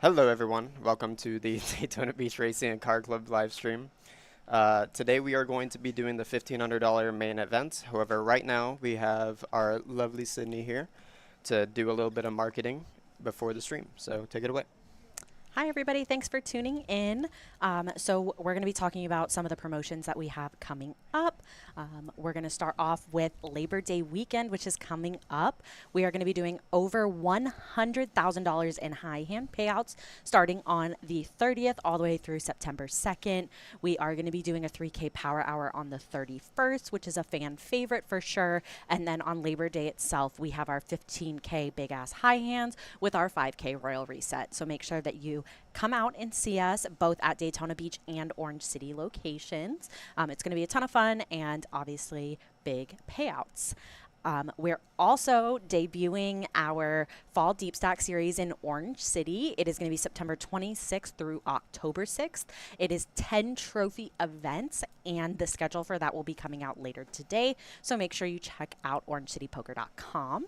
Hello everyone, welcome to the Daytona Beach Racing and Car Club live stream. Today we are going to be doing the $1,500 main event. However, right now we have our lovely Sydney here to do a little bit of marketing before the stream. So take it away. Hi, everybody. Thanks for tuning in. So we're going to be talking about some of the promotions that we have coming up. We're going to start off with Labor Day weekend, which is coming up. We are going to be doing over $100,000 in high hand payouts starting on the 30th all the way through September 2nd. We are going to be doing a 3K Power Hour on the 31st, which is a fan favorite for sure. And then on Labor Day itself, we have our 15K Big Ass High Hands with our 5K Royal Reset. So make sure that you come out and see us both at Daytona Beach and Orange City locations. It's going to be a ton of fun and obviously big payouts. We're also debuting our Fall Deep Stack series in Orange City. It is going to be September 26th through October 6th. It is 10 trophy events, and the schedule for that will be coming out later today. So make sure you check out orangecitypoker.com.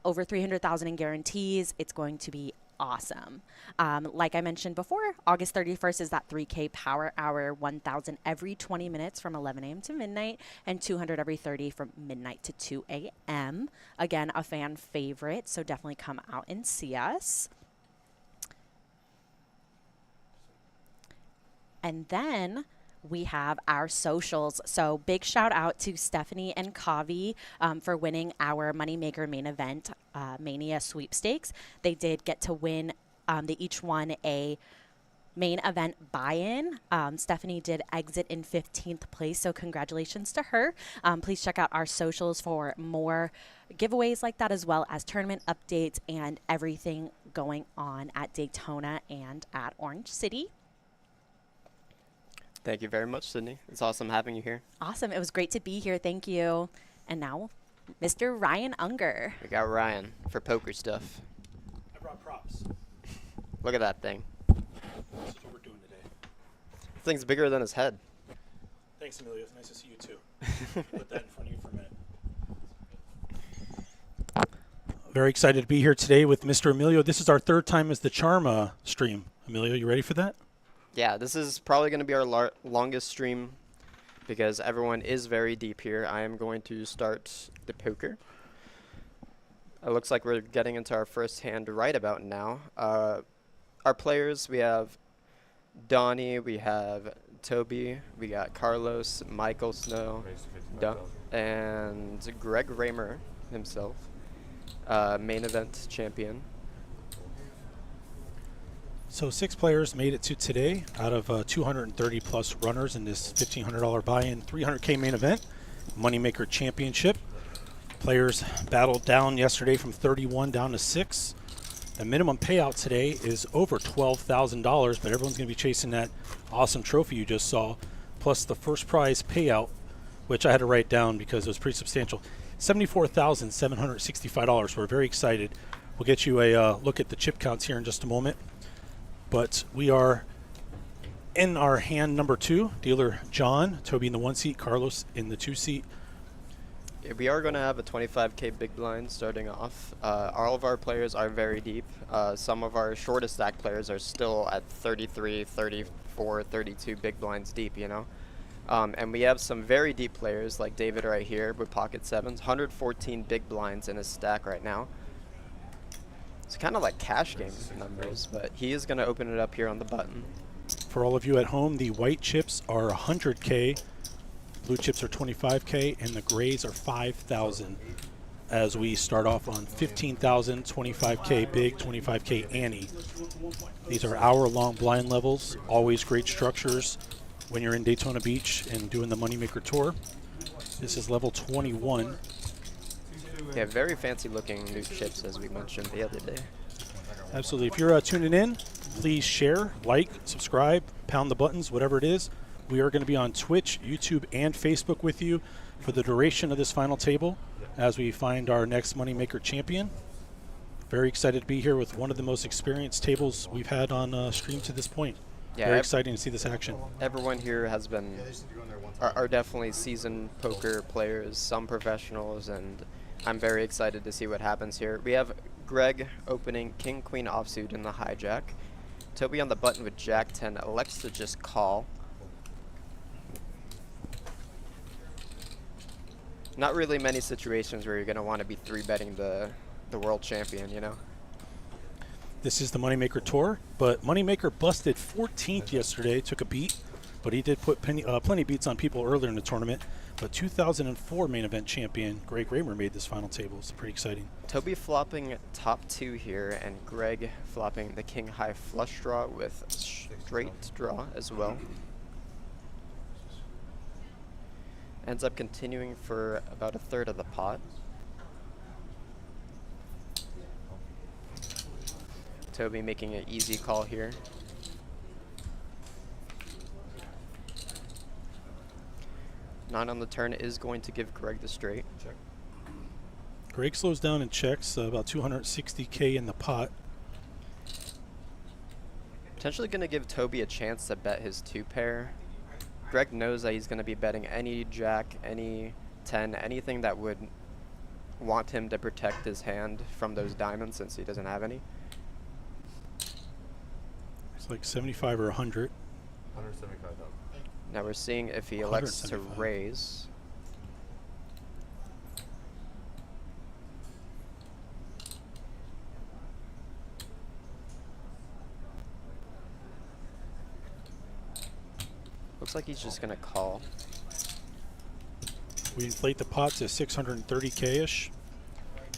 Over 300,000 in guarantees. It's going to be awesome. Like I mentioned before, August 31st is that 3K Power Hour, 1,000 every 20 minutes from 11 a.m. to midnight, and 200 every 30 from midnight to 2 a.m. Again, a fan favorite, so definitely come out and see us. And then we have our socials. So big shout out to Stephanie and Kavi for winning our Moneymaker main event, Mania sweepstakes. They did get to win, they each won a main event buy-in. Stephanie did exit in 15th place, so congratulations to her. Please check out our socials for more giveaways like that, as well as tournament updates and everything going on at Daytona and at Orange City. Thank you very much, Sydney. It's awesome having you here. Awesome. It was great to be here. Thank you. And now, Mr. Ryan Unger. We got Ryan for poker stuff. I brought props. Look at that thing. This is what we're doing today. The thing's bigger than his head. Thanks, Emilio. It's nice to see you, too. Put that in front of you for a minute. Very excited to be here today with Mr. Emilio. This is our third time as the Charm stream. Emilio, you ready for that? Yeah, this is probably going to be our longest stream because everyone is very deep here. I am going to start the poker. It looks like we're getting into our first hand right about now. Our players, we have Donnie, we have Toby, we got Carlos, Michael Snow, and Greg Raymer himself, main event champion. So 6 players made it to today out of 230 plus runners in this $1,500 buy-in 300K main event, Moneymaker Championship. Players battled down yesterday from 31 down to 6. The minimum payout today is over $12,000, but everyone's going to be chasing that awesome trophy you just saw, plus the first prize payout, which I had to write down because it was pretty substantial, $74,765. We're very excited. We'll get you a look at the chip counts here in just a moment. But we are in our hand number 2, dealer John, Toby in the 1 seat, Carlos in the 2 seat. Yeah, we are going to have a 25K big blind starting off. All of our players are very deep. Some of our shortest stack players are still at 33, 34, 32 big blinds deep, you know. And we have some very deep players like David right here with pocket sevens, 114 big blinds in his stack right now. It's kind of like cash game numbers, but he is going to open it up here on the button. For all of you at home, the white chips are 100K, blue chips are 25K, and the grays are 5,000 as we start off on 15,000, 25K big, 25K ante. These are hour-long blind levels, always great structures when you're in Daytona Beach and doing the Moneymaker Tour. This is level 21. Yeah, very fancy looking new chips as we mentioned the other day. Absolutely. If you're tuning in, please share, like, subscribe, pound the buttons, whatever it is. We are going to be on Twitch, YouTube, and Facebook with you for the duration of this final table as we find our next Moneymaker champion. Very excited to be here with one of the most experienced tables we've had on stream to this point. Yeah, very exciting to see this action. Everyone here has been are definitely seasoned poker players, some professionals, and I'm very excited to see what happens here. We have Greg opening king queen offsuit in the hijack. Toby on the button with jack 10 elects to just call. Not really many situations where you're going to want to be 3-betting the world champion, you know? This is the Moneymaker Tour, but Moneymaker busted 14th yesterday, took a beat, but he did put plenty beats on people earlier in the tournament. But 2004 main event champion Greg Raymer made this final table. It's pretty exciting. Toby flopping top 2 here, and Greg flopping the king high flush draw with straight draw as well. Ends up continuing for about a third of the pot. Toby making an easy call here. Nine on the turn is going to give Greg the straight. Check. Greg slows down and checks, about 260K in the pot. Potentially going to give Toby a chance to bet his 2-pair. Greg knows that he's going to be betting any jack, any 10, anything that would want him to protect his hand from those diamonds since he doesn't have any. It's like 75 or 100. 175,000. Now we're seeing if he elects to 175. raise. Looks like he's just going to call. We inflate the pot to 630K-ish.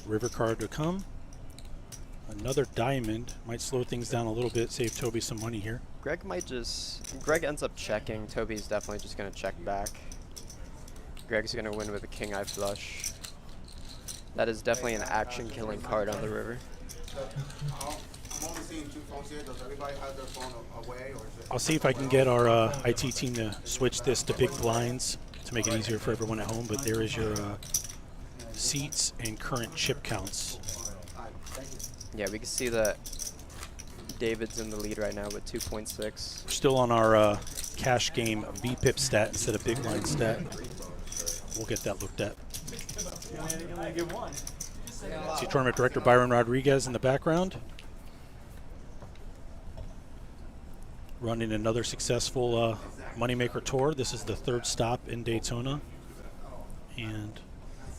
River card to come. Another diamond might slow things down a little bit, save Toby some money here. Greg ends up checking. Toby's definitely just going to check back. Greg's going to win with a king eye flush. That is definitely an action-killing card on the river. I'm only seeing 2 phones here. Does everybody have their phone away, or is it? I'll see if I can get our IT team to switch this to big blinds to make it easier for everyone at home, but there is your seats and current chip counts. Yeah, we can see that David's in the lead right now with 2.6. We're still on our cash game VPIP stat instead of big blind stat. We'll get that looked at. See tournament director Byron Rodriguez in the background. Running another successful Moneymaker Tour. This is the 3rd stop in Daytona. And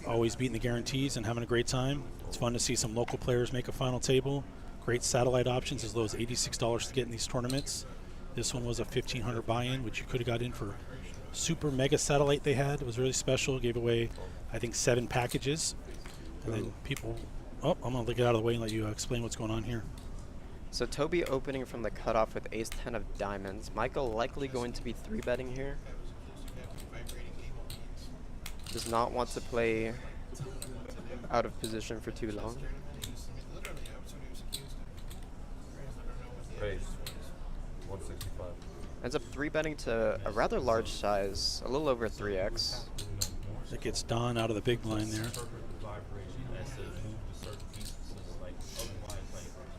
always beating the guarantees and having a great time. It's fun to see some local players make a final table. Great satellite options, as low as $86 to get in these tournaments. This one was a $1,500 buy-in, which you could have got in for super mega satellite they had. It was really special. Gave away, I think, 7 packages. And then people, oh, I'm going to get out of the way and let you explain what's going on here. So Toby opening from the cutoff with ace 10 of diamonds. Michael likely going to be 3-betting here. Does not want to play out of position for too long. Raise. 165. Ends up 3-betting to a rather large size, a little over 3x. That gets Don out of the big blind there.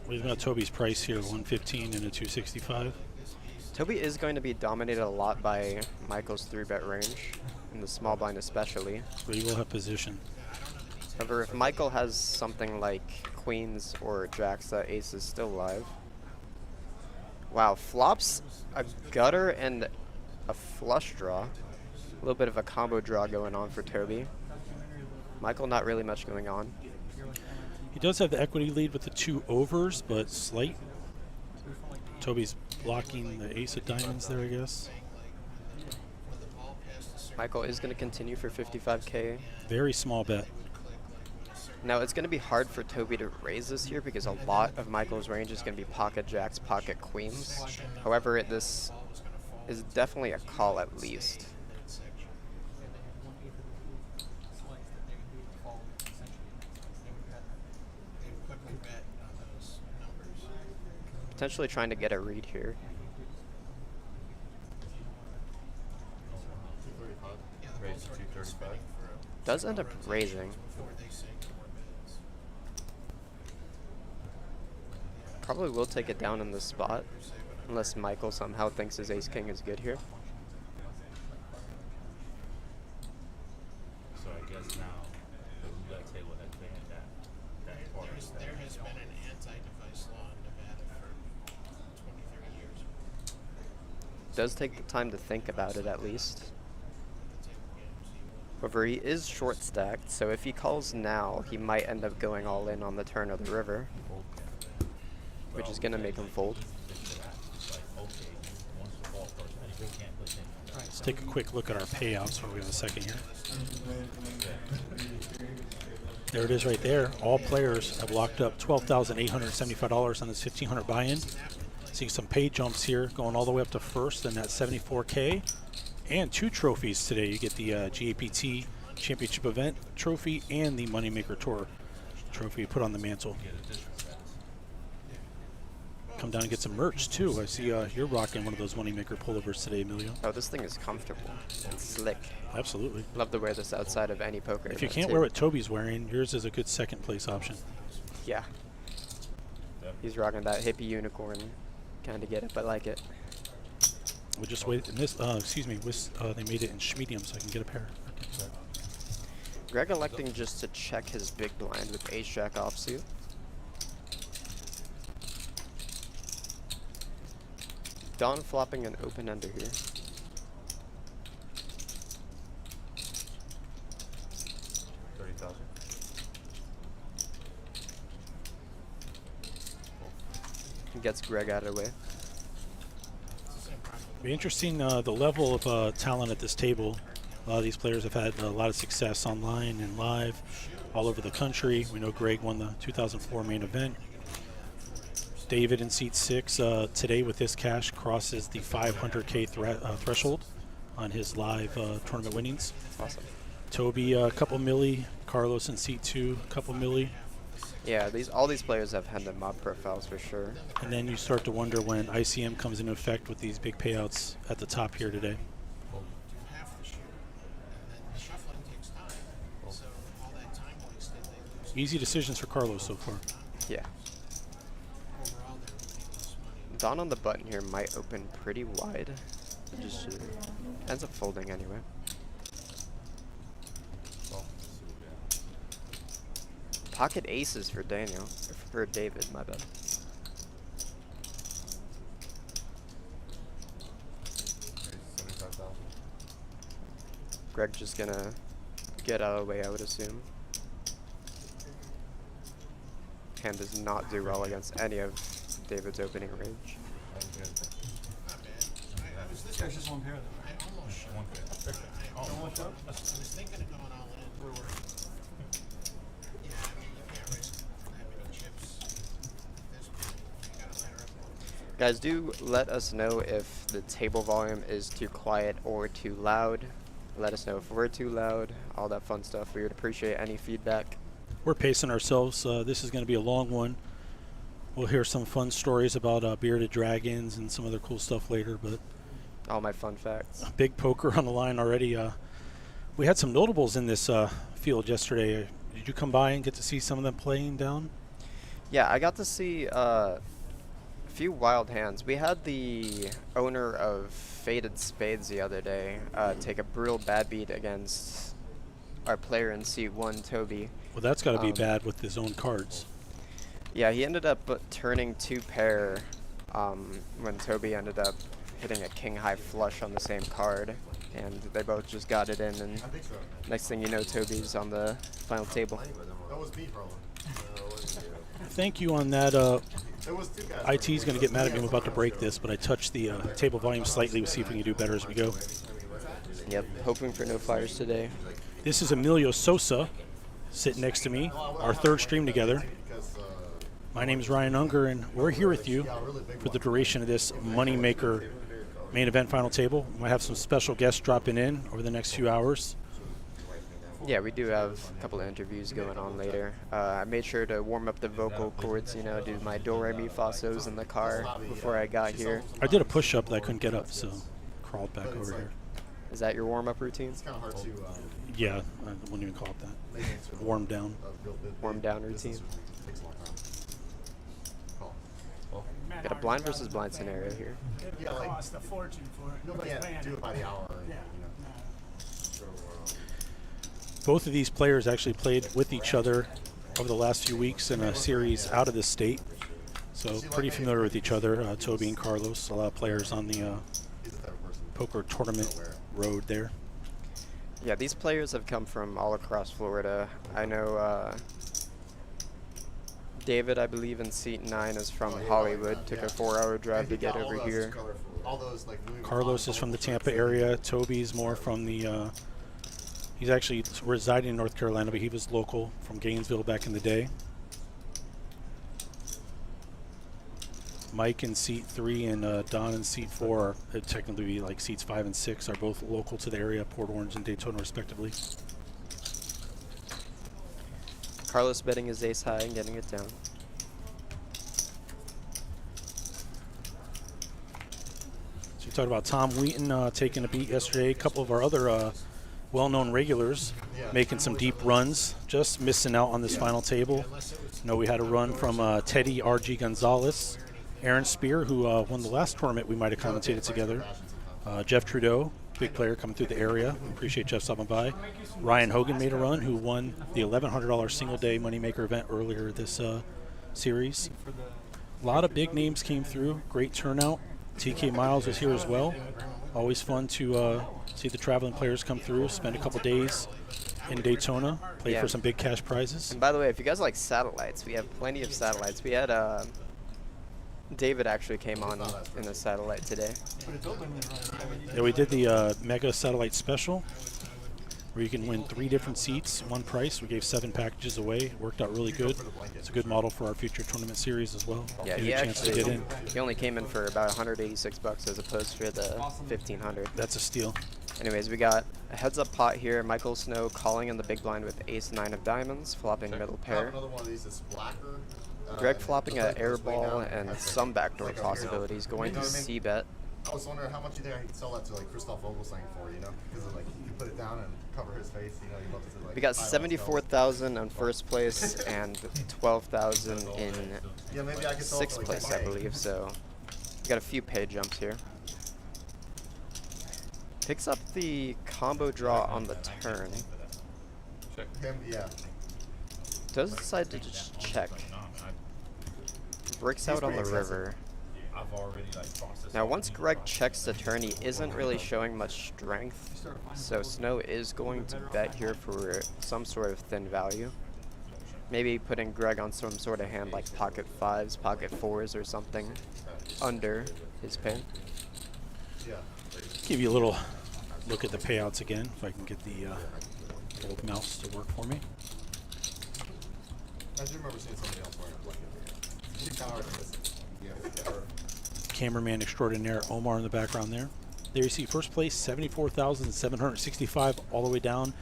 We've got Toby's price here, 115 and a 265. Toby is going to be dominated a lot by Michael's 3-bet range, in the small blind especially. But he will have position. However, if Michael has something like queens or jacks, that ace is still live. Wow, flops a gutter and a flush draw. A little bit of a combo draw going on for Toby. Michael, not really much going on. He does have the equity lead with the 2 overs, but slight. Toby's blocking the ace of diamonds there, I guess. Michael is going to continue for 55K. Very small bet. Now, it's going to be hard for Toby to raise this here because a lot of Michael's range is going to be pocket jacks, pocket queens. However, this is definitely a call at least. Potentially trying to get a read here. Raise to 235. Does end up raising. Probably will take it down in this spot, unless Michael somehow thinks his ace-king is good here. So I guess now the roulette table does take the time to think about it at least. However, he is short stacked, so if he calls now, he might end up going all in on the turn of the river, which is going to make him fold. Let's take a quick look at our payouts while we have a second here. There it is right there. All players have locked up $12,875 on this 1,500 buy-in. Seeing some pay jumps here going all the way up to first and that 74K. And 2 trophies today. You get the GAPT Championship Event trophy and the Moneymaker Tour trophy you put on the mantle. Come down and get some merch too. I see you're rocking one of those Moneymaker pullovers today, Emilio. Oh, this thing is comfortable and slick. Absolutely. Love to wear this outside of any poker If you event, can't too. wear what Toby's wearing, yours is a good second place option. Yeah. He's rocking that hippie unicorn. Kind of get it, but like it. We'll just wait. In this, excuse me, they made it in medium, so I can get a pair. Greg electing just to check his big blind with ace-jack offsuit. Don flopping an open ender here. $30,000. Gets Greg out of the way. Be interesting the level of talent at this table. A lot of these players have had a lot of success online and live all over the country. We know Greg won the 2004 main event. David in seat 6 today with this cash crosses the 500K threshold on his live tournament winnings. Awesome. Toby a couple milli, Carlos in seat 2 a couple milli. Yeah, all these players have had their mob profiles for sure. And then you start to wonder when ICM comes into effect with these big payouts at the top here today. Easy decisions for Carlos so far. Yeah. Don on the button here might open pretty wide. It just ends up folding anyway. Pocket aces for Daniel, or for David, my bad. Greg just gonna get out of the way, I would assume. Hand does not do well against any of David's opening range. This guy's just one pair though, right? Almost. One pair. Almost up? I was thinking of going all in. Yeah, I mean, you can't risk having no chips. You gotta ladder up. Guys, do let us know if the table volume is too quiet or too loud. Let us know if we're too loud, all that fun stuff. We would appreciate any feedback. We're pacing ourselves. This is going to be a long one. We'll hear some fun stories about bearded dragons and some other cool stuff later, but All my fun facts. big poker on the line already. We had some notables in this field yesterday. Did you come by and get to see some of them playing down? Yeah, I got to see a few wild hands. We had the owner of Faded Spades the other day take a brutal bad beat against our player in seat 1, Toby. Well, that's got to be bad with his own cards. Yeah, he ended up turning 2 pair when Toby ended up hitting a king-high flush on the same card, and they both just got it in, and next thing you know, Toby's on the final table. That was me, probably. Thank you on that. IT's going to get mad at me. I'm about to break this, but I touched the table volume slightly. We'll see if we can do better as we go. Yep, hoping for no fires today. This is Emilio Sosa sitting next to me, our 3rd stream together. My name is Ryan Unger, and we're here with you for the duration of this Moneymaker main event final table. We might have some special guests dropping in over the next few hours. Yeah, we do have a couple of interviews going on later. I made sure to warm up the vocal cords, you know, do my do re mi fa so's in the car before I got here. I did a push-up that I couldn't get up, so crawled back over here. Is that your warm-up routine? It's kind of hard to Yeah, I wouldn't even call it that. Warm down. Warm down routine. takes a long time. Call. Got a blind versus blind scenario here. Yeah, like, Cost a fortune for it. nobody had Plan to do it by the hour. Yeah. Both of these players actually played with each other over the last few weeks in a series out of the state. So pretty familiar with each other, Toby and Carlos. A lot of players on the poker tournament road there. Yeah, these players have come from all across Florida. I know David, I believe, in seat 9 is from Hollywood. Took a 4-hour drive to get over here. All those like Carlos is from the Tampa area. Toby's more from the, he's actually residing in North Carolina, but he was local from Gainesville back in the day. Mike in seat 3 and Don in seat 4, technically like seats 5 and 6, are both local to the area, Port Orange and Daytona respectively. Carlos betting his ace high and getting it down. So we talked about Tom Wheaton taking a beat yesterday. A couple of our other well-known regulars making some deep runs, just missing out on this final table. You know, we had a run from Teddy R.G. Gonzalez, Aaron Spear, who won the last tournament we might have commentated together. Jeff Trudeau, big player coming through the area. Appreciate Jeff stopping by. Ryan Hogan made a run, who won the $1,100 single-day moneymaker event earlier this series. A lot of big names came through. Great turnout. TK Miles was here as well. Always fun to see the traveling players come through, spend a couple days in Daytona, play for some big cash prizes. And by the way, if you guys like satellites, we have plenty of satellites. We had David actually came on in a satellite today. Yeah, we did the Mega Satellite Special, where you can win 3 different seats, one price. We gave 7 packages away. It worked out really good. It's a good model for our future tournament series as well. Yeah, Give he you a chance to actually get in. he only came in for about $186 as opposed to the $1,500. That's a steal. Anyways, we got a heads-up pot here. Michael Snow calling in the big blind with ace-9 of diamonds, flopping middle pair. Another one of these is blacker. Greg flopping an air ball and some backdoor possibilities, going to c-bet. I was wondering how much you think I could sell that to like Christoph Vogelsang for, you know? Because like you put it down and cover his face, you know, he loves it like. We got 74,000 on first place and 12,000 in yeah, maybe I could sell it for, 6th like, place, I believe. So we got a few pay jumps here. Picks up the combo draw on the turn. Him, yeah. Does decide to just check. Breaks out on the river. I've already like processed. Now once Greg checks the turn, he isn't really showing much strength. So Snow is going to bet here for some sort of thin value. Maybe putting Greg on some sort of hand like pocket 5s, pocket 4s or something under his pay. Give you a little look at the payouts again, if I can get the old mouse to work for me. I do remember seeing somebody else wearing a blanket. You kind of already missed it. Yeah. Cameraman extraordinaire Omar in the background there. There you see first place, 74,765, all the way down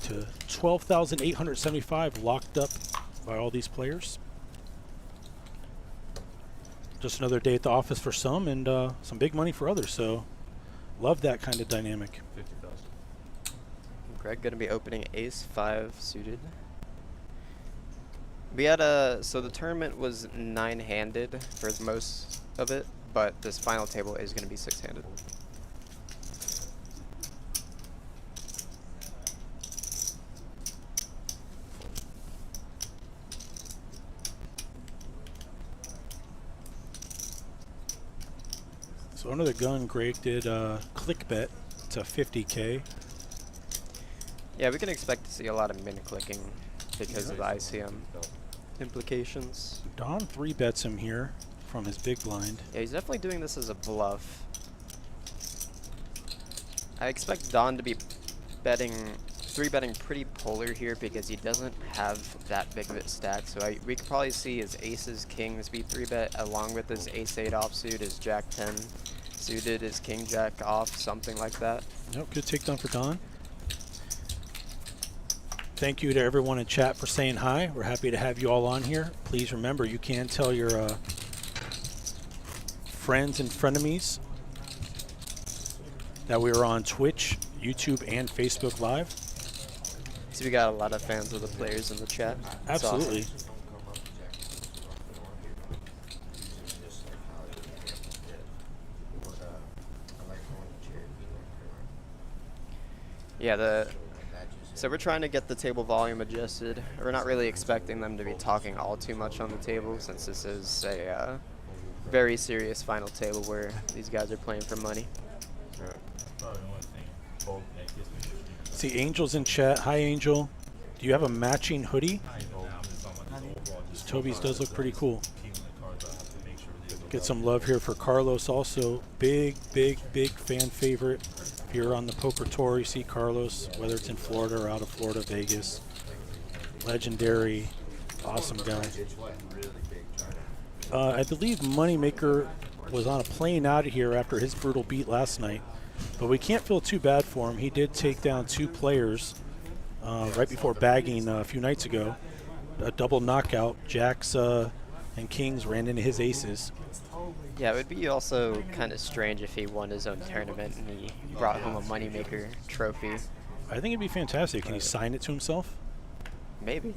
to 12,875, locked up by all these players. Just another day at the office for some, and some big money for others. So, love that kind of dynamic. 50,000. Greg going to be opening ace-5 suited. We had so the tournament was 9-handed for most of it, but this final table is going to be 6-handed. So under the gun, Greg did click bet to 50K. Yeah, we can expect to see a lot of min clicking because of the ICM implications. Don 3 bets him here from his big blind. Yeah, he's definitely doing this as a bluff. I expect Don to be betting, 3-betting pretty polar here because he doesn't have that big of a stack. So we could probably see his aces, kings be 3-bet along with his ace-8 offsuit, his jack-10 suited, his king-jack off, something like that. Nope, good takedown for Don. Thank you to everyone in chat for saying hi. We're happy to have you all on here. Please remember, you can tell your friends and frenemies that we are on Twitch, YouTube, and Facebook Live. So we got a lot of fans of the players in the chat. That's Absolutely. awesome. Yeah, so we're trying to get the table volume adjusted. We're not really expecting them to be talking all too much on the table since this is a very serious final table where these guys are playing for money. See, Angel's in chat. Hi, Angel. Do you have a matching hoodie? This Toby's does look pretty cool. Get some love here for Carlos also. Big fan favorite. If you're on the poker tour, you see Carlos, whether it's in Florida or out of Florida, Vegas. Legendary, awesome guy. I believe Moneymaker was on a plane out of here after his brutal beat last night. But we can't feel too bad for him. He did take down 2 players right before bagging a few nights ago. A double knockout. Jacks and Kings ran into his aces. Yeah, it would be also kind of strange if he won his own tournament and he brought home a Moneymaker trophy. I think it'd be fantastic. Can he sign it to himself? Maybe.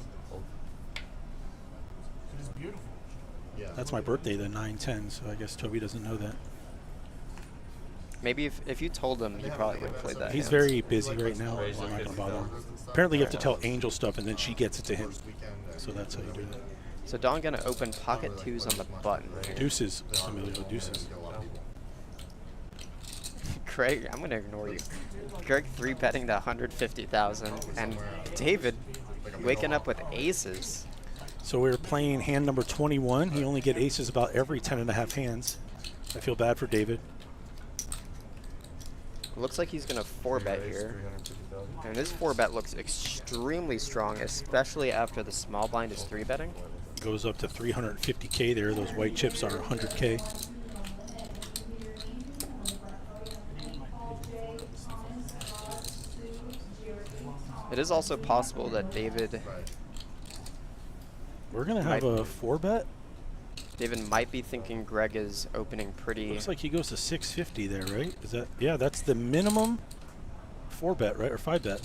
It's beautiful. That's my birthday, the 9/10, so I guess Toby doesn't know that. Maybe if you told him, he probably would have played that. He's hand. very busy right now. I'm not going to bother him. Apparently you have to tell Angel stuff and then she gets it to him. So that's how you do that. So Don gonna open pocket 2s on the button here. Deuces. Familiar with deuces. Craig, I'm gonna ignore you. Craig 3-betting to 150,000, and David waking up with aces. So we're playing hand number 21. He only get aces about every 10.5 hands. I feel bad for David. Looks like he's gonna 4-bet here. And his 4-bet looks extremely strong, especially after the small blind is 3-betting. Goes up to 350K there. Those white chips are 100K. It is also possible that David We're going to have a 4-bet. might be thinking Greg is opening pretty. Looks like he goes to 650 there, right? Is that? Yeah, that's the minimum 4-bet, right? Or 5-bet.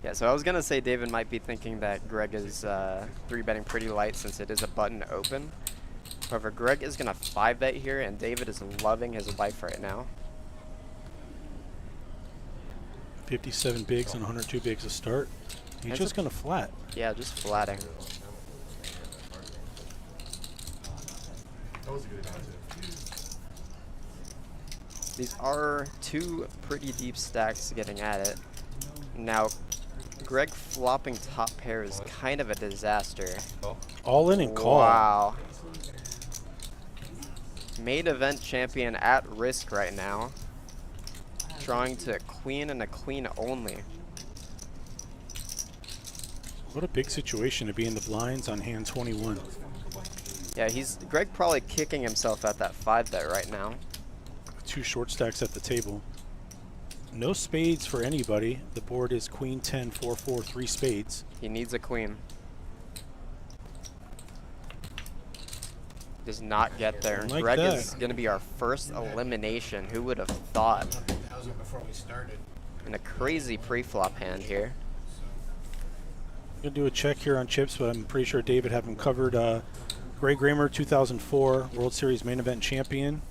Yeah, so I was gonna say David might be thinking that Greg is 3-betting pretty light since it is a button open. However, Greg is gonna 5-bet here, and David is loving his life right now. 57 bigs and 102 bigs to start. He's That's just a- going to flat. Yeah, just flatting. That was a good hand too. These are 2 pretty deep stacks getting at it. Now, Greg flopping top pair is kind of a disaster. All in and call. Wow. Main event champion at risk right now. Drawing to a queen and a queen only. What a big situation to be in the blinds on hand 21. Yeah, Greg probably kicking himself at that 5-bet right now. 2 short stacks at the table. No spades for anybody. The board is queen 10, 4, 4, 3 spades. He needs a queen. Does not get there. And Like Greg that. is going to be our first elimination. Who would have thought? 100,000 before we started. In a crazy pre-flop hand here. I'm going to do a check here on chips, but I'm pretty sure David have him covered. Greg Raymer, 2004 World Series main event champion.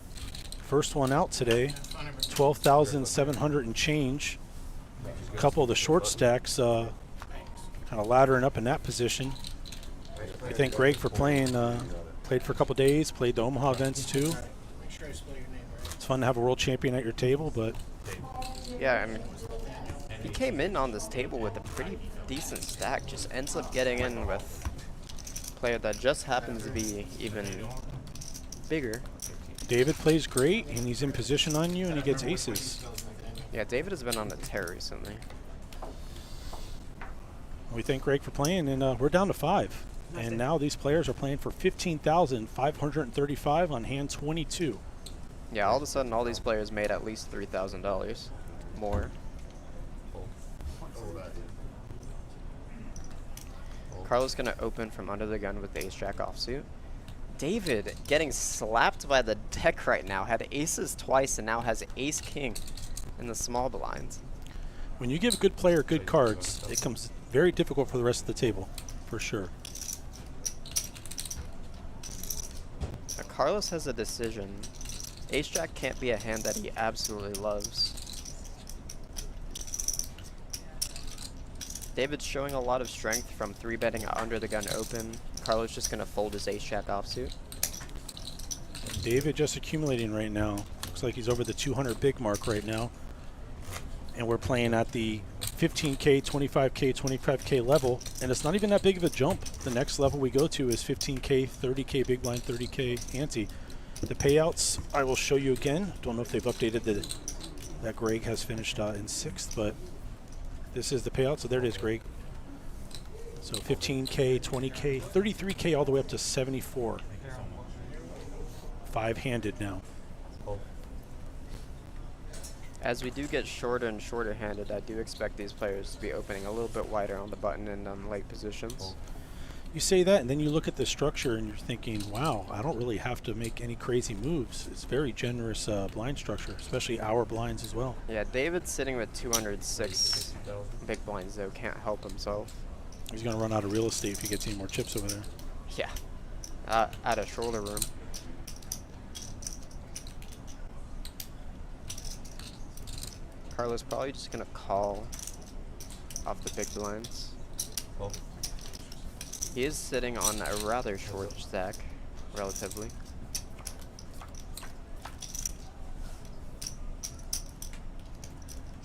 First one out today. 12,700 and change. A couple of the short stacks kind of laddering up in that position. I thank Greg for playing. Played for a couple days, played the Omaha events too. Make sure I spell your name right. It's fun to have a world champion at your table, but Yeah, I mean, he came in on this table with a pretty decent stack. Just ends up getting in with a player that just happens to be even bigger. David plays great, and he's in position on you, and he gets aces. Yeah, David has been on a tear recently. We thank Greg for playing, and we're down to 5. And now these players are playing for 15,535 on hand 22. Yeah, all of a sudden, all these players made at least $3,000 more. Carlos gonna open from under the gun with the ace-jack offsuit. David getting slapped by the deck right now. Had aces twice and now has ace-king in the small blinds. When you give a good player good cards, it becomes very difficult for the rest of the table, for sure. Now, Carlos has a decision. Ace-jack can't be a hand that he absolutely loves. David's showing a lot of strength from 3-betting under the gun open. Carlos just gonna fold his ace-jack offsuit. David just accumulating right now. Looks like he's over the 200 big mark right now. And we're playing at the 15K, 25K, 25K level, and it's not even that big of a jump. The next level we go to is 15K, 30K big blind, 30K ante. The payouts I will show you again. Don't know if they've updated that Greg has finished in 6th, but this is the payout. So there it is, Greg. So 15K, 20K, 33K all the way up to 74. 5-handed now. As we do get shorter and shorter handed, I do expect these players to be opening a little bit wider on the button in late positions. You say that, and then you look at the structure, and you're thinking, wow, I don't really have to make any crazy moves. It's very generous blind structure, especially our blinds as well. Yeah, David's sitting with 206 big blinds, though, can't help himself. He's going to run out of real estate if he gets any more chips over there. Yeah, out of shoulder room. Carlos probably just going to call off the big blinds. He is sitting on a rather short stack, relatively.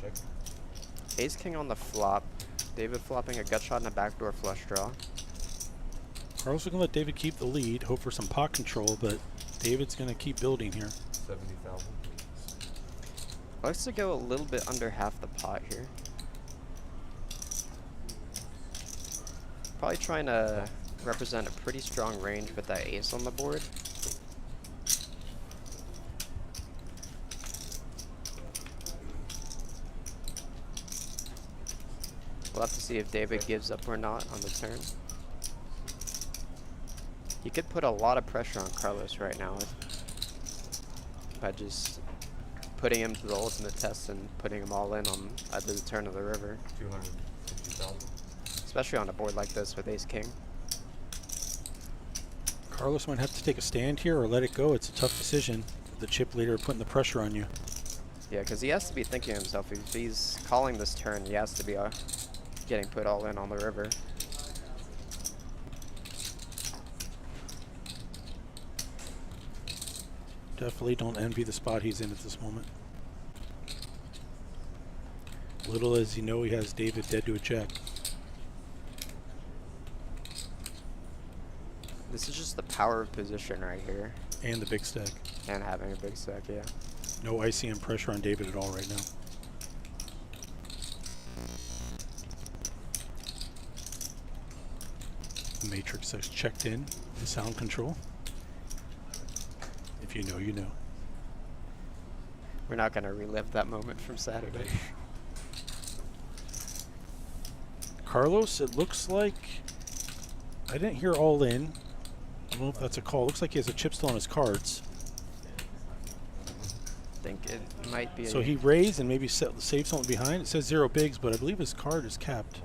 Check. Ace King on the flop. David flopping a gut shot and a backdoor flush draw. Carlos is going to let David keep the lead, hope for some pot control, but David's going to keep building here. 70,000. Likes to go a little bit under half the pot here. Probably trying to represent a pretty strong range with that ace on the board. We'll have to see if David gives up or not on the turn. He could put a lot of pressure on Carlos right now by just putting him to the ultimate test and putting him all in on at the turn of the river. 250,000. Especially on a board like this with Ace King. Carlos might have to take a stand here or let it go. It's a tough decision. The chip leader putting the pressure on you. Yeah, because he has to be thinking to himself, if he's calling this turn, he has to be getting put all in on the river. Definitely don't envy the spot he's in at this moment. Little as you know, he has David dead to a check. This is just the power of position right here. And the big stack. And having a big stack, yeah. No ICM pressure on David at all right now. The Matrix has checked in the sound control. If you know, you know. We're not going to relive that moment from Saturday. Carlos, it looks like I didn't hear all in. I don't know if that's a call. Looks like he has a chip still on his cards. I think it might be. So he raised and maybe saved something behind. It says 0 bigs, but I believe his card is capped.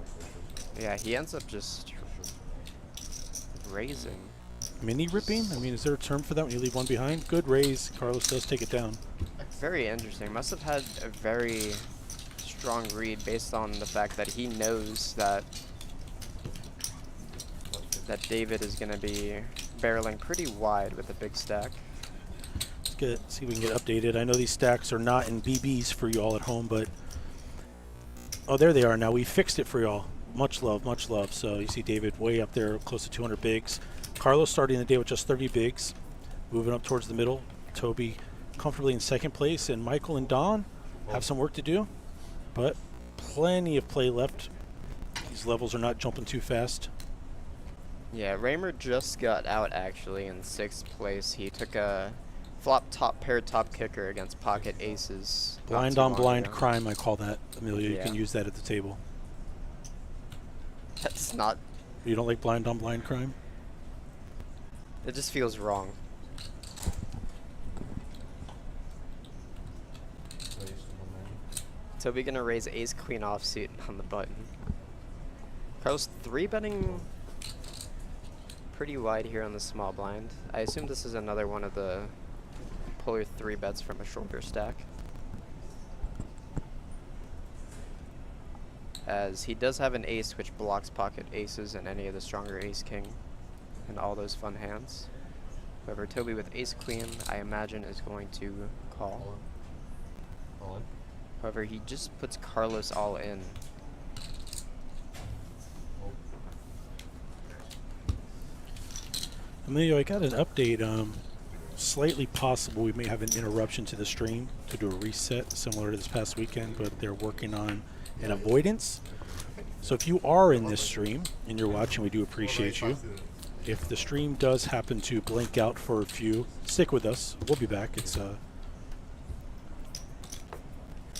Yeah, he ends up just raising. Mini ripping? I mean, is there a term for that when you leave one behind? Good raise. Carlos does take it down. Very interesting. Must have had a very strong read based on the fact that he knows that David is going to be barreling pretty wide with a big stack. Let's see if we can get updated. I know these stacks are not in BBs for you all at home, but oh, there they are now. We fixed it for y'all. Much love, much love. So you see David way up there, close to 200 bigs. Carlos starting the day with just 30 bigs, moving up towards the middle. Toby comfortably in second place, and Michael and Don have some work to do, but plenty of play left. These levels are not jumping too fast. Yeah, Raymer just got out actually in 6th place. He took a flop top paired top kicker against pocket aces. Blind on blind crime, I call that, Amelia. Yeah. You can use that at the table. That's not. You don't like blind on blind crime? It just feels wrong. Toby gonna raise ace queen offsuit on the button. Carlos 3-betting pretty wide here on the small blind. I assume this is another one of the polar 3-bets from a shorter stack. As he does have an ace which blocks pocket aces and any of the stronger ace king and all those fun hands. However, Toby with ace queen, I imagine, is going to call. All in. However, he just puts Carlos all in Emilio, I got an update. Slightly possible we may have an interruption to the stream to do a reset similar to this past weekend, but they're working on an avoidance. So if you are in this stream and you're watching, we do appreciate you. If the stream does happen to blink out for a few, stick with us. We'll be back. It's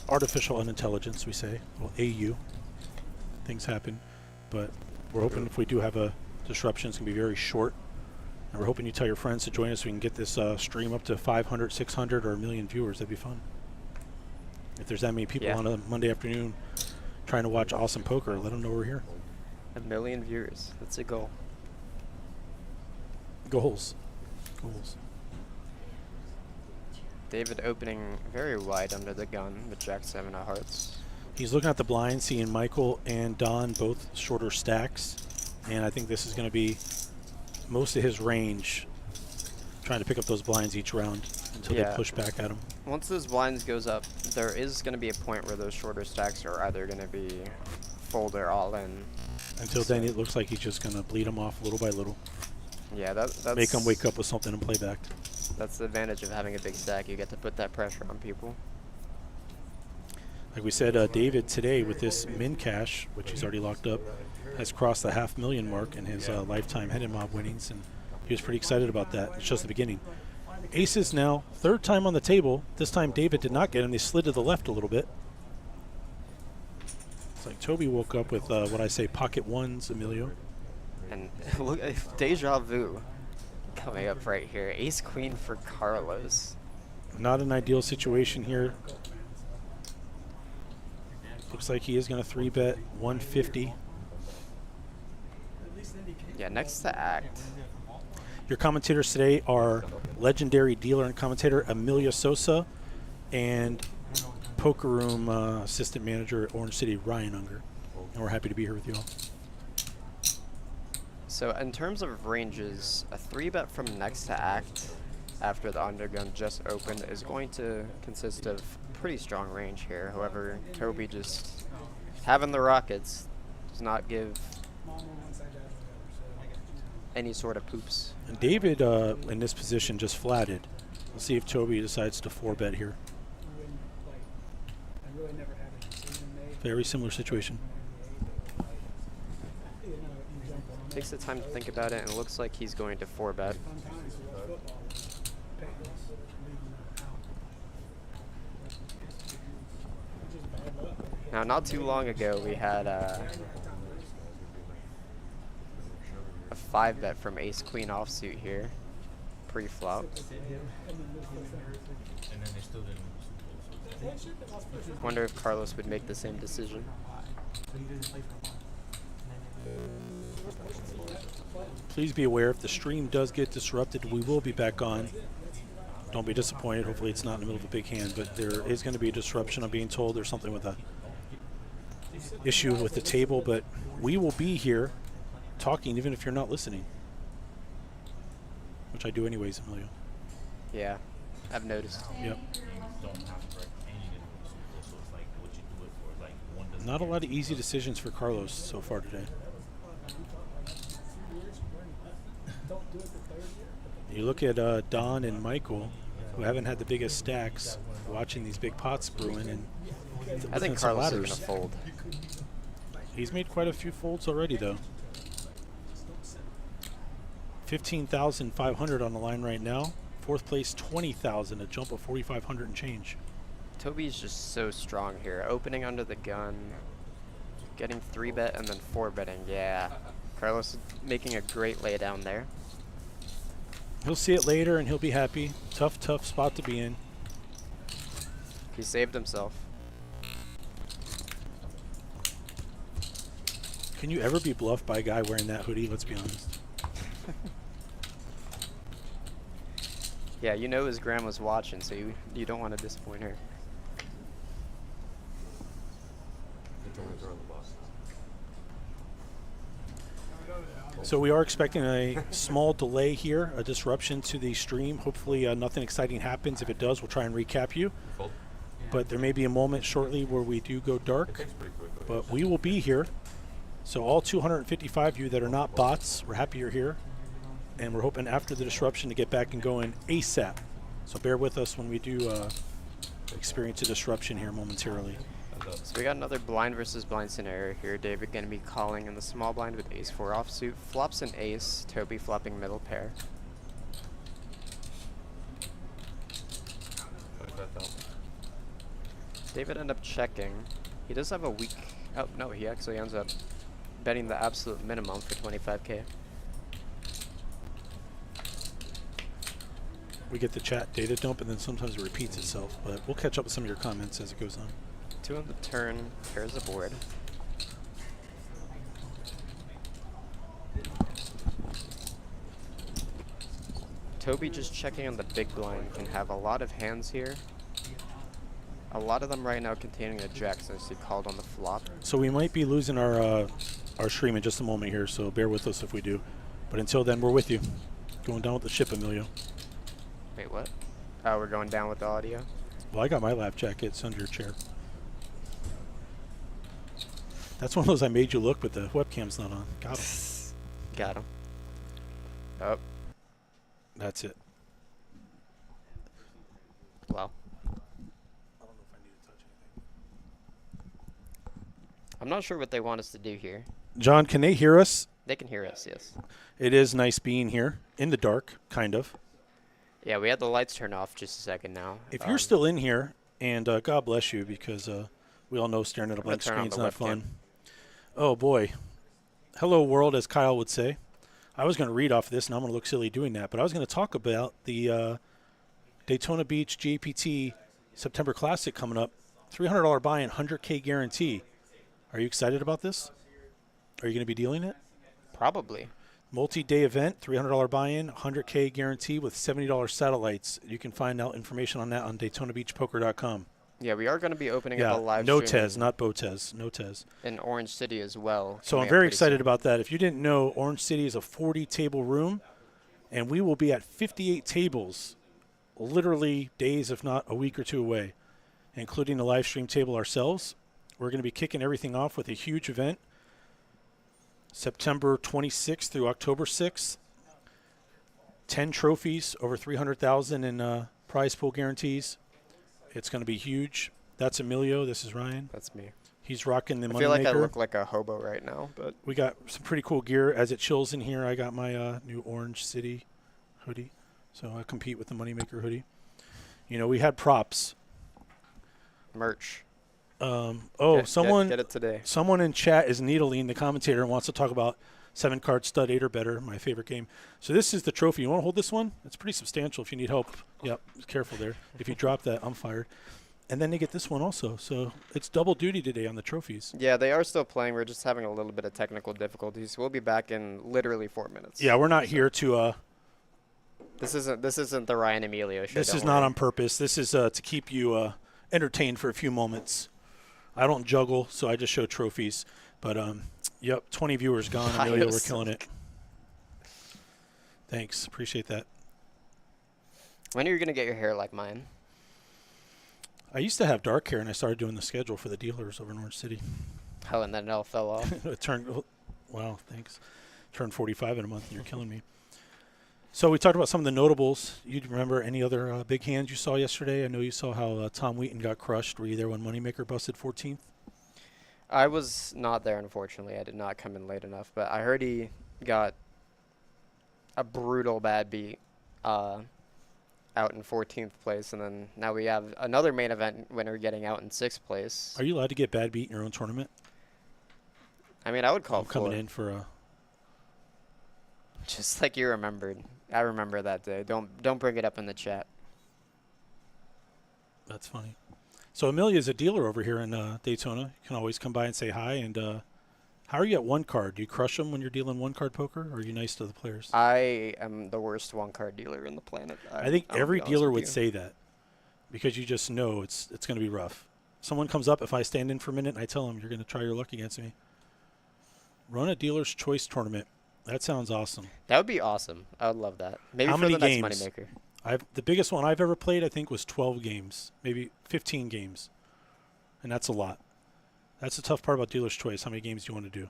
artificial unintelligence, we say. Well, AU. Things happen. But we're hoping if we do have a disruption, it's going to be very short. And we're hoping you tell your friends to join us so we can get this stream up to 500, 600, or 1 million viewers. That'd be fun. If there's that many people on a Monday afternoon trying to watch awesome poker, let them know we're here. 1 million viewers. That's a goal. Goals. Goals. David opening very wide under the gun with Jack-7 of hearts. He's looking at the blind, seeing Michael and Don both shorter stacks. And I think this is going to be most of his range, trying to pick up those blinds each round until they push back at him. Once those blinds goes up, there is going to be a point where those shorter stacks are either going to be fold or all in. Until then, it looks like he's just going to bleed them off little by little. Yeah, that's... Make them wake up with something and play back. That's the advantage of having a big stack. You get to put that pressure on people. Like we said, David today with this min cash, which he's already locked up, has crossed the $500,000 mark in his lifetime head and mob winnings, and he was pretty excited about that. It's just the beginning. Aces now, third time on the table. This time David did not get him. They slid to the left a little bit. It's like Toby woke up with what I say pocket ones, Emilio. And look, deja vu coming up right here. Ace-Queen for Carlos. Not an ideal situation here. Looks like he is going to 3-bet 150. Yeah, next to act. Your commentators today are legendary dealer and commentator Amelia Sosa and Poker Room assistant manager at Orange City, Ryan Unger. And we're happy to be here with you all. So in terms of ranges, a 3-bet from next to act after the undergun just opened is going to consist of pretty strong range here. However, Toby just having the rockets does not give any sort of poops. And David in this position just flatted. Let's see if Toby decides to 4-bet here. Very similar situation. Takes the time to think about it, and it looks like he's going to 4-bet. Now, not too long ago, we had a 5-bet from Ace-Queen offsuit here, pre-flop. Wonder if Carlos would make the same decision. Please be aware if the stream does get disrupted, we will be back on. Don't be disappointed. Hopefully it's not in the middle of a big hand, but there is going to be a disruption. I'm being told there's something with a issue with the table, but we will be here talking even if you're not listening, which I do anyways, Emilio. Yeah, I've noticed. Yep. Not a lot of easy decisions for Carlos so far today. You look at Don and Michael, who haven't had the biggest stacks, watching these big pots brewing, and I think Carlos is going to fold. He's made quite a few folds already, though. 15,500 on the line right now. Fourth place, 20,000, a jump of 4,500 and change. Toby's just so strong here. Opening under the gun, getting 3-bet and then 4-betting. Yeah, Carlos is making a great laydown there. He'll see it later and he'll be happy. Tough, tough spot to be in. He saved himself. Can you ever be bluffed by a guy wearing that hoodie? Let's be honest. Yeah, you know his grandma's watching, so you don't want to disappoint her. So we are expecting a small delay here, a disruption to the stream. Hopefully nothing exciting happens. If it does, we'll try and recap you. But there may be a moment shortly where we do go dark. But we will be here. So all 255 of you that are not bots, we're happy you're here. and we're hoping after the disruption to get back and going ASAP. So bear with us when we do experience a disruption here momentarily. So we got another blind versus blind scenario here. David going to be calling in the small blind with ace-4 offsuit. Flops an ace. Toby flopping middle pair. 25,000. David ended up checking. He does have a weak... Oh, no, he actually ends up betting the absolute minimum for 25K. We get the chat data dump, and then sometimes it repeats itself. But we'll catch up with some of your comments as it goes on. 2 on the turn, pairs the board. Toby just checking on the big blind can have a lot of hands here. A lot of them right now containing a jack since he called on the flop. So we might be losing our stream in just a moment here, so bear with us if we do. But until then, we're with you. Going down with the ship, Emilio. Wait, what? Oh, we're going down with the audio? Well, I got my lap jacket. It's under your chair. That's one of those I made you look, but the webcam's not on. Got him. Got him. Oh, That's it. well. I don't know if I need to touch anything. I'm not sure what they want us to do here. John, can they hear us? They can hear us, yes. It is nice being here in the dark, kind of. Yeah, we had the lights turned off just a second now. If you're still in here, and God bless you, because we all know staring at a I'm gonna blank turn on screen's the not webcam. fun. Oh, boy. Hello, world, as Kyle would say. I was going to read off this, and I'm going to look silly doing that, but I was going to talk about the Daytona Beach GAPT September Classic coming up. $300 buy-in, 100K guarantee. Are you excited about this? Are you going to be dealing it? Probably. Multi-day event, $300 buy-in, 100K guarantee with $70 satellites. You can find out information on that on DaytonaBeachPoker.com. Yeah, we are going to be opening Yeah, up a live no stream Tez, not Botez, no Tez. in Orange City as well. So coming I'm up very pretty excited soon. about that. If you didn't know, Orange City is a 40-table room, and we will be at 58 tables, literally days, if not a week or two away, including the live stream table ourselves. We're going to be kicking everything off with a huge event, September 26th through October 6th. 10 trophies, over 300,000 in prize pool guarantees. It's going to be huge. That's Emilio. This is Ryan. That's me. He's rocking the I Moneymaker. feel like I look like a hobo right now, but We got some pretty cool gear. As it chills in here, I got my new Orange City hoodie. So I compete with the Moneymaker hoodie. You know, we had props. merch. Someone Get it today. someone in chat is needling the commentator and wants to talk about 7-card stud 8 or better, my favorite game. So this is the trophy. You want to hold this one? It's pretty substantial if you need help. Yep, careful there. If you drop that, I'm fired. And then they get this one also. So it's double duty today on the trophies. Yeah, they are still playing. We're just having a little bit of technical difficulties. We'll be back in literally 4 minutes. Yeah, we're not here to This isn't the Ryan Emilio show. this don't is not worry. on purpose. This is to keep you entertained for a few moments. I don't juggle, so I just show trophies. But, yep, 20 viewers gone. Emilio, we're killing it. Thanks. Appreciate that. When are you gonna get your hair like mine? I used to have dark hair, and I started doing the schedule for the dealers over in Orange City. Oh, and then it all fell off. It turned, wow, thanks. Turned 45 in a month, and you're killing me. So we talked about some of the notables. You remember any other big hands you saw yesterday? I know you saw how Tom Wheaton got crushed. Were you there when Moneymaker busted 14th? I was not there, unfortunately. I did not come in late enough, but I heard he got a brutal bad beat out in 14th place, and then now we have another main event winner getting out in 6th place. Are you allowed to get bad beat in your own tournament? I mean, I would call I'm coming for it. in for a... Just like you remembered. I remember that day. Don't bring it up in the chat. That's funny. So Amelia is a dealer over here in Daytona. You can always come by and say hi. And how are you at one card? Do you crush them when you're dealing one card poker, or are you nice to the players? I am the worst one-card dealer in the planet. I think I'll every be honest dealer with would you. say that, because you just know it's going to be rough. Someone comes up, if I stand in for a minute and I tell them you're going to try your luck against me, run a dealer's choice tournament. That sounds awesome. That would be awesome. I would love that. Maybe How for many the next games? Moneymaker. The biggest one I've ever played, I think, was 12 games, maybe 15 games, and that's a lot. That's the tough part about dealer's choice. How many games do you want to do?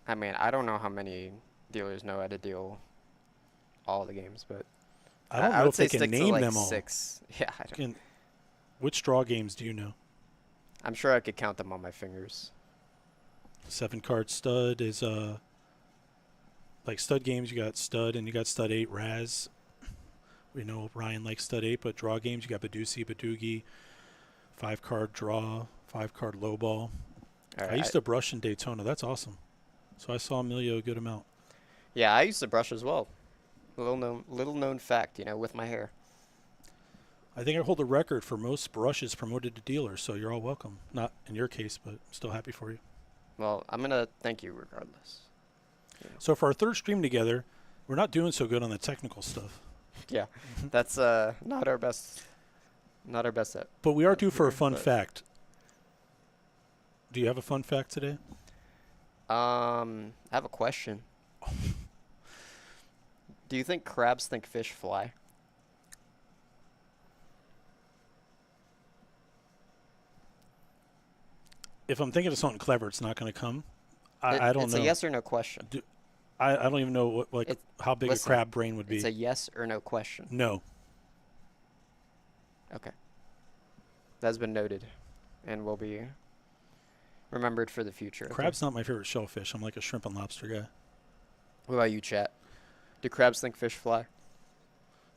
I mean, I don't know how many dealers know how to deal all the games, but I don't know would if they say can stick to, name like, them all. 6. Yeah, I don't. Which draw games do you know? I'm sure I could count them on my fingers. 7-card stud is like stud games. You got stud and you got stud 8 Raz. We know Ryan likes stud 8, but draw games you got Badusi, Badoogie, 5-card draw, 5-card low ball. All I right, used to brush in Daytona. That's awesome. So I saw Emilio a good amount. yeah, I used to brush as well. Little known fact, you know, with my hair. I think I hold the record for most brushes promoted to dealer, so you're all welcome. Not in your case, but I'm still happy for you. Well, I'm gonna thank you regardless. So for our third stream together, we're not doing so good on the technical stuff. Yeah, that's not our best at. But we are due for a fun But- fact. Do you have a fun fact today? I have a question. Do you think crabs think fish fly? If I'm thinking of something clever, it's not going to come. I don't It's know. a yes or no question. I don't even know what how big listen, a crab brain would be. It's a yes or no question. No. Okay. That's been noted, and will be remembered for the future. okay? Crab's not my favorite shellfish. I'm like a shrimp and lobster guy. What about you, chat? Do crabs think fish fly?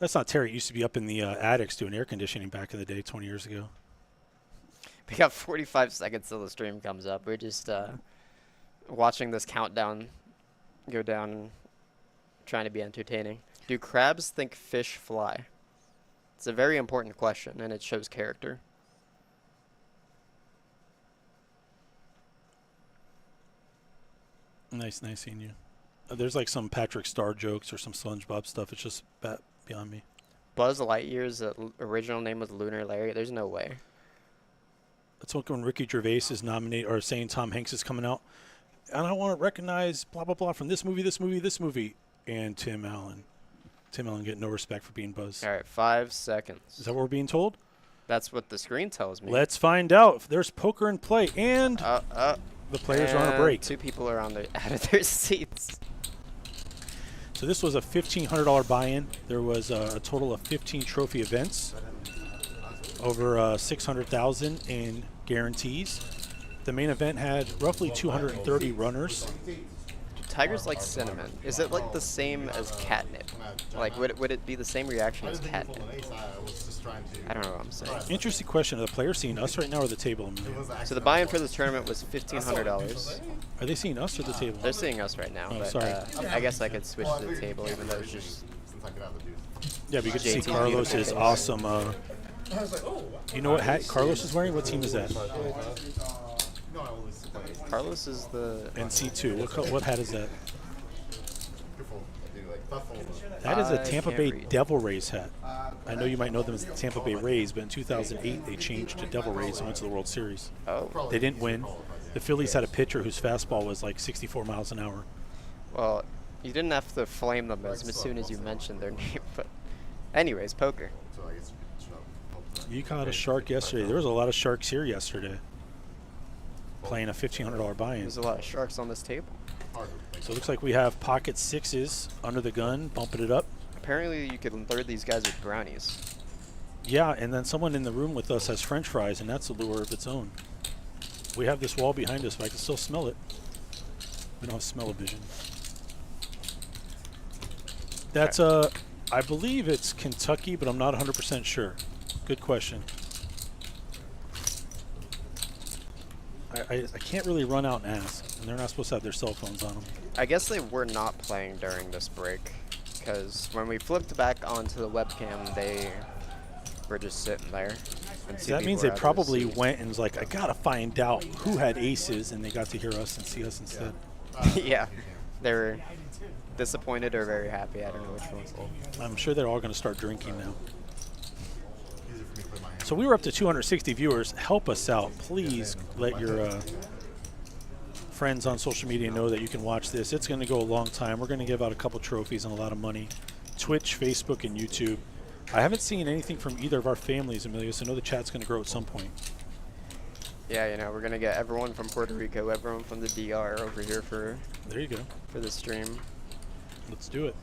That's not Terry. It used to be up in the attics doing air conditioning back in the day 20 years ago. We got 45 seconds till the stream comes up. We're just watching this countdown go down and trying to be entertaining. Do crabs think fish fly? It's a very important question, and it shows character. Nice seeing you. There's like some Patrick Star jokes or some SpongeBob stuff. It's just beyond me. Buzz Lightyear's original name was Lunar Larry. There's no way. That's like when Ricky Gervais is nominated or saying Tom Hanks is coming out. And I want to recognize blah, blah, blah from this movie. And Tim Allen. Tim Allen getting no respect for being Buzz. All right, 5 seconds. Is that what we're being told? That's what the screen tells me. Let's find out. There's poker in play. And the players are on a and break. 2 people are out of their seats. So this was a $1,500 buy-in. There was a total of 15 trophy events, over $600,000 in guarantees. The main event had roughly 230 runners. Tigers like cinnamon. Is it like the same as catnip? Like, would it be the same reaction as catnip? I don't know what I'm saying. Interesting question. Are the players seeing us right now or the table? So the buy-in for this tournament was $1,500. Are they seeing us or the table? They're seeing us right now, Oh, but sorry. I guess I could switch to the table, even though it's just Yeah, but you get to see JT's Carlos's beautiful awesome. You know what hat Carlos is wearing? What team is that? Carlos is the NC2. What hat is that? That is a I Tampa can't Bay read. Devil Rays hat. I know you might know them as the Tampa Bay Rays, but in 2008 they changed to Devil Rays and went to the World Series. Oh, They didn't win. The Phillies had a pitcher whose fastball was like 64 miles an hour. well, you didn't have to flame them as soon as you mentioned their name, but anyways, poker. You caught a shark yesterday. There was a lot of sharks here yesterday playing a $1,500 buy-in. There's a lot of sharks on this table. So it looks like we have pocket sixes under the gun, bumping it up. Apparently, you can lure these guys with brownies. Yeah, and then someone in the room with us has French fries, and that's a lure of its own. We have this wall behind us, but I can still smell it. We don't have smell-o-vision. That's I believe it's Kentucky, but I'm not 100% sure. Good question. I can't really run out and ask, and they're not supposed to have their cell phones on them. I guess they were not playing during this break, because when we flipped back onto the webcam, they were just sitting there. And So two that people means were they out of their probably seats. went and was like, I gotta find out who had aces, and they got to hear us and see us instead. Yeah, they were disappointed or very happy. I don't know which one. I'm sure they're all going to start drinking now. So we were up to 260 viewers. Help us out. Please let your friends on social media know that you can watch this. It's going to go a long time. We're going to give out a couple trophies and a lot of money. Twitch, Facebook, and YouTube. I haven't seen anything from either of our families, Amelia, so I know the chat's going to grow at some point. Yeah, you know, we're gonna get everyone from Puerto Rico, everyone from the DR over here for There you go. the stream. Let's do it.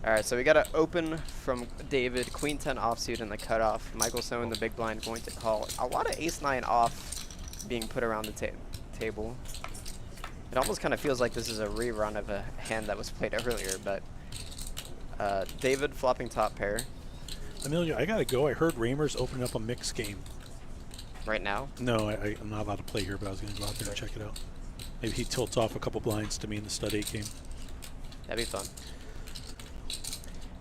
All right, so we got to open from David, Queen 10 offsuit in the cutoff. Michael So in the big blind going to call. A lot of ace 9 off being put around the table. It almost kind of feels like this is a rerun of a hand that was played earlier, but David flopping top pair Emilio, I gotta go. I heard Raymer's opening up a mixed game. right now. No, I'm not allowed to play here, but I was gonna go out there and check it out. Maybe he tilts off a couple blinds to me in the stud 8 game. That'd be fun.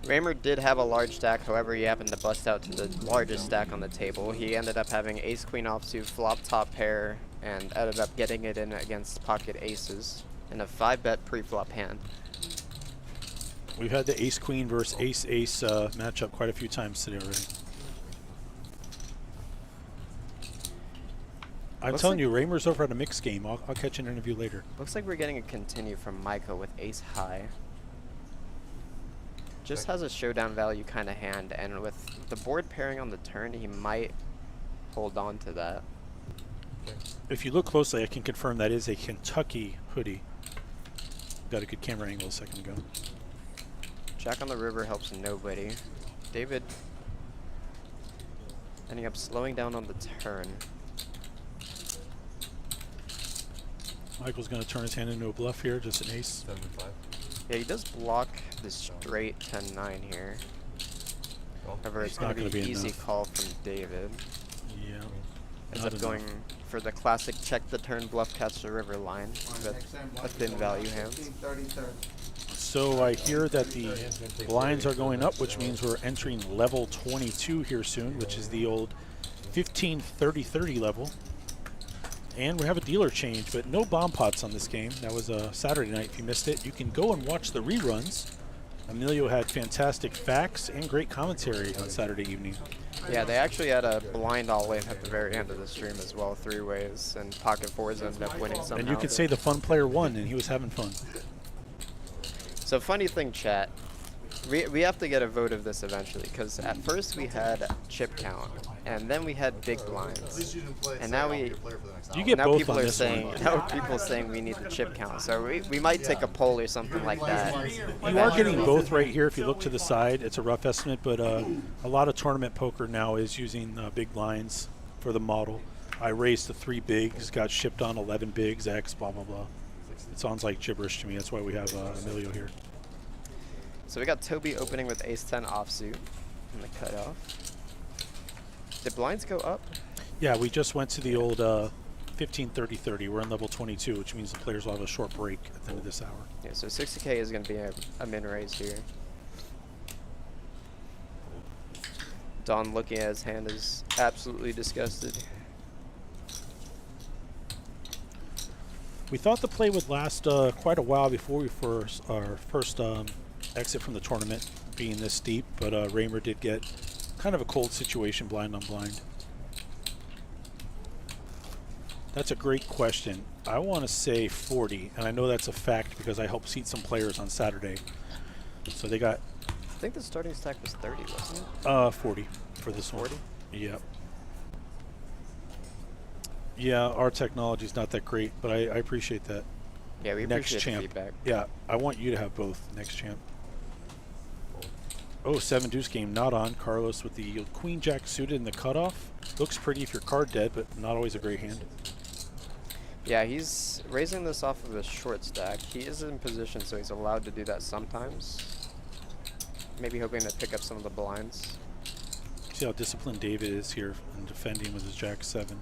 Raymer did have a large stack, however he happened to bust out to the largest stack on the table. He ended up having ace queen offsuit, flop top pair, and ended up getting it in against pocket aces in a 5-bet pre-flop hand. We've had the ace queen versus ace ace matchup quite a few times today already. I'm Looks telling like- you, Raymer's over at a mixed game. I'll catch an interview later. Looks like we're getting a continue from Michael with ace high. Just has a showdown value kind of hand, and with the board pairing on the turn, he might hold on to that. If you look closely, I can confirm that is a Kentucky hoodie. Got a good camera angle a second ago. Jack on the river helps nobody. David ending up slowing down on the turn. Michael's going to turn his hand into a bluff here, just an ace. 75. Yeah, he does block the straight 10-9 here. However, it's going not to gonna be be an easy enough. call from David. Yeah. Ends Not up going enough. for the classic check the turn, bluff catch the river line. But a thin value hand. So I hear that the blinds are going up, which means we're entering level 22 here soon, which is the old 15-30-30 level. And we have a dealer change, but no bomb pots on this game. That was a Saturday night. If you missed it, you can go and watch the reruns. Emilio had fantastic facts and great commentary on Saturday evening. Yeah, they actually had a blind all in at the very end of the stream as well, 3 ways, and pocket fours ended up winning somehow. And you could say the fun player won, and he was having fun. So funny thing, chat. We have to get a vote of this eventually, because at first we had chip count, and then we had big At least blinds. you didn't play. And say, now I'll we- be a player for the next You hour. get Now both people on are this saying one. now people saying we need the chip count. So we might take a poll or something like that. You are getting both right here if you look to the side. It's a rough estimate, but a lot of tournament poker now is using big blinds for the model. I raised the 3 bigs, got shipped on 11 bigs, X, blah, blah, blah. It sounds like gibberish to me. That's why we have Emilio here. So we got Toby opening with ace 10 offsuit in the cutoff. Did blinds go up? Yeah, we just went to the old 15-30-30. We're in level 22, which means the players will have a short break at the end of this hour. Yeah, so 60K is going to be a min raise here. Don looking at his hand is absolutely disgusted. We thought the play would last quite a while before our first exit from the tournament, being this steep, but Raymer did get kind of a cold situation blind on blind. That's a great question. I want to say 40, and I know that's a fact because I helped seat some players on Saturday. So they got I think the starting stack was 30, wasn't it? 40 for this 40? one. Yep. Yeah, our technology's not that great, but I appreciate that. Yeah, we Next appreciate the champ. feedback. Yeah, I want you to have both. Next champ. Oh, 7 deuce game not on. Carlos with the queen jack suited in the cutoff. Looks pretty if you're card dead, but not always a great hand. Yeah, he's raising this off of a short stack. He is in position, so he's allowed to do that sometimes. Maybe hoping to pick up some of the blinds. See how disciplined David is here in defending with his jack 7.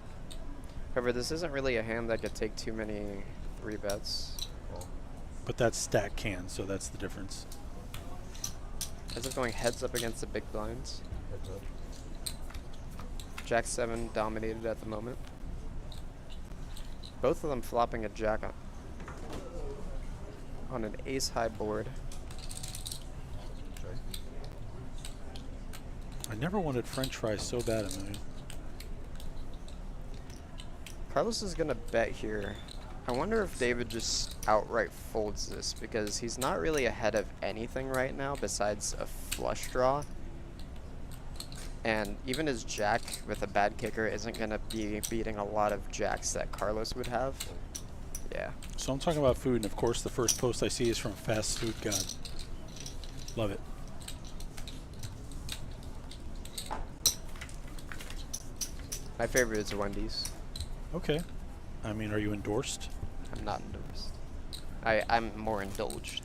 However, this isn't really a hand that could take too many 3-bets. But that stack can, so that's the difference. Ends up going heads up against the big blinds. Heads up. Jack 7 dominated at the moment. Both of them flopping a jack on an ace high board. Okay. I never wanted French fries so bad, Emilio. Carlos is gonna bet here. I wonder if David just outright folds this because he's not really ahead of anything right now besides a flush draw. And even his jack with a bad kicker isn't going to be beating a lot of jacks that Carlos would have. Yeah. So I'm talking about food, and of course the first post I see is from Fast Food God. Love it. My favorite is Wendy's. Okay. I mean, are you endorsed? I'm not endorsed. I'm more indulged.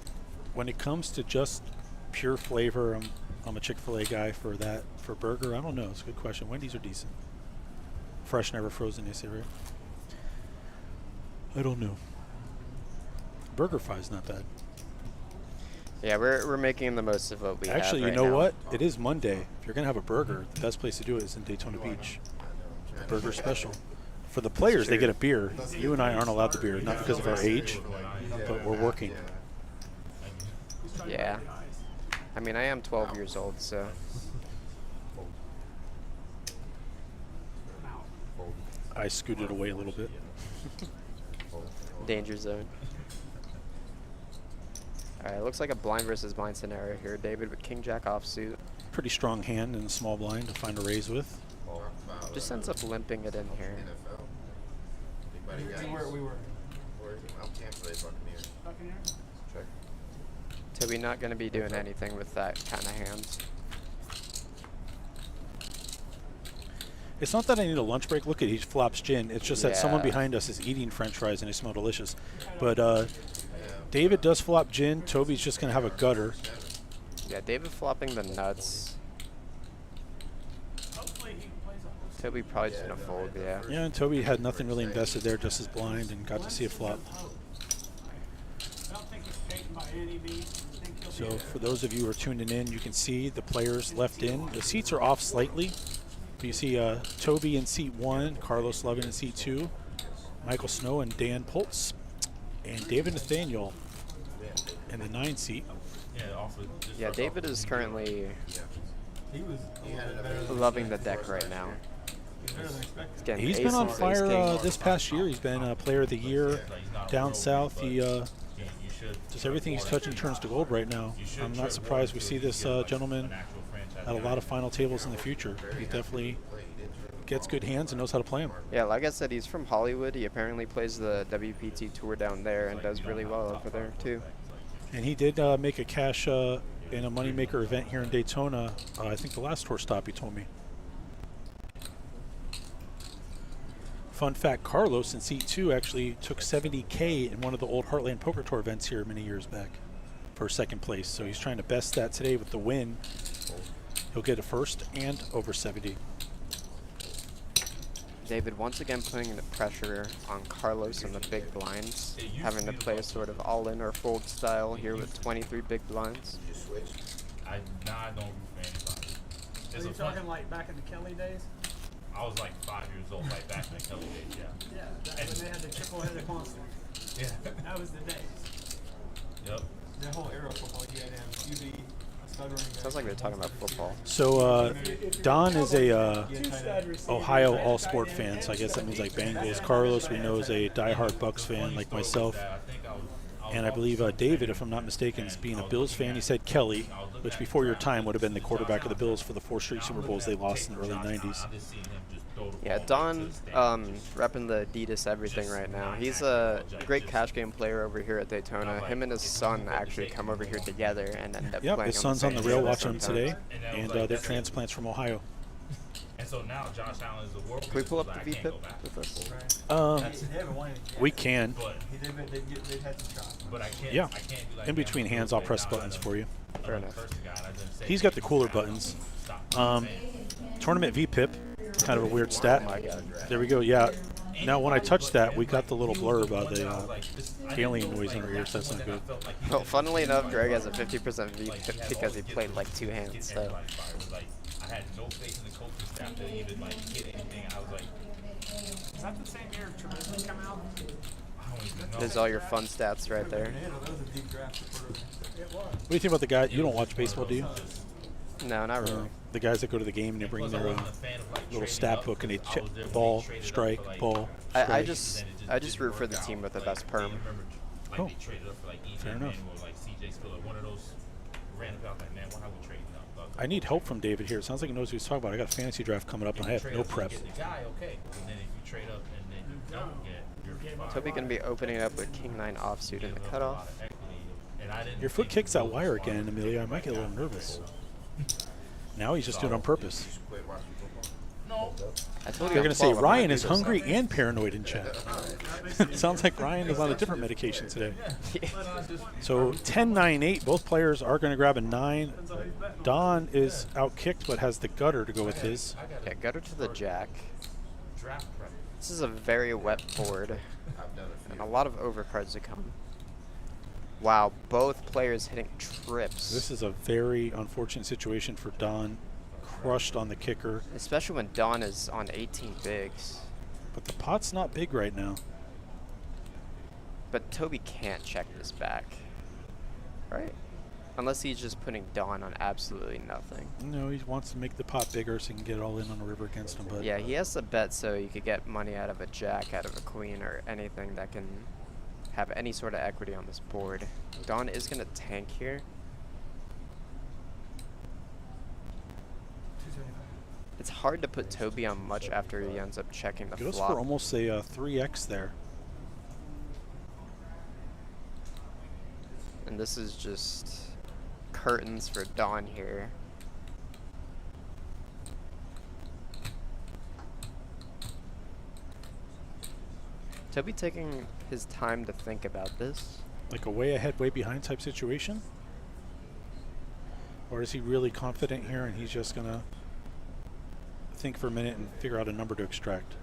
When it comes to just pure flavor, I'm a Chick-fil-A guy for that. For burger, I don't know. It's a good question. Wendy's are decent. Fresh, never frozen, they say, right? I don't know. Burger Fi's not bad. Yeah, we're making the most of what we have Actually, you right know now. what? It is Monday. If you're going to have a burger, the best place to do it is in Daytona Beach. The burger special. For the players, they get a beer. You and I aren't allowed the beer, not because of our age, but we're working. Yeah. I mean, I am 12 years old, so. I scooted away a little bit. Danger zone. Alright, looks like a blind versus blind scenario here. David with King Jack offsuit. Pretty strong hand in the small blind to find a raise with. Just ends up limping it in here. We were. I'm Tampa Bay Buccaneers. Check. Toby not going to be doing anything with that kind of hand. It's not that I need a lunch break. Look at he flops gin. It's just that someone Yeah. behind us is eating French fries and they smell delicious. But David does flop gin. Toby's just going to have a gutter. Yeah, David flopping the nuts. Toby probably just going to fold, yeah. Yeah, and Toby had nothing really invested there, just his blind, and got to see a flop. So for those of you who are tuning in, you can see the players left in. The seats are off slightly. You see Toby in seat 1, Carlos Lovin in seat 2, Michael Snow and Dan Pultz, and David Nathaniel in the 9 seat. Yeah, David is currently loving the deck right now. Getting He's been on aces, fire ace-king. this past year. He's been Player of the Year down south. He just everything he's touching turns to gold right now. I'm not surprised we see this gentleman at a lot of final tables in the future. He definitely gets good hands and knows how to play them. Yeah, like I said, he's from Hollywood. He apparently plays the WPT Tour down there and does really well over there, too. And he did make a cash in a Moneymaker event here in Daytona. I think the last tour stop, he told me. Fun fact, Carlos in seat 2 actually took $70K in one of the old Heartland Poker Tour events here many years back for second place. So he's trying to best that today with the win. He'll get a first and over 70. David once again putting the pressure on Carlos in the big blinds, having to play a sort of all-in or fold style here with 23 big blinds. I don't root for anybody. Are you talking like back in the Kelly days? I was like 5 years old, like back in the Kelly days, yeah. Yeah, that's when they had the triple-headed monster. Yeah. That was the days. Yep. That whole era of football, you had to have QB, stuttering. Sounds like they're talking about football. So Don is a Two stud receivers. Ohio all-sport fan, so I guess that means like Bengals. Carlos, we know, is a diehard Bucks fan like myself. And I believe David, if I'm not mistaken, is being a Bills fan. He said Kelly, which before your time would have been the quarterback of the Bills for the 4 straight Super Bowls they lost in the early 90s. Yeah, Don repping the Adidas everything right now. He's a great cash game player over here at Daytona. Him and his son actually come over here together and end up Yep, playing his son's on the same rail table watching him sometimes. today, and they're transplants from Ohio. And so now Josh Allen is the world. Can we pull up the VPIP with us? They haven't won anything. We can. But They've had some shots. I can't. Yeah. I can't do like In between hands, I'll press buttons for you. Fair enough. He's got the cooler buttons. Tournament VPIP, kind of a weird stat. There we go. Yeah. Now when I touch that, we got the little blurb of the alien noise in our ears. That's not good. Well, funnily enough, Greg has a 50% VPIP because he played like 2 hands. So I had no faith in the coaching staff to even like get anything. I was like, Is that the same year Trubisky come out? I don't even know. there's all your fun stats right there. Yeah, that was a deep draft. It was. What do you think about the guy? You don't watch baseball, do you? No, not really. The guys that go to the game and they bring their little stat book and they check ball, strike, ball, strike. I just root for the team with the best perm. Oh, fair enough. ran about like, man, why are we trading up? I need help from David here. It sounds like he knows what he's talking about. I got a fantasy draft coming up, and I have Trade no up and prep. Get the guy, okay. And then if you trade up and then you don't get, you're fine. Toby going to be opening up with King 9 offsuit in the Give up a lot cutoff. of equity, and I didn't Your foot think kicks that Phil was wire smart. again, Amelia. I might get a little nervous. Now he's just doing it on purpose. Quit watching football. No. I told you They're I'm going to say 12, I'm gonna Ryan do is this. hungry and paranoid in chat. Sounds like Ryan is on a different medication today. So 10-9-8, both players are going to grab a 9. Don is outkicked but has the gutter to go with his. Yeah, gutter to the jack. Draft prep. This is a very wet board, I've done it. and a lot of overcards to come. Wow, both players hitting trips. This is a very unfortunate situation for Don. Crushed on the kicker, Especially when Don is on 18 bigs. but the pot's not big right now. But Toby can't check this back. Right? Unless he's just putting Don on absolutely nothing. No, he wants to make the pot bigger so he can get it all in on the river against him. But Yeah, he has to bet so you could get money out of a jack, out of a queen, or anything that can have any sort of equity on this board. Don is going to tank here. It's hard to put Toby on much after he ends up checking the goes flop. for almost a 3x there. And this is just curtains for Don here. Toby taking his time to think about this. Like a way ahead, way behind type situation? Or is he really confident here and he's just going to think for a minute and figure out a number to extract?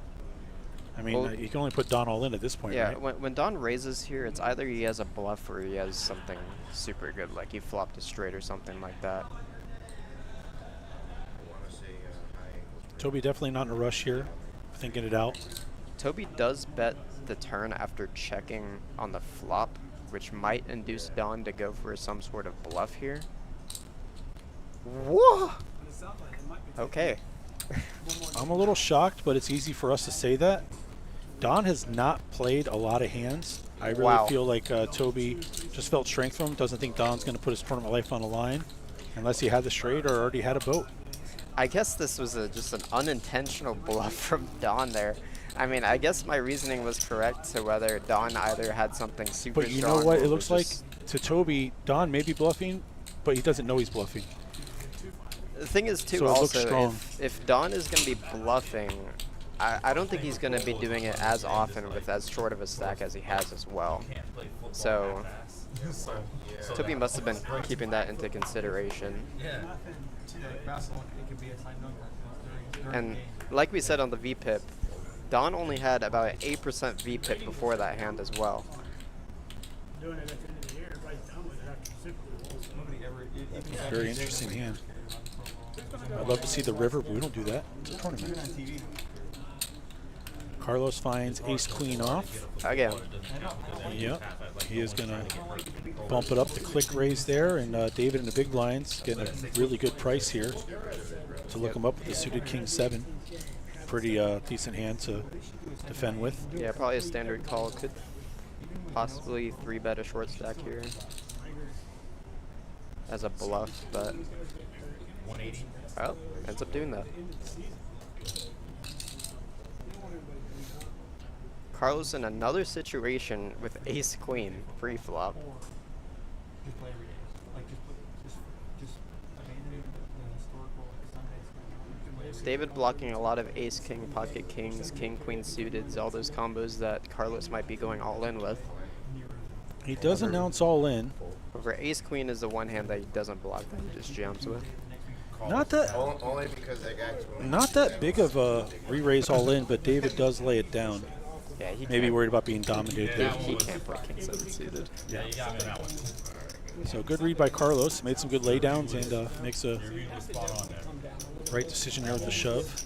I mean, Well, you can only put Don all in at this point, Yeah, right? when Don raises here, it's either he has a bluff or he has something super good, like he flopped a straight or something like that. I want to say high angles. Toby definitely not in a rush here, thinking it out. Toby does bet the turn after checking on the flop, which might induce Don to go for some sort of bluff here. Whoa! Okay. I'm a little shocked, but it's easy for us to say that. Don has not played a lot of hands. I really Wow. feel like Toby just felt strength from him. Doesn't think Don's going to put his tournament life on the line unless he had the straight or already had a boat. I guess this was just an unintentional bluff from Don there. I mean, I guess my reasoning was correct to whether Don either had something super But you strong know what? or It looks was like just- to Toby, Don may be bluffing, but he doesn't know he's bluffing. The thing is, too, So it looks also, strong. if Don is going to be bluffing, I don't think he's going to be doing it as often with as short of a stack as he has as well. Can't play football So, that fast. So Toby must have been keeping that into consideration. Yeah. Like basketball, it could be a side note during And the game. like we said on the VPIP, Don only had about an 8% VPIP before that hand as well. Doing it at the end of the year, everybody's done with it after Super Bowl. Nobody ever. Very interesting hand. I'd love to see the river, but we don't do that. It's a tournament. On TV. Carlos finds ace queen off. Again, Yep. He is going to bump it up the click raise there, and David in the big blinds getting a really good price here to look him up with the suited king 7. Pretty decent hand to defend with. yeah, probably a standard call. Could possibly 3-bet a short stack here as a bluff, but 180. oh, ends up doing that. Carlos in another situation with ace queen pre-flop. Just play every day. Like just abandon the historical Sundays. David blocking a lot of ace king, pocket kings, king queen suited, all those combos that Carlos might be going all in with. He does announce all in. Over ace queen is the one hand that he doesn't block, that he just jams with. Not that Only because that guy's not that big of a re-raise all in, but David does lay it down. Yeah, he Maybe can't, worried about being dominated there. he can't play king 7 suited. Yeah, you got me on that one. So good read by Carlos. Made some good laydowns and makes a You're spot on there. right decision there with the shove.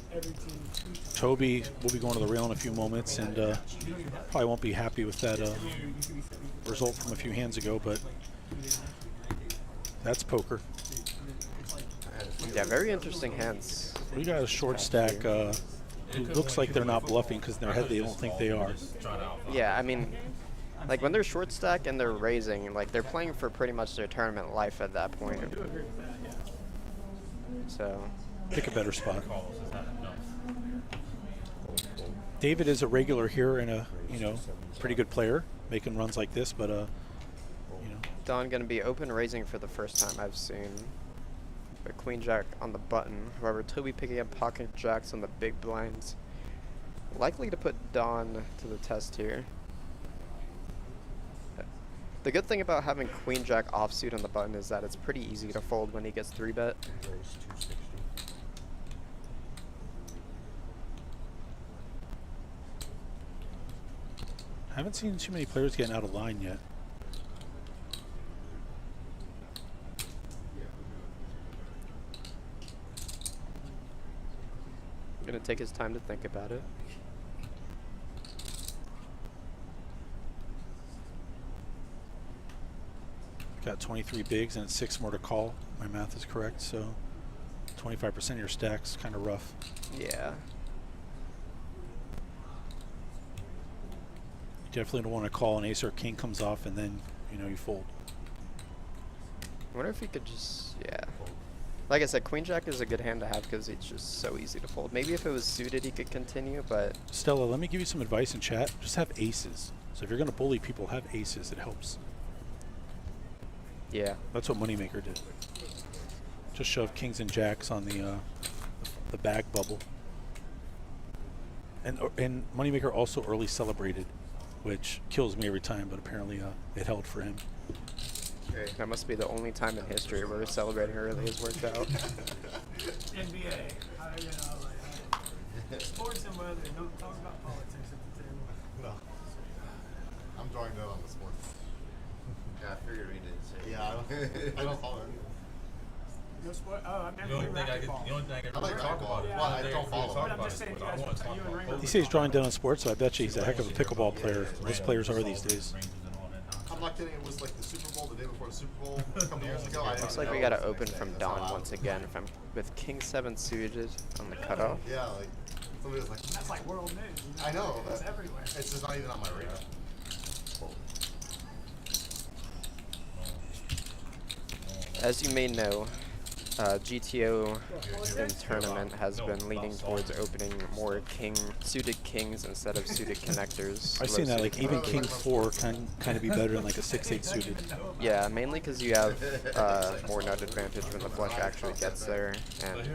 Toby will be going to the rail in a few moments and probably won't be happy with that result from a few hands ago, but that's poker. Yeah, very interesting hands. We got a short stack who looks like they're not bluffing because in their head they don't think they are. Yeah, I mean, Like when they're short stack and they're raising, like they're playing for pretty much their tournament life at that point. I do agree with that, yeah. So Pick a better spot. Calls is not enough. David is a regular here and a, you know, pretty good player making runs like this, but you know, Don gonna be open raising for the first time I've seen. But Queen Jack on the button. However, Toby picking up pocket jacks on the big blinds. Likely to put Don to the test here. The good thing about having Queen Jack offsuit on the button is that it's pretty easy to fold when he gets 3-bet. Raise 260. I haven't seen too many players getting out of line yet. Gonna take his time to think about it. Got 23 bigs and 6 more to call. My math is correct, so 25% of your stack's kind of rough. Yeah. You definitely don't want to call an ace or king comes off and then, you know, you fold. I wonder if he could just, yeah. Like I said, Queen Jack is a good hand to have because it's just so easy to fold. Maybe if it was suited, he could continue, but Stella, let me give you some advice in chat. Just have aces. So if you're going to bully people, have aces. It helps. yeah. That's what Moneymaker did. Just shove kings and jacks on the bag bubble. And Moneymaker also early celebrated, which kills me every time, but apparently it held for him. That must be the only time in history where celebrating early has worked out. NBA, you know, like, sports and weather, don't talk about politics at the table. No. I'm joined in on the sports. Yeah, I figured we didn't say. Yeah, I don't follow any. No sport, oh, I The never only played thing I could, racquetball. the only thing I could I like really talk racquetball. about is Well, I the only don't thing I follow could talk it. I'm about just is saying, sports. I don't want to talk you and about Raymond- both. He says he's drawing down on sports, so I bet you he's a heck of a pickleball player. Most players are these days. I'm not kidding. It was like the Super Bowl, the day before the Super Bowl, a couple years ago. I Looks didn't like we know got to it was the open next from day. That's how Don I once was. again with King 7 suited on the cutoff. Yeah, like somebody was like, That's like world news. You know? I know. It's everywhere. It's just not even on my radar. As you may know, GTO in tournament has been leaning towards opening more suited kings instead of suited connectors. I've seen that, like even king 4 can kind of be better than like a 6-8 suited. Yeah, mainly because you have more nut advantage when the flush actually gets there, and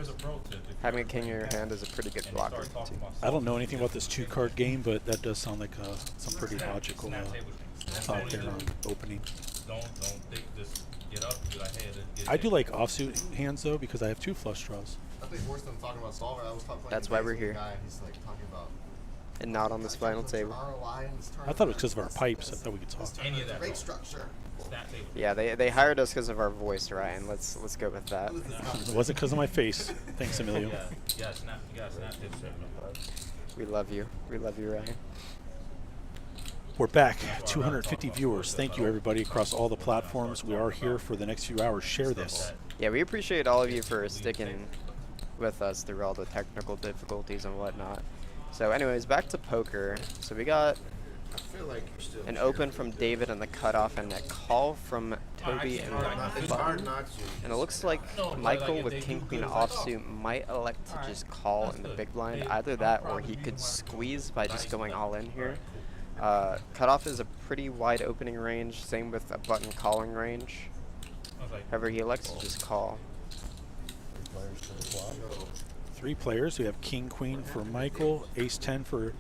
having a king in your hand is a pretty good blocker too. I don't know anything about this 2-card game, but that does sound like some pretty logical thought there on opening. Don't think this. Get up, get ahead, and get I do like offsuit hands though because I have 2 flush draws. I think worse than talking about solver. I was talking about. That's why we're here. Guy, he's like talking about. And not on this final table. ROI in this I thought it was because of our pipes. I thought we could talk. Any of that. Rate structure. Snap table. Yeah, they hired us because of our voice, Ryan. Let's go with that. It wasn't because of my face. Thanks, Emilio. Yeah, you gotta snap table set up. We love you. We love you, Ryan. We're back. 250 viewers. Thank you, everybody, across all the platforms. We are here for the next few hours. Share this. Yeah, we appreciate all of you for sticking with us through all the technical difficulties and whatnot. So anyways, back to poker. So we got I feel like you're still. an open from David on the cutoff and a call from Toby in the It's hard button. not to. And it looks like Michael with King Queen offsuit might elect to just call in the big blind. Either that or he could squeeze by just going all in here. Cutoff is a pretty wide opening range, same with a button calling range. However, he elects to just call. 3 players. We have King Queen for Michael, Ace 10 for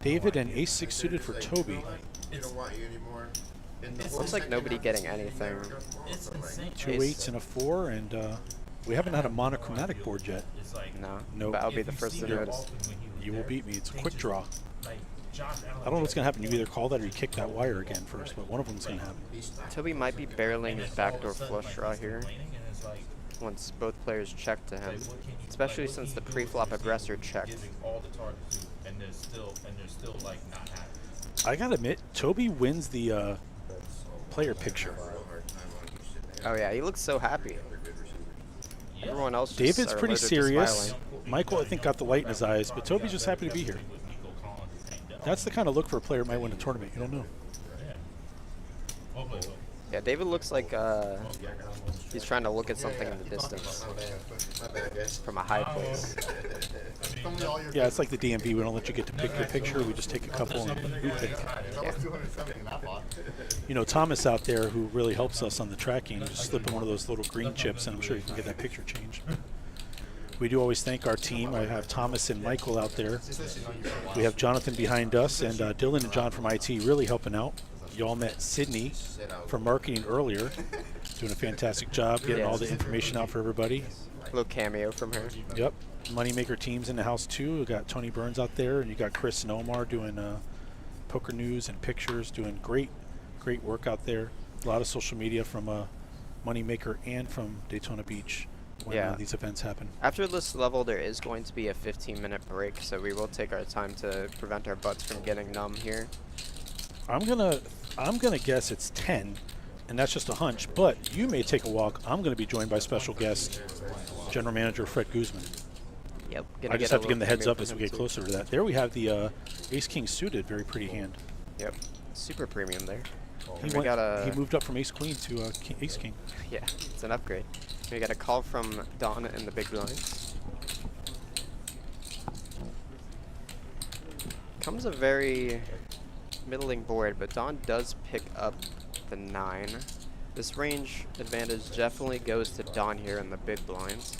David, and Ace 6 suited for Toby. They don't want you anymore. In the Looks like nobody getting anything. It's insane. 2 8s and a 4, and we haven't had a monochromatic board yet. It's like, No, Nope. but I'll be the first to notice. You will beat me. It's a quick draw. like Josh Allen. I don't know what's going to happen. You either call that or you kick that wire again first, but one of them's going to happen. Toby might be barreling his backdoor flush draw here once both players check to him, especially since the pre-flop aggressor checked. All the targets and they're still like not happy. I got to admit, Toby wins the player picture. Oh yeah, he looks so happy. Everyone else just David's are pretty allergic to serious. smiling. Michael, I think, got the light in his eyes, but Toby's just happy to be here. That's the kind of look for a player who might win a tournament. You don't know. Hopefully. Yeah, David looks like he's trying to look at something in the distance My bad, guys. from a high place. Tell me all your Yeah, it's like the DMV. We don't let you get to pick your picture. We just take a couple and we pick. That was 270 in that pot. You know, Thomas out there who really helps us on the tracking, just slip in one of those little green chips and I'm sure you can get that picture changed. We do always thank our team. I have Thomas and Michael out there. We have Jonathan behind us and Dylan and John from IT really helping out. Y'all met Sydney from marketing earlier, doing a fantastic job getting all the information out for everybody. Little cameo from her. Yep. Moneymaker team's in the house too. We got Tony Burns out there, and you got Chris and Omar doing poker news and pictures, doing great work out there. A lot of social media from Moneymaker and from Daytona Beach when these events happen. After this level, there is going to be a 15-minute break, so we will take our time to prevent our butts from getting numb here. I'm gonna guess it's 10, and that's just a hunch. But you may take a walk. I'm gonna be joined by special guest, General Manager Fred Guzman. Yep. I just have to give him the heads up as we get closer to that. There we have the Ace King suited, very pretty hand. Yep. Super premium there. He moved up from Ace Queen to Ace King. Yeah, it's an upgrade. We got a call from Don in the big blinds. Comes a very middling board, but Don does pick up the 9. This range advantage definitely goes to Don here in the big blinds.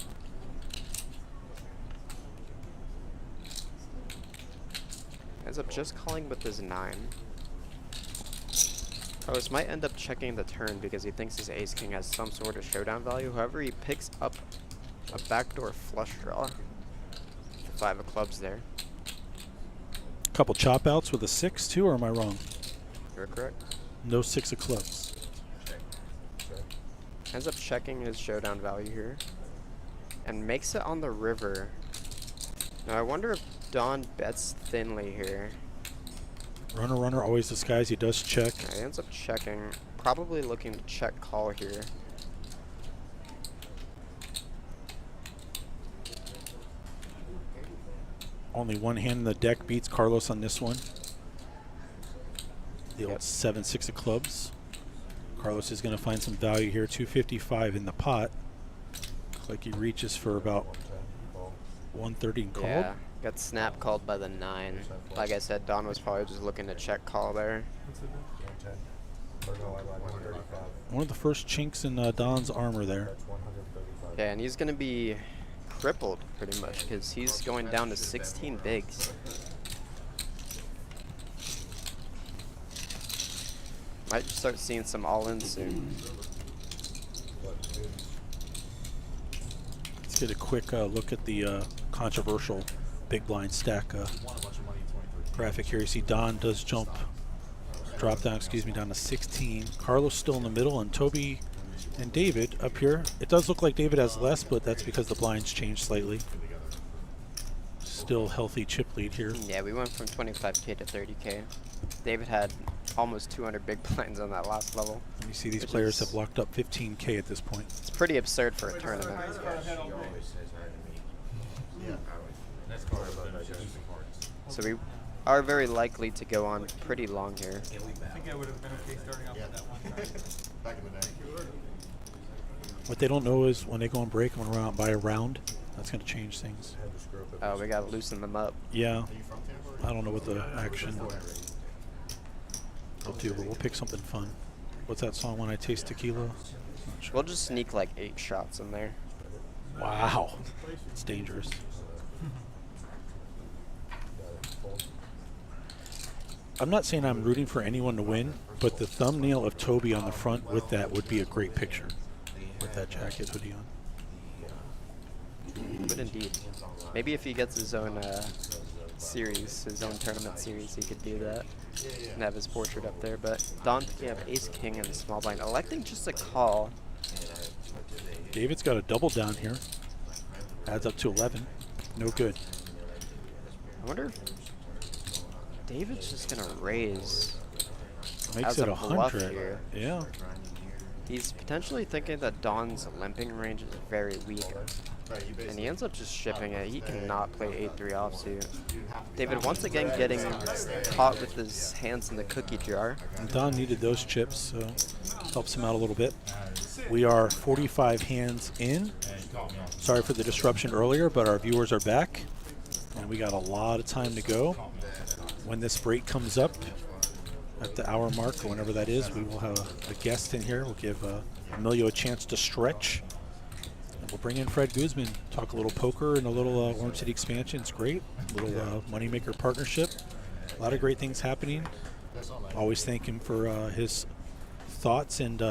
Ends up just calling with his 9. Carlos might end up checking the turn because he thinks his ace king has some sort of showdown value. However, he picks up a backdoor flush draw. The 5 of clubs there. Couple chop outs with a 6 too, or am I wrong? You're correct. No 6 of clubs. Ends up checking his showdown value here. And makes it on the river. Now I wonder if Don bets thinly here. Runner, always disguised. He does check. He ends up checking. Probably looking to check call here. Only one hand in the deck beats Carlos on this one. The old 7-6 of clubs. Carlos is going to find some value here. 255 in the pot. Looks like he reaches for about 130 and called. Yeah, got snap called by the 9. Like I said, Don was probably just looking to check call there. One of the first chinks in Don's armor there. Yeah, and he's going to be crippled pretty much because he's going down to 16 bigs. Might start seeing some all-ins soon. Let's get a quick look at the controversial big blind stack graphic here. You see Don does drop down, down to 16. Carlos still in the middle, and Toby and David up here. It does look like David has less, but that's because the blinds changed slightly. Still healthy chip lead here. Yeah, we went from 25K to 30K. David had almost 200 big blinds on that last level. And you see these players have locked up 15K at this point. It's pretty absurd for a tournament. So we are very likely to go on pretty long here. I think I would have been okay starting off with that one time. Back in the day. What they don't know is when they go on break and run out and buy a round, that's going to change things. Oh, we got to loosen them up. Yeah. I don't know what the action will do, but we'll pick something fun. What's that song, When I Taste Tequila? Sure. We'll just sneak like 8 shots in there. Wow. It's dangerous. I'm not saying I'm rooting for anyone to win, but the thumbnail of Toby on the front with that would be a great picture. With that jacket hoodie on. But indeed. Maybe if he gets his own series, his own tournament series, he could do that. And have his portrait up there. But Don picking up ace king in the small blind, electing just a call. David's got a double down here. Adds up to 11. No good. I wonder if David's just going to raise. Makes as it a bluff 100. here. Yeah. He's potentially thinking that Don's limping range is very weak. Right, you And basically he ends up just shipping it. He stay, cannot play 8-3 offsuit. you have to be David fast. once again getting caught with his hands in the cookie jar. And Don needed those chips, so helps him out a little bit. We are 45 hands in. Sorry for the disruption earlier, but our viewers are back. And we got a lot of time to go. When this break comes up at the hour mark or whenever that is, we will have a guest in here. We'll give Emilio a chance to stretch. And we'll bring in Fred Guzman, talk a little poker and a little Orange City expansion. It's great. A little Moneymaker partnership. A lot of great things happening. Always thank him for his thoughts and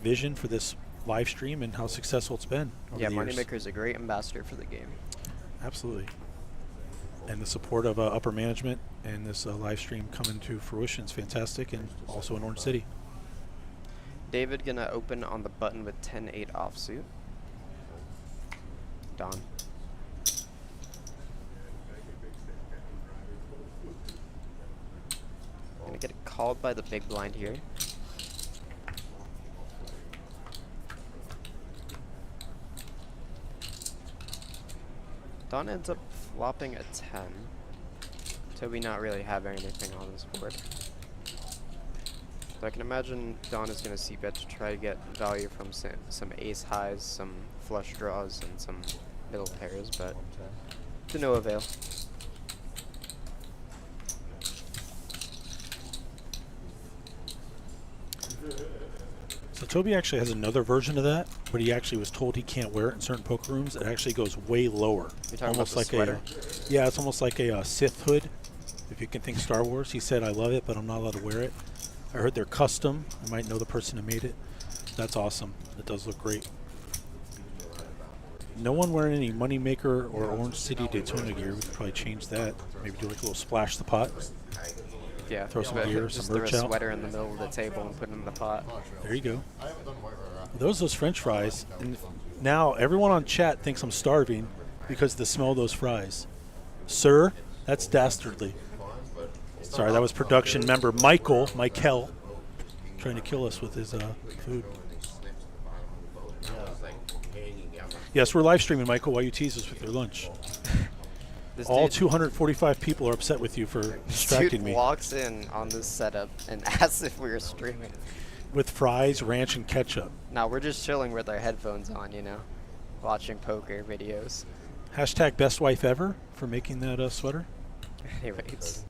vision for this live stream and how successful it's been over Yeah, the years. Moneymaker is a great ambassador for the game. Absolutely. And the support of upper management and this live stream coming to fruition is fantastic, and also in Orange City. David gonna open on the button with 10-8 offsuit. Don. Gonna get called by the big blind here. Don ends up flopping a 10. Toby not really having anything on his board. So I can imagine Don is going to c-bet to try to get value from some ace highs, some flush draws, and some middle pairs, but to no avail. So Toby actually has another version of that, but he actually was told he can't wear it in certain poker rooms. It actually goes way lower. You're talking Almost about the like sweater? yeah, it's almost like a Sith hood, if you can think Star Wars. He said, I love it, but I'm not allowed to wear it. I heard they're custom. I might know the person who made it. That's awesome. It does look great. No one wearing any Moneymaker or Orange City Daytona gear. We could probably change that. Maybe do like a little splash the pot. Yeah, Throw some but gear, just some throw merch a out. sweater in the middle of the table and put it in the pot. There you go. I haven't done white right Those French fries. And now everyone on chat thinks I'm starving because of the smell of those fries. Sir, that's dastardly. Sorry, that was production member Michael, trying to kill us with his food. Yes, we're live streaming, Michael, while you tease us with your lunch. This All dude- 245 people are upset with you for This distracting dude me walks in on this setup and asks if we were streaming. with fries, ranch, and ketchup. Now we're just chilling with our headphones on, you know, watching poker videos. Hashtag best wife ever for making that sweater. Anyways,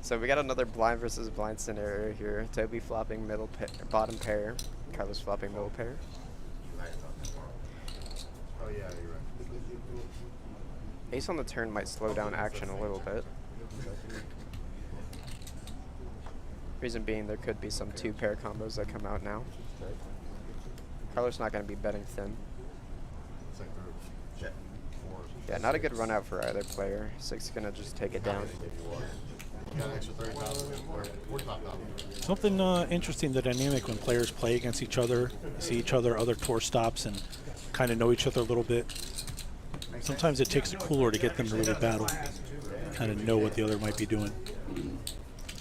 so we got another blind versus blind scenario here. Toby flopping bottom pair, Carlos flopping middle pair. Oh yeah, you're right. Ace on the turn might slow down action a little bit. Reason being, there could be some 2-pair combos that come out now. Carlos not going to be betting thin. It's like they're fours. Yeah, not a good run out for either player. 6 is going to just take it down. You got an extra 30,000 or 45,000. Something interesting, the dynamic when players play against each other, see each other, other tour stops, and kind of know each other a little bit. Sometimes it takes a cooler to get them to really battle, kind of know what the other might be doing.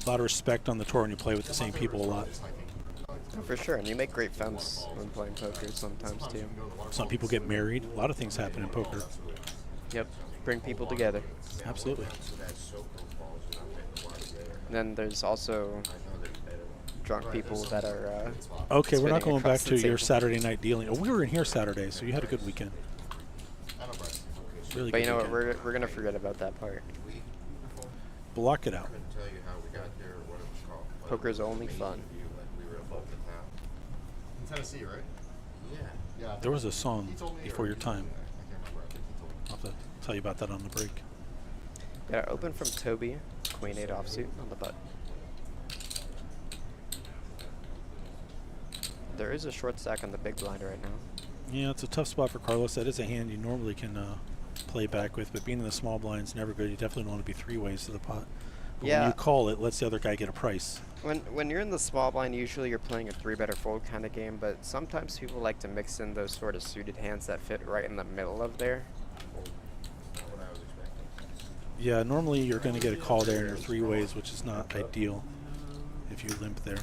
A lot of respect on the tour when you play with the same people a lot. Oh, for sure, and you make great friends when playing poker sometimes too. Some people get married. A lot of things happen in poker. Yep, bring people together. Absolutely. And then there's also drunk people that are Okay, we're not spinning going back across the to your table. Saturday night dealing. Oh, we were in here Saturday, so you had a good weekend. Really But good you know what, weekend. we're going to forget about that part. Block it out. Tell you how we got there or what it was called. Poker's only fun. We were above the top. In Tennessee, right? Yeah. Yeah. I think There was a song he told me, before or your time. I can't remember. I think he told me. I'll have to tell you about that on the break. Got open from Toby, Queen 8 offsuit on the button. There is a short stack on the big blind right now. Yeah, it's a tough spot for Carlos. That is a hand you normally can play back with, but being in the small blind is never good. You definitely don't want to be 3 ways to the pot. But Yeah. when you call it, lets the other guy get a price. When you're in the small blind, usually you're playing a 3-better fold kind of game, but sometimes people like to mix in those sort of suited hands that fit right in the middle of there. What I was expecting. Yeah, normally you're going to get a call there in your 3 ways, which is not ideal if you limp there.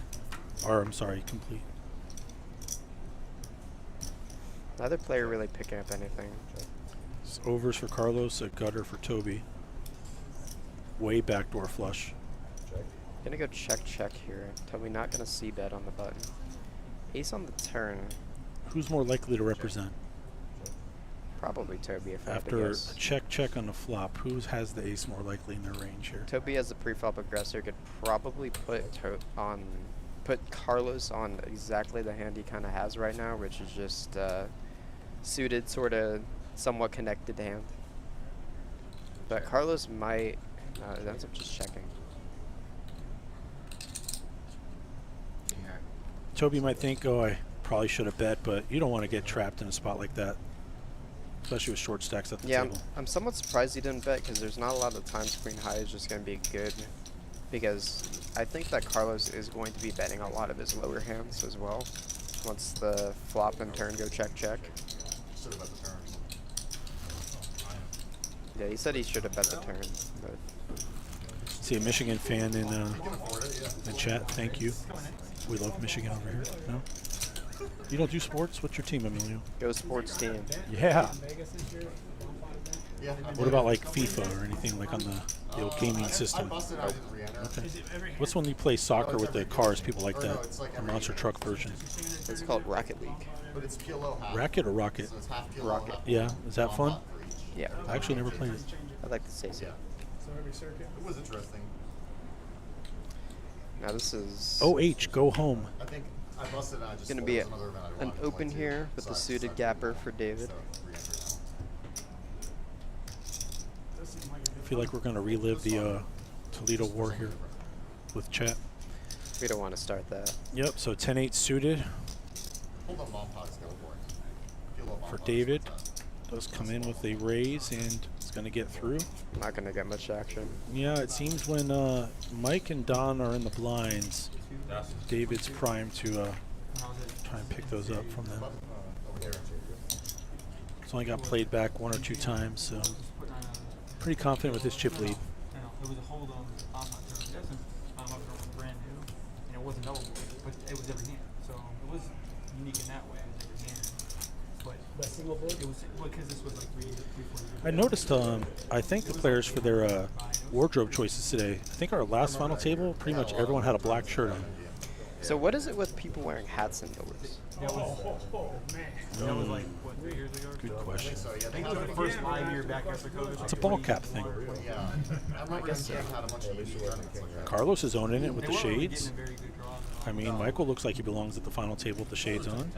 Or, I'm sorry, complete. Neither player really picking up anything. It's overs for Carlos, a gutter for Toby. Way backdoor flush. Gonna go check here. Toby not gonna see bet on the button. Ace on the turn. Who's more likely to represent? Probably Toby if I had to After guess. a check on the flop, who has the ace more likely in their range here? Toby as the pre-flop aggressor could probably put Carlos on exactly the hand he kind of has right now, which is just suited, sort of somewhat connected hand. But Carlos might. No, it ends up just checking. Yeah. Toby might think, oh, I probably should have bet, but you don't want to get trapped in a spot like that, especially with short stacks at the Yeah, table. I'm somewhat surprised he didn't bet because there's not a lot of times queen high is just going to be good. Because I think that Carlos is going to be betting a lot of his lower hands as well. Once the flop and turn go check. Should have bet the turn. Yeah, he said he should have bet the turn. But See a Michigan fan in You can afford it, yeah. the chat. Thank you. We love Michigan over here. No? You don't do sports? What's your team, Emilio? go sports team. Yeah. Vegas this year. Yeah. What about like FIFA or anything like on the old gaming I system? busted, I didn't re-enter. Okay. Is it every What's when you play soccer with the cars? People like Or no, that. it's like The every monster game. truck version. It's called Rocket League. But it's PLO half. Racket or rocket? So it's half PLO, Rocket. half Yeah. Is that fun? non-pot for each. Yeah, I actually never played it. I'd like to say so. Yeah. so every circuit? It was interesting. Now this is OH, go home. I think I busted and I just gonna thought be it was another event I an wanted to open play here too. with So the I suited decided gapper for David. to re-enter now. Does seem like I feel like we're going to relive the Toledo War here with chat. We don't want to start that. Yep, so 10-8 suited Hold on, mom pot is going for it. PLO mom for pot is David. going for it. Does come in with a raise and it's going to get through. Not gonna get much action. Yeah, it seems when Mike and Don are in the blinds, That's David's primed to try and pick those up from them. Over here. It's only got played back 1 or 2 times, so pretty confident with this chip lead. It was a hold on my turn. It wasn't brand new, and it wasn't double, but it was every hand. So it was unique in that way. It was every hand. But single board? it was because this was like 3 4 years. I noticed, I thank the players for their wardrobe choices today. I think our last final table, pretty much everyone had a black shirt on. So what is it with people wearing hats indoors? That was that was like what 3 years ago. Good question. So yeah, I think it was the first live year back after COVID. It's a ball cap thing. Yeah. I'm not guessing I've had a bunch of EV tournaments like that. Carlos is owning it with They the were shades. getting a very good draw. I mean, Michael looks like he belongs at the final table with the shades on.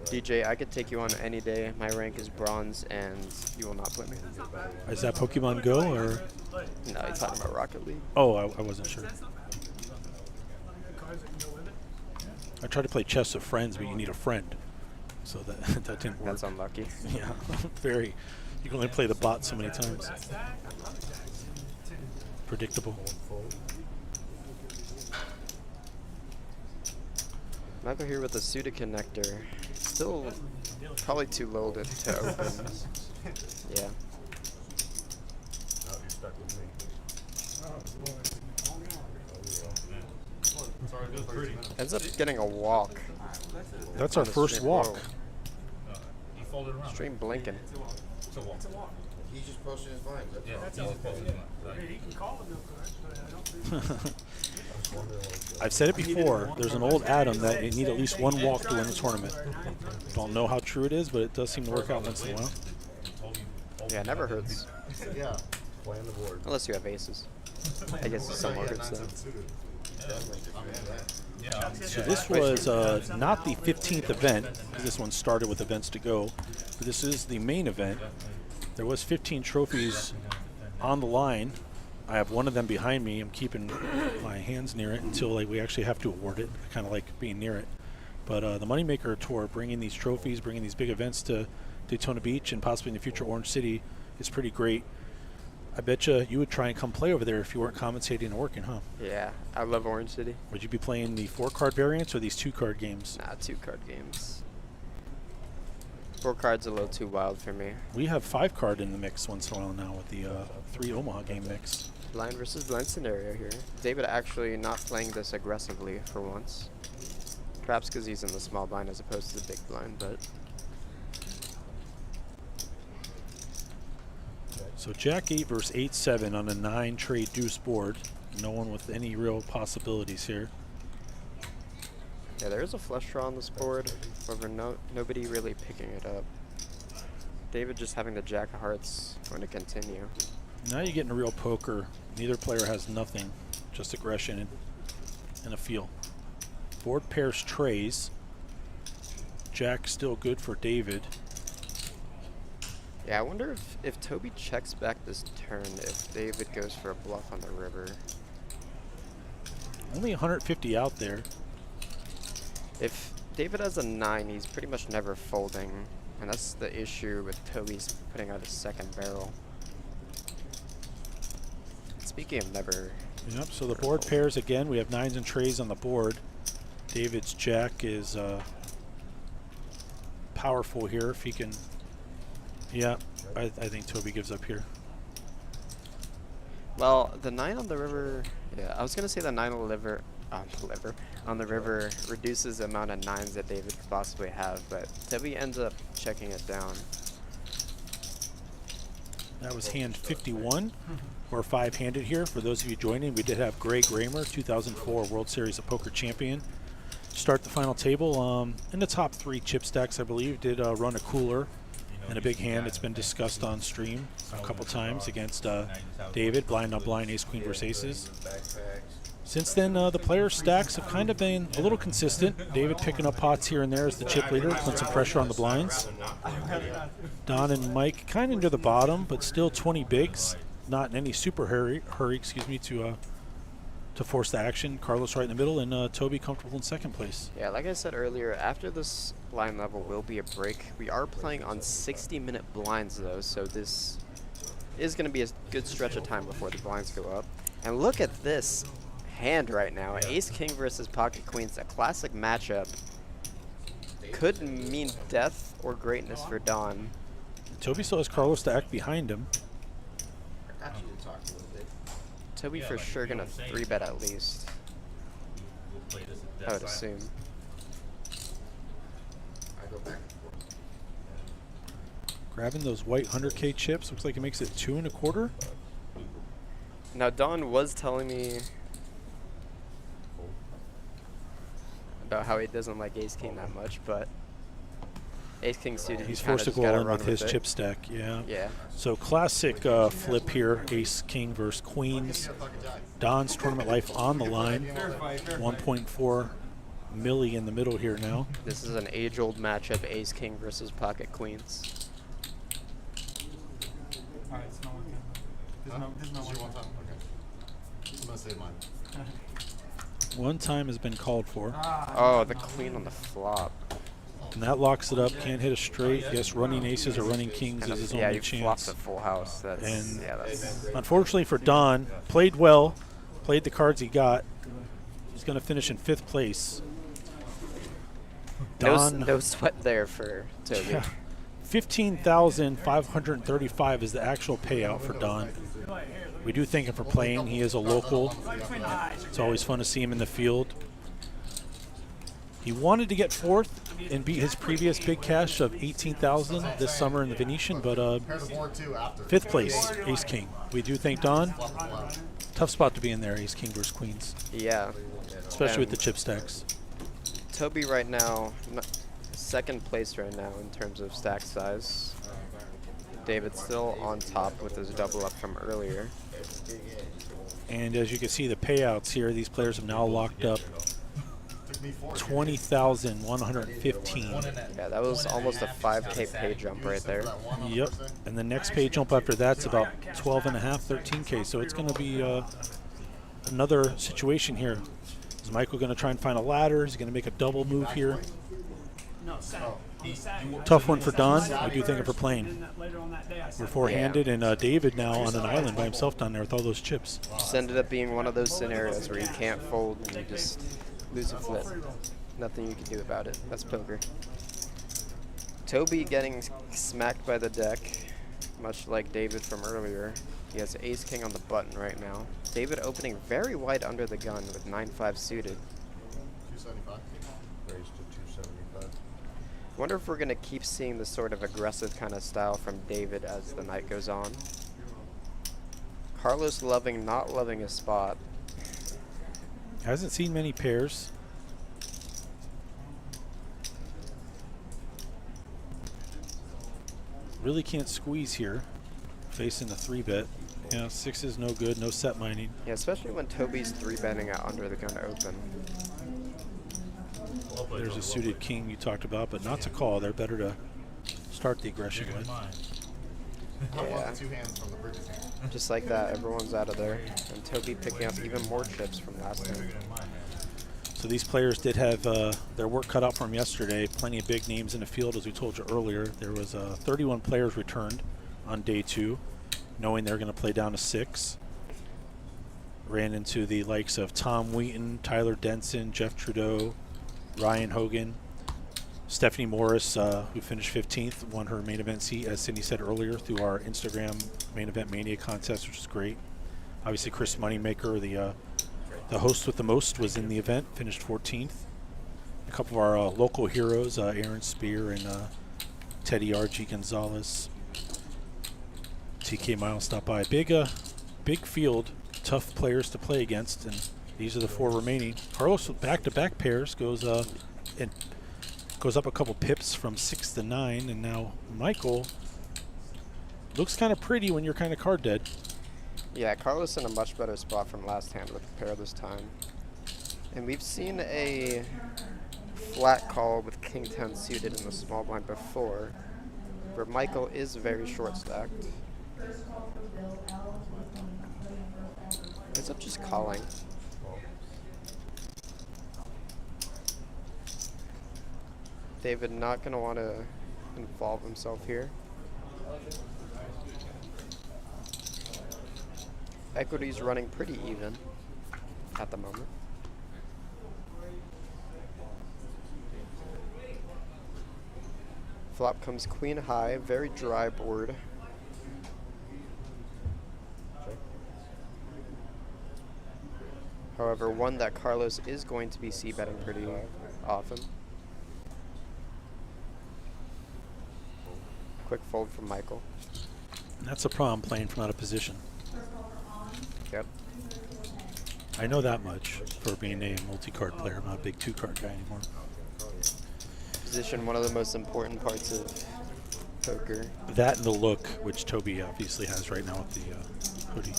DJ, I could take you on any day. My rank is bronze, and you will not play me. Is that Pokemon Go or? No, he's talking about Rocket League. Oh, I wasn't sure. Cards that can go with it. I tried to play chess with friends, but you need a friend, so that that didn't work. That's unlucky. Yeah, very. You can only play the bot so many times. Predictable. Michael here with a suited connector. Still probably too low to open. Yeah. Now you're stuck with me. Sorry, it was 30 minutes. Ends up getting a walk. That's our on the first stream. walk. Whoa. He folded around. Stream blinking. It's a walk. He's just posting his lines. That's Yeah, all. he's just posted around. I mean, he can call it no cards, but I don't think I've said it before. There's an old Adam that you need at least one walk to win the tournament. Don't know how true it is, but it does seem to work out once in a while. Yeah, it never hurts. Yeah. Playing the board. Unless you have aces. I guess it's somewhat hurts though. Yeah. So this was not the 15th event, because this one started with events to go, but this is the main event. There was 15 trophies on the line. I have one of them behind me. I'm keeping my hands near it until we actually have to award it. I kind of like being near it. But the Moneymaker Tour, bringing these trophies, bringing these big events to Daytona Beach and possibly in the future Orange City is pretty great. I bet you would try and come play over there if you weren't commentating and working, huh? Yeah, I love Orange City. Would you be playing the 4-card variants or these 2-card games? Nah, 2-card games. 4 cards a little too wild for me. We have 5-card in the mix once in a while now with the 3 Omaha game mix. Blind versus blind scenario here. David actually not playing this aggressively for once. Perhaps because he's in the small blind as opposed to the big blind, but So Jack 8 versus 8-7 on a 9 trade deuce board. No one with any real possibilities here. Yeah, there is a flush draw on this board. However, nobody really picking it up. David just having the Jack of Hearts going to continue. Now you're getting a real poker. Neither player has nothing, just aggression and a feel. Board pairs trays. Jack still good for David. Yeah, I wonder if Toby checks back this turn, if David goes for a bluff on the river. Only 150 out there. If David has a 9, he's pretty much never folding. And that's the issue with Toby's putting out his second barrel. Speaking of never... Yep, so the board pairs again. We have 9s and trays on the board. David's Jack is powerful here if he can... Yeah, I think Toby gives up here. Well, the 9 on the river... Yeah, I was going to say the 9 on the river reduces the amount of 9s that David could possibly have, but Toby ends up checking it down. That was hand 51, or 5-handed here. For those of you joining, we did have Greg Raymer, 2004 World Series of Poker champion, start the final table. In the top 3 chip stacks, I believe, did run a cooler and a big hand. It's been discussed on stream a couple times against David, blind on blind, ace queen versus aces. Since then, the player stacks have kind of been a little consistent. David picking up pots here and there as the chip leader, putting some pressure on the blinds. Don and Mike kind of near the bottom, but still 20 bigs. Not in any super hurry, to force the action. Carlos right in the middle, and Toby comfortable in second place. Yeah, like I said earlier, after this blind level will be a break. We are playing on 60-minute blinds, though, so this is going to be a good stretch of time before the blinds go up. And look at this hand right now. Ace King versus Pocket Queens, a classic matchup. Could mean death or greatness for Don. Toby still has Carlos to act behind him. I got you to talk a little bit. Toby for sure going to 3-bet at least, We'll play this at I would death side. assume. I go back and forth. Grabbing those white 100K chips. Looks like it makes it 2 1/4. Now, Don was telling me about how he doesn't like Ace King that much, but Ace King suited, He's kinda forced to just go gotta all in run with his it. chip stack, yeah. Yeah. So classic flip here, Ace King versus Queens. Don's tournament life on the line. 1.4 milli in the middle here now. This is an age-old matchup, Ace King versus Pocket Queens. Alright, it's no one can. There's no This is your one. one time? Okay. I'm gonna save mine. One time has been called for. Oh, the queen on the flop. And that locks it up. Can't hit a straight. Yes, running aces or running kings And is his yeah, only you flopped chance. a full house. That's, And yeah, that's... Unfortunately for Don, played well, played the cards he got. He's going to finish in 5th place. Don, No sweat there for Toby. yeah, 15,535 is the actual payout for Don. We do thank him for playing. He is a local. It's always fun to see him in the field. He wanted to get 4th and beat his previous big cash of 18,000 this summer in the Venetian, but Pair the board too after. 5th place, Ace King. We do thank Don. Tough spot to be in there, Ace King versus Queens, Yeah. especially with And the chip stacks. Toby right now, second place right now in terms of stack size. David's still on top with his double up from earlier. And as you can see, the payouts here, these players have now locked up Took me 4. 20,115. Yeah, that was almost a 5K pay jump right there. Yep. And the next pay jump after that's about 12.5, 13K. So it's going to be another situation here. Is Michael going to try and find a ladder? Is he going to make a double move here? Tough one for Don. I do thank him for playing. We're four-handed, and David now on an island by himself down there with all those chips. Just ended up being one of those scenarios where you can't fold and you just lose a flip. Nothing you can do about it. That's poker. Toby getting smacked by the deck, much like David from earlier. He has Ace King on the button right now. David opening very wide under the gun with 9-5 suited. 275. Raised to 275. Wonder if we're gonna keep seeing this sort of aggressive kind of style from David as the night goes on. Carlos not loving his spot. Hasn't seen many pairs. Really can't squeeze here. Facing the 3-bet. Yeah, 6 is no good. No set mining. Yeah, especially when Toby's 3-betting out under the gun open. There's a suited king you talked about, but not to call. They're better to start the aggression with. Yeah. 2 hands from the previous hand. Just like that, everyone's out of there. And Toby picking up even more chips from last time. So these players did have their work cut out for them yesterday. Plenty of big names in the field, as we told you earlier. There was 31 players returned on day 2, knowing they're going to play down to 6. Ran into the likes of Tom Wheaton, Tyler Denson, Jeff Trudeau, Ryan Hogan, Stephanie Morris, who finished 15th, won her main event seat, as Cindy said earlier, through our Instagram main event mania contest, which is great. Obviously, Chris Moneymaker, the host with the most, was in the event, finished 14th. A couple of our local heroes, Aaron Spear and Teddy R.G. Gonzalez. TK Miles stopped by. Big field, tough players to play against, and these are the 4 remaining. Carlos with back-to-back pairs goes up a couple pips from 6 to 9, and now Michael looks kind of pretty when you're kind of card dead. Yeah, Carlos in a much better spot from last hand with the pair this time. And we've seen a flat call with King 10 suited in the small blind before, where Michael is very short stacked. Ends up just calling. David not going to want to involve himself here. Equity's running pretty even at the moment. Flop comes queen high, very dry board. However, one that Carlos is going to be c-betting pretty often. Quick fold from Michael. And that's a problem playing from out of position. Yep. I know that much for being a multi-card player. I'm not a big 2-card guy anymore. Position, one of the most important parts of poker. That and the look, which Toby obviously has right now with the hoodie.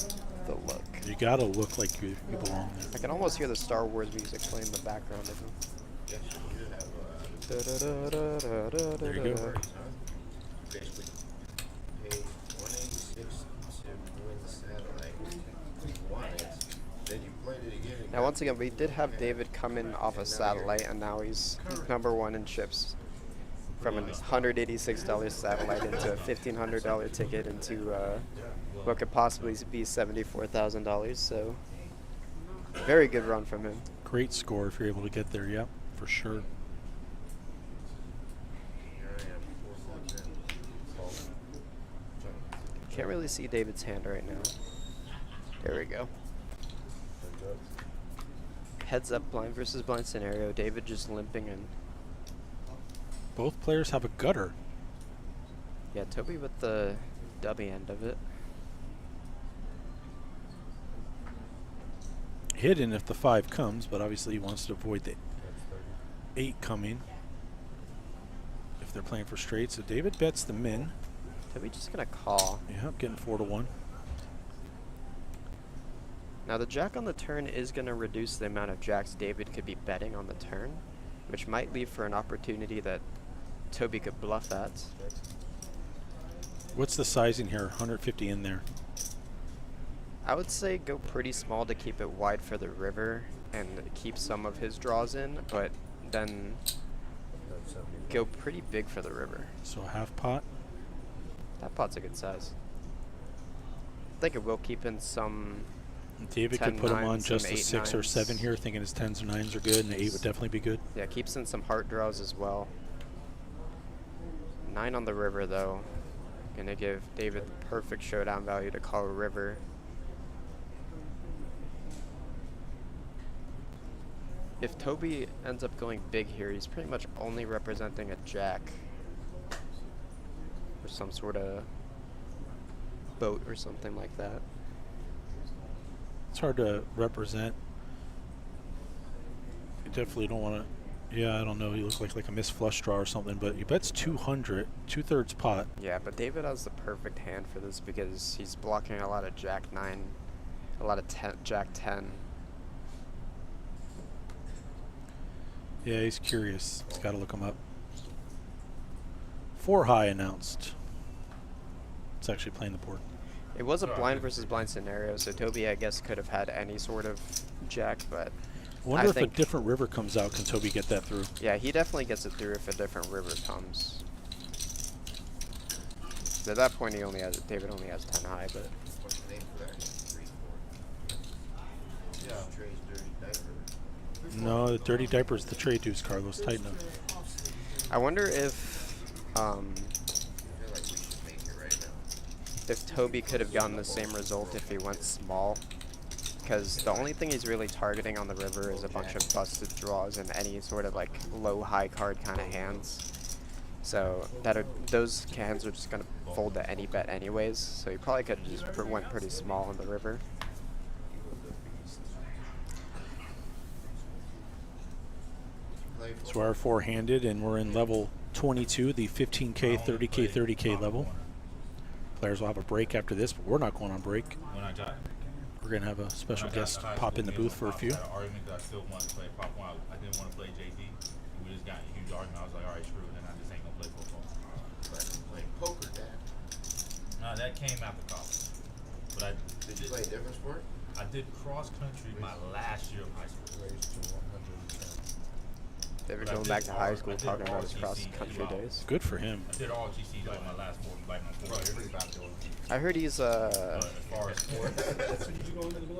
The look. You gotta look like you belong there. I can almost hear the Star Wars music playing in the background of him. There you go. Basically, pay 186 to win the satellite. Then you played it again. Now, once again, we did have David come in off a satellite, and now he's #1 in chips. From a $186 satellite into a $1,500 ticket into what could possibly be $74,000. So, very good run from him. Great score if you're able to get there, yep, for sure. Can't really see David's hand right now. There we go. Heads up blind versus blind scenario. David just limping in. Both players have a gutter. Yeah, Toby with the dummy end of it. Hidden if the 5 comes, but obviously he wants to avoid the 8 coming if they're playing for straight. So David bets the min. Toby just gonna call. Yep, getting 4 to 1. Now the jack on the turn is gonna reduce the amount of jacks David could be betting on the turn, which might leave for an opportunity that Toby could bluff at. What's the sizing here? 150 in there. I would say go pretty small to keep it wide for the river and keep some of his draws in, but then go pretty big for the river. So a half pot. That pot's a good size. I think it will keep in some. David 10 could put him on nines, some just a 8 6 or 7 nines. here, thinking his 10s or 9s are good, and the 8 would definitely be good. Yeah, keeps in some heart draws as well. 9 on the river though. Gonna give David the perfect showdown value to call a river. If Toby ends up going big here, he's pretty much only representing a jack. Or some sort of boat or something like that. It's hard to represent. You definitely don't want to. Yeah, I don't know. He looks like a missed flush draw or something, but he bets 200, 2/3 pot. Yeah, but David has the perfect hand for this because he's blocking a lot of Jack 9, a lot of Jack 10. Yeah, he's curious. He's got to look him up. 4 high announced. It's actually playing the board. It was a blind versus blind scenario, so Toby, I guess, could have had any sort of Jack, but I wonder if a think- different river comes out. Can Toby get that through? yeah, he definitely gets it through if a different river comes. So at that point, David only has 10 high, but What's the name for that? 3-4. Yeah. Trey's dirty diaper. No, the dirty diaper is the trade deuce, Carlos. Tighten up. I wonder if I feel like we should make it right now. if Toby could have gotten the same result if he went small. Because the only thing he's really targeting on the river is a bunch of busted draws and any sort of like low high card kind of hands. So those hands are just gonna fold to any bet anyways. So he probably could have just went pretty small on the river. So our 4-handed, and we're in level 22, the 15K, 30K, 30K level. Players will have a break after this, but we're not going on break. When I got We're going to have a special guest pop in the booth for a few. I had an argument that I still wanted to play pop one. I didn't want to play JD. We just got in a huge argument. I was like, all right, screw it, then I just ain't gonna play football. But playing poker, Dad. Nah, that came after college. But I Did you play a different sport? I did cross country my last year of high school. David But I going did back to high all- school I did talking all about his GC cross country throughout. days. Good for him. I did all GC like my last 4 years. I heard he's But as far as sports,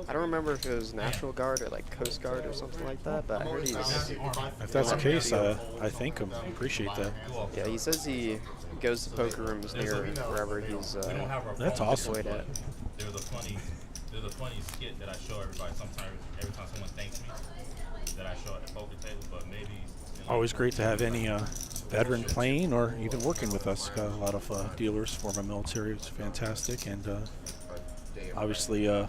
I don't remember if it was National Guard or like Coast Guard or something like that, but I heard he's If that's the case, I thank him. Appreciate that. yeah, he says he goes to poker rooms near wherever he's we don't have our That's phones awesome. deployed at. There's a funny skit that I show everybody sometimes every time someone thanks me that I show at the poker table, but maybe Always great to have any veteran playing or even working with us. Got a lot of dealers, former military. It's fantastic. And obviously, we're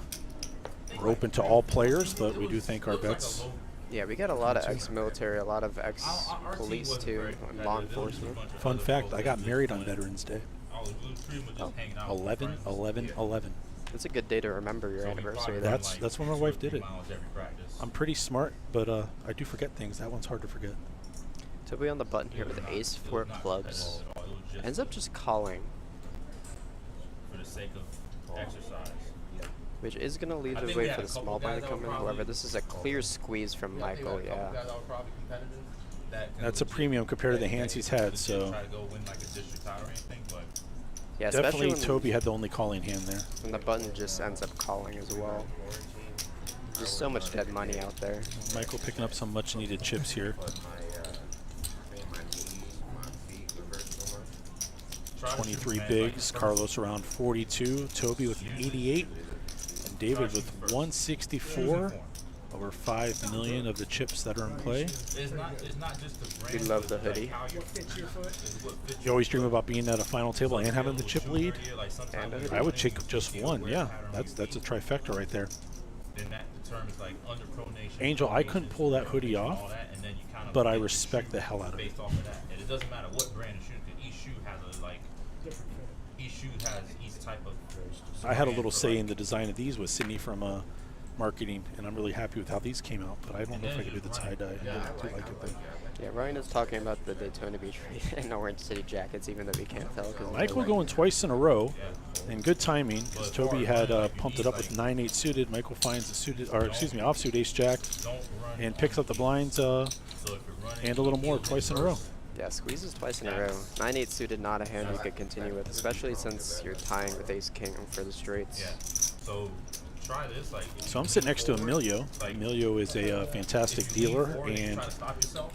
open to all players, but we do thank our vets. Yeah, we got a lot of ex-military, a lot of ex-police too, and law enforcement. Fun fact, I got married on Veterans Day. I was pretty much just hanging out. 11, 11, 11. It's a good day to remember your anniversary. There. That's when my wife did it. Every practice. I'm pretty smart, but I do forget things. That one's hard to forget. Toby on the button here with ace 4 clubs. Ends up just calling, for the sake of exercise. which is going to leave I the think way we had for a the couple small blind guys to that come were in. However, this is a clear squeeze from Michael, yeah. That's a premium compared to the hands he's had, so Try to go win like a district title or anything, but Yeah, especially definitely when, Toby had the only calling hand there. when the button just ends up calling as well. There's so much dead money out there. Michael picking up some much needed chips here. My knees, my feet would hurt so much. try to shoot 23 man bigs, like- Carlos around 42, Toby with 88, and David with 164. Over 5 million of the chips that are in play. It's not just the brand. We love the it's like hoodie. how you Fits your foot. it's what fits You your always dream about being at a final table and having the chip lead. like sometimes And a when hoodie. I would you're take just one. Yeah, that's a trifecta right there. then that determines like under pronation. Angel, I couldn't pronation, pull that hoodie all off, that, and then you kind of but I pick your respect shoe the hell out of it. based off of that. And it doesn't matter what brand of shoe, because each shoe has a like Different fit. each shoe has each type of. I had a brand little for, say like, in the design of these with Sydney from marketing, and I'm really happy with how these came out, but I don't know if I could do the tie-dye. I really do like it though. Yeah, Ryan is talking about the Daytona Beach and Orange City jackets, even though we can't tell. Cause Michael going twice in a row, and good timing, because Toby had pumped it up with 9-8 suited. Michael finds a suited, or excuse me, offsuit ace jack, Don't run. and picks up the blinds So if you're running, and a little more twice in a row. Yeah, squeezes twice in a row. 9-8 suited, not a hand you could continue with, especially since you're tying with ace king for the straights. Yeah. So try this like. So I'm sitting next to Emilio. Emilio is a fantastic dealer and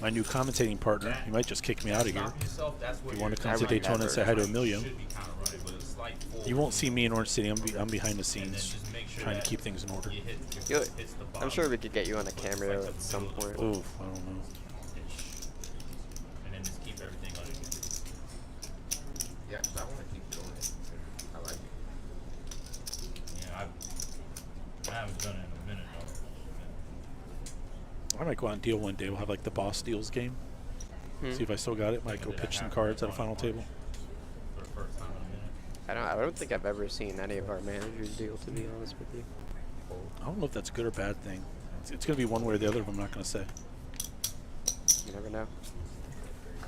my new commentating partner. He might just kick me out of here. If you want to come to Daytona and say hi to Emilio. You won't see me in Orange City. I'm behind the scenes trying to keep things in order. I'm sure we could get you on a cameo at some point. Oof, I don't know. And then just keep everything under control. Yeah, 'cause I want to keep doing it. I like it. Yeah, I haven't done it in a I might go out and deal one day. We'll have like the boss deals game. See if I still got it. Might go pitch some cards at a final table. For the first time in a minute. I don't think I've ever seen any of our managers deal, to be honest with you. I don't know if that's a good or bad thing. It's going to be one way or the other, but I'm not going to say. You never know.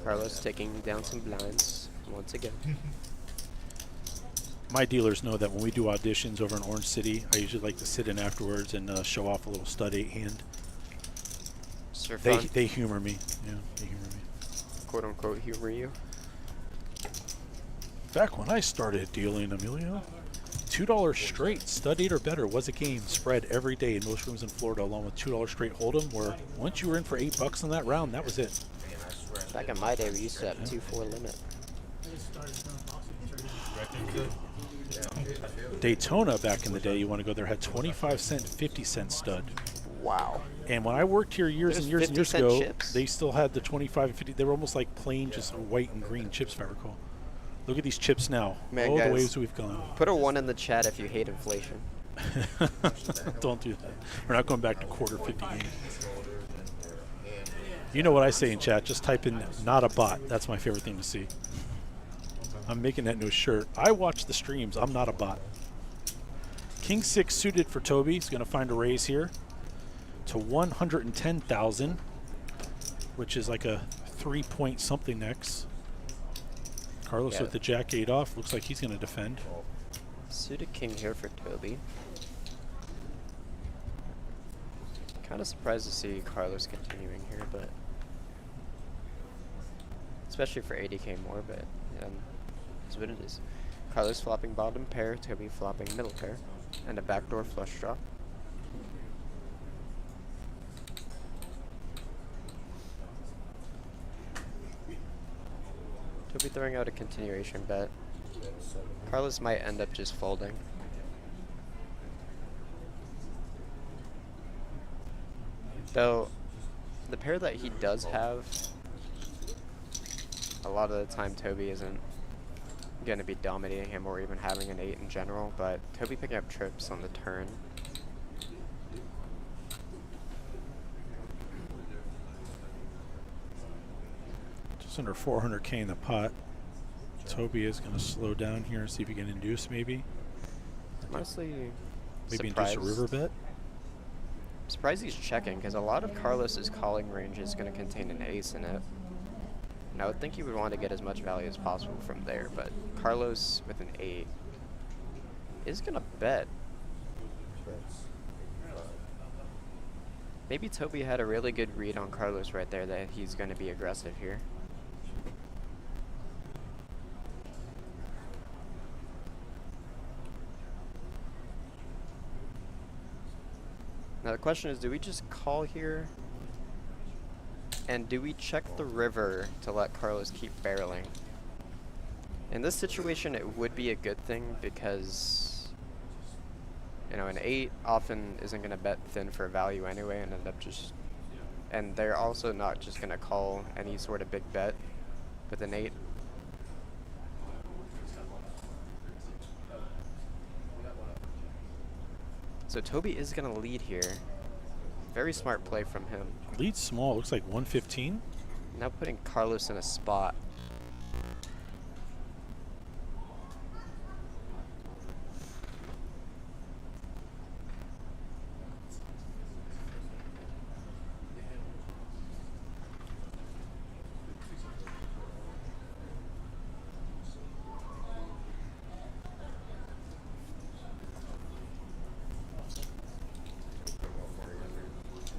Carlos taking down some blinds once again. My dealers know that when we do auditions over in Orange City, I usually like to sit in afterwards and show off a little stud 8 hand. Just for fun. They humor me. Yeah, they humor me. Quote unquote humor you. Back when I started dealing, Emilio, $2 straight, stud 8 or better was a game spread every day in most rooms in Florida, along with $2 straight hold'em, where once you were in for $8 on that round, that was it. Back in my day, we used to have 2-4 limit. I just started doing boxing training. Daytona back in the day, you want to go there, had 25-cent, 50-cent stud. Wow. And when I worked here years and years and years 50-cent ago, chips? they still had the 25 and 50. They were almost like plain, just white and green chips, if I recall. Look at these chips now. Man, Oh, guys, the ways we've gone. Put a 1 in the chat if you hate inflation. Don't do that. We're not going back to quarter 50 games. You know what I say in chat. Just type in "not a bot." That's my favorite thing to see. I'm making that new shirt. I watch the streams. I'm not a bot. King 6 suited for Toby. He's going to find a raise here to 110,000, which is like a 3-point something X. Carlos with the Jack 8 off. Looks like he's going to defend. Suited king here for Toby. Kind of surprised to see Carlos continuing here, but especially for 80k more, but that's what it is. Carlos flopping bottom pair, Toby flopping middle pair, and a backdoor flush draw. Toby throwing out a continuation bet. Carlos might end up just folding. Though, the pair that he does have, a lot of the time Toby isn't going to be dominating him or even having an 8 in general, but Toby picking up trips on the turn. Just under 400k in the pot. Toby is going to slow down here and see if he can induce maybe. Honestly, Maybe surprised. induce a river bet. I'm surprised he's checking, because a lot of Carlos's calling range is going to contain an ace in it. And I would think he would want to get as much value as possible from there, but Carlos with an 8 is going to bet. Maybe Toby had a really good read on Carlos right there that he's going to be aggressive here. Now the question is, do we just call here? And do we check the river to let Carlos keep barreling? In this situation, it would be a good thing because, you know, an 8 often isn't going to bet thin for value anyway and end up just... And they're also not just going to call any sort of big bet with an 8. So Toby is going to lead here. Very smart play from him. Lead small. Looks like 115. Now putting Carlos in a spot.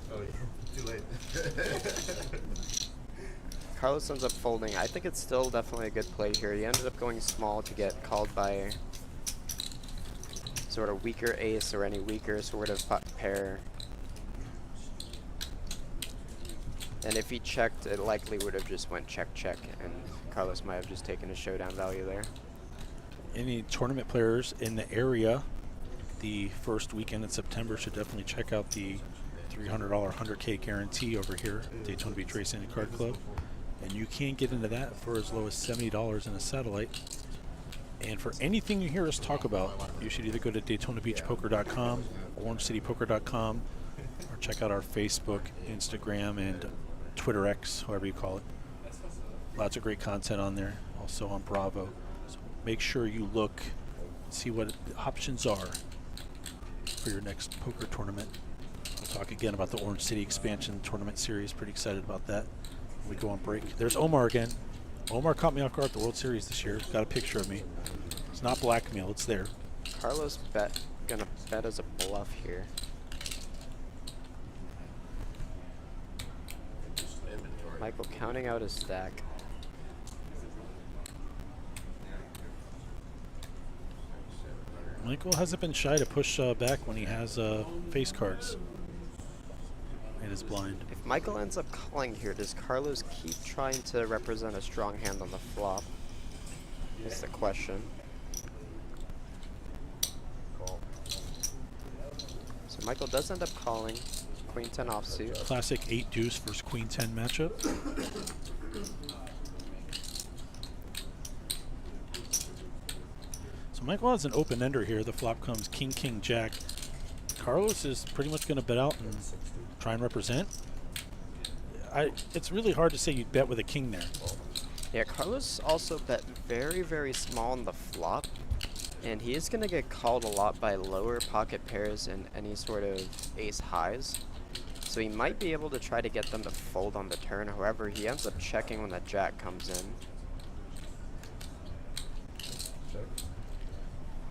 Oh, yeah. Too late. Carlos ends up folding. I think it's still definitely a good play here. He ended up going small to get called by sort of weaker ace or any weaker sort of pair. And if he checked, it likely would have just went check, check, and Carlos might have just taken a showdown value there. Any tournament players in the area the first weekend in September should definitely check out the $300 100K guarantee over here at Daytona Beach Racing and Card Club. And you can get into that for as low as $70 in a satellite. And for anything you hear us talk about, you should either go to DaytonaBeachPoker.com, OrangeCityPoker.com, or check out our Facebook, Instagram, and Twitter X, however you call it. Lots of great content on there, also on Bravo. So make sure you look, see what the options are for your next poker tournament. We'll talk again about the Orange City expansion tournament series. Pretty excited about that. We go on break. There's Omar again. Omar caught me off guard at the World Series this year. Got a picture of me. It's not blackmail, it's there. Carlos gonna bet as a bluff here. Michael counting out his stack. Michael hasn't been shy to push back when he has face cards in his blind. If Michael ends up calling here, does Carlos keep trying to represent a strong hand on the flop? Is the question. Call. So Michael does end up calling. Queen 10 offsuit. Classic 8 deuce versus Queen 10 matchup. So Michael has an open ender here. The flop comes king, king, jack. Carlos is pretty much going to bet out and try and represent. It's really hard to say you'd bet with a king there. Yeah, Carlos also bet very, very small on the flop. And he is going to get called a lot by lower pocket pairs and any sort of ace highs. So he might be able to try to get them to fold on the turn. However, he ends up checking when the jack comes in.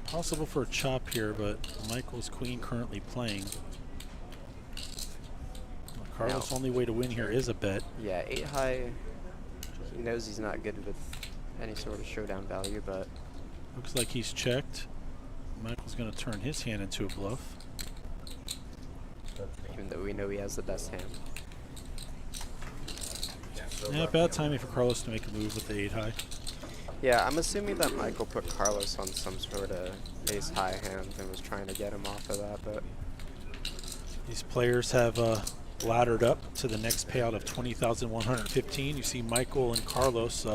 Possible for a chop here, but Michael's queen currently playing. Carlos' only way to win here is a bet. Yeah, 8 high. He knows he's not good with any sort of showdown value, but Looks like he's checked. Michael's going to turn his hand into a bluff. even though we know he has the best hand. Yeah, bad timing for Carlos to make a move with the 8 high. Yeah, I'm assuming that Michael put Carlos on some sort of ace high hand and was trying to get him off of that, but These players have laddered up to the next payout of $20,115. You see Michael and Carlos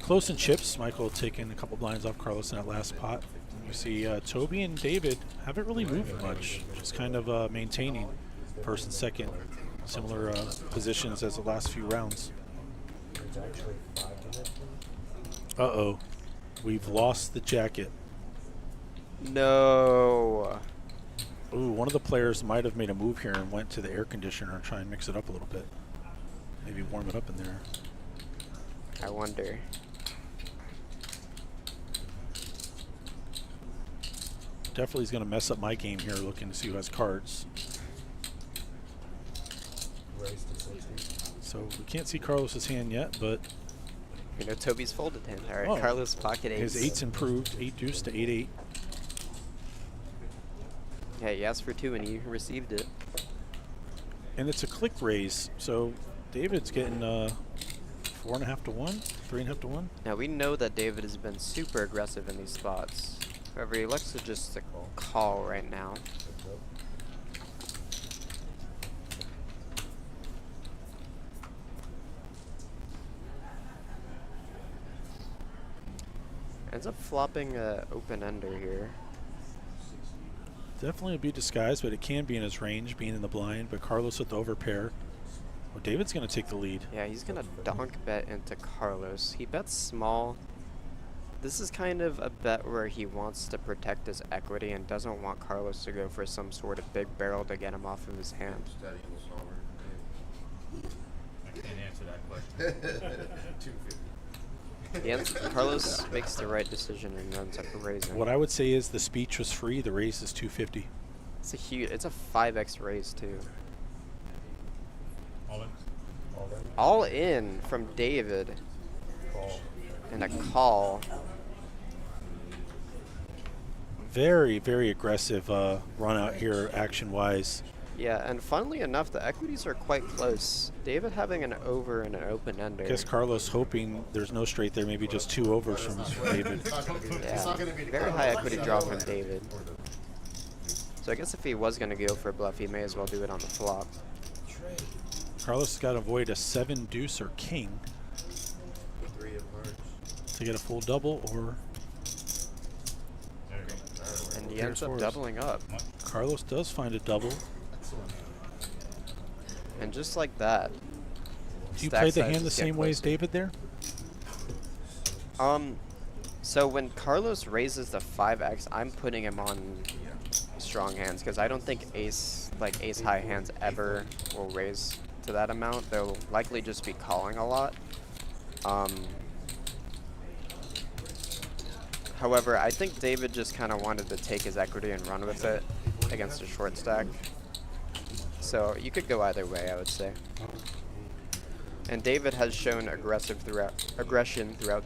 close in chips. Michael taking a couple blinds off Carlos in that last pot. You see Toby and David haven't really moved much, just kind of maintaining first and second, similar positions as the last few rounds. Uh-oh, we've lost the jacket. no. Ooh, one of the players might have made a move here and went to the air conditioner and try and mix it up a little bit. Maybe warm it up in there. I wonder. Definitely is going to mess up my game here, looking to see who has cards. So we can't see Carlos's hand yet, but You know, Toby's folded hand. All right, Oh. Carlos pocket ace. his 8's improved, 8 deuce to 8-8. Yeah, he asked for 2 and he received it. And it's a click raise, so David's getting 4.5 to 1, 3.5 to 1. Now we know that David has been super aggressive in these spots. However, he elects to just call right now. Ends up flopping open ender here. Definitely a be disguised, but it can be in his range, being in the blind. But Carlos with the overpair. Well, David's going to take the lead. Yeah, he's gonna donk bet into Carlos. He bets small. This is kind of a bet where he wants to protect his equity and doesn't want Carlos to go for some sort of big barrel to get him off of his hand. I can't answer that question. Carlos makes the right decision and ends up raising. What I would say is the speech was free. The raise is 250. It's a 5x raise too. All in? All in from David. And a call. Very, very aggressive run out here action-wise. Yeah, and funnily enough, the equities are quite close. David having an over and an open ender. I guess Carlos hoping there's no straight there, maybe just 2 overs from David. Yeah, very high equity draw from David. So I guess if he was going to go for a bluff, he may as well do it on the flop. Carlos has got to avoid a 7 deuce or king to get a full double, or And he ends up doubling up. Carlos does find a double. And just like that. Do you stack play the sizes hand the get same way as closer. David there? So when Carlos raises the 5x, I'm putting him on strong hands because I don't think ace high hands ever will raise to that amount. They'll likely just be calling a lot. However, I think David just kind of wanted to take his equity and run with it against a short stack. So you could go either way, I would say. And David has shown aggression throughout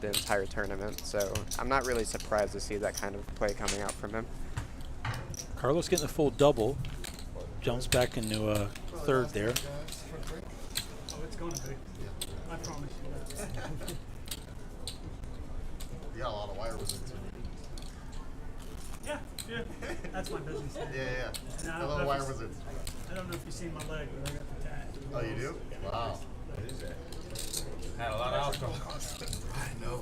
the entire tournament, so I'm not really surprised to see that kind of play coming out from him. Carlos getting a full double. Jumps back into a third there. Oh, it's going to be. I promise you that. You got a lot of wire wizards too. Yeah, yeah. That's my business. Yeah. And I A don't little know wire if you- wizards. I don't know if you see my leg, but I got the tat. Oh, you do? Wow. Had a lot of alcohol. I know.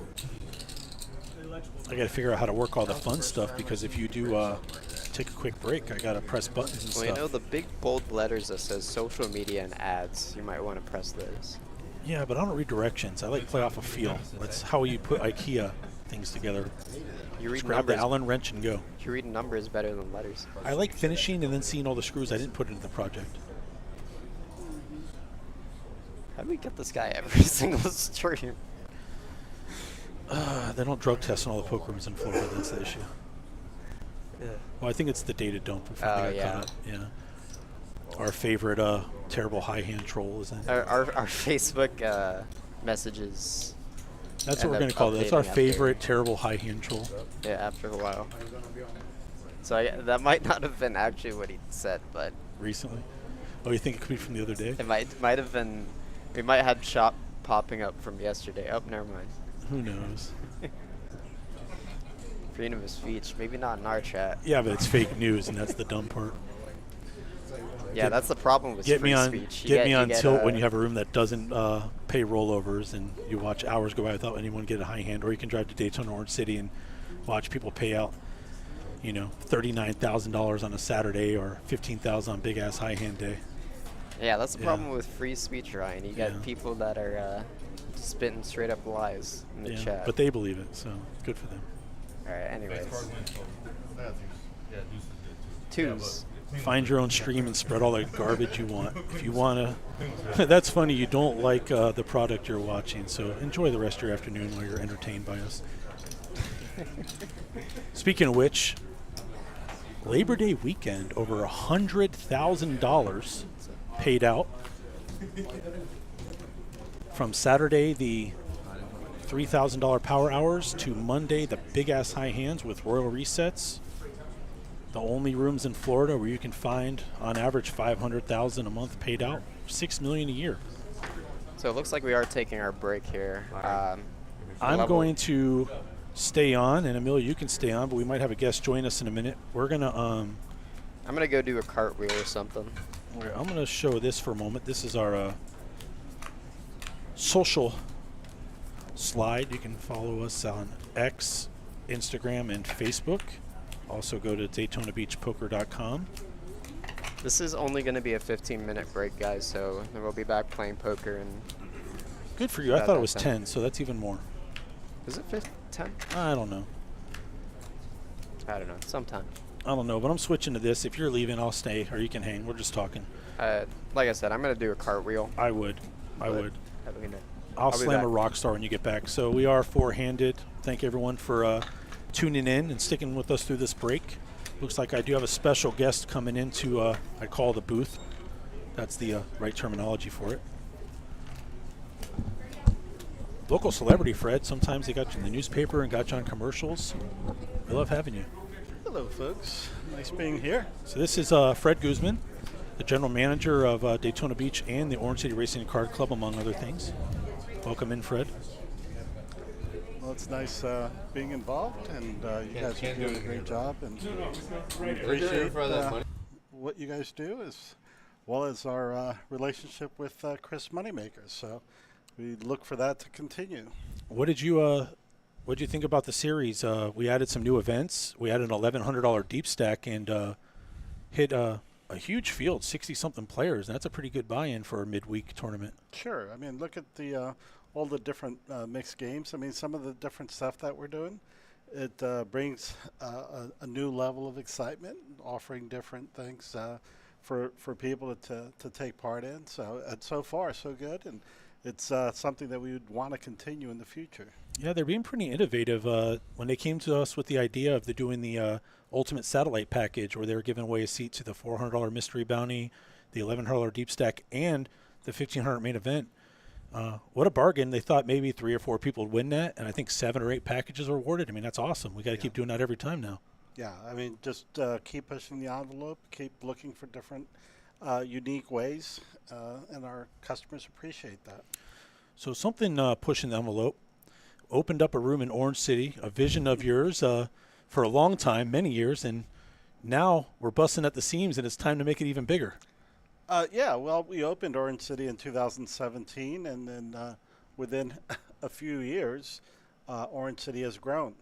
The electrical. I got to figure out how to work all the fun stuff because if you do take a quick break, I got to press buttons and Well, stuff. you know the big bold letters that says social media and ads, you might want to press those. Yeah, but I don't read directions. I like play off a feel. That's how you put IKEA things together. You read Just grab the numbers. Allen wrench and go. You read numbers better than letters. I like finishing and then seeing all the screws I didn't put into the project. How do we get this guy every single stream? They don't drug test in all the poker rooms in Florida. That's the issue. Yeah. Well, I think it's the data dump. Before Oh, they got yeah. caught. Yeah. Our favorite terrible high hand troll is in. Our Facebook messages. That's what end we're up going to call it. That's updating our after- favorite terrible high hand troll. Yeah, after a while. So that might not have been actually what he said, but Recently. Oh, you think it could be from the other day? it might have been. We might have shop popping up from yesterday. Oh, never mind. Who knows? Freedom of speech. Maybe not in our chat. Yeah, but it's fake news, and that's the dumb part. Yeah, that's the problem with Get free me on, speech. get me on tilt when you have a room that doesn't pay rollovers, and you watch hours go by without anyone get a high hand, or you can drive to Daytona Orange City and watch people pay out, $39,000 on a Saturday or $15,000 on big ass high hand day. Yeah, that's the Yeah. problem with free speech, Ryan. You got Yeah. people that are spitting straight up lies in the Yeah, chat. but they believe it, so good for them. All right. Anyways, Best card wins, so Yeah, dude. yeah, deuce is good too. twos. Find your own stream and spread all the garbage you want. If you want to, that's funny. You don't like the product you're watching, so enjoy the rest of your afternoon while you're entertained by us. Speaking of which, Labor Day weekend, over $100,000 paid out from Saturday the $3,000 power hours to Monday the big ass high hands with royal resets. The only rooms in Florida where you can find on average $500,000 a month paid out, $6 million a year. So it looks like we are taking our break here. I'm level- going to stay on, and Emil, you can stay on, but we might have a guest join us in a minute. We're gonna I'm gonna go do a cartwheel or something. I'm gonna show this for a moment. This is our social slide. You can follow us on X, Instagram, and Facebook. Also go to DaytonaBeachPoker.com. This is only gonna be a 15-minute break, guys. So then we'll be back playing poker. And Good for you. I About thought it that was time. 10, so that's even more. is it 10? I don't know. I don't know. Sometime. I don't know, but I'm switching to this. If you're leaving, I'll stay, or you can hang. We're just talking. Like I said, I'm gonna do a cartwheel. I would. but would. I mean, I'll be slam back. a rock star when you get back. So we are four-handed. Thank everyone for tuning in and sticking with us through this break. Looks like I do have a special guest coming into, I call the booth. That's the right terminology for it. Local celebrity, Fred. Sometimes they got you in the newspaper and got you on commercials. We love having you. Hello, folks. Nice being here. So this is Fred Guzman, the general manager of Daytona Beach and the Orange City Racing and Card Club, among other things. Welcome in, Fred. Well, it's nice being involved, and you guys are doing a great job, and we appreciate what you guys do, as well as our relationship with Chris Moneymaker. So we look for that to continue. What did you think about the series? We added some new events. We added an $1,100 deep stack and hit a huge field, 60-something players. That's a pretty good buy-in for a midweek tournament. Sure. I mean, look at the all the different mixed games. I mean, some of the different stuff that we're doing, it brings a new level of excitement, offering different things for people to take part in. So so far, so good, and it's something that we would want to continue in the future. Yeah, they're being pretty innovative. When they came to us with the idea of doing the Ultimate Satellite Package, where they were giving away a seat to the $400 Mystery Bounty, the $1,100 Deep Stack, and the $1,500 main event, what a bargain. They thought maybe 3 or 4 people would win that, and I think 7 or 8 packages were awarded. I mean, that's awesome. We got to keep doing that every time now. Yeah, I mean, just keep pushing the envelope, keep looking for different unique ways, and our customers appreciate that. So something pushing the envelope. Opened up a room in Orange City, a vision of yours for a long time, many years, and now we're busting at the seams, and it's time to make it even bigger. Yeah, well, we opened Orange City in 2017, and then within a few years, Orange City has grown.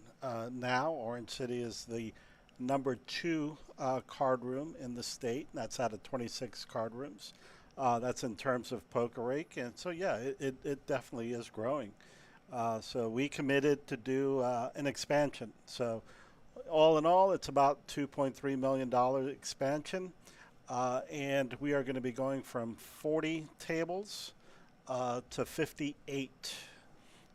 Now, Orange City is the number 2 card room in the state. That's out of 26 card rooms. That's in terms of poker rake, and so yeah, it definitely is growing. So we committed to do an expansion. So all in all, it's about $2.3 million expansion. And we are going to be going from 40 tables to 58.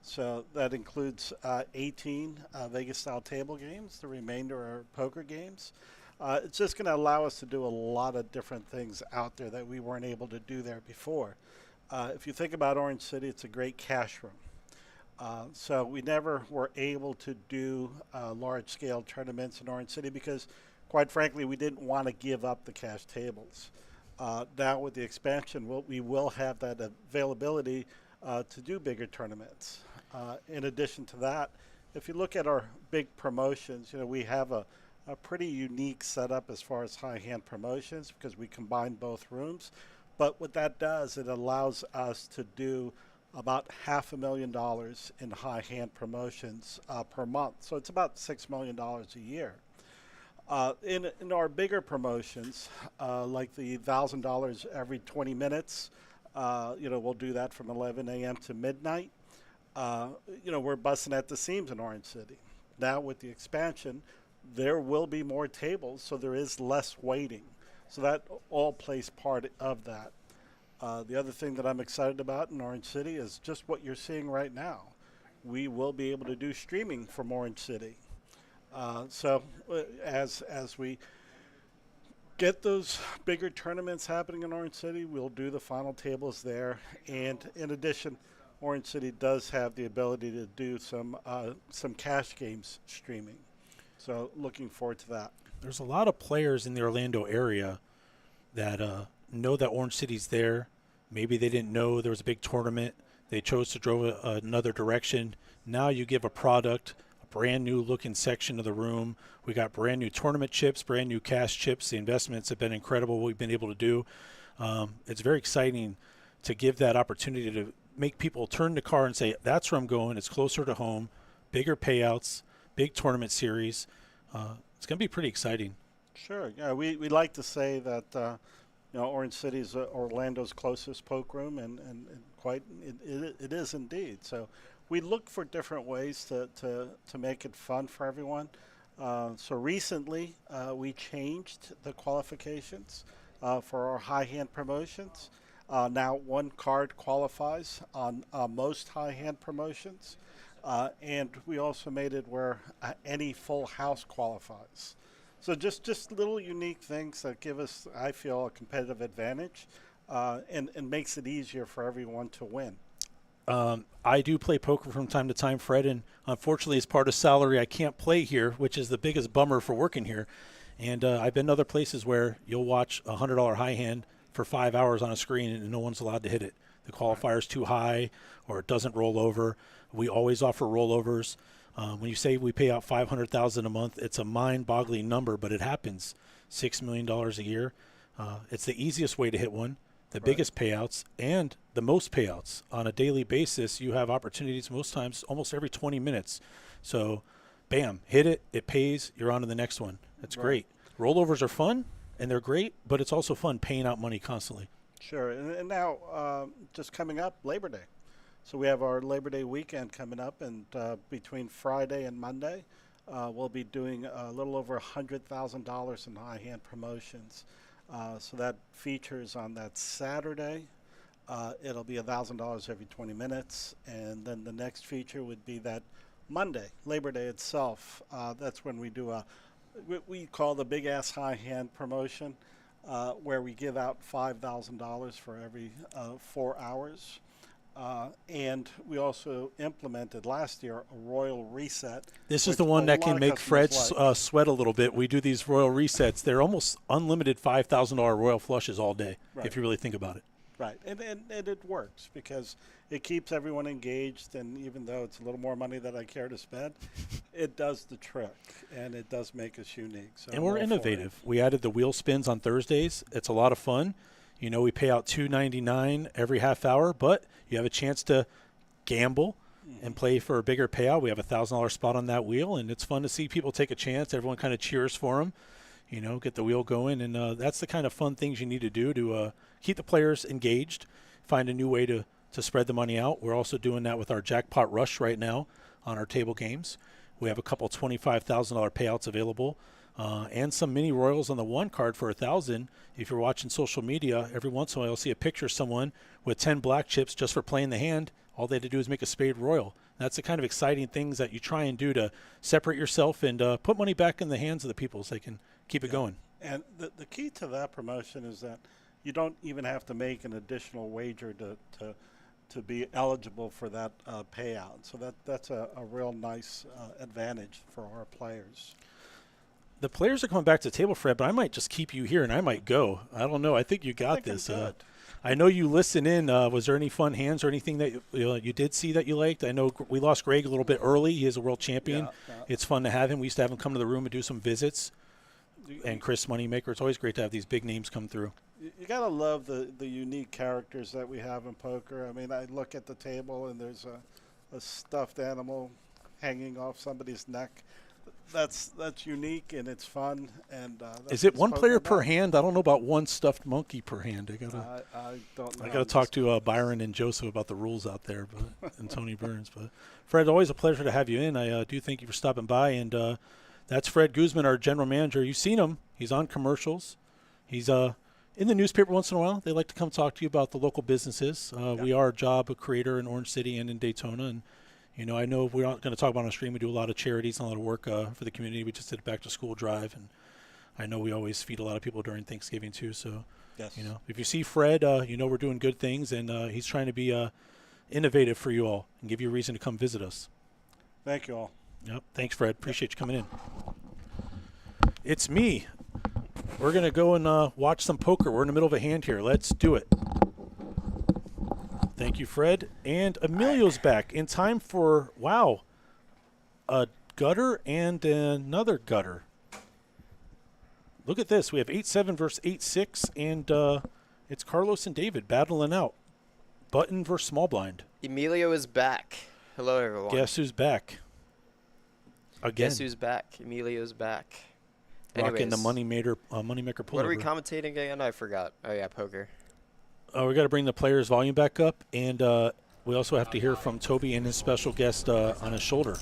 So that includes 18 Vegas-style table games. The remainder are poker games. It's just going to allow us to do a lot of different things out there that we weren't able to do there before. If you think about Orange City, it's a great cash room. So we never were able to do large-scale tournaments in Orange City because, quite frankly, we didn't want to give up the cash tables. Now with the expansion, we will have that availability to do bigger tournaments. In addition to that, if you look at our big promotions, we have a pretty unique setup as far as high-hand promotions because we combine both rooms. But what that does, it allows us to do about $500,000 in high-hand promotions per month. So it's about $6 million a year. In our bigger promotions, like the $1,000 every 20 minutes, we'll do that from 11 a.m. to midnight. We're busting at the seams in Orange City. Now with the expansion, there will be more tables, so there is less waiting. So that all plays part of that. The other thing that I'm excited about in Orange City is just what you're seeing right now. We will be able to do streaming from Orange City. So as we get those bigger tournaments happening in Orange City, we'll do the final tables there. And in addition, Orange City does have the ability to do some cash games streaming. So looking forward to that. There's a lot of players in the Orlando area that know that Orange City's there. Maybe they didn't know there was a big tournament. They chose to go another direction. Now you give a product, a brand new looking section of the room. We got brand new tournament chips, brand new cash chips. The investments have been incredible, what we've been able to do. It's very exciting to give that opportunity to make people turn the car and say, that's where I'm going. It's closer to home, bigger payouts, big tournament series. It's going to be pretty exciting. Sure. Yeah, we like to say that Orange City is Orlando's closest poker room, and quite it is indeed. So we look for different ways to make it fun for everyone. So recently we changed the qualifications for our high hand promotions. Now 1 card qualifies on most high hand promotions. And we also made it where any full house qualifies. So just little unique things that give us, I feel, a competitive advantage and makes it easier for everyone to win. I do play poker from time to time, Fred, and unfortunately as part of salary I can't play here, which is the biggest bummer for working here. And I've been to other places where you'll watch a $100 high hand for 5 hours on a screen and no one's allowed to hit it. The qualifier's too high or it doesn't roll over. We always offer rollovers. When you say we pay out $500,000 a month, it's a mind-boggling number, but it happens. $6 million a year. It's the easiest way to hit one, the biggest payouts, and the most payouts. On a daily basis, you have opportunities most times, almost every 20 minutes. So, bam, hit it, it pays, you're on to the next one. That's great. Rollovers are fun, and they're great, but it's also fun paying out money constantly. Sure. And now, just coming up, Labor Day. So we have our Labor Day weekend coming up, and between Friday and Monday, we'll be doing a little over $100,000 in high-hand promotions. So that features on that Saturday. It'll be $1,000 every 20 minutes, and then the next feature would be that Monday, Labor Day itself. That's when we do what we call the big ass high hand promotion, where we give out $5,000 for every 4 hours. And we also implemented last year a royal reset. This is the one that can make Fred sweat a little bit. We do these royal resets. They're almost unlimited $5,000 royal flushes all day, if you really think about it. Right, and it works because it keeps everyone engaged, and even though it's a little more money that I care to spend, it does the trick, and it does make us unique. So and we're innovative. We added the wheel spins on Thursdays. It's a lot of fun. You know, we pay out $2.99 every half hour, but you have a chance to gamble and play for a bigger payout. We have a $1,000 spot on that wheel, and it's fun to see people take a chance. Everyone kind of cheers for them. You know, get the wheel going, and that's the kind of fun things you need to do to keep the players engaged, find a new way to spread the money out. We're also doing that with our Jackpot Rush right now on our table games. We have a couple $25,000 payouts available, and some mini royals on the one card for $1,000. If you're watching social media, every once in a while you'll see a picture of someone with 10 black chips just for playing the hand. All they had to do is make a spade royal. That's the kind of exciting things that you try and do to separate yourself and put money back in the hands of the people so they can keep it going. And the key to that promotion is that you don't even have to make an additional wager to be eligible for that payout. So that's a real nice advantage for our players. The players are coming back to the table, Fred, but I might just keep you here and I might go. I don't know. I think you got this. I know you listen in. Was there any fun hands or anything that you did see that you liked? I know we lost Greg a little bit early. He is a world champion. Yeah. It's fun to have him. We used to have him come to the room and do some visits. And Chris Moneymaker. It's always great to have these big names come through. You got to love the unique characters that we have in poker. I mean, I look at the table and there's a stuffed animal hanging off somebody's neck. That's unique and it's fun. And is it one player per hand? I don't know about one stuffed monkey per hand. I don't know. I got to talk to Byron and Joseph about the rules out there, and Tony Burns. But Fred, always a pleasure to have you in. I do thank you for stopping by. And that's Fred Guzman, our general manager. You've seen him. He's on commercials. He's in the newspaper once in a while. They like to come talk to you about the local businesses. We are a job creator in Orange City and in Daytona. And, you know, I know we're not going to talk about on stream. We do a lot of charities and a lot of work for the community. We just did a back-to-school drive. And I know we always feed a lot of people during Thanksgiving, too. So, you know, if you see Fred, you know we're doing good things. And he's trying to be innovative for you all and give you a reason to come visit us. Thank you all. Yep. Thanks, Fred. Appreciate you coming in. It's me. We're going to go and watch some poker. We're in the middle of a hand here. Let's do it. Thank you, Fred. And Emilio's back in time for, wow, a gutter and another gutter. Look at this. We have 8-7 versus 8-6, and it's Carlos and David battling out. Button versus small blind. Emilio is back. Hello, everyone. Guess who's back? Again. Guess who's back? Emilio's back. Rocking the Moneymaker pullover. What are we commentating again? I forgot. Oh, yeah, poker. We got to bring the players' volume back up, and we also have to hear from Toby and his special guest on his shoulder.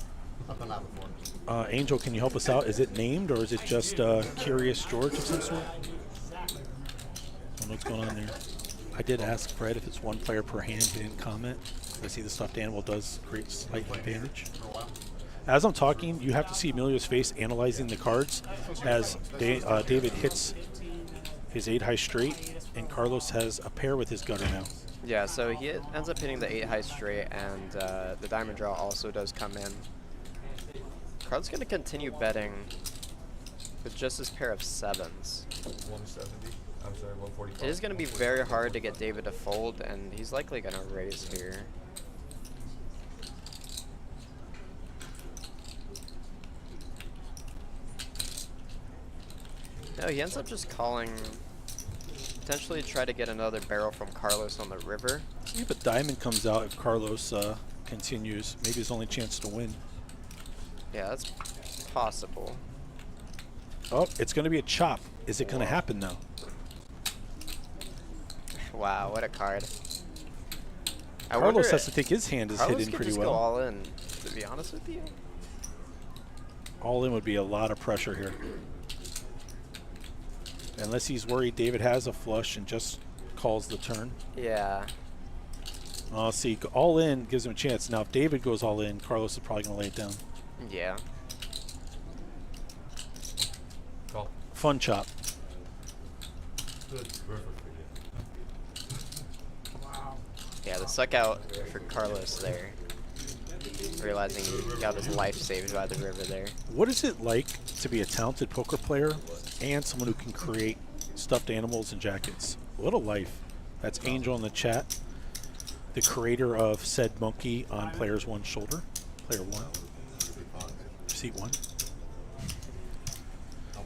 Angel, can you help us out? Is it named, or is it just Curious George of some sort? I don't know what's going on there. I did ask Fred if it's one player per hand. He didn't comment. I see the stuffed animal does create slight advantage. As I'm talking, you have to see Emilio's face analyzing the cards as David hits his 8 high straight, and Carlos has a pair with his gutter now. Yeah, so he ends up hitting the 8 high straight, and the diamond draw also does come in. Carlos going to continue betting with just his pair of 7s. 170. I'm sorry, 145. It is going to be very hard to get David to fold, and he's likely going to raise here. No, he ends up just calling, potentially try to get another barrel from Carlos on the river. See if a diamond comes out if Carlos continues. Maybe his only chance to win. Yeah, that's possible. Oh, it's going to be a chop. Is it going to happen now? Wow, what a card. I Carlos wonder has to think his hand is Carlos hidden could pretty just well. go all in, to be honest with you. All in would be a lot of pressure here. Unless he's worried David has a flush and just calls the turn. Yeah. See, all in gives him a chance. Now, if David goes all in, Carlos is probably going to lay it down. Yeah. Call. Fun chop. Good river for Wow. Yeah, the suck out for Carlos there. Realizing he got his life saved by the river there. What is it like to be a talented poker player and someone who can create stuffed animals and jackets? What a life. That's Angel in the chat, the creator of said monkey on Players One shoulder. Player One. Seat one.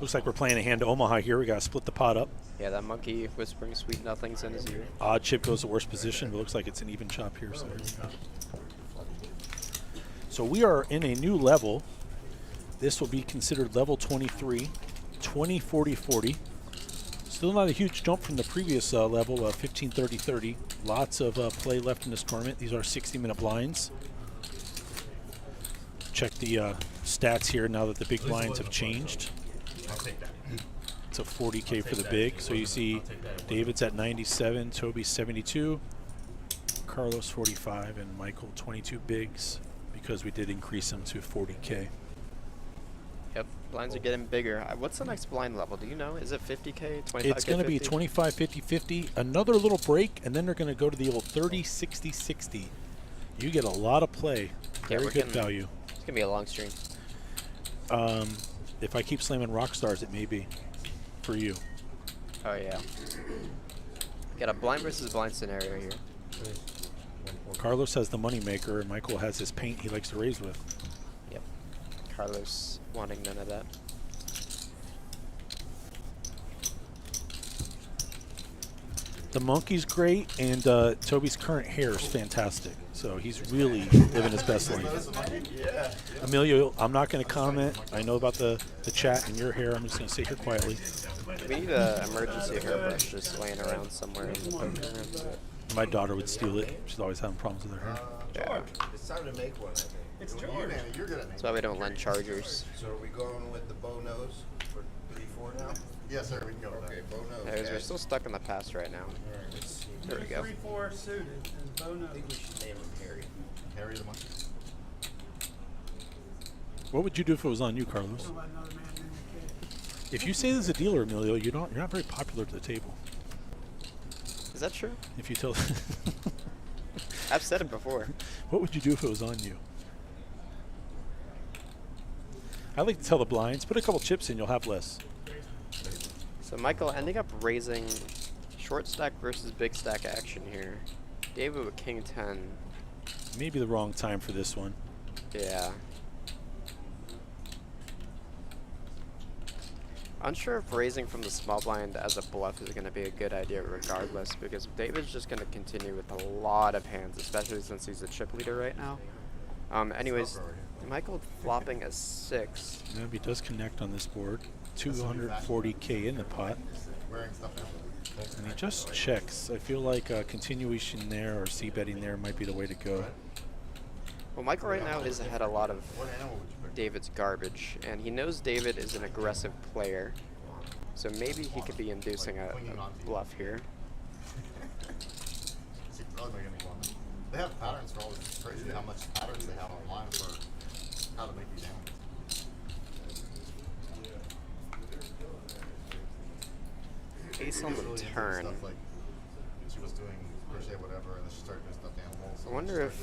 Looks like we're playing a hand to Omaha here. We got to split the pot up. Yeah, that monkey whispering sweet nothings in his ear. Odd chip goes to worst position, but looks like it's an even chop here. So, so we are in a new level. This will be considered level 23, 20, 40, 40. Still not a huge jump from the previous level of 15, 30, 30. Lots of play left in this tournament. These are 60-minute blinds. Check the stats here now that the big blinds have changed. I'll take that. It's a 40K for the big. So you see David's at 97, Toby 72, Carlos 45, and Michael 22 bigs because we did increase them to 40K. Yep, blinds are getting bigger. What's the next blind level? Do you know? Is it 50K, 25K? It's going to be 25, 50, 50. Another little break, and then they're going to go to the old 30, 60, 60. You get a lot of play. Very good value. It's going to be a long stream. If I keep slamming rock stars, it may be for you. Oh, yeah. Got a blind versus blind scenario here. Carlos has the moneymaker, and Michael has his paint he likes to raise with. Yep. Carlos wanting none of that. The monkey's great, and Toby's current hair is fantastic. So he's really living his best life. Emilio, I'm not going to comment. I know about the chat and your hair. I'm just going to sit here quietly. We need an emergency hairbrush just laying around somewhere in the poker room. My daughter would steal it. She's always having problems with her hair. Yeah. It's time to make one, I think. It's You, George. Danny, you're good at That's why we don't lend chargers. So are we going with the bow nose for 3-4 now? Yes, sir. We can go with Okay, that. bow nose. Because we're guys. still stuck in the past right now. Alright, let's see. There we go. 3-4 suited and bow I nose. think we should name him Harry. Harry the monkey. What would you do if it was on you, Carlos? Don't let another man name the kid. If you say there's a dealer, Emilio, you're not very popular to the table. Is that true? If you tell, I've said it before. what would you do if it was on you? I like to tell the blinds, put a couple chips in, you'll have less. So Michael ending up raising short stack versus big stack action here. David with king 10. Maybe the wrong time for this one. Yeah. Unsure if raising from the small blind as a bluff is going to be a good idea regardless, because David's just going to continue with a lot of hands, especially since he's a chip leader right now. Anyways, Michael flopping a 6. Maybe he does connect on this board. 240K in the pot. Wearing stuff now. And he just checks. I feel like a continuation there or c-betting there might be the way to go. Well, Michael right now is ahead a lot of What animal would you pick? David's garbage, and he knows David is an aggressive player, so maybe he could be inducing a bluff here. See, probably make any one. They have patterns for all this. It's crazy how much patterns they have online for how to make these animals. Ace on It's the really into turn. Stuff like she was doing crochet, whatever, and then she started doing stuffed animals. I wonder if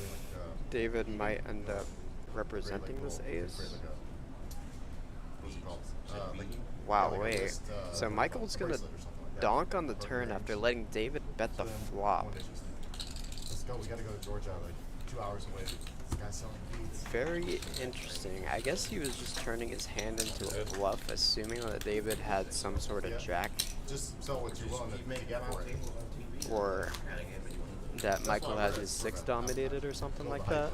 David might end up representing this ace. Wow, wait. So Michael's going to donk on the turn after letting David bet the flop. Let's go. We gotta go to Georgia, like 2 hours away. This guy's selling beads. Very interesting. I guess he was just turning his hand into a bluff, assuming that David had some sort of jack, Just sell what you want to get for it. or that Michael had his 6 dominated or something like that.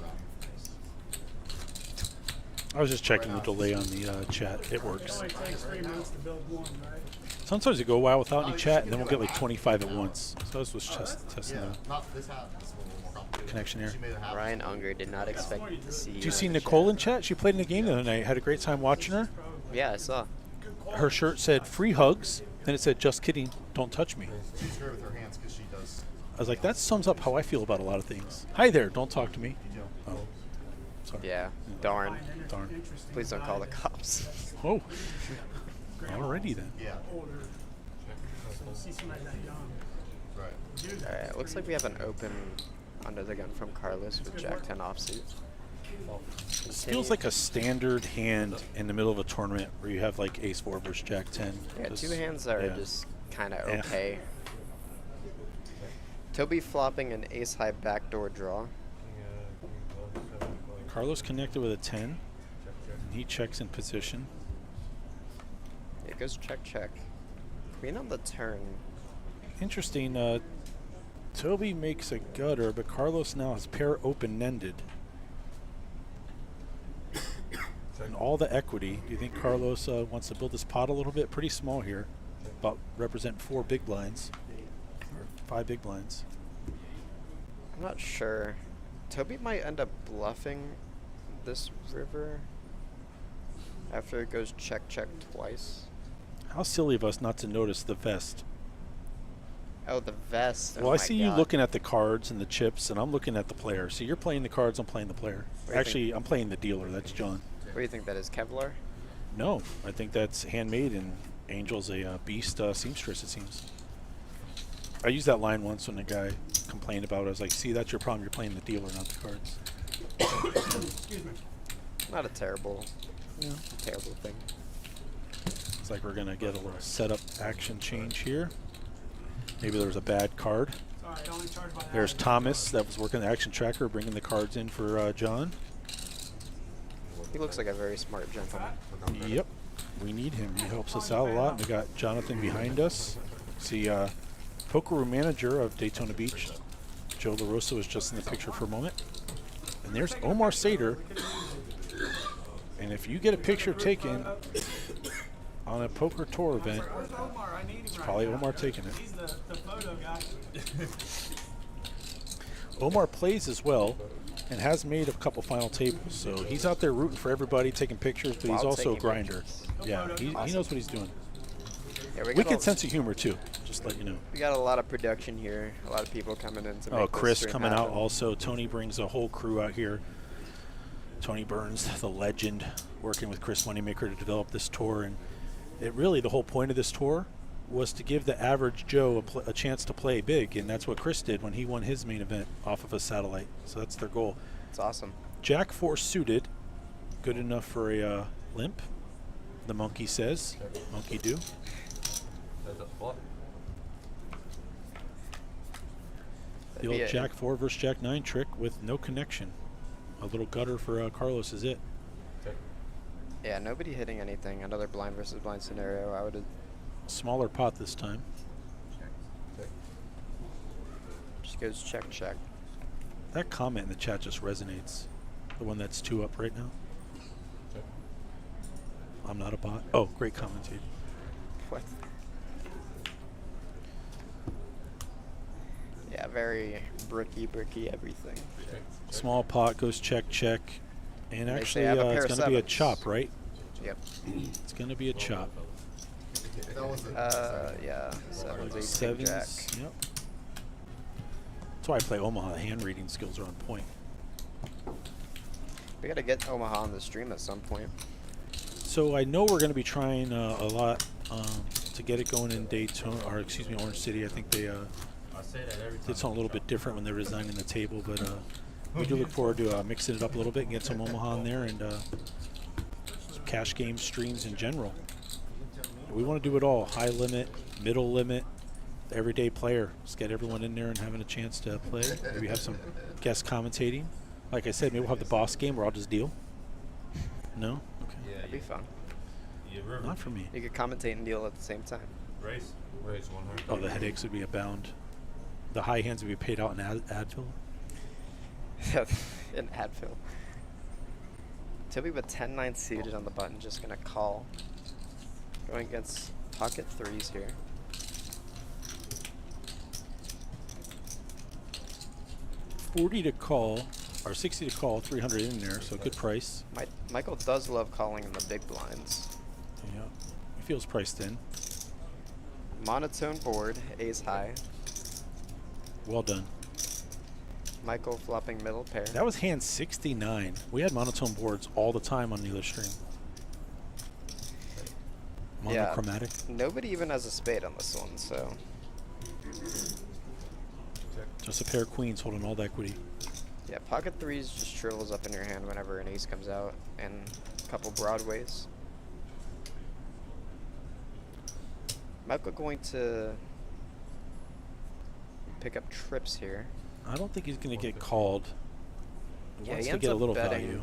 I was just checking the delay on the chat. It works. It only takes 3 months to build one, right? Sometimes you go a while without any chat, and then we'll get like 25 at once. So this was just testing Yeah, the not this hat. This one a little more complicated. connection here. She made it happen. Ryan Unger did not expect to see you. Did you see in the Nicole chat. in chat? She played in the game the other night. Had a great time watching her. Yeah, I saw. Her shirt said "free hugs," then it said "just kidding, don't touch me." She's great with her hands because she does. I was like, that sums up how I feel about a lot of things. Hi there, don't talk to me. You know, Oh, sorry. Yeah. Darn. Darn. Please don't call the cops. Oh, alrighty then. yeah, See somebody that young. right. All right. Looks like we have an open under the gun from Carlos with Jack 10 offsuit. This feels like a standard hand in the middle of a tournament where you have like Ace 4 versus Jack 10. Yeah, Just- two hands are yeah. just kind of Yeah. okay. Toby flopping an ace high backdoor draw. Carlos connected with a 10. And he checks in position. It goes check check. Queen on the turn. Interesting. Toby makes a gutter, but Carlos now has pair open-ended. And all the equity. Do you think Carlos wants to build this pot a little bit? Pretty small here. About represent 4 big blinds. Or 5 big blinds. I'm not sure. Toby might end up bluffing this river after it goes check check twice. How silly of us not to notice the vest. Oh, the vest. Well, oh I my see you God. looking at the cards and the chips, and I'm looking at the player. So you're playing the cards, I'm playing the player. What do you Actually, I'm playing the dealer. That's John. What do you think that is, Kevlar? No, I think that's handmade, and Angel's a beast seamstress, it seems. I used that line once when a guy complained about it. I was like, see, that's your problem. You're playing the dealer, not the cards. Excuse me. Not a terrible thing. It's like we're going to get a little setup action change here. Maybe there was a bad card. Sorry, I only charge by the There's hour. Thomas that was working the action tracker, bringing the cards in for John. He looks like a very smart gentleman. Yep, we need him. He helps us out a lot. We got Jonathan behind us. See, poker room manager of Daytona Beach, Joe LaRosa, was just in the picture for a moment. And there's Omar Sater. And if you get a picture taken on a poker tour event, Where's Omar? I need him it's right probably now. Omar taking it. He's the photo guy. Omar plays as well and has made a couple final tables. So he's out there rooting for everybody, taking pictures, but he's While also a taking grinder. pictures. Yeah, he knows what he's doing. Yeah, we got Wicked a- sense of humor, too, just to let you know. We got a lot of production here. A lot of people coming in to make Oh, this Chris stream coming out happen. also. Tony brings a whole crew out here. Tony Burns, the legend, working with Chris Moneymaker to develop this tour. And it really, the whole point of this tour was to give the average Joe a chance to play big. And that's what Chris did when he won his main event off of a satellite. So that's their goal. It's awesome. Jack 4 suited. Good enough for a limp, the monkey says. Monkey do. The old Jack 4 versus Jack 9 trick with no connection. A little gutter for Carlos is it. Yeah, nobody hitting anything. Another blind versus blind scenario. I would have Smaller pot this time. just goes check check. That comment in the chat just resonates. The one that's 2 up right now. I'm not a bot. Oh, great commentator. What? Yeah, very bricky everything. Small pot goes check check. And They say actually, have a pair it's of going to be a sevens. chop, right? Yep. It's going to be a chop. That was it. Yeah. Sevens, eights, king, jack. Sevens. Yep. That's why I play Omaha. The hand reading skills are on point. We gotta get Omaha on the stream at some point. So I know we're going to be trying a lot to get it going in Daytona, or excuse me, Orange City. I think they I say that every time. did something a little bit different when they were designing the table, but we do look forward to mixing it up a little bit and get some Omaha in there and some cash game streams in general. We want to do it all: high limit, middle limit, everyday player. Just get everyone in there and having a chance to play. Maybe have some guests commentating. Like I said, maybe we'll have the boss game where I'll just deal. No? Okay. Yeah, That'd be fun. Yeah, river. Not for me. You could commentate and deal at the same time. Race. Raise 100. Oh, the headaches would be abound. The high hands would be paid out in Advil. In Advil. Toby with 10-9 suited on the button, just gonna call. Going against Pocket threes here. $40 to call, or 60 to call, 300 in there, so good price. Michael does love calling in the big blinds. Yeah, he feels priced in. Monotone board, ace high. Well done. Michael flopping middle pair. That was hand 69. We had monotone boards all the time on the other stream. Monochromatic. Yeah, nobody even has a spade on this one, so. Just a pair of queens holding all the equity. Yeah, pocket threes just shrivels up in your hand whenever an ace comes out, and a couple broadways. Michael going to pick up trips here. I don't think he's going to get called. He Yeah, wants he to ends get a up little betting.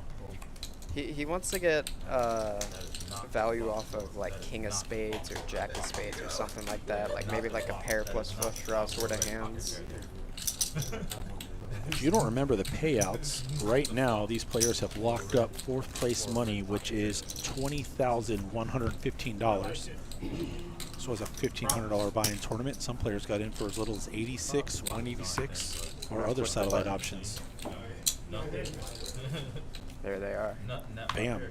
value. He wants to get value off of like king of spades or jack of spades or something like that. Like maybe like a pair plus flush draw sort of hands. If you don't remember the payouts, right now these players have locked up 4th place money, which is $20,115. So it's a $1,500 buy-in tournament. Some players got in for as little as 86, 186, or other satellite options. There they are. Bam.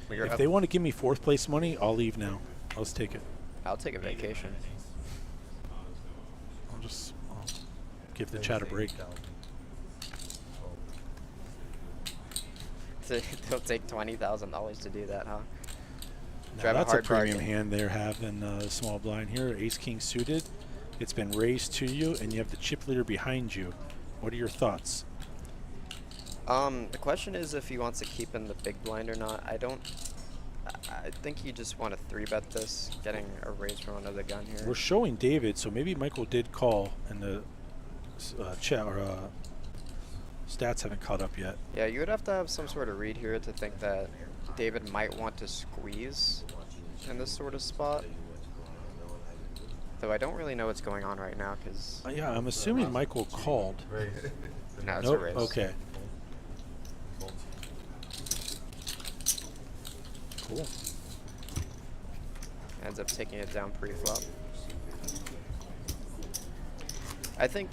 We're If they want to give me 4th place money, I'll leave now. I'll just take it. I'll take a vacation. I'll give the chat a break. It'll take $20,000 to do that, huh? Now that's a premium hand they're having the small blind here. Ace King suited. It's been raised to you, and you have the chip leader behind you. What are your thoughts? The question is if he wants to keep in the big blind or not. I think you just want to 3-bet this, getting a raise from under the gun here. We're showing David, so maybe Michael did call, and the chat or stats haven't caught up yet. Yeah, you would have to have some sort of read here to think that David might want to squeeze in this sort of spot. Though I don't really know what's going on right now because. Yeah, I'm assuming Michael called. No, it's nope. a raise. Okay. Cool. Ends up taking it down pre-flop. I think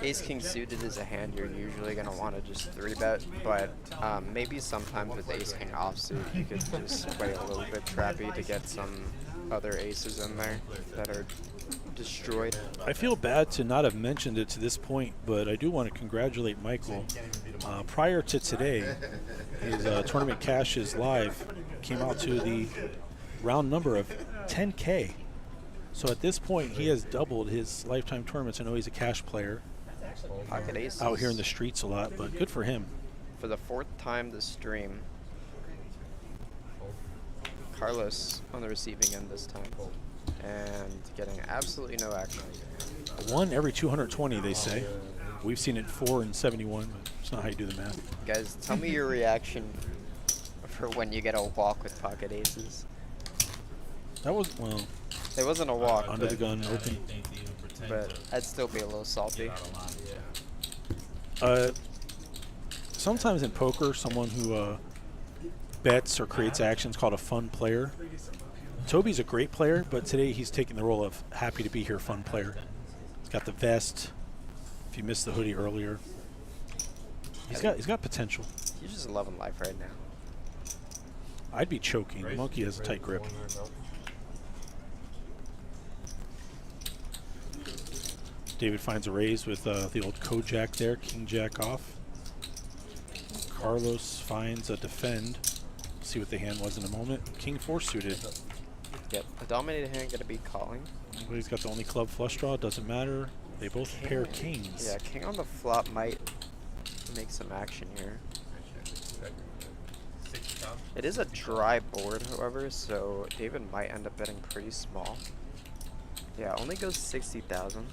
Ace King suited is a hand you're usually going to want to just 3-bet, but maybe sometimes with Ace King offsuit you could just play a little bit trappy to get some other aces in there that are destroyed. I feel bad to not have mentioned it to this point, but I do want to congratulate Michael. Prior to today, his tournament cashes live came out to the round number of 10K. So at this point, he has doubled his lifetime tournaments. I know he's a cash player. Pocket aces. Out here in the streets a lot, but good for him. For the 4th time this stream, Carlos on the receiving end this time, and getting absolutely no action. 1 every 220, they say. We've seen it 4 and 71, but it's not how you do the math. Guys, tell me your reaction for when you get a walk with pocket aces. That was, well, it wasn't a walk. Under the gun, open. But I'd still be a little salty. Sometimes in poker, someone who bets or creates actions called a fun player. Toby's a great player, but today he's taking the role of happy to be here fun player. He's got the vest. If you missed the hoodie earlier, he's got potential. He's just loving life right now. I'd be choking. Monkey has a tight grip. David finds a raise with the old Kojak there, King Jack off. Carlos finds a defend. See what the hand was in a moment. King 4 suited. Yep, a dominated hand gonna be calling. But he's got the only club flush draw, doesn't matter. They both pair kings. Yeah, king on the flop might make some action here. It is a dry board, however, so David might end up betting pretty small. Yeah, only goes 60,000.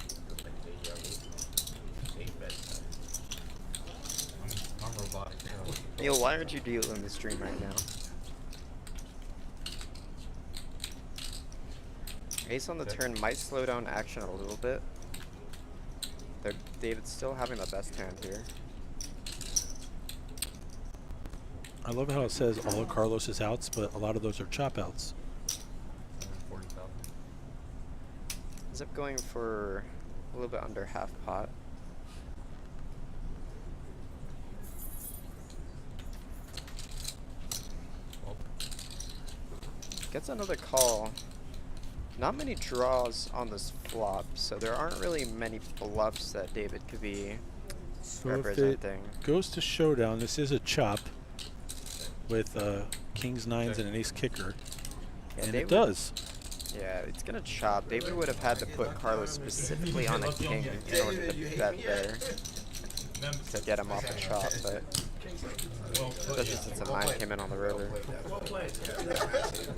Neil, why aren't you dealing the stream right now? Ace on the turn might slow down action a little bit. David's still having the best hand here. I love how it says all of Carlos's outs, but a lot of those are chop outs. Ends up going for a little bit under half pot. Gets another call. Not many draws on this flop, so there aren't really many bluffs that David could be So if it representing. goes to showdown, this is a chop with kings, nines, and an ace kicker. Yeah, And David- it does. Yeah, it's gonna chop. David would have had to put Carlos specifically on a king in order to bet there to get him off the chop, but especially since a 9 came in on the river.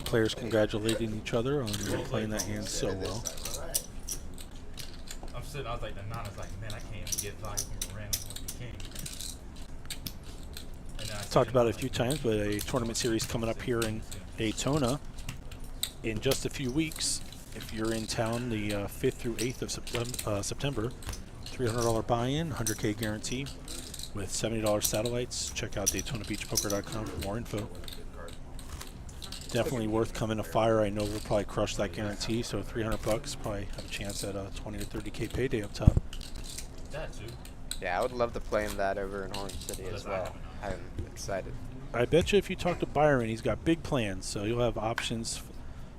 Players congratulating each other on playing that hand so well. I'm sitting, I was like, the 9 is like, man, I can't even get value from a random king. And then I Talked see about him, it a few times, but a tournament series coming up here in Daytona in just a few weeks. If you're in town the 5th through 8th of September, $300 buy-in, 100K guarantee with $70 satellites. Check out DaytonaBeachPoker.com for more info. Definitely worth coming to fire. I know we'll probably crush that guarantee, so $300 probably have a chance at a 20 to 30K payday up top. that too. Yeah, I would love to play in that over in Orange City as well. I'm excited. I bet you if you talk to Byron, he's got big plans, so you'll have options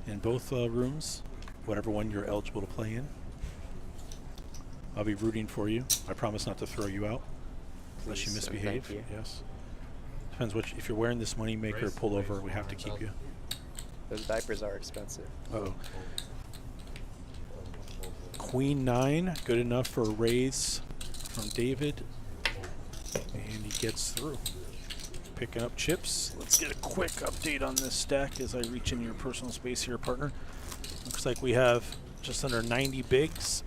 in both rooms, whatever one you're eligible to play in. I'll be rooting for you. I promise not to throw you out unless you Please and misbehave. thank you. Yes. Depends what if you're wearing this moneymaker pullover, we have to keep you. Those diapers are expensive. Uh-oh. Queen 9, good enough for a raise from David, and he gets through. Picking up chips. Let's get a quick update on this stack as I reach into your personal space here, partner. Looks like we have just under 90 bigs.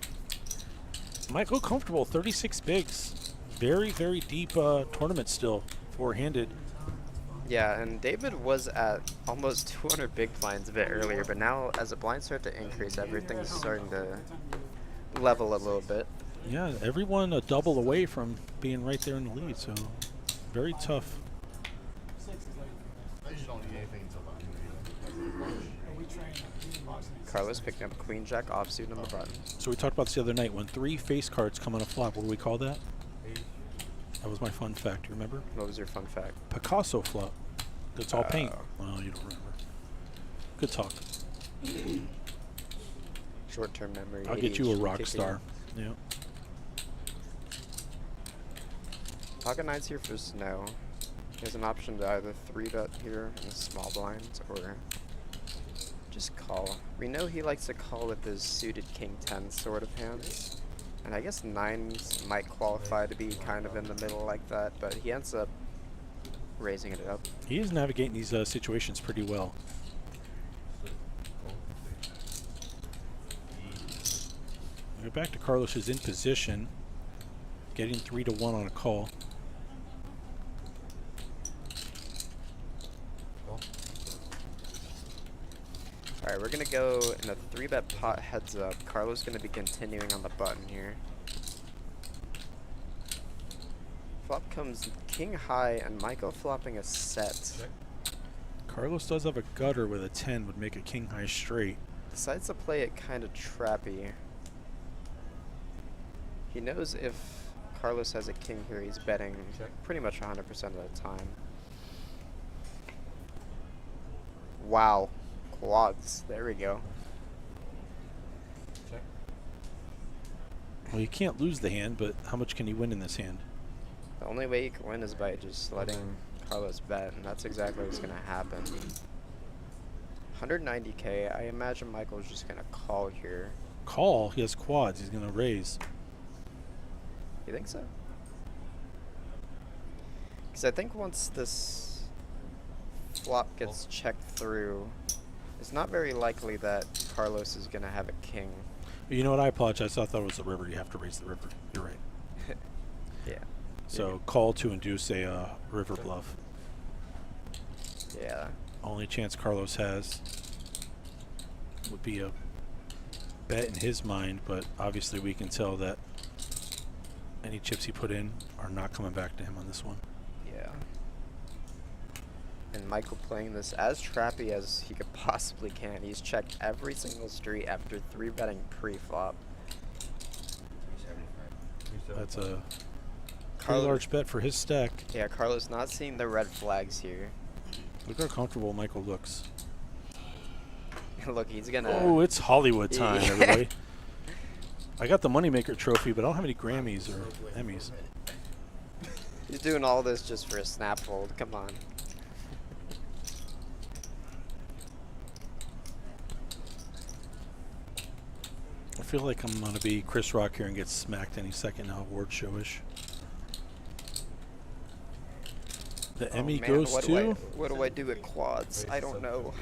Might go comfortable, 36 bigs. Very, very deep tournament still, four-handed. Yeah, and David was at almost 200 big blinds a bit earlier, but now as the blinds start to increase, everything's starting to level a little bit. Yeah, everyone a double away from being right there in the lead, so very tough. I usually don't need anything until about 2 Carlos picking up Queen Jack offsuit on the button. So we talked about this the other night. When 3 face cards come on a flop, what do we call that? That was my fun fact. You remember? What was your fun fact? Picasso flop. That's all paint. Oh. Well, you don't remember. Good talk. Short-term memory. I'll get you a ADHD rock kicking star. in. Yeah. Pocket Nine's here for Snow. He has an option to either 3-bet here in the small blinds or just call. We know he likes to call with his suited King 10 sort of hands. And I guess 9s might qualify to be kind of in the middle like that, but he ends up raising it up. He is navigating these situations pretty well. We go back to Carlos, who's in position, getting 3-1 on a call. Alright, we're going to go in a 3-bet pot heads up. Carlos going to be continuing on the button here. Flop comes King High and Michael flopping a set. Carlos does have a gutter with a 10, would make a king high straight. Decides to play it kind of trappy. He knows if Carlos has a king here, he's betting pretty much 100% of the time. Wow. Quads. There we go. Well, you can't lose the hand, but how much can he win in this hand? The only way you can win is by just letting Carlos bet, and that's exactly what's going to happen. 190K. I imagine Michael's just going to call here. Call? He has quads. He's going to raise. You think so? Because I think once this flop gets checked through, it's not very likely that Carlos is going to have a king. You know what? I apologize. I thought it was the river. You have to raise the river. You're right. Yeah. So call to induce a river bluff. Yeah. Only chance Carlos has would be a bet in his mind, but obviously we can tell that any chips he put in are not coming back to him on this one. Yeah. And Michael playing this as trappy as he could possibly can. He's checked every single street after 3-betting pre-flop. 375. That's a pretty Carlos- large bet for his stack. Yeah, Carlos not seeing the red flags here. Look how comfortable Michael looks. Look, he's gonna. Oh, it's Hollywood time, Yeah. everybody. I got the Moneymaker trophy, but I don't have any Grammys or Emmys. He's doing all this just for a snap fold. Come on. I feel like I'm going to be Chris Rock here and get smacked any second now, award showish. The Emmy Man, goes what to... do I do with quads? I don't know.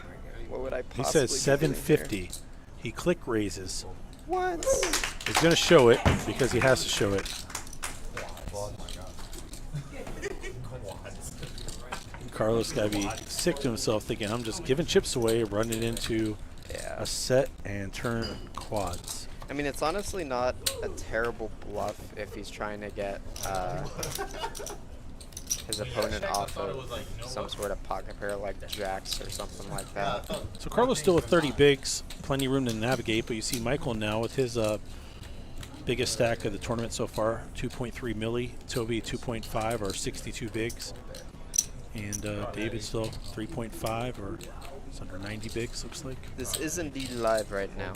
What would I He possibly says be doing here? 750. He click raises. What? He's going to show it because he has to show it. Carlos got to be sick to himself thinking, I'm just giving chips away, running into Yeah. a set and turn quads. I mean, it's honestly not a terrible bluff if he's trying to get his opponent off of some sort of pocket pair like jacks or something like that. So Carlos still with 30 bigs, plenty room to navigate, but you see Michael now with his biggest stack of the tournament so far, 2.3 milli, Toby 2.5 or 62 bigs, and David still 3.5 or it's under 90 bigs, looks like. This is indeed live right now.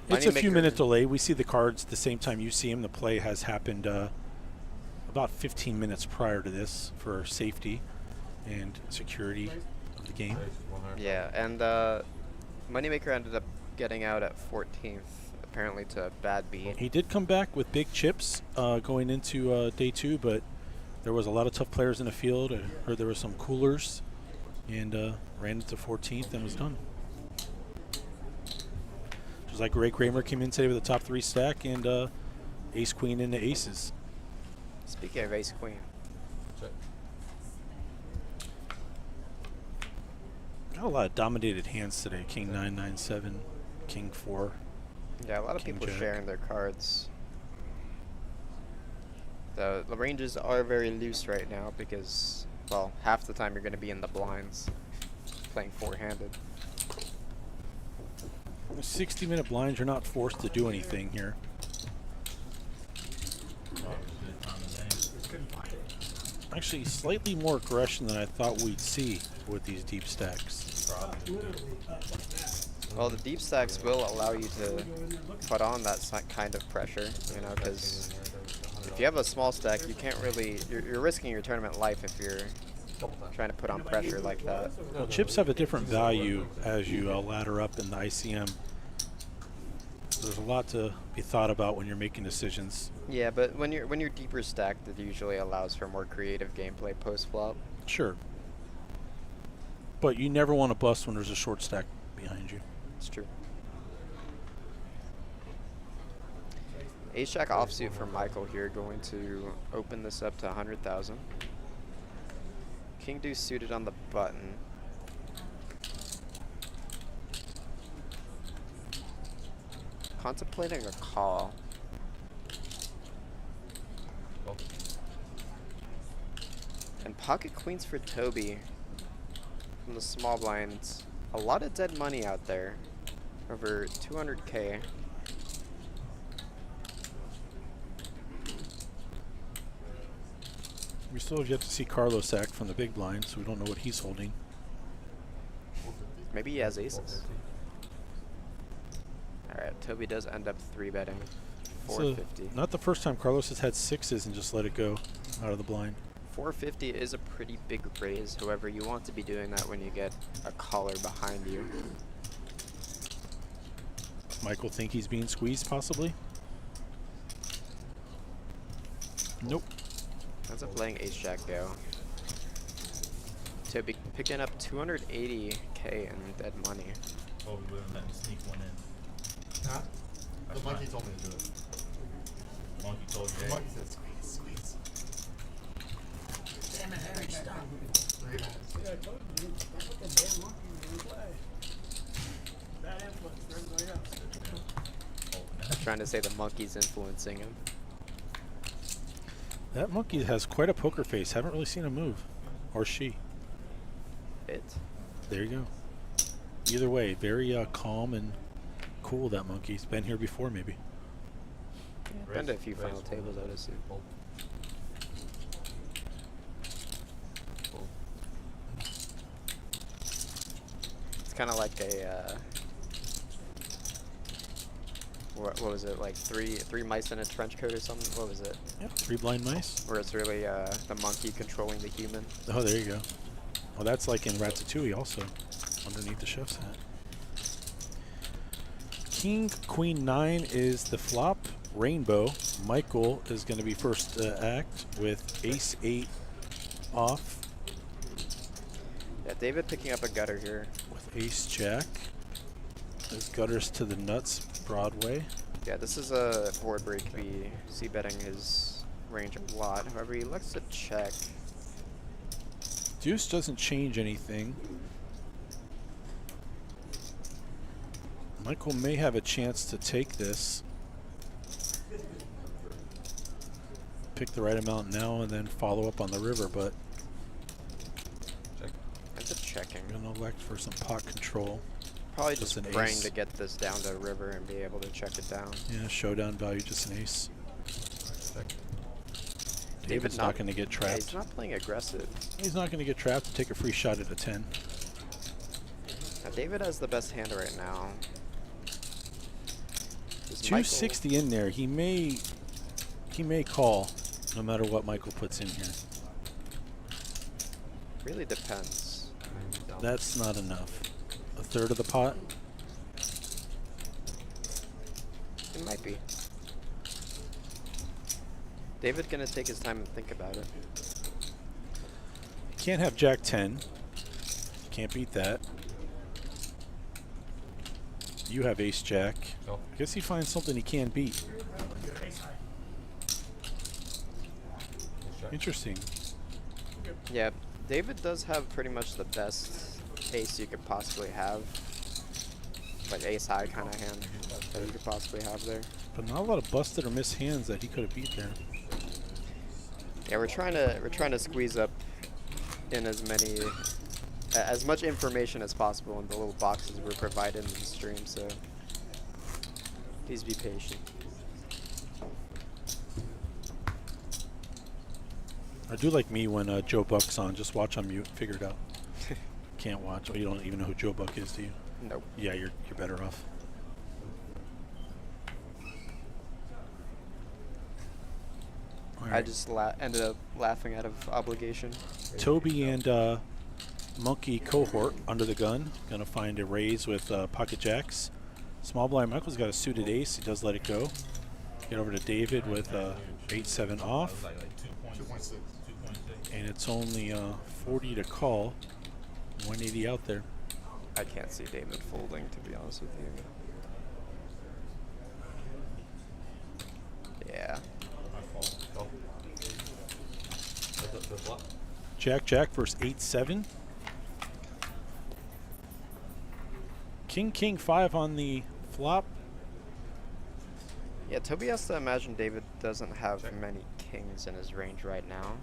It's a few Moneymaker- minute delay. We see the cards the same time you see them. The play has happened about 15 minutes prior to this for safety and security of the game. Yeah, and Moneymaker ended up getting out at 14th, apparently to a bad beat. He did come back with big chips going into day 2, but there was a lot of tough players in the field. I heard there were some coolers, and ran into 14th and was done. Just like Ray Kramer came in today with a top 3 stack and ace queen into aces. Speaking of ace queen, Got a lot of dominated hands today. King 9, 9, 7, King 4. yeah, a lot of King people jack. sharing their cards. The ranges are very loose right now because, well, half the time you're going to be in the blinds playing four-handed. 60-minute blinds, you're not forced to do anything here. Actually, slightly more aggression than I thought we'd see with these deep stacks. Well, the deep stacks will allow you to put on that kind of pressure, you know, because if you have a small stack, you can't really, you're risking your tournament life if you're trying to put on pressure like that. Well, chips have a different value as you ladder up in the ICM. There's a lot to be thought about when you're making decisions. Yeah, but when you're deeper stacked, it usually allows for more creative gameplay post-flop. Sure. But you never want to bust when there's a short stack behind you. It's true. Ace-Jack offsuit for Michael here, going to open this up to 100,000. King Deuce suited on the button. Contemplating a call. And pocket queens for Toby from the small blinds. A lot of dead money out there. Over 200K. We still have yet to see Carlos act from the big blind, so we don't know what he's holding. Maybe he has aces. Alright, Toby does end up 3-betting. So 450. not the first time Carlos has had sixes and just let it go out of the blind. 450 is a pretty big raise. However, you want to be doing that when you get a caller behind you. Michael think he's being squeezed, possibly? Nope. Ends up letting Ace-Jack go. Toby picking up 280K in dead money. Oh, we wouldn't let me sneak one in. Huh? That's The monkey fine. told me to do it. Monkey told you, The hey, monkey said squeeze, squeeze. Damn it, Harry, stop. 3 minutes. Yeah, I told you, don't put the damn monkey in the play. Bad influence for everybody else. Trying to say the monkey's influencing him. That monkey has quite a poker face. Haven't really seen him move. or she. It. There you go. Either way, very calm and cool, that monkey. He's been here before, maybe. Yeah, been to a few final tables, I would assume. It's kind of like a what was it, like three mice in a trench coat or something? What was it? Yep, 3 blind mice. Where it's really the monkey controlling the human. Oh, there you go. Well, that's like in Ratatouille also, underneath the chef's hat. King, Queen 9 is the flop. Rainbow. Michael is going to be first to act with Ace 8 off. Yeah, David picking up a gutter here. With Ace Jack. There's gutters to the nuts, Broadway. Yeah, this is a board where he could be c-betting his range a lot. However, he likes to check. Deuce doesn't change anything. Michael may have a chance to take this. Pick the right amount now and then follow up on the river, but That's a checking. gonna elect for some pot control. Probably Just just an praying ace. to get this down to river and be able to check it down. Yeah, showdown value, just an ace. David's David's not going to get Yeah, trapped. he's not playing aggressive. He's not going to get trapped to take a free shot at a 10. Now, David has the best hand right now. Does 260 in there. He may call no matter what Michael puts in here. Really depends. That's not enough. A third of the pot. It might be. David gonna take his time and think about it. You can't have Jack 10. Can't beat that. You have Ace Jack. I guess he finds something he can't beat. Interesting. Yeah, David does have pretty much the best ace you could possibly have. Like ace high kind of hand that you could possibly have there. But not a lot of busted or missed hands that he could have beat there. Yeah, we're trying to squeeze up in as much information as possible in the little boxes we're provided in the stream, so please be patient. I do like me when Joe Buck's on. Just watch on mute. Figure it out. Can't watch. Oh, you don't even know who Joe Buck is, do you? Nope. Yeah, you're better off. I just ended up laughing out of obligation. Toby and Monkey cohort under the gun. Gonna find a raise with pocket jacks. Small blind Michael's got a suited ace. He does let it go. Get over to David with 8-7 off. Like 2.6. And it's only 40 to call. 180 out there. I can't see David folding, to be honest with you. Yeah. Jack Jack versus 8-7. King King 5 on the flop. Yeah, Toby has to imagine David doesn't have many kings in his range right now.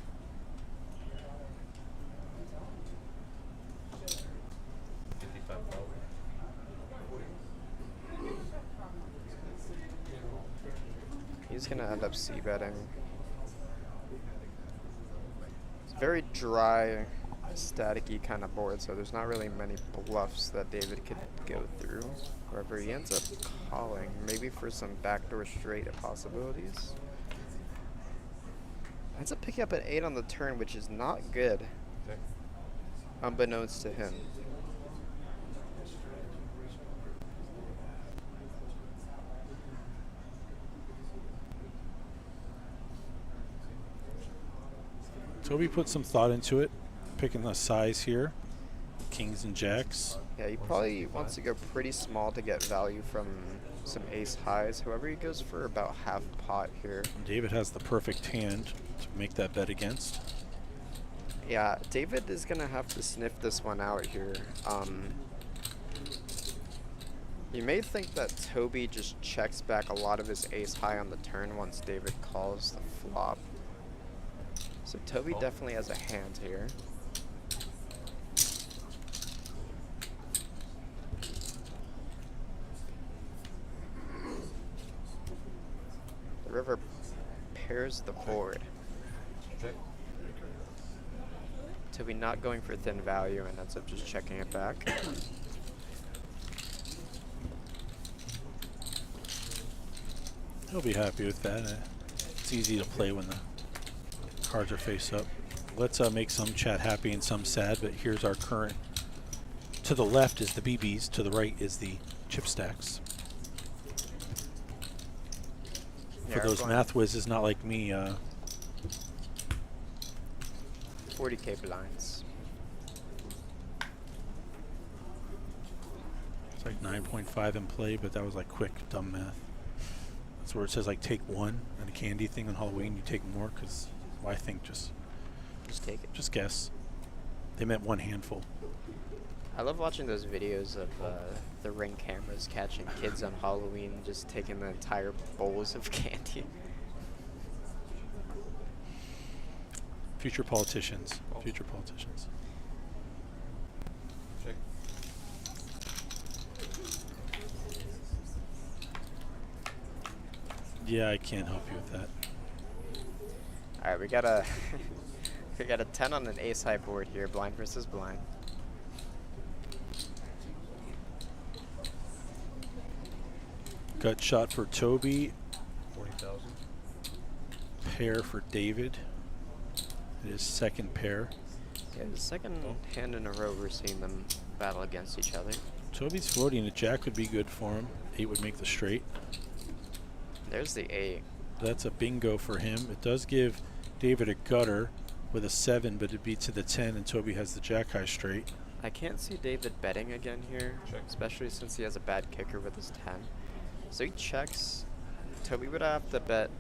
He's gonna end up c-betting. It's a very dry, staticky kind of board, so there's not really many bluffs that David could go through. However, he ends up calling, maybe for some backdoor straight possibilities. Ends up picking up an 8 on the turn, which is not good, unbeknownst to him. Toby put some thought into it, picking the size here. Kings and jacks. Yeah, he probably wants to go pretty small to get value from some ace highs. However, he goes for about half pot here. David has the perfect hand to make that bet against. Yeah, David is going to have to sniff this one out here. You may think that Toby just checks back a lot of his ace high on the turn once David calls the flop. So Toby definitely has a hand here. pairs the board. Check. Toby not going for thin value and ends up just checking it back. He'll be happy with that. It's easy to play when the cards are face up. Let's make some chat happy and some sad, but here's our current. To the left is the BBs, to the right is the chip stacks. For those math whizzes not like me, 40K blinds. it's like 9.5 in play, but that was like quick, dumb math. That's where it says like take one and a candy thing on Halloween, you take more, because well, I think just take it. Just guess. They meant one handful. I love watching those videos of the Ring cameras catching kids on Halloween just taking the entire bowls of candy. Future politicians. Future politicians. Check. Yeah, I can't help you with that. All right, we got a we got a 10 on an ace high board here, blind versus blind. Gut shot for Toby. 40,000. Pair for David. His second pair. Yeah, the second hand in a row we're seeing them battle against each other. Toby's floating. A jack would be good for him. 8 would make the straight. There's the 8. That's a bingo for him. It does give David a gutter with a 7, but it beats to the 10, and Toby has the jack high straight. I can't see David betting again here, especially since he has a bad kicker with his 10. So he checks. Toby would have to bet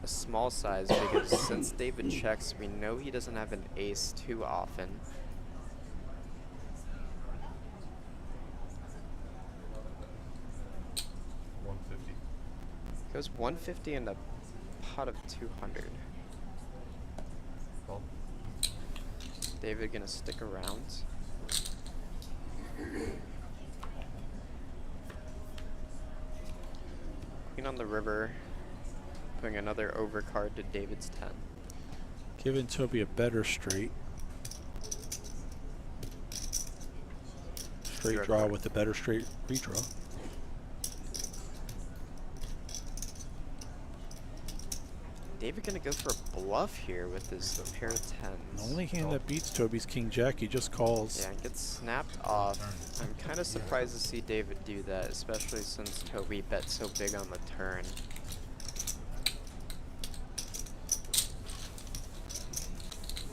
a small size because since David checks, we know he doesn't have an ace too often. Goes 150 in a pot of 200. Call. David gonna stick around. Queen on the river, putting another overcard to David's 10. Giving Toby a better straight. Straight draw with a better straight redraw. David gonna go for a bluff here with his pair of 10s. The only hand that beats Toby's King Jack, he just calls. Yeah, and gets snapped off. I'm kind of surprised to see David do that, especially since Toby bet so big on the turn.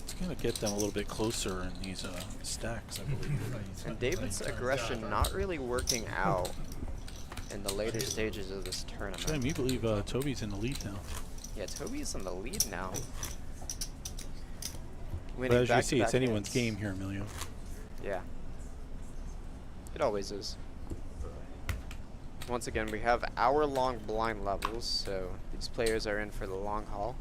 It's going to get them a little bit closer in these stacks, I believe. And David's aggression not really working out in the later stages of this tournament. Jim, you believe Toby's in the lead now. Yeah, Toby's in the lead now. But as you see, it's anyone's game here, Emilio. Yeah. It always is. Once again, we have hour-long blind levels, so these players are in for the long haul.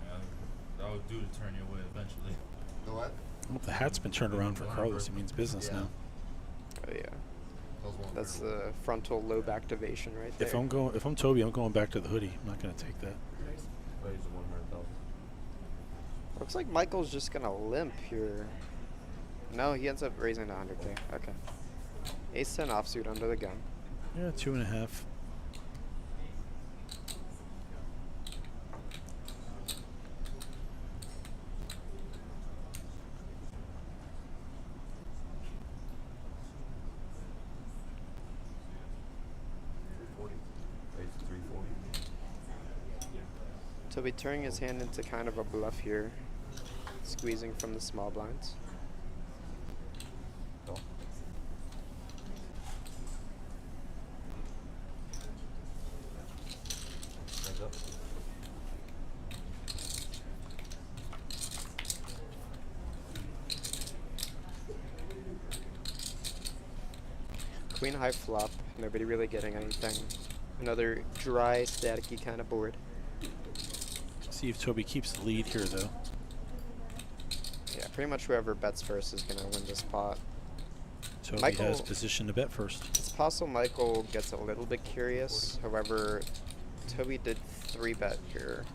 Yeah, that would do to turn your way eventually. The what? Well, the hat's been turned around for Carlos. It means business now. Oh yeah. That's the frontal lobe activation right there. If I'm Toby, I'm going back to the hoodie. I'm not going to take that. Raise the 100,000. Looks like Michael's just gonna limp here. No, he ends up raising to 100K. Okay. Ace 10 offsuit under the gun. Yeah, 2.5. Toby turning his hand into kind of a bluff here, squeezing from the small blinds. Call. Heads up. Queen high flop, nobody really getting anything. Another dry, staticky kind of board. See if Toby keeps the lead here, though. Yeah, pretty much whoever bets first is gonna win this pot. Toby Michael- has position to bet first. It's possible Michael gets a little bit curious. However, Toby did 3-bet here.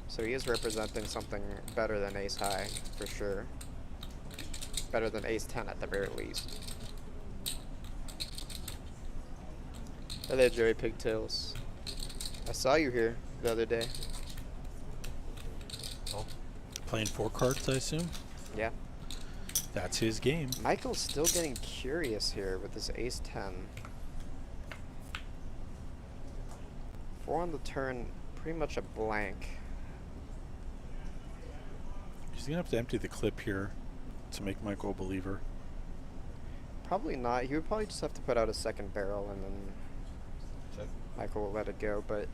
So he is representing something better than ace high, for sure. Better than ace 10 at the very least. Hey there, Joey Pigtails. I saw you here the other day. Playing 4 cards, I assume? Yeah. That's his game. Michael's still getting curious here with this ace 10. 4 on the turn, pretty much a blank. He's going to have to empty the clip here to make Michael a believer. Probably not. He would probably just have to put out a second barrel and then Michael will let it go. But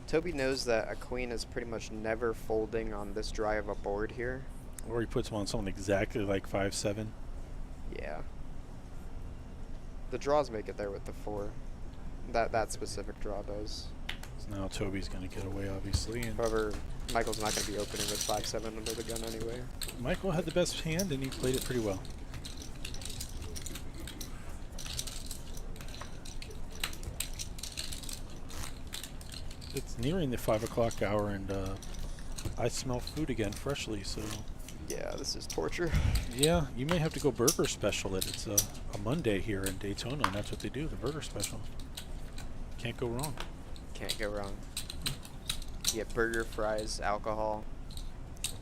Toby knows that a queen is pretty much never folding on this dry of a board here. Or he puts him on someone exactly like 5-7. Yeah. The draws make it there with the 4. That specific draw does. So now Toby's going to get away, obviously. And However, Michael's not going to be opening with 5-7 under the gun anyway. Michael had the best hand, and he played it pretty well. It's nearing the 5 o'clock hour, and I smell food again freshly, so... Yeah, this is torture. Yeah, you may have to go burger special it. It's a Monday here in Daytona, and that's what they do, the burger special. Can't go wrong. Can't go wrong. You get burger, fries, alcohol.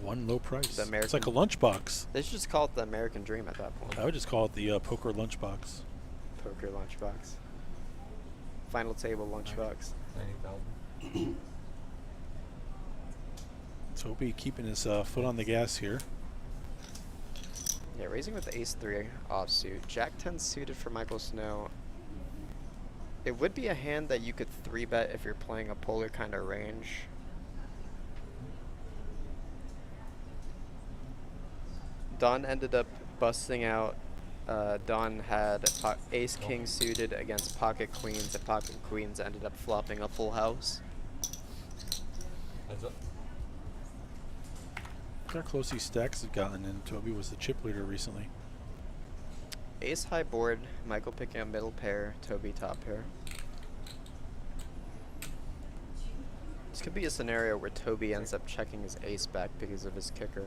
One low price. The It's like a lunchbox. They should just call it the American Dream at that point. I would just call it the poker lunchbox. Poker lunchbox. Final table lunchbox. Toby keeping his foot on the gas here. Yeah, raising with the ace 3 offsuit. Jack 10 suited for Michael Snow. It would be a hand that you could 3-bet if you're playing a polar kind of range. Don ended up busting out. Don had ace king suited against pocket queens, and pocket queens ended up flopping a full house. Look how close these stacks have gotten, and Toby was the chip leader recently. Ace high board, Michael picking a middle pair, Toby top pair. This could be a scenario where Toby ends up checking his ace back because of his kicker.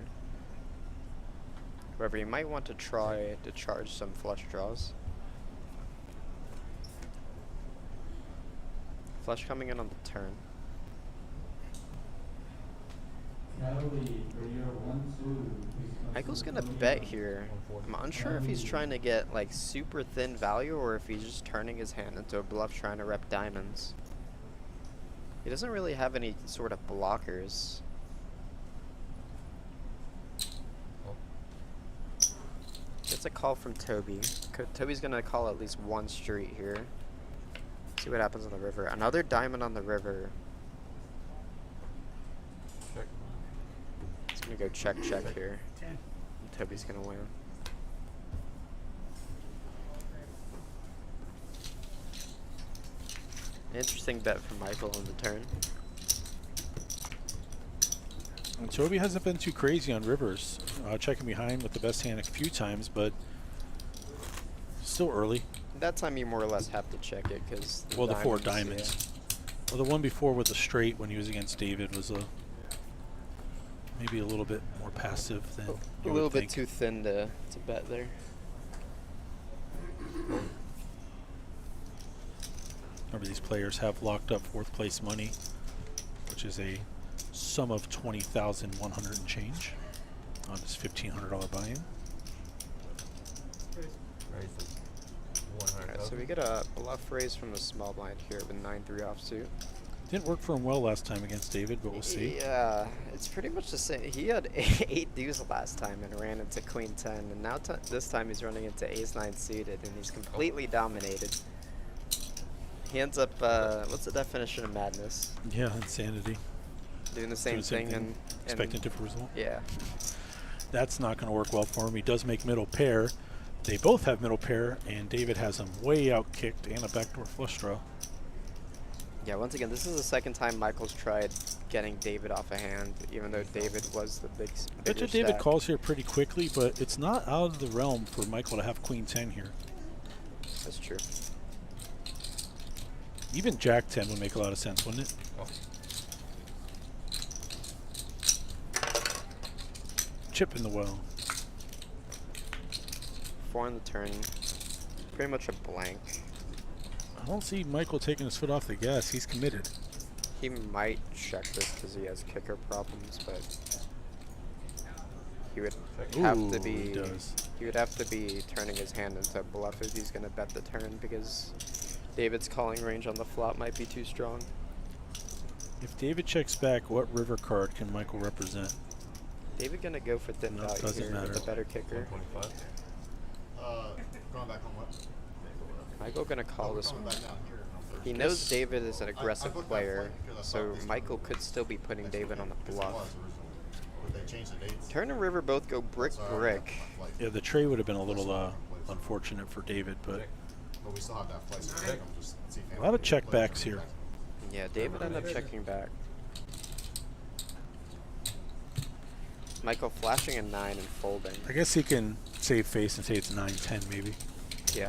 However, you might want to try to charge some flush draws. Flush coming in on the turn. Michael's gonna bet here. I'm unsure if he's trying to get like super thin value or if he's just turning his hand into a bluff trying to rep diamonds. He doesn't really have any sort of blockers. It's a call from Toby. Toby's gonna call at least one street here. See what happens on the river. Another diamond on the river. He's gonna go check here. And Toby's gonna win. Interesting bet from Michael on the turn. And Toby hasn't been too crazy on rivers. Checking behind with the best hand a few times, but still early. That time you more or less have to check it because Well, the 4 diamonds. Well, the one before with the straight when he was against David was maybe a little bit more passive than A you little would bit think. too thin to bet there. Remember, these players have locked up 4th place money, which is a sum of $20,100 and change on this $1,500 buy-in. Alright, so we get a bluff raise from the small blind here with 9-3 offsuit. Didn't work for him well last time against David, but we'll see. Yeah, it's pretty much the same. He had 8 deuce last time and ran into queen 10, and now this time he's running into ace 9 suited, and he's completely dominated. He ends up, what's the definition of madness? Yeah, insanity. Doing the same thing and expecting a different result. Yeah. That's not going to work well for him. He does make middle pair. They both have middle pair, and David has him way out kicked and a backdoor flush draw. Yeah, once again, this is the second time Michael's tried getting David off a hand, even though David was the Bet bigger you David stack. calls here pretty quickly, but it's not out of the realm for Michael to have queen 10 here. That's true. Even jack 10 would make a lot of sense, wouldn't it? Chip in the well. 4 on the turn. Pretty much a blank. I don't see Michael taking his foot off the gas. He's committed. He might check this because he has kicker problems, but he would have to Ooh, be. he does. He would have to be turning his hand into a bluff if he's gonna bet the turn, because David's calling range on the flop might be too strong. If David checks back, what river card can Michael represent? David gonna go for thin No, value doesn't here matter. with a better kicker. Going back on what? Michael gonna call this Coming one. back down here. He knows David is an I aggressive booked that player, flight because I so thought this Michael was- could still be putting David on a This bluff. was originally, but they changed the dates. Turn and river both go brick So I already brick. booked my flight. Yeah, the trade would have been a little unfortunate for David, but But we still have that flight. So I'm just see if a lot of anybody check plays backs or here. back. Yeah, David ended up checking back. Michael flashing a 9 and folding. I guess he can save face and say it's 9-10 maybe. Yeah.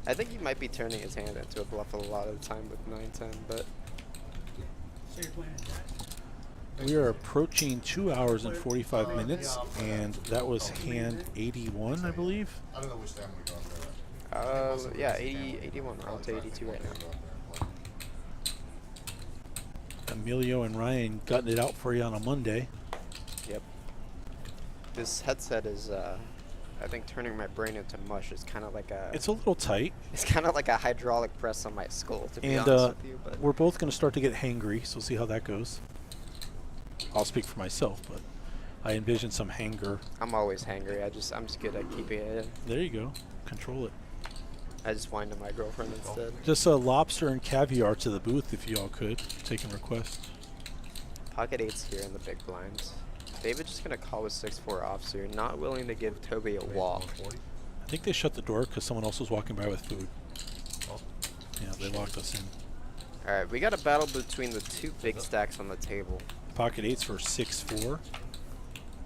I think he might be turning his hand into a bluff a lot of the time with 9-10, but So you're playing jack? We are approaching 2 hours and 45 minutes, and that was hand 81, I believe. I don't know which day I'm gonna go up there. yeah, 80, 81. We're on to 82 right now. Emilio and Ryan gutting it out for you on a Monday. Yep. This headset is, I think, turning my brain into mush. It's kind of like a. It's a little tight, It's kind of like a hydraulic press on my skull, to be and honest with you. But we're both going to start to get hangry, so we'll see how that goes. I'll speak for myself, but I envision some hanger. I'm always hangry. I'm just good at keeping it in. There you go. Control it. I just whine to my girlfriend instead. Just a lobster and caviar to the booth if y'all could. Taking requests. Pocket 8's here in the big blinds. David's just gonna call with 6-4 offsuit, not willing to give Toby a walk. I think they shut the door because someone else was walking by with food. Yeah, they locked us in. All right, we got a battle between the two big stacks on the table, Pocket 8's for 6-4.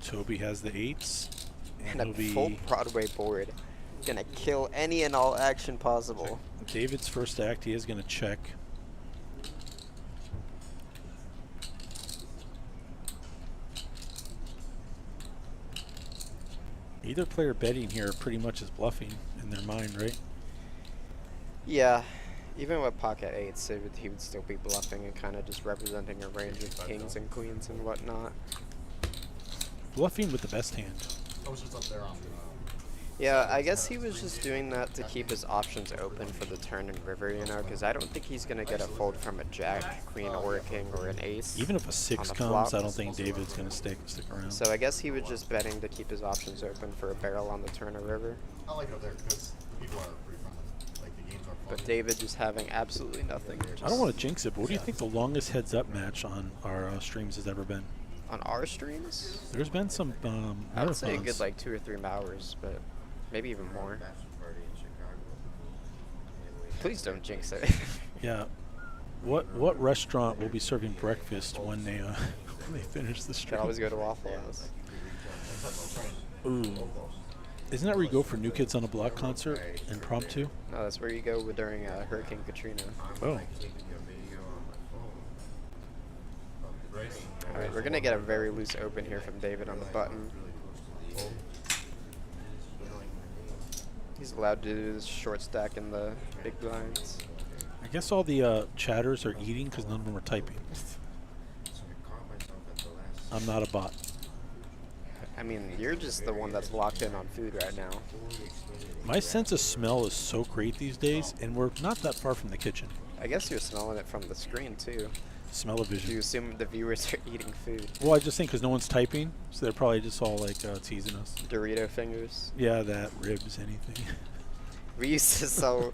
Toby has the 8s. and a he'll be full Broadway board. Gonna kill any and all action possible. David's first act. He is going to check. Either player betting here pretty much is bluffing in their mind, right? Yeah, even with Pocket 8's, he would still be bluffing and kind of just representing a range of kings and queens and whatnot. Bluffing with the best hand. I was just up there on Yeah, I guess he was just doing that to keep his options open for the turn and river, you know, because I don't think he's going to get a fold from a jack, queen, or a king, or an ace. Even if a 6 on the comes, flop. I don't think David's going to stick around. So I guess he was just betting to keep his options open for a barrel on the turn or river. I like it up there because people are pretty friendly. Like the games are fun. But David just having absolutely nothing. I don't want to jinx it, but what do you think the longest heads-up match on our streams has ever been? On our streams, There's been some I would say a marathons. good like 2 or 3 hours, but maybe even more. Bachelor party in Chicago. And we Please don't jinx it. Yeah. What restaurant will be serving breakfast when they when they finish the Can stream? always go to Waffle House. Ooh. Isn't that where you go for New Kids on the Block concert, impromptu? No, that's where you go during Hurricane Katrina. Oh. keeping your video on my phone. All right, we're gonna get a very loose open here from David on the button. He's allowed to do this short stack in the big blinds. I guess all the chatters are eating because none of them are typing. So I caught myself at the last. I'm not a bot. I mean, you're just the one that's locked in on food right now. My sense of smell is so great these days, and we're not that far from the kitchen. I guess you're smelling it from the screen too. Smell-o-vision. You assume the viewers are eating food. Well, I just think because no one's typing, so they're probably just all like teasing us. Dorito fingers. Yeah, that, ribs, anything. We used to sell.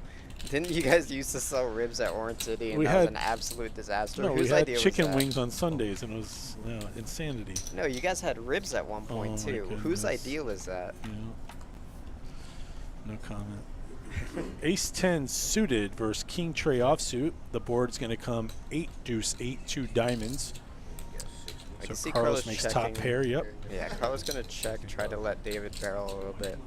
Didn't you guys used to sell ribs at Orange City, and We that was had- an absolute disaster? No, we Whose had idea chicken was that? wings on Sundays, and it was insanity. No, you guys had ribs at one point Oh my too. Whose goodness. idea was that? Yeah. No comment. Ace-10 suited versus King Tray offsuit. The board's going to come 8 deuce 8 2 diamonds. I can So see Carlos Carlos makes checking. top pair. Yep. Yeah, Carlos gonna check, try to let David barrel a little bit.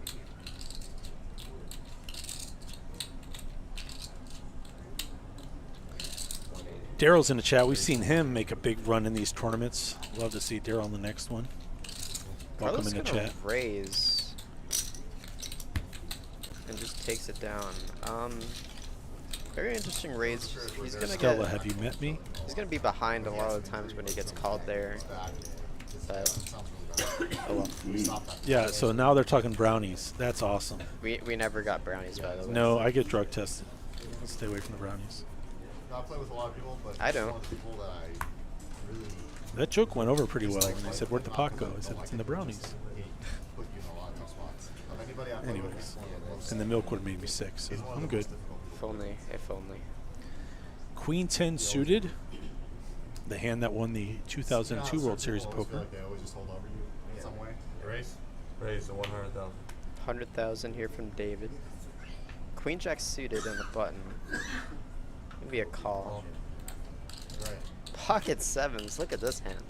Daryl's in the chat. We've seen him make a big run in these tournaments. Love to see Daryl in the next one. Welcome Carlos in the gonna chat. raise and just takes it down. Very interesting raise. He's gonna Stella, get. have you met me? He's gonna be behind a lot of the times when he gets called there. But oh well. Yeah, so now they're talking brownies. That's awesome. We never got brownies, by the way. No, I get drug tested. Let's stay away from the brownies. I play with a lot of people, but I don't. one of the people that I really That joke went over pretty well when they said, "Where'd the pot go?" I said, "It's in the brownies." put you in a lot of tough spots. But anybody I play with Anyways, is one of the most. and the milk would have made me sick, so he's one of I'm the good. most difficult. If only. If only. Queen 10 suited, the hand that won the 2002 World Series of Poker. Like they always just hold over you in some way. Raise the 100,000. 100,000 here from David. Queen Jack suited in the button. Maybe a call. Right. Pocket sevens. Look at this hand.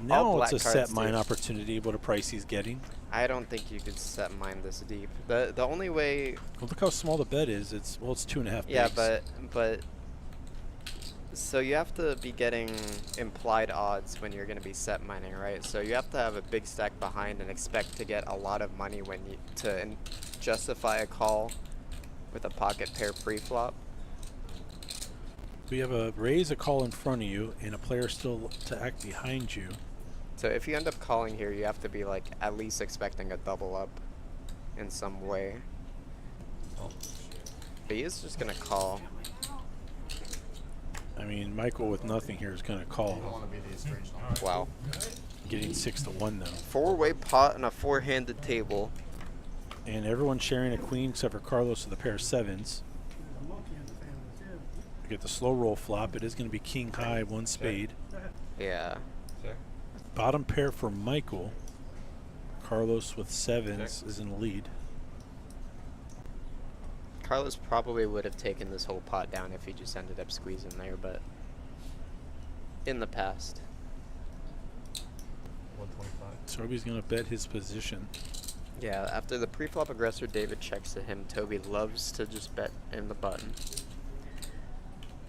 Now All it's black a set cards, mine dude. opportunity. What a price he's getting. I don't think you could set mine this deep. The only way. Well, look how small the bet is. It's 2.5 Yeah, bigs. but. So you have to be getting implied odds when you're going to be set mining, right? So you have to have a big stack behind and expect to get a lot of money when you justify a call with a pocket pair pre-flop. We have a raise, a call in front of you, and a player still to act behind you. So if you end up calling here, you have to be like at least expecting a double up in some way. But he is just going to call. I mean, Michael with nothing here is going to You don't call. want to be the strange number. Wow. Getting 6-1 though. Four-way pot and a four-handed table. And everyone's sharing a queen except for Carlos with a pair of sevens. The monkey and the family too. We get the slow roll flop. It is going to be king high, one spade. Yeah. Bottom pair for Michael. Carlos with sevens is in the lead. Carlos probably would have taken this whole pot down if he just ended up squeezing there, but in the past. 125. Toby's going to bet his position. Yeah, after the pre-flop aggressor, David checks to him. Toby loves to just bet in the button.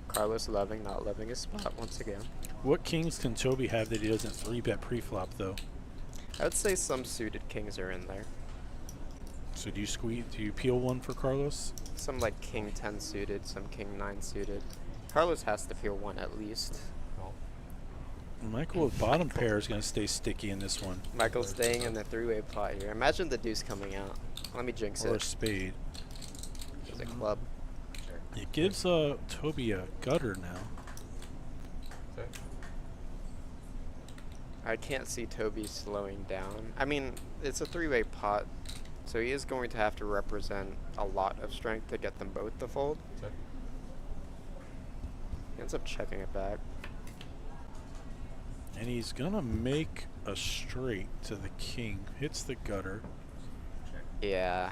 Carlos not loving his spot once again. What kings can Toby have that he doesn't 3-bet pre-flop though? I would say some suited kings are in there. So do you peel one for Carlos? Some like king 10 suited, some king 9 suited. Carlos has to peel one at least. Michael with bottom pair is going to stay sticky in this one. Michael's staying in the three-way pot here. Imagine the deuce coming out. Let me jinx Or a it. spade. There's a club. It gives Toby a gutter now. I can't see Toby slowing down. I mean, it's a three-way pot, so he is going to have to represent a lot of strength to get them both to fold. He ends up checking it back. And he's going to make a straight to the king. Hits the gutter. Yeah.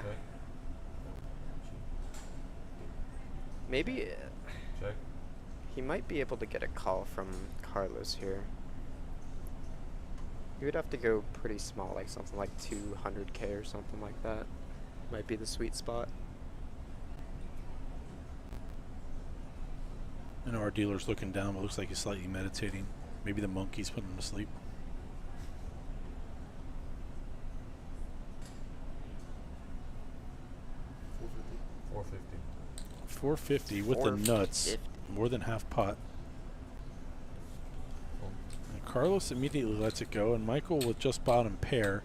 Maybe he might be able to get a call from Carlos here. He would have to go pretty small, like something like 200K or something like that. Might be the sweet spot. I know our dealer's looking down, but looks like he's slightly meditating. Maybe the monkey's putting him to sleep. $450 with the nuts. More than half pot. And Carlos immediately lets it go, and Michael with just bottom pair.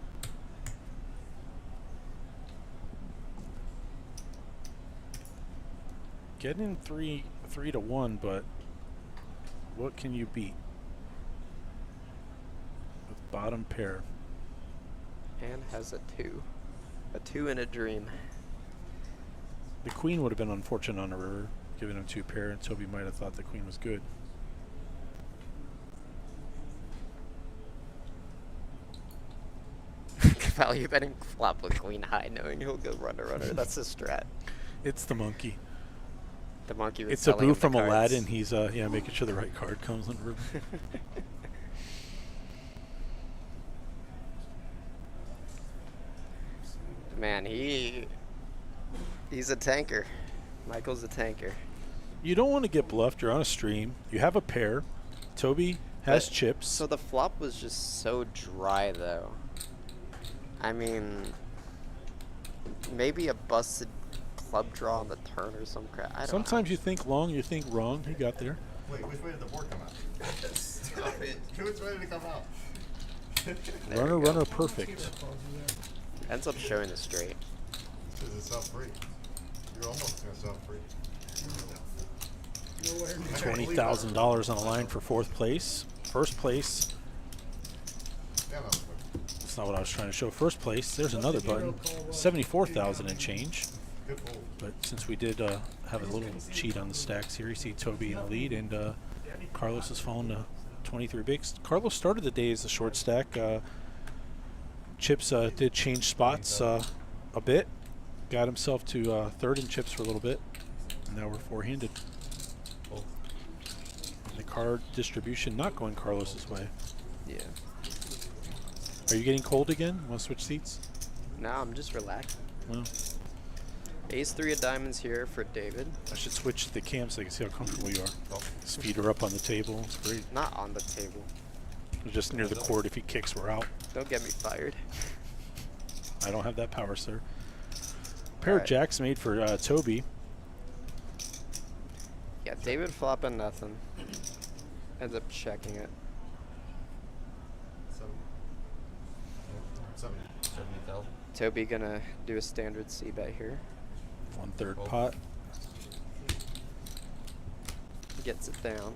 Getting 3-1, but what can you beat with bottom pair? And has a 2. A 2 in a dream. The queen would have been unfortunate on the river, giving him 2 pair, and Toby might have thought the queen was good. value betting flop with queen high, knowing he'll go runner runner. That's his strat. It's the monkey. The monkey was It's a selling boo him the from cards. Aladdin. He's yeah, making sure the right card comes on river. Man, he's a tanker. Michael's a tanker. You don't want to get bluffed. You're on a stream. You have a pair. Toby has But- chips. So the flop was just so dry, though. I mean, maybe a busted club draw on the turn or some crap. I don't Sometimes know. you think long, you think wrong. You got there. Wait, which way did the board come out? Stop it. Which way did it come out? There Runner, we go. runner, perfect. Ends up showing the straight. Because it's self-free. You're almost going to self-free. Nowhere near. $20,000 on the line for fourth place. First place. Yeah, no, That's not what I was trying to show. First place. There's another button. 74,000 and change. good fold. But since we did have a little cheat on the stacks here, you see Toby in the lead, and Carlos has fallen to 23 bigs. Carlos started the day as a short stack. Chips did change spots a bit. Got himself to third in chips for a little bit. And now we're four-handed. And the card distribution not going Carlos's way. Yeah. Are you getting cold again? Want to switch seats? No, I'm just relaxing. Well, Ace 3 of diamonds here for David. I should switch the cam so I can see how comfortable you are. His feet are up on the table. It's great. Not on the table. Just near the court. If he kicks, we're out. Don't get me fired. I don't have that power, sir. Pair of Alright. jacks made for Toby. Yeah, David flopping nothing. Ends up checking it. 70,000. Toby gonna do a standard C bet here. 1/3 pot. Gets it down.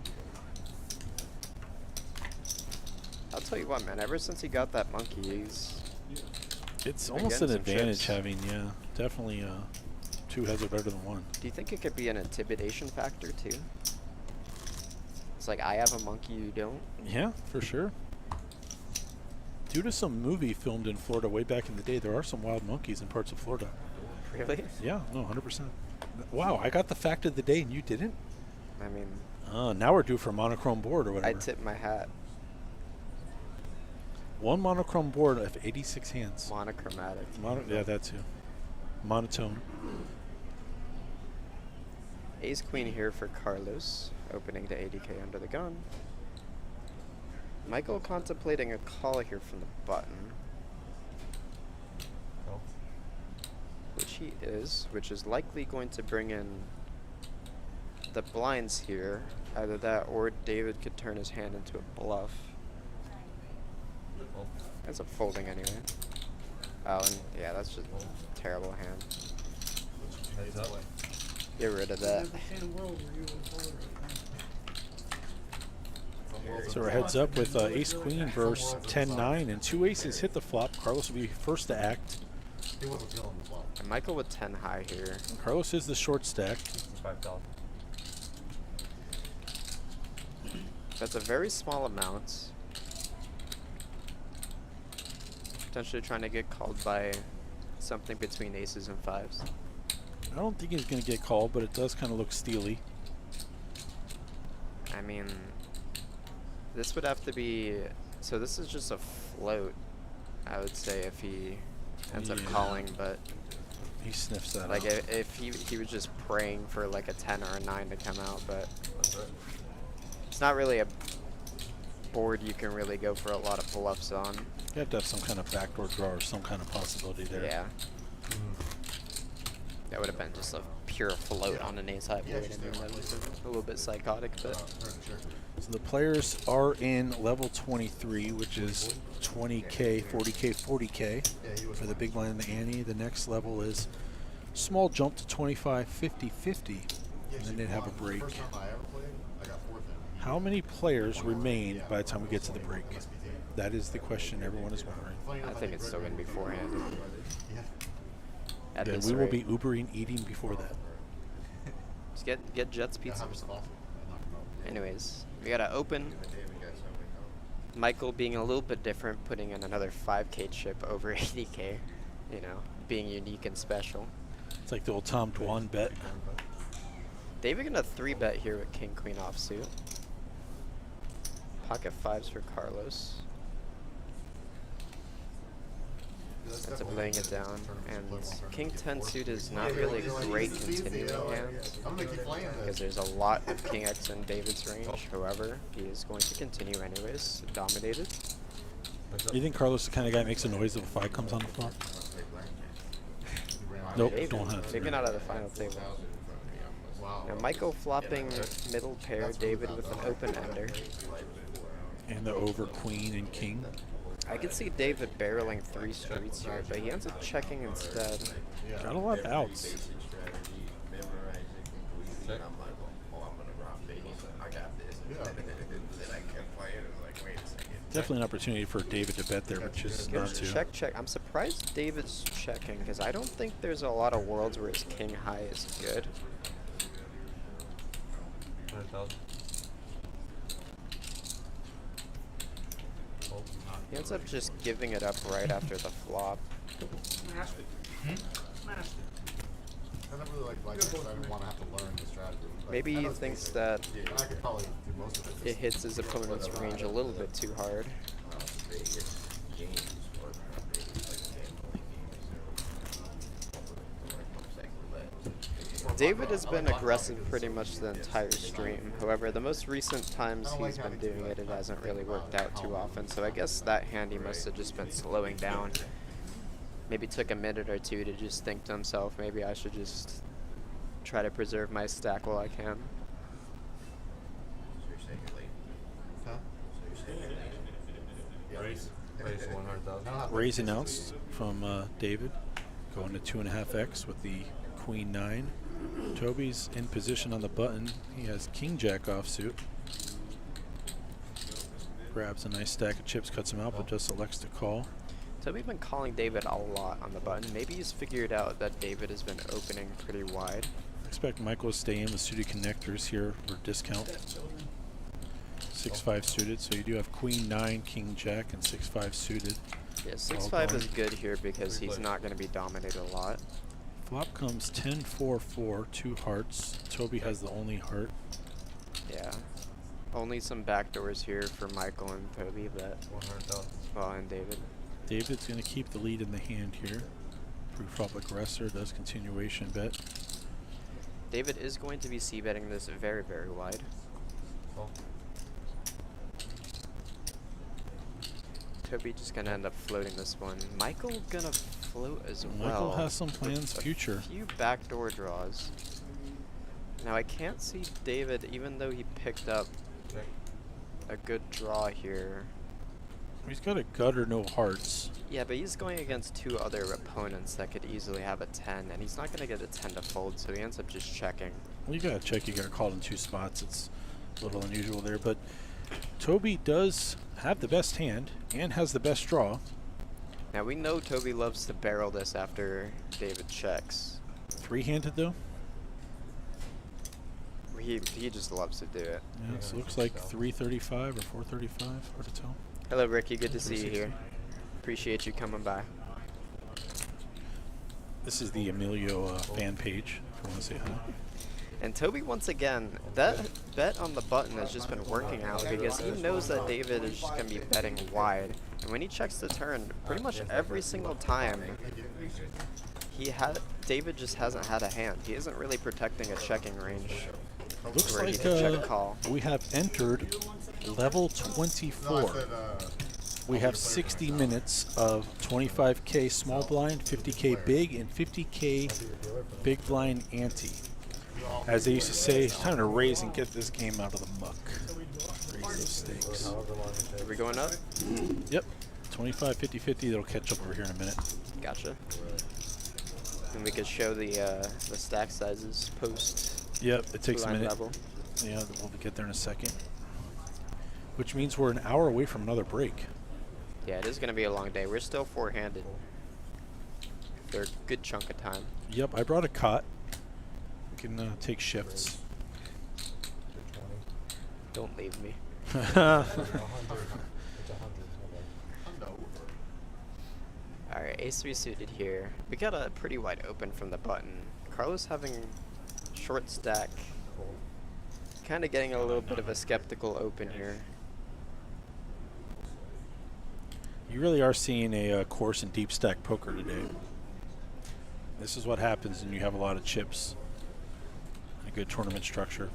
I'll tell you what, man. Ever since he got that monkey, he's It's Been almost getting an some advantage chips. having, yeah, definitely two heads are better than one. Do you think it could be an intimidation factor too? It's like I have a monkey, you don't. Yeah, for sure. Due to some movie filmed in Florida way back in the day, there are some wild monkeys in parts of Florida. Really? Yeah, no, 100%. Wow, I got the fact of the day and you didn't? I mean, Now we're due for a monochrome board or I whatever. tip my hat. One monochrome board of 86 hands. Monochromatic. Yeah, that too. Monotone. Ace queen here for Carlos, opening to 80k under the gun. Michael contemplating a call here from the button, which he is, which is likely going to bring in the blinds here. Either that or David could turn his hand into a bluff. Ends up folding anyway. Oh, and yeah, that's just a terrible hand. Get rid of that. Understand world where you would hold it right now. So we're heads up with ace queen versus 10-9, and two aces hit the flop. Carlos will be first to act. He wasn't feeling the flop. And Michael with 10 high here. Carlos is the short stack. 65,000. That's a very small amount. Potentially trying to get called by something between aces and fives. I don't think he's going to get called, but it does kind of look steely. I mean, this would have to be, so this is just a float, I would say, if he ends up Yeah. calling, but He sniffs that like out. if he was just praying for like a 10 or a 9 to come out, but it's not really a board you can really go for a lot of bluffs on. You have to have some kind of backdoor draw or some kind of possibility there. Yeah. That would have been just a pure float on an ace high board. I mean, that was a little bit psychotic, but So the players are in level 23, which is 20K, 40K, 40K for the big blind and the ante. The next level is small jump to 25, 50, 50, and then they'd have a break. First time I ever played, I got fourth in. How many players remain by the time we get to the break? That is the question everyone is wondering. I think it's still going to be forehand. Yeah. At Then this we will rate. be Ubering eating before that. Just get Jets pizza. How was the coffee? Anyways, we got to open Michael being a little bit different, putting in another 5K chip over 80K, you know, being unique and special. It's like the old Tom Dwan bet. David gonna 3-bet here with King Queen offsuit. Pocket 5s for Carlos. Ends up laying it down, and King 10 suit is not really a great continuing hand because there's a lot of King X in David's range. However, he is going to continue anyways, dominated. You think Carlos is the kind of guy that makes a noise if a 5 comes on the flop? Nope, Maybe, don't have maybe to. not at the final table. Now Michael flopping middle pair, David with an open ender. And the over queen and king. I could see David barreling 3 streets here, but he ends up checking instead. Got a lot of outs. Definitely an opportunity for David to bet there, which is Good not to. check, check. I'm surprised David's checking because I don't think there's a lot of worlds where his king high is good. He ends up just giving it up right after the flop. Smashed it. Smashed it. I never really liked blackjack, so I didn't want to have to learn the strategy. Like, Maybe I he know it's thinks basic. that And I could probably do most of it. it hits his opponent's range a little bit too hard. David has been aggressive pretty much the entire stream. However, the most recent times he's been doing it, it hasn't really worked out too often. So I guess that hand he must have just been slowing down. Maybe took a minute or two to just think to himself, maybe I should just try to preserve my stack while I can. Raise. Raise announced from David, going to 2.5x with the queen 9. Toby's in position on the button. He has king jack offsuit. Grabs a nice stack of chips, cuts him out, but just elects to call. Toby's been calling David a lot on the button. Maybe he's figured out that David has been opening pretty wide. Expect Michael to stay in with suited connectors here for discount. 6-5 suited, so you do have queen 9, king jack, and 6-5 suited. Yeah, 6-5 is good here because he's not going to be dominated a lot. Flop comes 10-4-4, 2 hearts. Toby has the only heart. Yeah. Only some backdoors here for Michael and Toby, but well, and David. David's going to keep the lead in the hand here. Pre-flop aggressor does continuation bet. David is going to be c-betting this very, very wide. Toby just going to end up floating this one. Michael going to float as well. Michael has some plans with future. A few backdoor draws. Now I can't see David, even though he picked up a good draw here. He's got a gutter, no hearts. Yeah, but he's going against 2 other opponents that could easily have a 10, and he's not going to get a 10 to fold, so he ends up just checking. Well, you got to check. You got called in 2 spots. It's a little unusual there, but Toby does have the best hand and has the best draw. Now we know Toby loves to barrel this after David checks. 3-handed though. He just loves to do it. Yeah, so it looks like 335 or 435. Hard to tell. Hello, Ricky. Good to see you here. Appreciate you coming by. This is the Emilio fan page. If you want to say hi. And Toby, once again, that bet on the button has just been working out because he knows that David is just going to be betting wide. And when he checks the turn, pretty much every single time, David just hasn't had a hand. He isn't really protecting a checking range. Looks where he like can check call. we have entered level 24. We have 60 minutes of 25K small blind, 50K big, and 50K big blind ante. As they used to say, it's time to raise and get this game out of the muck. Raise those stakes. Are we going up? Yep. 25, 50, 50. That'll catch up over here in a minute. Gotcha. And we could show the stack sizes post. Yep, it takes a blind minute. level. Yeah, we'll get there in a second. Which means we're an hour away from another break. Yeah, it is going to be a long day. We're still 4-handed. For a good chunk of time. Yep, I brought a cot. We can take shifts. Don't leave me. Alright, ace-3 suited here. We got a pretty wide open from the button. Carlos having short stack. Kind of getting a little bit of a skeptical open here. You really are seeing a course in deep stack poker today. This is what happens when you have a lot of chips. A good tournament structure.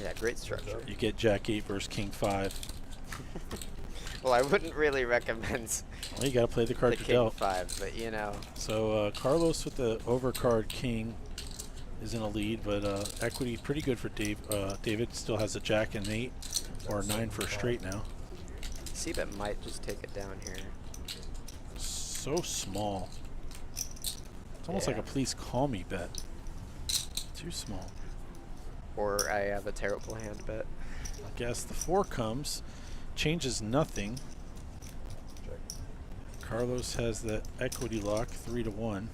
Yeah, great structure. You get Jack 8 versus King 5. Well, I wouldn't really recommend Well, you got to play the card the you King dealt. 5, but you know. So Carlos with the overcard King is in a lead, but equity pretty good for Dave. David still has a Jack and 8 or a 9 for a straight now. C-bet might just take it down here. So small. It's almost like Yeah. a please call me bet. Too small. Or I have a terrible hand bet. I guess the 4 comes, changes nothing. Carlos has the equity lock 3-1.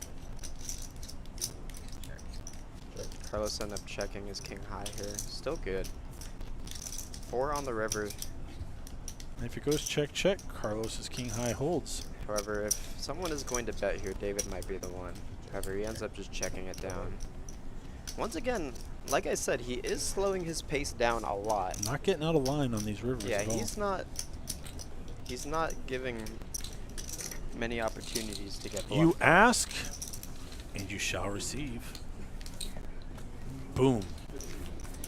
Carlos ended up checking his king high here. Still good. 4 on the river. And if it goes check check, Carlos's king high holds. However, if someone is going to bet here, David might be the one. However, he ends up just checking it down. Once again, like I said, he is slowing his pace down a lot. Not getting out of line on these rivers Yeah, at all. he's not giving many opportunities to get You bluffed. ask, and you shall receive. Boom.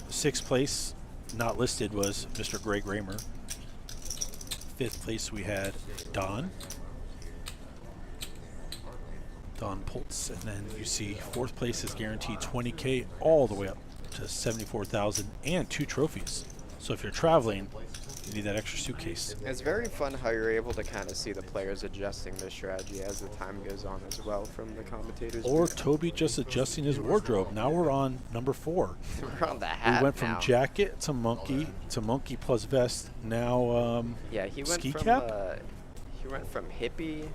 6th place, not listed, was Mr. Greg Raymer. 5th place we had Don Pultz, and then you see 4th place is guaranteed 20K all the way up to 74,000 and 2 trophies. So if you're traveling, you need that extra suitcase. It's very fun how you're able to kind of see the players adjusting their strategy as the time goes on as well from the commentators. Or booth. Toby just adjusting his wardrobe. Now we're on number 4. We're on the hat We went now. from jacket to monkey plus vest. Now Yeah, he went ski from cap. he went from hippie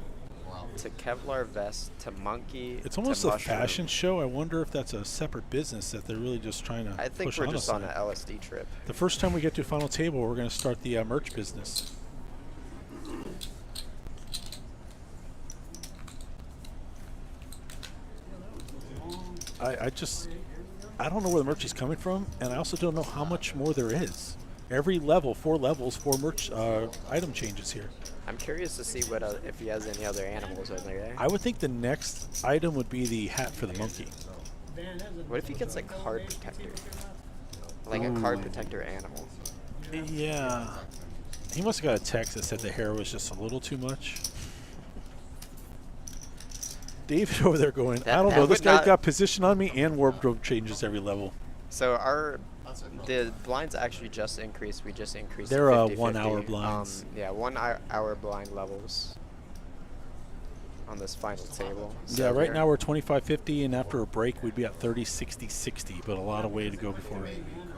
to Kevlar vest to monkey. It's almost to a mushroom. fashion show. I wonder if that's a separate business that they're really just trying to I think push we're on just us on now. an LSD trip. The first time we get to final table, we're going to start the merch business. I don't know where the merch is coming from, and I also don't know how much more there is. Every level, 4 levels, 4 merch item changes here. I'm curious to see what if he has any other animals over there. I would think the next item would be the hat for the monkey. What if he gets a card protector? Like a card protector animal. Yeah. He must have got a text that said the hair was just a little too much. David over there going, I don't know, this guy got position on me and wardrobe changes every level. So the blinds actually just increased. We just increased. They're to 50/50. 1 hour blinds. Yeah, 1 hour blind levels on this final table. So Yeah, right now we're 25.50, and after a break we'd be at 30.60.60, but a lot of way to go before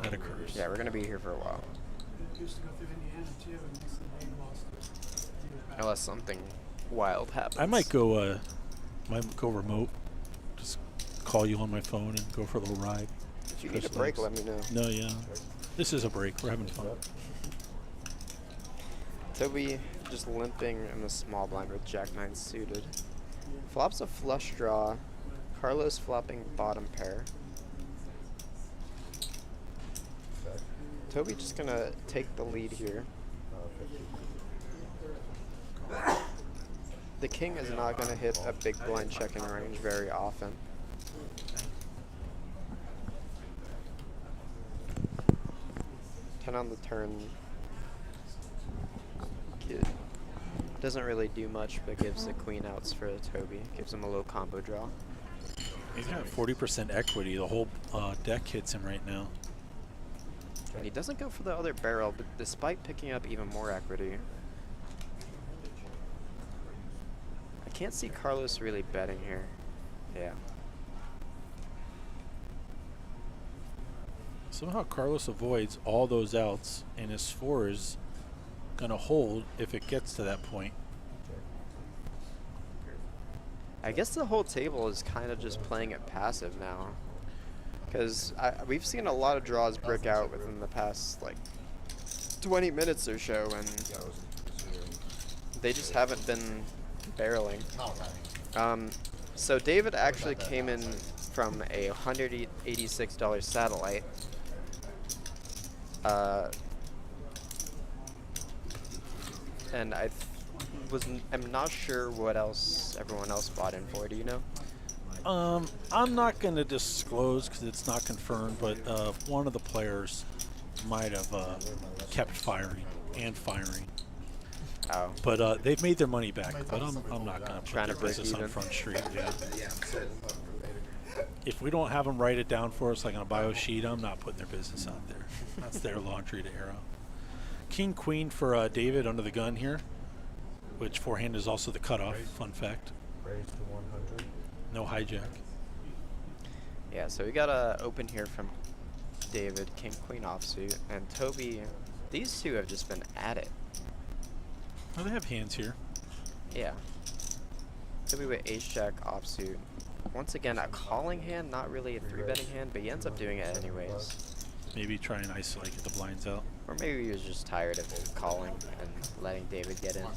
that occurs. Yeah, we're gonna be here for a while. Used to go through Indiana too, and this they lost. Unless something wild happens. I might go remote, just call you on my phone and go for a little ride. If you need a break, let me know. No, yeah. This is a break. We're having fun. Toby just limping in the small blind with Jack 9 suited. Flops a flush draw. Carlos flopping bottom pair. Toby just gonna take the lead here. The king is not gonna hit a big blind checking range very often. On the turn, doesn't really do much, but gives the queen outs for Toby. Gives him a little combo draw. He's got 40% equity. The whole deck hits him right now. And he doesn't go for the other barrel, but despite picking up even more equity. I can't see Carlos really betting here. Yeah. Somehow Carlos avoids all those outs, and his 4 is going to hold if it gets to that point. I guess the whole table is kind of just playing it passive now. Because we've seen a lot of draws break out within the past, like, last 20 minutes or so, and they just haven't been barreling. So David actually came in from a $186 satellite. And I'm not sure what else everyone else bought in for. Do you know? I'm not going to disclose because it's not confirmed, but one of the players might have kept firing and firing. Oh. But they've made their money back. But I'm not going to Trying put to their break business on even. Front Street. Yeah. If we don't have them write it down for us like on a bio sheet, I'm not putting their business out there. That's their laundry to air out. King Queen for David under the gun here, which forehand is also the cutoff. Fun fact. Raise to 100. No hijack. Yeah, so we got a open here from David, King Queen offsuit, and Toby. These two have just been at it. Oh, they have hands here. Yeah. Toby with Ace Jack offsuit. Once again, a calling hand, not really a 3-betting hand, but he ends up doing it anyways. Maybe try and isolate, get the blinds out. Or maybe he was just tired of calling and letting David get in.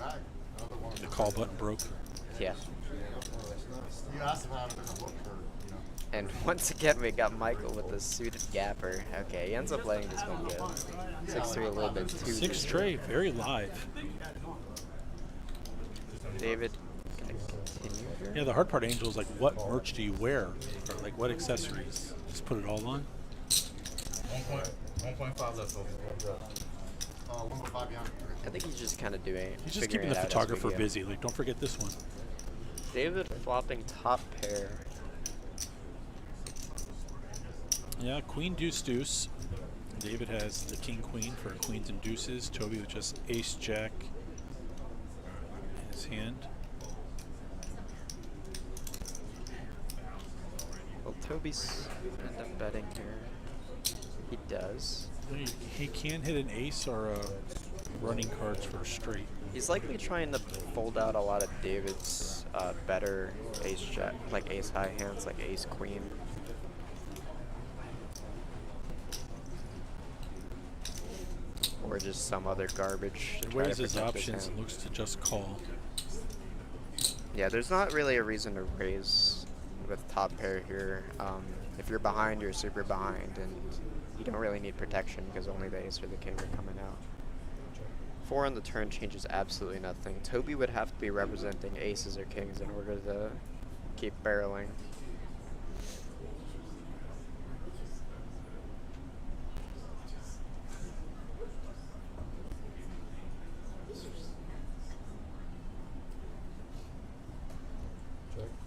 The call button broke. Yeah. You asked him how to look, or, you know. And once again, we got Michael with the suited gapper. Okay, he ends up letting this one go. 6-3 a little bit too. 6 straight, very live. David, gonna continue here? Yeah, the hard part, Angel, is like, what merch do you wear? Or like, what accessories? Just put it all on? 1.5 left over. 1.5 beyond. I think he's just kind of doing. He's just figuring keeping the it out as we photographer go. busy. Like, don't forget this one. David flopping top pair. Yeah, Queen, Deuce, Deuce. David has the King, Queen for Queens and Deuces. Toby with just Ace, Jack in his hand. Will Toby's end up betting here? He does. He can hit an ace or running cards for a straight. He's likely trying to fold out a lot of David's better ace jack, like ace high hands, like ace queen. Or just some other garbage. To He try to weighs his protect his options hand. and looks to just call. Yeah, there's not really a reason to raise with top pair here. If you're behind, you're super behind, and you don't really need protection because only the ace or the king are coming out. 4 on the turn changes absolutely nothing. Toby would have to be representing aces or kings in order to keep barreling.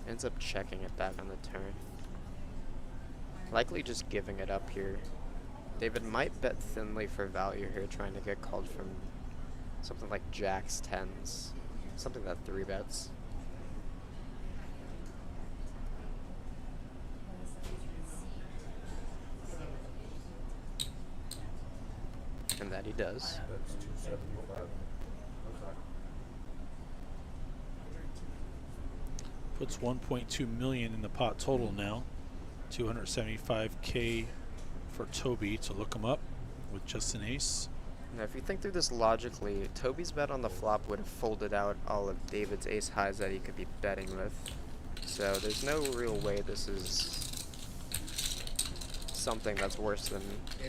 Ends up checking it back on the turn. Likely just giving it up here. David might bet thinly for value here, trying to get called from something like jacks, 10s, something that 3-bets. And that he does. That's 275. Puts 1.2 million in the pot total now. 275K for Toby to look him up with just an ace. Now, if you think through this logically, Toby's bet on the flop would have folded out all of David's ace highs that he could be betting with. So there's no real way this is something that's worse than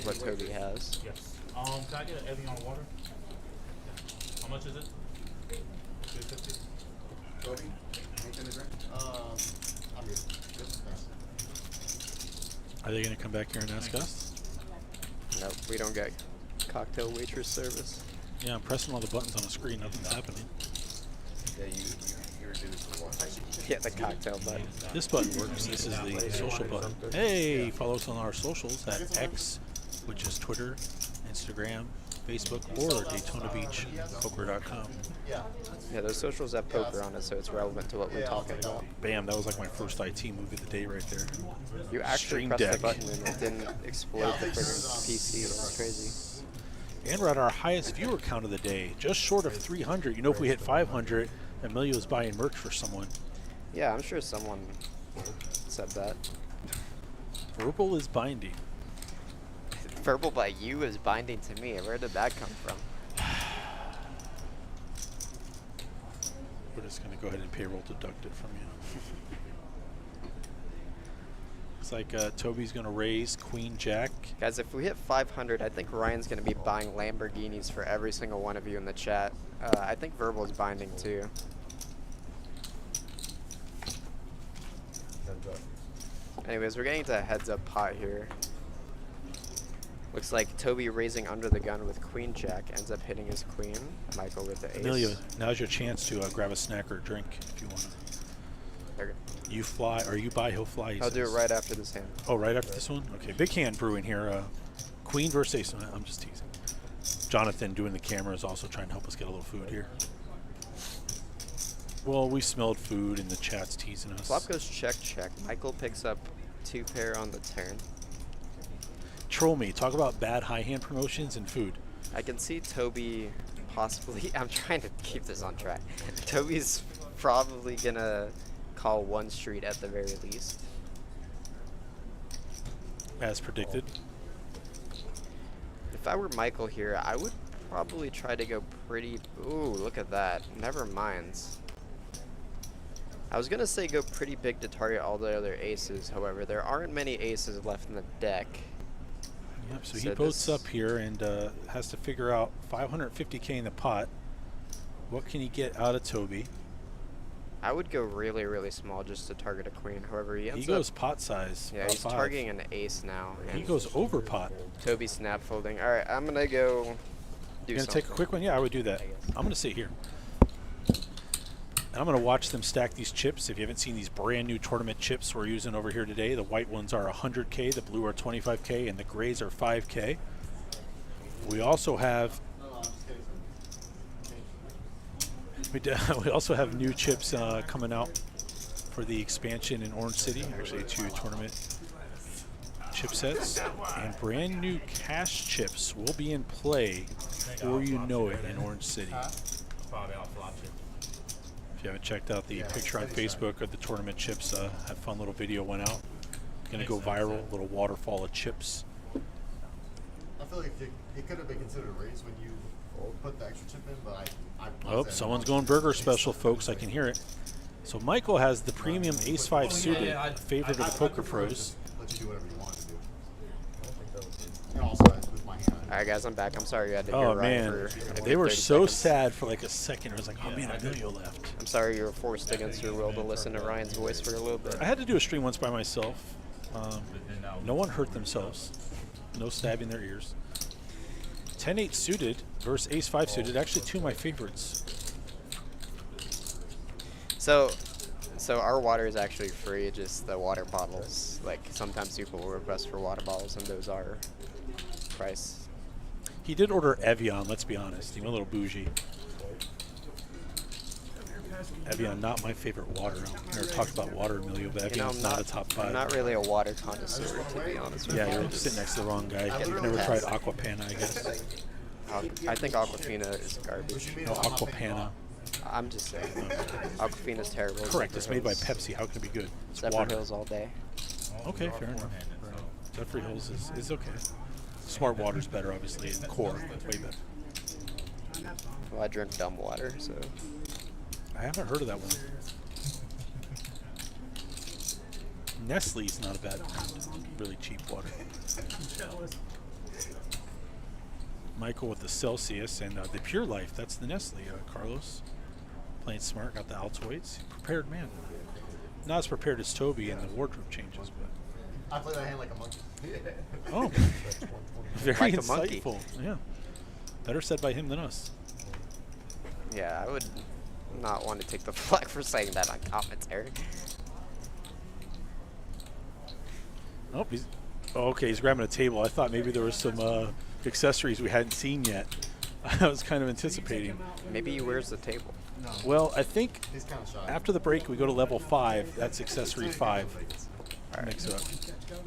what Toby has. Yes. Can I get an Evian water? How much is it? 250. Toby, anything to drink? I'm good. Just pass. Are they going to come back here and ask us? No, we don't get cocktail waitress service. Yeah, I'm pressing all the buttons on the screen. Nothing's happening. Yeah, you reduced the one. Yeah, the cocktail button. This button works. This is the social button. Hey, follow us on our socials at X, which is Twitter, Instagram, Facebook, or DaytonaBeachPoker.com. Yeah, those socials have poker on it, so it's relevant to what we're talking about. Bam, that was like my first IT move of the day right there. You actually Stream pressed Deck. the button and it didn't explode the friggin' PC. That's crazy. And we're at our highest viewer count of the day, just short of 300. You know, if we hit 500, Emilio's buying merch for someone. Yeah, I'm sure someone said that. Verbal is binding. Verbal by you is binding to me. Where did that come from? We're just going to go ahead and payroll deduct it from you. Looks like Toby's going to raise Queen Jack. Guys, if we hit 500, I think Ryan's going to be buying Lamborghinis for every single one of you in the chat. I think Verbal is binding too. Heads up. Anyways, we're getting to a heads up pot here. Looks like Toby raising under the gun with Queen Jack ends up hitting his queen. Michael with the ace. Amelia, now's your chance to grab a snack or a drink if you want to. Okay. You fly, or you buy, he'll fly. He I'll do it says. right after this hand. Oh, right after this one? Okay, big hand brewing here. Queen versus ace. I'm just teasing. Jonathan doing the camera is also trying to help us get a little food here. Well, we smelled food and the chat's teasing us. Flop goes check, check. Michael picks up 2 pair on the turn. Troll me. Talk about bad high hand promotions and food. I can see Toby possibly, I'm trying to keep this on track. Toby's probably gonna call 1 street at the very least. As predicted. If I were Michael here, I would probably try to go pretty, ooh, look at that. Never mind. I was gonna say go pretty big to target all the other aces, however, there aren't many aces left in the deck. Yep, so he boats up here and has to figure out 550k in the pot. What can he get out of Toby? I would go really, really small just to target a queen. However, he ends goes up, pot size. yeah, he's 5. targeting an ace now. He and goes over pot. Toby snap folding. All right, I'm gonna go do You gonna something. take a quick one? Yeah, I would do that. I'm gonna sit here. And I'm gonna watch them stack these chips. If you haven't seen these brand new tournament chips we're using over here today, the white ones are 100k, the blue are 25k, and the grays are 5k. We also have we also have new chips coming out for the expansion in Orange City. Actually, 2 tournament chipsets and brand new cash chips will be in play before you know it in Orange City. If you haven't checked out the picture on Facebook of the tournament chips, a fun little video went out. Gonna go viral, a little waterfall of chips. I feel like it could have been considered a raise when you put the extra chip in, but I Oh, someone's going burger special, folks. I can hear it. So Michael has the premium ace-5 suited, favorite of the poker pros. Let you do whatever you want to do. And also, I with my hand. All right, guys, I'm back. I'm sorry you had to hear Oh Ryan man, for I they believe were 30 so seconds. sad for like a second. It was like, oh man, Emilio left. I'm sorry you were forced against your will to listen to Ryan's voice for a little bit. I had to do a stream once by myself. No one hurt themselves. No stabbing their ears. 10-8 suited versus ace-5 suited. Actually, 2 of my favorites. So our water is actually free, just the water bottles. Like, sometimes people will request for water bottles, and those are price. He did order Evian, let's be honest. He went a little bougie. Evian, not my favorite water. I've never talked about water, Emilio, but You know, Evian's not a top 5. I'm not really a water connoisseur, to be honest with you. Yeah, you're sitting next to the wrong guy. You've never tried Aquapana, I guess. I think Aquafina is garbage. No, Aquapana. I'm just saying. Aquafina's terrible. Correct, Zephyr it's made by Hills. Pepsi. How can it be good? It's Zephyr water. Hills all day. Okay, fair enough. Zephyr Hills is okay. Smart water's better, obviously, and Core, way better. Well, I drink dumb water, so. I haven't heard of that one. Nestle's not a bad, really cheap water. Michael with the Celsius and the Pure Life. That's the Nestle. Carlos playing smart, got the Altoids. Prepared man. Not as prepared as Toby in the wardrobe changes, but I play that hand like a monkey. oh, very Like a monkey. insightful. Yeah, better said by him than us. Yeah, I would not want to take the flag for saying that on commentary. Oh, he's okay. He's grabbing a table. I thought maybe there was some accessories we hadn't seen yet. I was kind of anticipating. Maybe he wears the table. No. Well, I think He's kind of shy. after the break we go to level 5. That's accessory 5. Alright. Mix it up.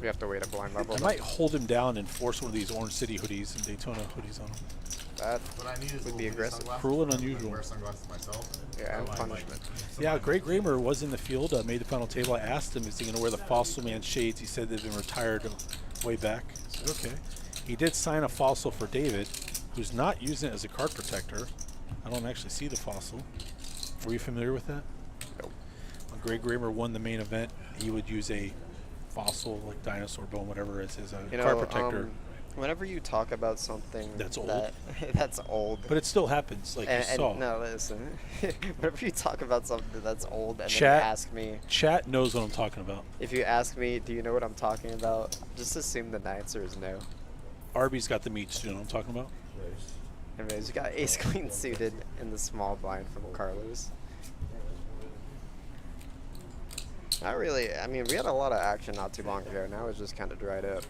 We have to wait a blind level. I might hold him down and force one of these Orange City hoodies and Daytona hoodies on him. That What I need is would a be little bit of aggressive. sunglasses. Cruel and I unusual. wear sunglasses myself. yeah, and punishment. Yeah, Greg Raymer was in the field, made the final table. I asked him, is he going to wear the Fossil Man shades? He said they've been retired way back. I said, okay. He did sign a fossil for David, who's not using it as a card protector. I don't actually see the fossil. Were you familiar with that? Nope. When Greg Raymer won the main event, he would use a fossil, like dinosaur bone, whatever, as his card protector. Whenever you talk about something That's old? that's old. But it still happens, like you saw. No, listen. Whenever you talk about something that's old and Chat- then you ask me, Chat knows what I'm talking about. if you ask me, do you know what I'm talking about? Just assume the answer is no. Arby's got the meats, do you know what I'm talking about? Anyways, you got ace queen suited in the small blind from Carlos. Not really. I mean, we had a lot of action not too long ago. Now it's just kind of dried up.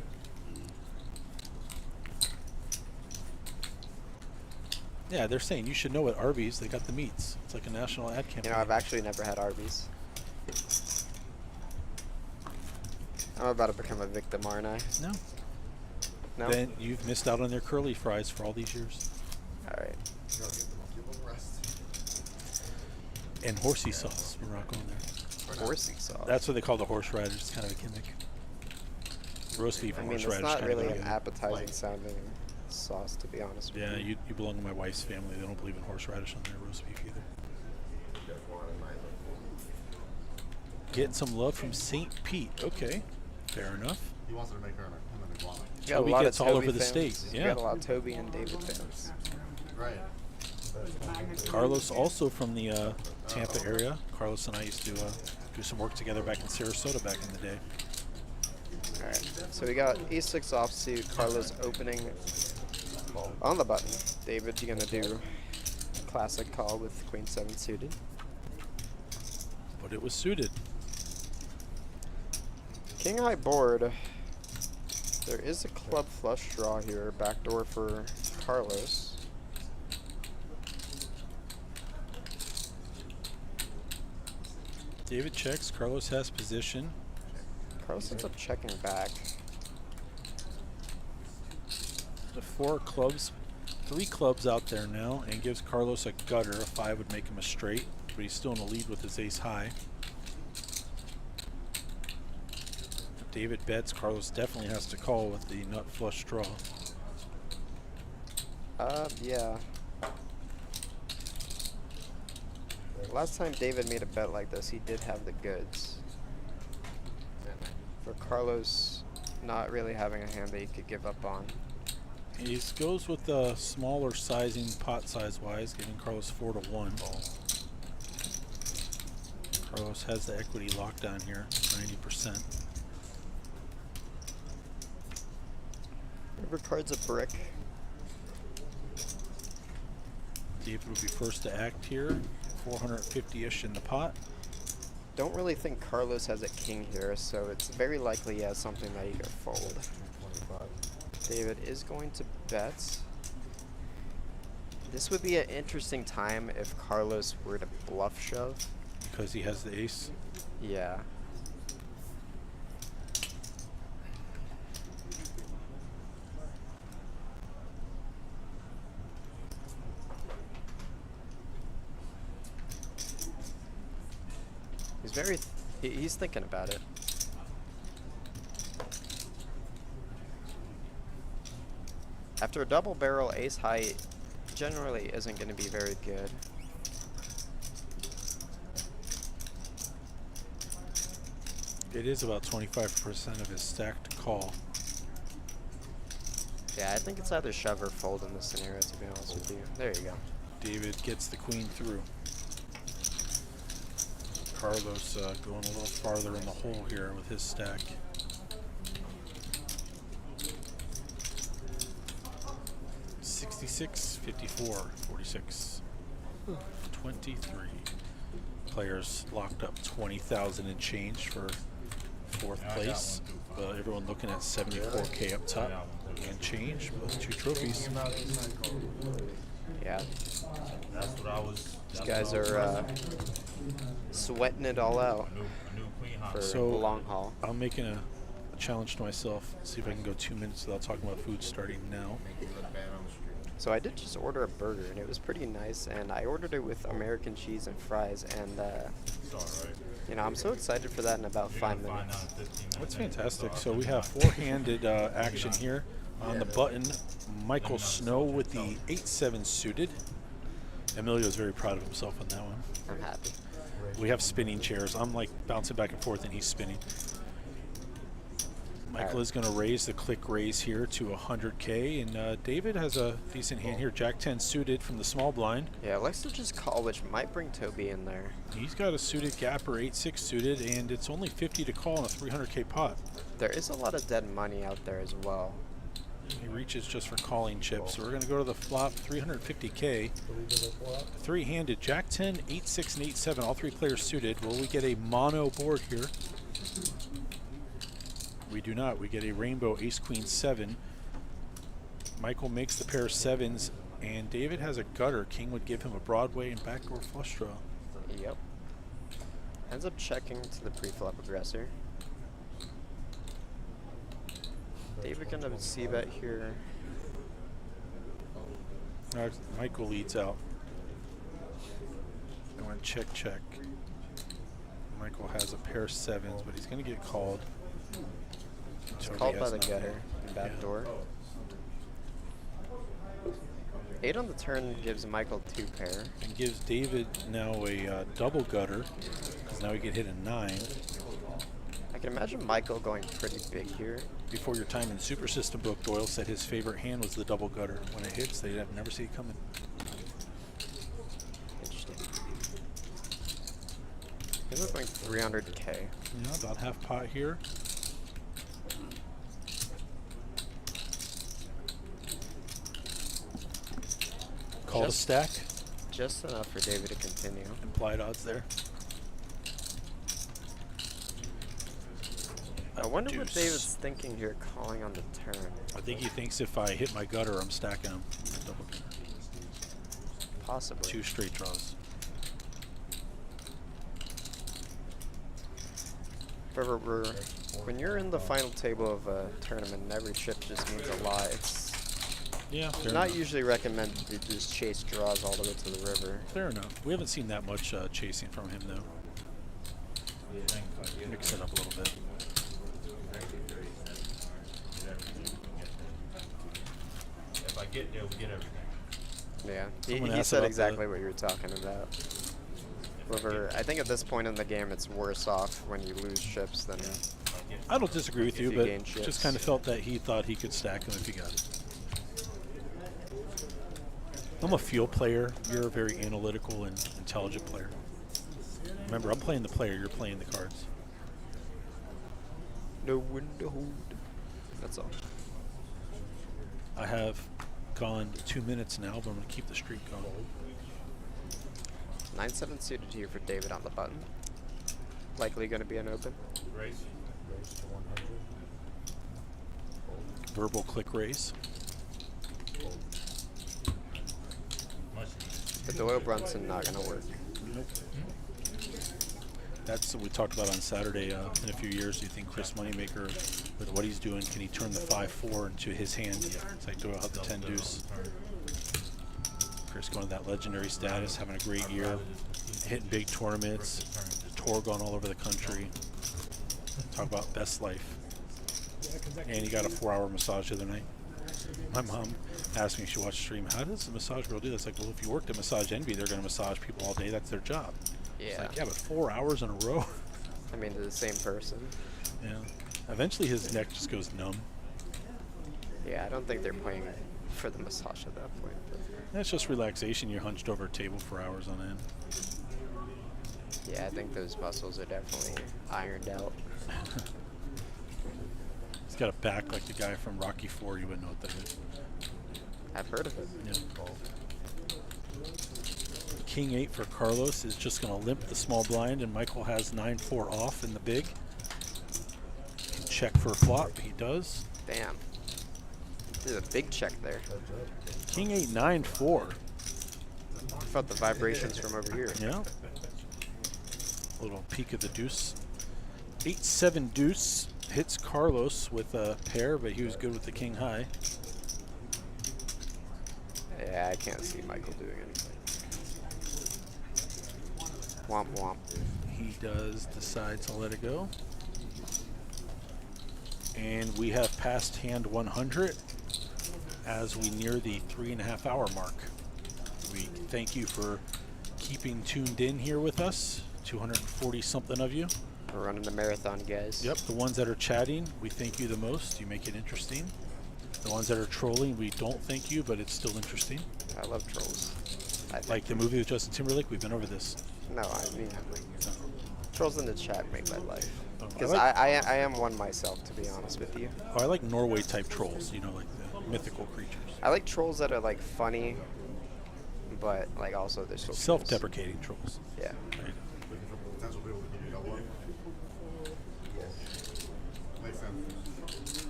Yeah, they're saying you should know at Arby's, they got the meats. It's like a national ad campaign. You know, I've actually never had Arby's. I'm about to become a victim, aren't I? No. No? Then you've missed out on their curly fries for all these years. Alright. And horsey sauce, Morocco in there. Horsey sauce. That's what they call the horseradish. It's kind of a gimmick. Roast beef I and mean, it's horseradish not kind of really go an together. appetizing sounding sauce, to be honest with Yeah, you. you belong to my wife's family. They don't believe in horseradish on their roast beef either. Getting some love from St. Pete. Okay, fair enough. He wants her to make her him an iguana. You got Toby a lot gets of all Toby over the fans. state, You yeah. got a lot of Toby and David fans. Right. Carlos also from the Tampa area. Carlos and I used to do some work together back in Sarasota back in the day. Alright, so we got E6 offsuit, Carlos opening on the button. David, you're gonna do a classic call with Queen 7 suited. But it was suited. King high board. There is a club flush draw here, backdoor for Carlos. David checks. Carlos has position. Carlos ends up checking back. The 4 clubs, 3 clubs out there now, and gives Carlos a gutter. A 5 would make him a straight, but he's still in the lead with his ace high. If David bets, Carlos definitely has to call with the nut flush draw. Yeah. Last time David made a bet like this, he did have the goods. For Carlos not really having a hand that he could give up on. He goes with the smaller sizing pot size wise, giving Carlos 4-1. Carlos has the equity locked down here, 90%. River card's a brick. David will be first to act here, 450-ish in the pot. Don't really think Carlos has a king here, so it's very likely he has something that he could fold. David is going to bet. This would be an interesting time if Carlos were to bluff shove. Because he has the ace. Yeah. He's very, he's thinking about it. After a double barrel, ace high generally isn't going to be very good. It is about 25% of his stacked call. Yeah, I think it's either shove or fold in this scenario, to be honest with you. There you go. David gets the queen through. Carlos going a little farther in the hole here with his stack. $66, $54, $46, $23. Players locked up 20,000 and change for 4th place. Everyone looking at 74K up top and change with 2 trophies. Yeah. That's what I was. These guys are sweating it all out A new queen hop. for So- the long haul. I'm making a challenge to myself. See if I can go 2 minutes without talking about food starting now. Make it look bad on the street. So I did just order a burger, and it was pretty nice, and I ordered it with American cheese and fries, and It's all right. you know, I'm so excited for that in about You're 5 gonna find minutes. out in 15 minutes. That's anyway, fantastic. so So we I'm have not- 4-handed action here. On the button, Michael Snow with the 8-7 suited. Emilio's very proud of himself on that one. I'm happy. We have spinning chairs. I'm like bouncing back and forth and he's spinning. Michael is going to raise the click raise here to 100K, and David has a decent hand here. Jack 10 suited from the small blind. Yeah, likes to just call, which might bring Toby in there. He's got a suited gapper, 8-6 suited, and it's only 50 to call on a 300K pot. There is a lot of dead money out there as well. He reaches just for calling chips. So we're going to go to the flop, 350K. Three-handed, Jack 10, 8-6, and 8-7, all three players suited. Will we get a mono board here? We do not. We get a rainbow ace queen 7. Michael makes the pair of sevens, and David has a gutter. King would give him a Broadway and backdoor flush draw. Yep. Ends up checking to the pre-flop aggressor. David gonna c-bet here. Michael leads out. I went check, check. Michael has a pair of sevens, but he's gonna get called. It's Toby called by has the nothing. gutter and backdoor. 8 on the turn gives Michael 2 pair. And gives David now a double gutter, because now he could hit a 9. I can imagine Michael going pretty big here. Before your time in the Super System book, Doyle said his favorite hand was the double gutter. When it hits, they'd have never see it coming. Interesting. He's going 300K. Yeah, about half pot here. Call to stack. Just enough for David to continue. Implied odds there. I wonder what Deuce. David's thinking here, calling on the turn. I think he thinks if I hit my gutter, I'm stacking him. Double gutter. Possibly. 2 straight draws. However, when you're in the final table of a tournament and every chip just means a lot, it's Yeah, fair not enough. usually recommended to just chase draws all the way to the river. Fair enough. We haven't seen that much chasing from him, though. Mix it up a little bit. If I get there, we get everything. Yeah, Someone he asked said about exactly what you were talking about. However, I think at this point in the game, it's worse off when you lose chips than I don't disagree with if you, you but gain chips. just kind of felt that he thought he could stack them if he got it. I'm a feel player. You're a very analytical and intelligent player. Remember, I'm playing the player. You're playing the cards. no window hold. That's all. I have gone 2 minutes now, but I'm going to keep the streak going. 9-7 suited here for David on the button. Likely going to be an open. Race. Verbal click raise. The Doyle Brunson not going to work. Nope. That's what we talked about on Saturday. In a few years, do you think Chris Moneymaker, with what he's doing, can he turn the 5-4 into his hand? It's like Doyle had the 10 deuce. Chris going to that legendary status, having a great year, hitting big tournaments, tour going all over the country. Talk about best life. And he got a 4-hour massage the other night. My mom asked me, she watched the stream, how does the massage girl do this? Like, well, if you worked at Massage Envy, they're going to massage people all day. That's their job. It's Yeah. like, yeah, but 4 hours in a row. I mean, they're the same person. Yeah. Eventually his neck just goes numb. Yeah, I don't think they're playing for the massage at that point. But That's just relaxation. You're hunched over a table for hours on end. yeah, I think those muscles are definitely ironed out. He's got a back like the guy from Rocky IV. You wouldn't know what that is. I've heard of it. Yeah. King 8 for Carlos is just going to limp the small blind, and Michael has 9-4 off in the big. Can check for a flop. He does. Damn. There's a big check there. King 8, 9-4. I felt the vibrations from over here. Yeah. A little peek of the deuce. 8-7 deuce hits Carlos with a pair, but he was good with the king high. Yeah, I can't see Michael doing anything. Womp womp. He does decide to let it go. And we have passed hand 100. as we near the 3.5 hour mark. We thank you for keeping tuned in here with us. 240 something of you. We're running the marathon, guys. Yep, the ones that are chatting, we thank you the most. You make it interesting. The ones that are trolling, we don't thank you, but it's still interesting. I love trolls. Like the movie with Justin Timberlake, we've been over this. No, I mean, trolls in the chat make my life. Oh, Because I am one myself, to be honest with you. Oh, I like Norway type trolls, you know, like the mythical creatures. I like trolls that are like funny, but like also they're so Self-deprecating trolls. Yeah. Right. Potential people to give you double one. Makes sense.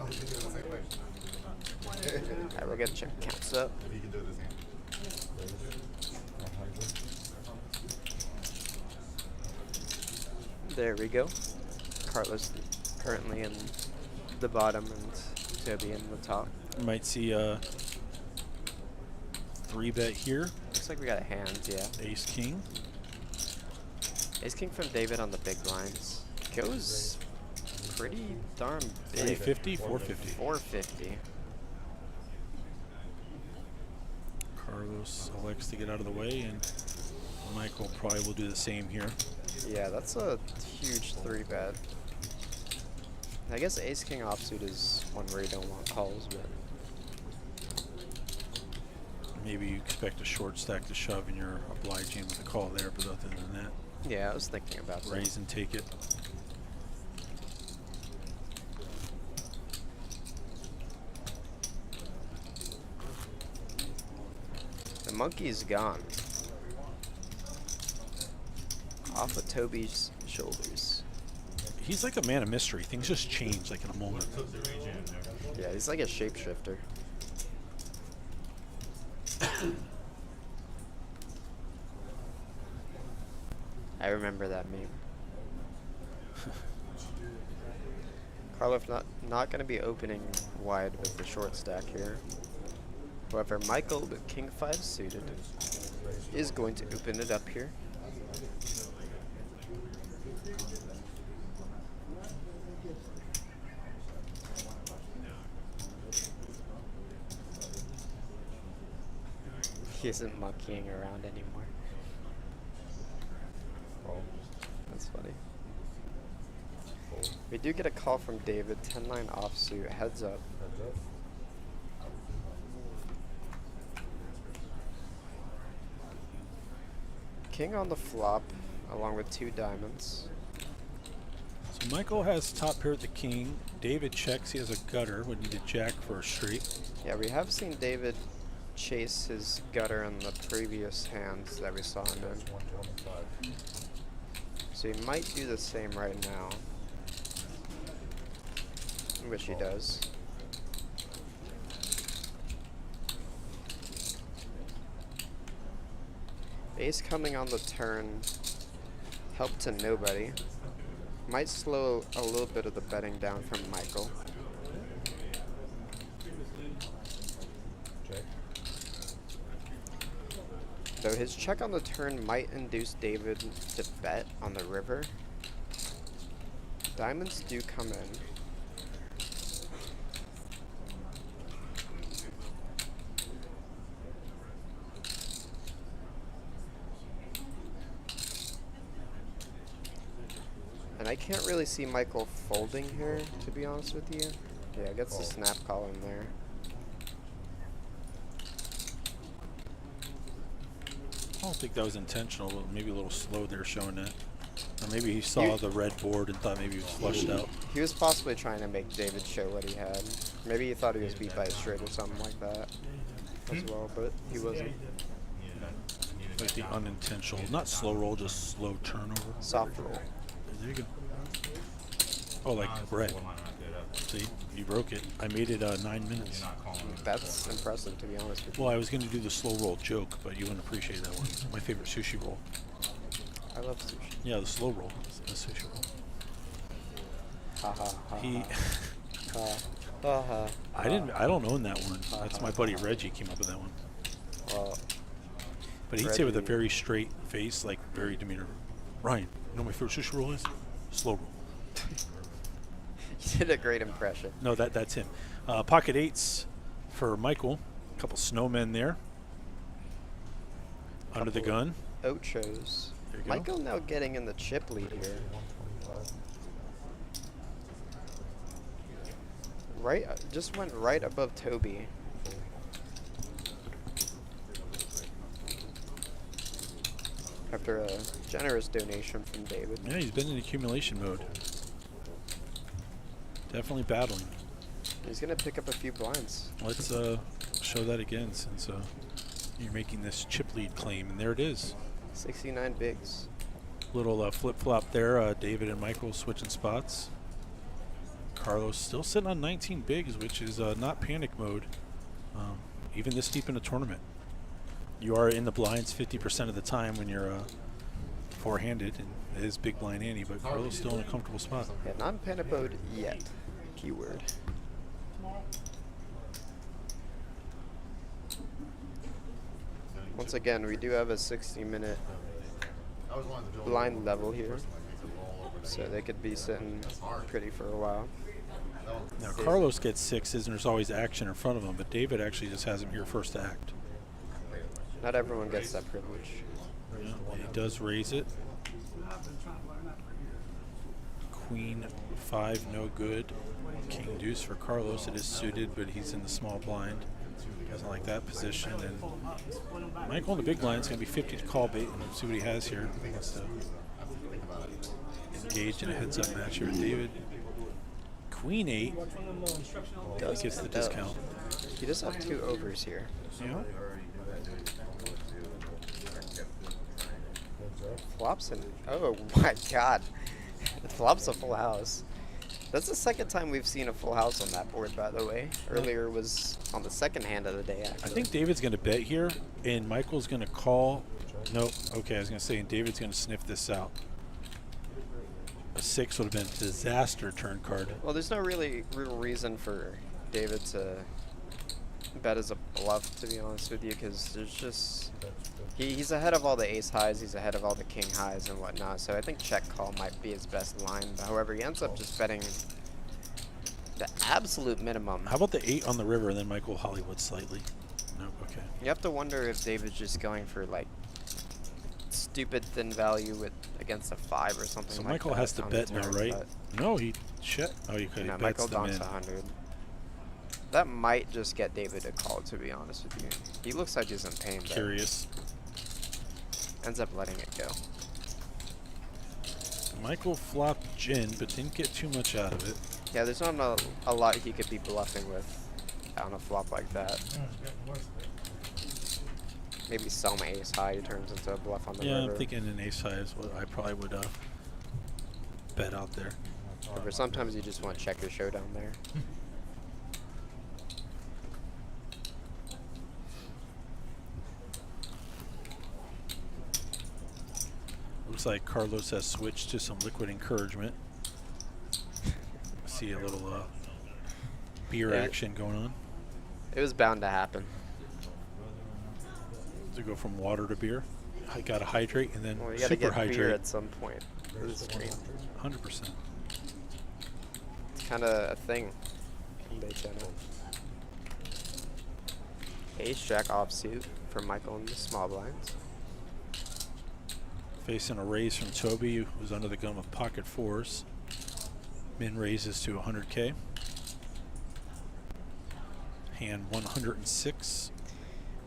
Oh, you can do it the same way. Alright, we'll get check counts up. You can do it the same. There we go. Carlos currently in the bottom and Toby in the top. You might see a 3-bet here. Looks like we got a hand, yeah. Ace King. Ace King from David on the big blinds. Goes pretty darn big. 350, 450. 450. Carlos elects to get out of the way, and Michael probably will do the same here. Yeah, that's a huge 3-bet. I guess Ace King offsuit is one where you don't want calls, but Maybe you expect a short stack to shove and you're obliging with a call there, but other than that, yeah, I was thinking about that. raise and take it. The monkey's gone. Off of Toby's shoulders. He's like a man of mystery. Things just change like in a moment. Yeah, he's like a shapeshifter. I remember that meme. Karloff not going to be opening wide with the short stack here. However, Michael, with King 5 suited, is going to open it up here. He isn't monkeying around anymore. That's funny. We do get a call from David, 10-9 offsuit, heads up. King on the flop, along with 2 diamonds. So Michael has top pair at the king. David checks. He has a gutter. Would need a jack for a straight. Yeah, we have seen David chase his gutter in the previous hands that we saw him in. So he might do the same right now. Which he does. Ace coming on the turn. Help to nobody. Might slow a little bit of the betting down from Michael. Though his check on the turn might induce David to bet on the river. Diamonds do come in. And I can't really see Michael folding here, to be honest with you. Yeah, gets the snap call in there. I don't think that was intentional, but maybe a little slow there showing that. Or maybe he saw the red board and thought maybe it was flushed out. He was possibly trying to make David show what he had. Maybe he thought he was beat by a straight or something like that as well, but he wasn't. Like the unintentional, not slow roll, just slow turnover. Soft roll. There you go. Oh, like red. See, you broke it. I made it 9 minutes. That's impressive, to be honest with you. Well, I was going to do the slow roll joke, but you wouldn't appreciate that one. My favorite sushi roll. I love sushi. Yeah, the slow roll. The sushi roll. Ha ha ha. He. Ha ha ha. I don't own that one. That's my buddy Reggie came up with that one. Well, But he'd say with a Reggie- very straight face, like very demeanor. Ryan, you know what my favorite sushi roll is? Slow roll. you did a great impression. No, that's him. Pocket eights. for Michael. A couple snowmen there. Under the gun. Ochos. There you go. Michael now getting in the chip lead here. Right, just went right above Toby. After a generous donation from David. Yeah, he's been in accumulation mode. Definitely battling. He's gonna pick up a few blinds. Let's show that again since you're making this chip lead claim, and there it is. 69 bigs. Little flip-flop there. David and Michael switching spots. Carlos still sitting on 19 bigs, which is not panic mode, even this deep in a tournament. You are in the blinds 50% of the time when you're four-handed, and it is big blind ante, but Carlos still in a comfortable spot. Yeah, not in panic mode yet. Keyword. Once again, we do have a 60-minute blind level here, so they could be sitting pretty for a while. Now Carlos gets sixes, and there's always action in front of him, but David actually just has him here first to act. Not everyone gets that privilege. Yeah, he does raise it. Queen 5, no good. King deuce for Carlos. It is suited, but he's in the small blind. Doesn't like that position. And Michael in the big blind is going to be 50 to call bait, and see what he has here. He wants to engage in a heads-up match here with David. Queen 8 gets the discount. He does have 2 overs here. Yeah. Flops and oh my god. Flops a full house. That's the second time we've seen a full house on that board, by the way. Earlier was on the second hand of the day, actually. I think David's going to bet here, and Michael's going to call. Nope. Okay, I was going to say, and David's going to sniff this out. A 6 would have been a disaster turn card. Well, there's no real reason for David to bet as a bluff, to be honest with you, because there's just he's ahead of all the ace highs, he's ahead of all the king highs and whatnot. So I think check call might be his best line. But however, he ends up just betting the absolute minimum. How about the 8 on the river, and then Michael Hollywood slightly? Nope. Okay. You have to wonder if David's just going for like stupid thin value with against a 5 or something. So like Michael that has to on bet the now, turn, right? but No, he check. Oh, you could. no, He Michael bets them donks in. 100. That might just get David a call, to be honest with you. He looks like he's in pain, but Curious. ends up letting it go. Michael flopped gin, but didn't get too much out of it. Yeah, there's not a lot he could be bluffing with on a flop like that. Maybe some ace high turns into a bluff on the Yeah, river. I'm thinking an ace high is what I probably would bet out there. Or sometimes you just want to check your showdown there. Looks like Carlos has switched to some liquid encouragement. See a little beer action going on. It was bound to happen. To go from water to beer. I got to hydrate and then Well, you gotta super get beer hydrate. at some point for the stream. 100%. It's kind of a thing in Daytona. Ace jack offsuit for Michael in the small blinds. Facing a raise from Toby, who's under the gun with pocket 4s. Min raises to 100K. Hand 106.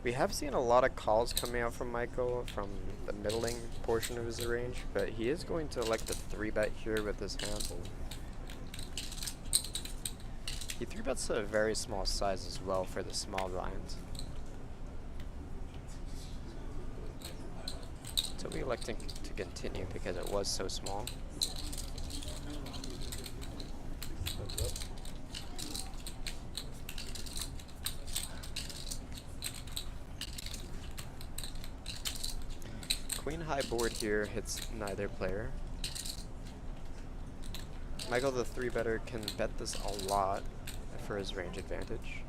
We have seen a lot of calls coming out from Michael from the middling portion of his range, but he is going to elect a 3-bet here with his hand. He 3-bets to a very small size as well for the small blinds. So we electing to continue because it was so small. Queen high board here hits neither player. Michael the 3-better can bet this a lot for his range advantage.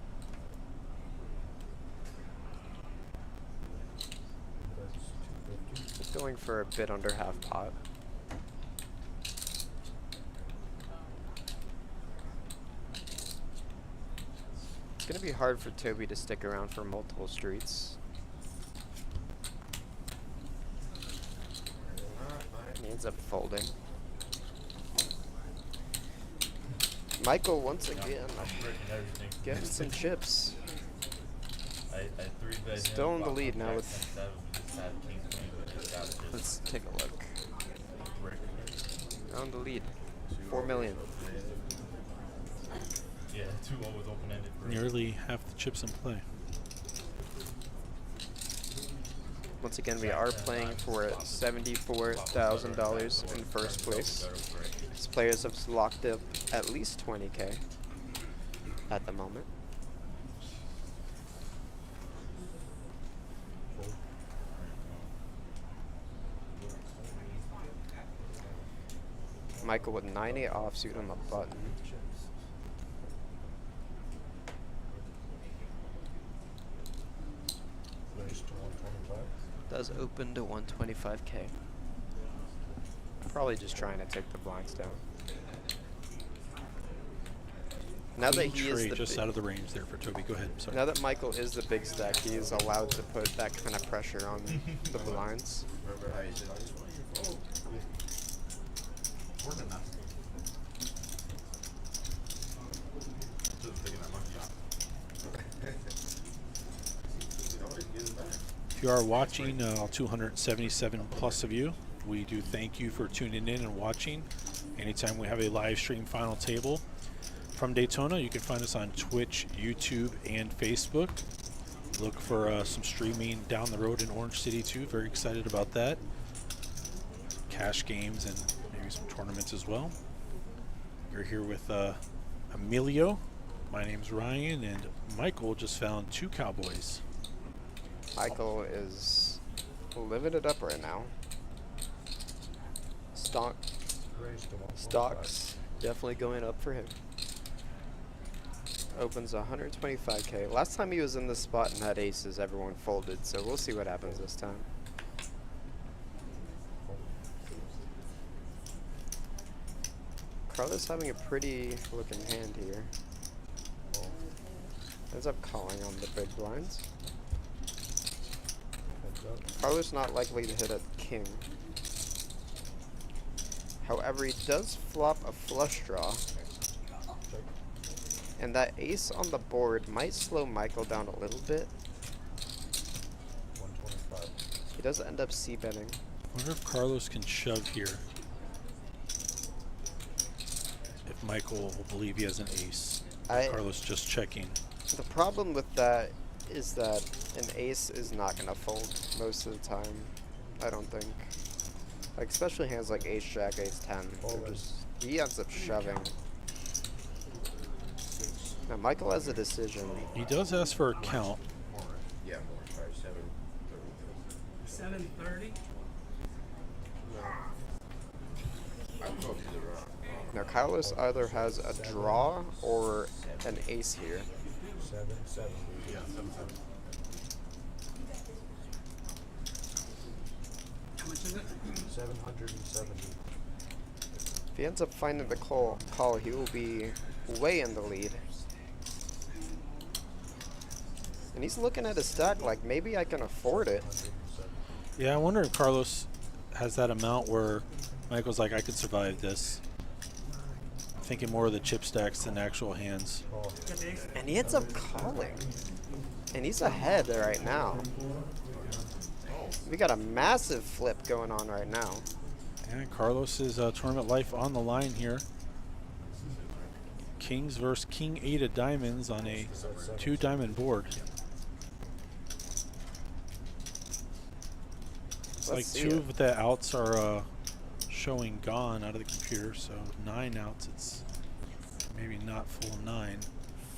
He's going for a bit under half pot. It's going to be hard for Toby to stick around for multiple streets. He ends up folding. Michael, once again, getting some chips. Still in the lead now with... Let's take a look. On the lead. 4 million. Yeah, 2 always open-ended. Nearly half the chips in play. Once again, we are playing for $74,000 in first place. These players have locked up at least 20K at the moment. Michael with 9-8 offsuit on the button. Does open to 125K. Probably just trying to take the blinds down. Now that he is just out of the range there for Toby. Go ahead. Sorry. Now that Michael is the big stack, he is allowed to put that kind of pressure on the blinds. If you are watching, all 277 plus of you, we do thank you for tuning in and watching. Anytime we have a live stream final table from Daytona, you can find us on Twitch, YouTube, and Facebook. Look for some streaming down the road in Orange City too. Very excited about that. Cash games and maybe some tournaments as well. You're here with Emilio. My name's Ryan, and Michael just found 2 cowboys. Michael is living it up right now. Stocks definitely going up for him. Opens 125K. Last time he was in this spot and had aces, everyone folded, so we'll see what happens this time. Carlos having a pretty looking hand here. Ends up calling on the big blinds. Carlos not likely to hit a king. However, he does flop a flush draw. And that ace on the board might slow Michael down a little bit. He does end up c-betting. I wonder if Carlos can shove here. If Michael will believe he has an ace. Carlos just checking. The problem with that is that an ace is not going to fold most of the time, I don't think. Like, especially hands like ace jack, ace 10. He ends up shoving. Now, Michael has a decision. He does ask for a count. Yeah, more. Sorry, 730. 730. I told you the wrong. Now, Carlos either has a draw or an ace here. 770. Yeah, 770. How much is it? 770. If he ends up finding the call, he will be way in the lead. And he's looking at his stack like, maybe I can afford it. Yeah, I wonder if Carlos has that amount where Michael's like, I could survive this. I'm thinking more of the chip stacks than actual hands. And he ends up calling. And he's ahead right now. We got a massive flip going on right now. And Carlos's tournament life on the line here. Kings versus King 8 of diamonds on a 2-diamond board. It's like 2 of the outs are showing gone out of the computer, so 9 outs, it's maybe not full 9.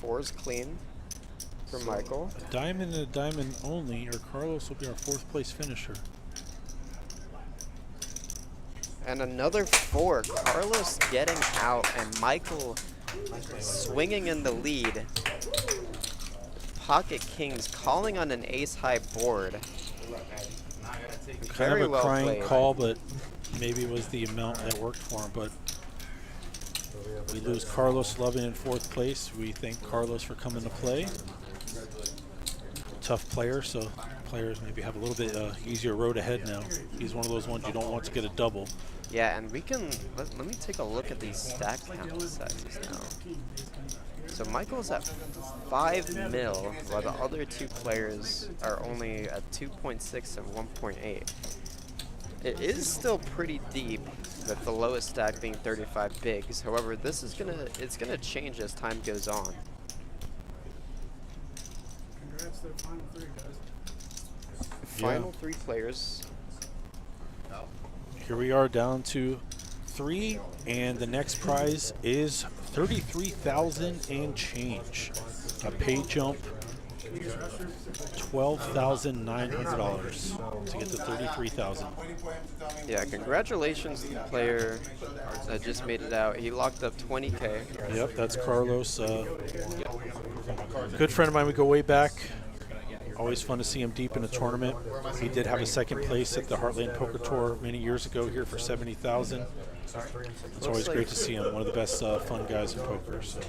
4's clean for Michael. A diamond and a diamond only, or Carlos will be our 4th place finisher. And another 4. Carlos getting out and Michael swinging in the lead. Pocket Kings calling on an ace-high board. Kind Very of a well crying played. call, but maybe it was the amount that worked for him. But We lose Carlos Lovin in 4th place. We thank Carlos for coming to play. Tough player, so players maybe have a little bit easier road ahead now. He's one of those ones you don't want to get a double. Yeah, and we can, let me take a look at these stack count sizes now. So Michael's at 5 mil, while the other 2 players are only at 2.6 and 1.8. It is still pretty deep, with the lowest stack being 35 bigs. However, this is it's gonna change as time goes on. Congrats to the final 3, guys. Final 3 players. Here we are down to 3, and the next prize is 33,000 and change. A pay jump, $12,900 to get to 33,000. Yeah, congratulations to the player that just made it out. He locked up 20K. Yep, that's Carlos. Good friend of mine. We go way back. Always fun to see him deep in a tournament. He did have a 2nd place at the Heartland Poker Tour many years ago here for 70,000. It's always great to see him. One of the best fun guys in poker. So.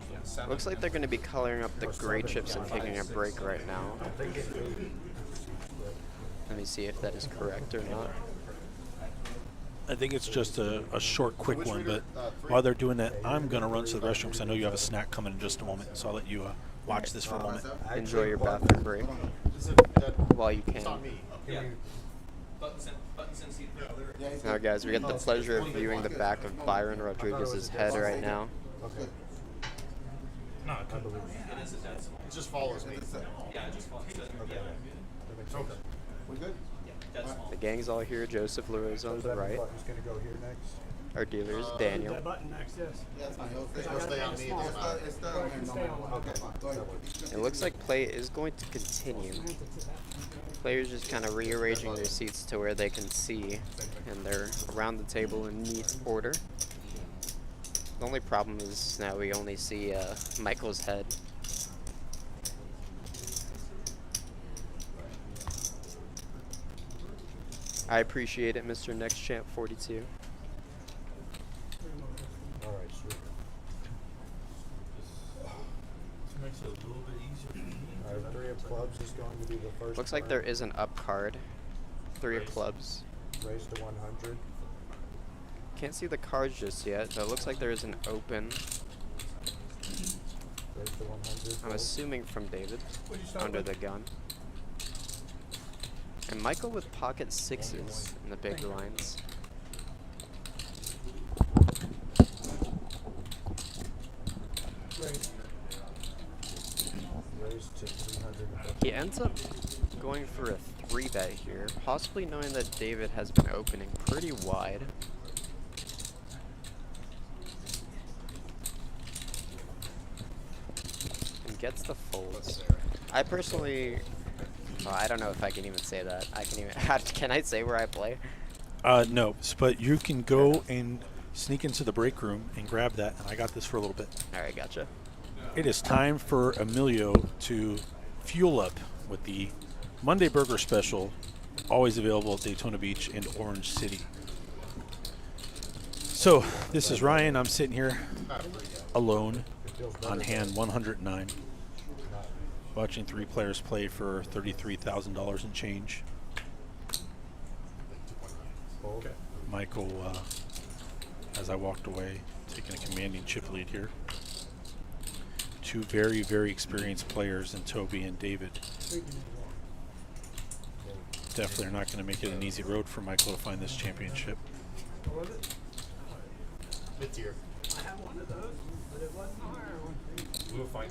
Looks like they're going to be coloring up the gray chips and taking a break right now. Let me see if that is correct or not. I think it's just a short, quick one. But while they're doing that, I'm going to run to the restroom because I know you have a snack coming in just a moment. So I'll let you watch this for a moment. Enjoy your bathroom break while you can. Now, guys, we get the pleasure of viewing the back of Byron Rodriguez's head right now. No, I couldn't believe It just follows me. Yeah, it just follows. Okay. We good? The gang's all here. Joseph LaRose on the right. Who's going to go here next? Our dealer is Daniel. That button next, yes. It'll stay on me. It looks like play is going to continue. Players just kind of rearranging their seats to where they can see, and they're around the table in neat order. The only problem is now we only see Michael's head. I appreciate it, Mr. Next Champ 42. All right, sweet. This makes it a little bit easier for me. All right, 3 of clubs is going to be the first. Looks like there is an up card. 3 of clubs. Raise to 100. Can't see the cards just yet, but it looks like there is an open. Raise to 100. I'm assuming from David, under the gun. And Michael with pocket 6s in the big lines. Raise to 300. He ends up going for a 3-bet here, possibly knowing that David has been opening pretty wide. And gets the folds. I personally, well, I don't know if I can even say that. I can even, can I say where I play? No, but you can go and sneak into the break room and grab that, and I got this for a little bit. Alright, gotcha. It is time for Emilio to fuel up with the Monday Burger Special, always available at Daytona Beach and Orange City. So, this is Ryan. I'm sitting here alone on hand 109, watching 3 players play for $33,000 and change. Michael, as I walked away, taking a commanding chip lead here. 2 very, very experienced players in Toby and David. Definitely are not going to make it an easy road for Michael to find this championship. Mid-tier. I have one of those, but it wasn't a higher one.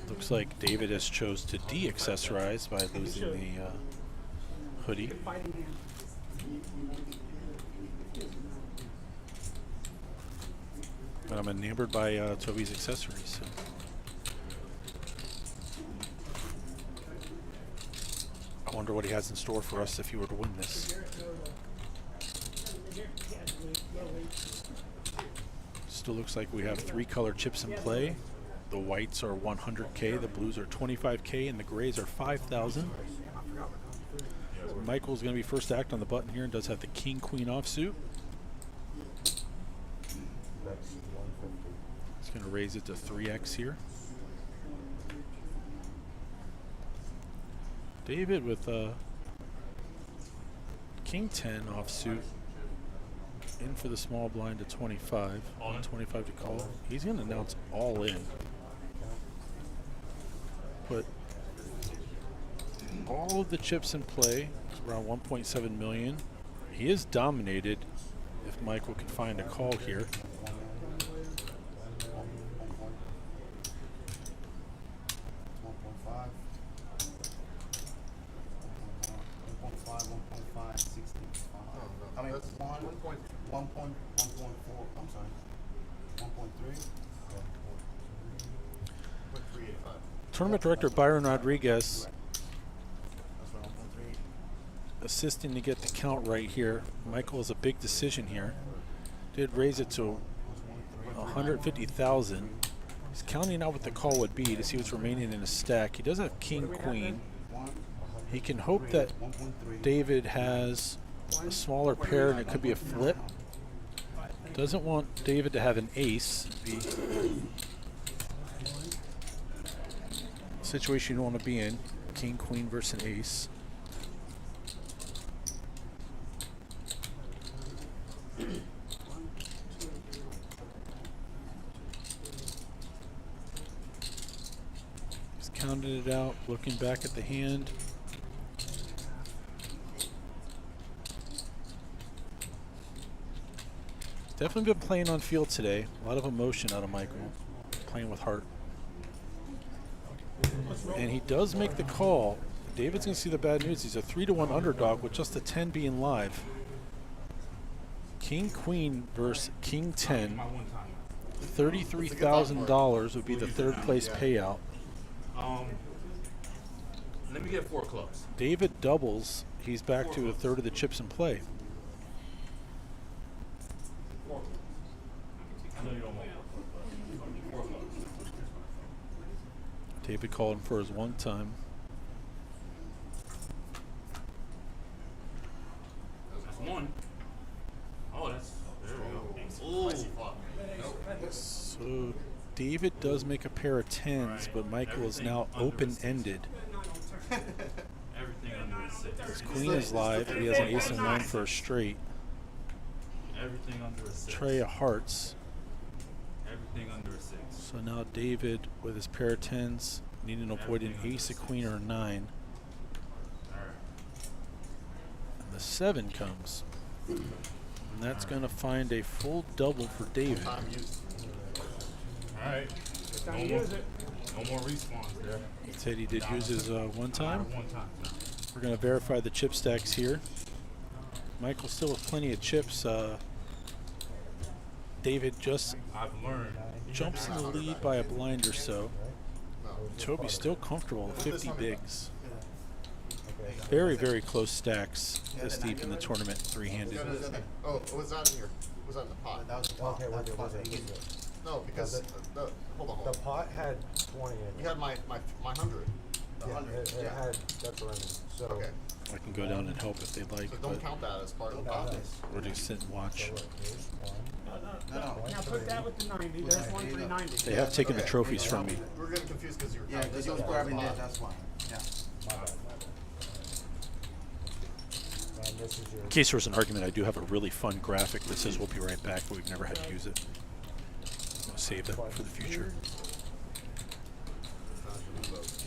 Looks like David has chose to de-accessorize by losing the hoodie. Fighting hand. But I'm enamored by Toby's accessories. So. I wonder what he has in store for us if he were to win this. Still looks like we have 3 color chips in play. The whites are 100K, the blues are 25K, and the grays are 5,000. So Michael's going to be first to act on the button here and does have the king-queen offsuit. He's going to raise it to 3x here. David with King 10 offsuit. In for the small blind to 25. 25 to call. He's going to announce all in. Put all of the chips in play. It's around 1.7 million. He is dominated if Michael can find a call here. I mean, 1.4. I'm sorry. 1.3. 1.385. Tournament director Byron Rodriguez That's right, 1.3. assisting to get the count right here. Michael has a big decision here. Did raise it to 150,000. He's counting out what the call would be to see what's remaining in his stack. He does have King Queen. He can hope that David has a smaller pair and it could be a flip. Doesn't want David to have an ace. Be a situation you don't want to be in. King, queen versus an ace. He's counted it out, looking back at the hand. Definitely been playing on field today. A lot of emotion out of Michael. Playing with heart. And he does make the call. David's going to see the bad news. He's a 3-1 underdog with just a 10 being live. King Queen versus King 10. $33,000 would be the third place payout. Let me get 4 clubs. David doubles. He's back to a third of the chips in play. I know you don't want 4 clubs. David calling for his one time. That's 1. Oh, that's there we go. So David does make a pair of 10s, but Michael is now open-ended. Everything under a 6. His queen is live. He has an ace and 9 for a straight. Everything under a 6. Tray of hearts. Everything under a 6. So now David with his pair of 10s, needing to avoid an ace, a queen, or a 9. And the 7 comes. And that's going to find a full double for David. Alright. Time to use it. No more respawns there. He said he did use his one time. One time. We're going to verify the chip stacks here. Michael still with plenty of chips. David just I've learned. jumps in the lead by a blind or so. Toby's still comfortable with 50 bigs. Very, very close stacks this deep in the tournament, three-handed. Oh, was that in your? Was that in the pot? That was the pot. Okay, That's was pot. it? No, because hold on. The pot had 20 in it. You had my 100. The Yeah, 100. it had that's what I mean. So Okay. I can go down and help if they'd like, So don't but count that as part of the pot. we'll just sit and watch. look, here's one. Now put that with the 90. There's one for the 90. They have taken the trophies from me. We were getting confused because you were Yeah, counting because this he was as part of the grabbing that. pot. That's why. Yeah. My bad. And this is your. In case there was an argument, I do have a really fun graphic that says we'll be right back, but we've never had to use it. I'll save that for the future.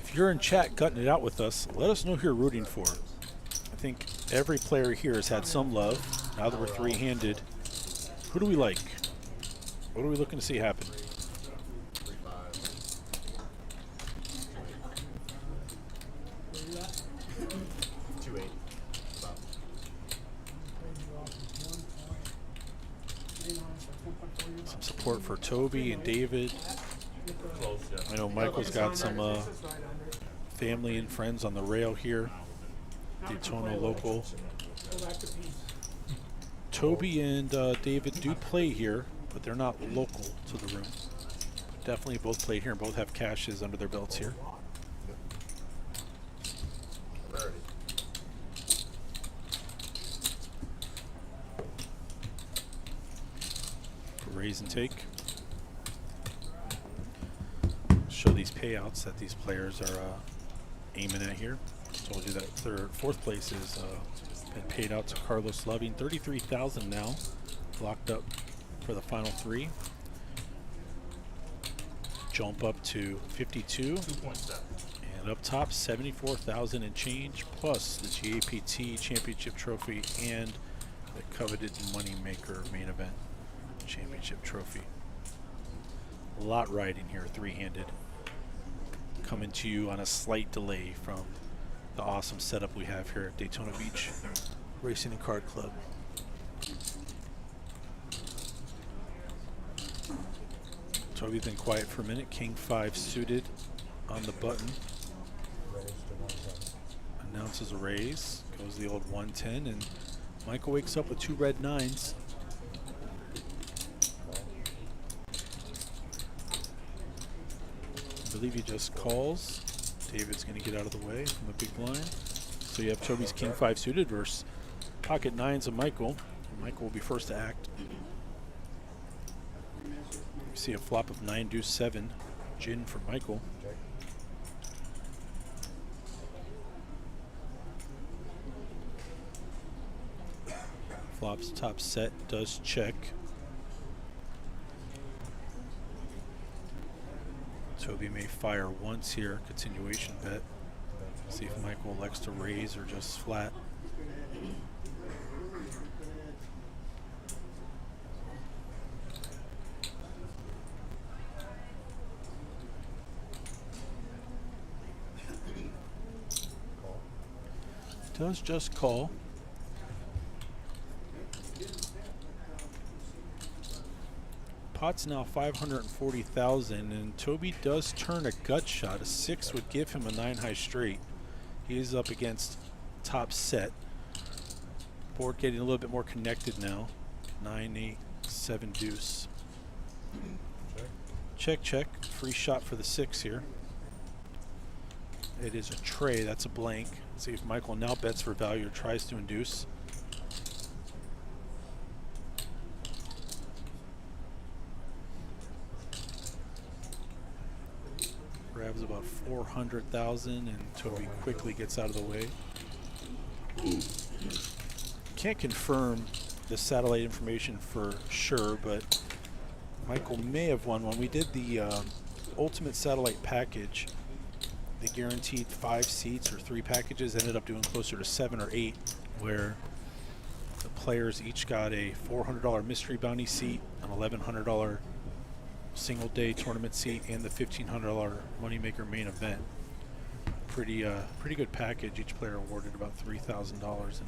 If you're in chat gutting it out with us, let us know who you're rooting for. I think every player here has had some love. Now that we're three-handed, who do we like? What are we looking to see happen? 2-8. Stop. Some support for Toby and David. Close, yeah. I know Michael's got some family and friends on the rail here. Daytona local. Toby and David do play here, but they're not local to the room. Definitely both play here and both have cashes under their belts here. Rarity. Raise and take. payouts that these players are aiming at here. Told you that fourth place is been paid out to Carlos Loving. 33,000 now, locked up for the final three. Jump up to 52. 2.7. And up top, 74,000 and change, plus the GAPT Championship Trophy and the coveted Moneymaker Main Event Championship Trophy. A lot riding here, three-handed. Coming to you on a slight delay from the awesome setup we have here at Daytona Beach Racing and Card Club. Toby's been quiet for a minute. King 5 suited on the button. Announces a raise. Goes the old 110, and Michael wakes up with 2 red 9s. I believe he just calls. David's going to get out of the way from the big blind. So you have Toby's King 5 suited versus pocket 9s of Michael. Michael will be first to act. You see a flop of 9 deuce 7, gin for Michael. Flops top set, does check. Toby may fire once here, continuation bet. See if Michael elects to raise or just flat. Does just call. Pot's now 540,000, and Toby does turn a gut shot. A 6 would give him a 9 high straight. He is up against top set. Board getting a little bit more connected now. 9, 8, 7 deuce. Check, check. Free shot for the 6 here. It is a tray. That's a blank. See if Michael now bets for value or tries to induce. Grabs about 400,000, and Toby quickly gets out of the way. Can't confirm the satellite information for sure, but Michael may have won one. We did the ultimate satellite package. They guaranteed 5 seats or 3 packages, ended up doing closer to 7 or 8, where the players each got a $400 mystery bounty seat, an $1,100 single day tournament seat, and the $1,500 Moneymaker main event. Pretty good package. Each player awarded about $3,000 in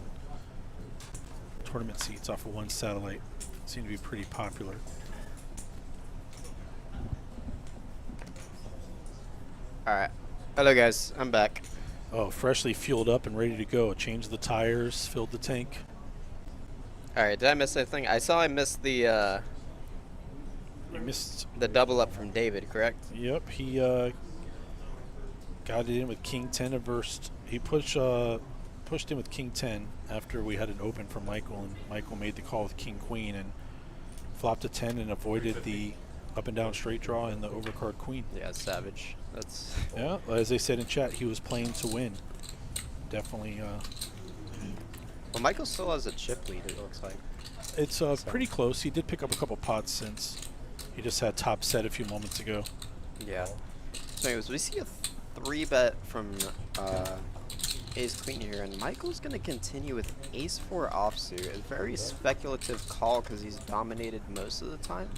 tournament seats off of one satellite. Seemed to be pretty popular. All right. Hello, guys. I'm back. Oh, freshly fueled up and ready to go. Changed the tires, filled the tank. All right. Did I miss anything? I saw I missed the You missed. the double up from David, correct? Yep, he got it in with King 10 averse. He pushed in with King 10 after we had an open from Michael, and Michael made the call with King Queen and flopped a 10 and avoided the up and down straight draw and the overcard Queen. Yeah, savage. That's Yeah, as they said in chat, he was playing to win. Definitely. well, Michael still has a chip lead, it looks like. It's pretty close. He did pick up a couple pots since he just had top set a few moments ago. Yeah. So anyways, we see a 3-bet from Ace Queen here, and Michael's going to continue with Ace 4 offsuit. A very speculative call because he's dominated most of the time.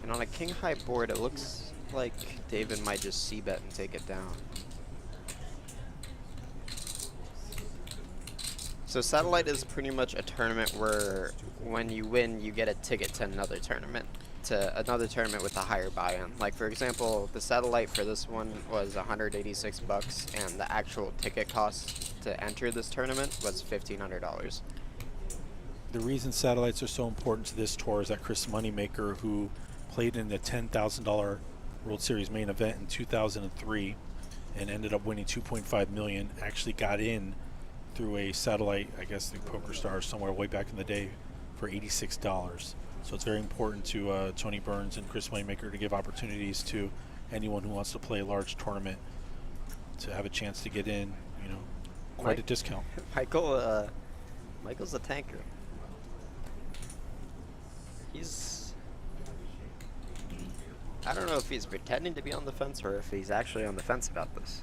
And on a king high board, it looks like David might just c-bet and take it down. So Satellite is pretty much a tournament where when you win, you get a ticket to another tournament with a higher buy-in. Like for example, the Satellite for this one was $186, and the actual ticket cost to enter this tournament was $1,500. The reason satellites are so important to this tour is that Chris Moneymaker, who played in the $10,000 World Series main event in 2003 and ended up winning $2.5 million, actually got in through a satellite, I guess through PokerStars somewhere way back in the day, for $86. So it's very important to Tony Burns and Chris Moneymaker to give opportunities to anyone who wants to play a large tournament to have a chance to get in, you know, quite a discount. Michael's a tanker. He's, I don't know if he's pretending to be on the fence or if he's actually on the fence about this.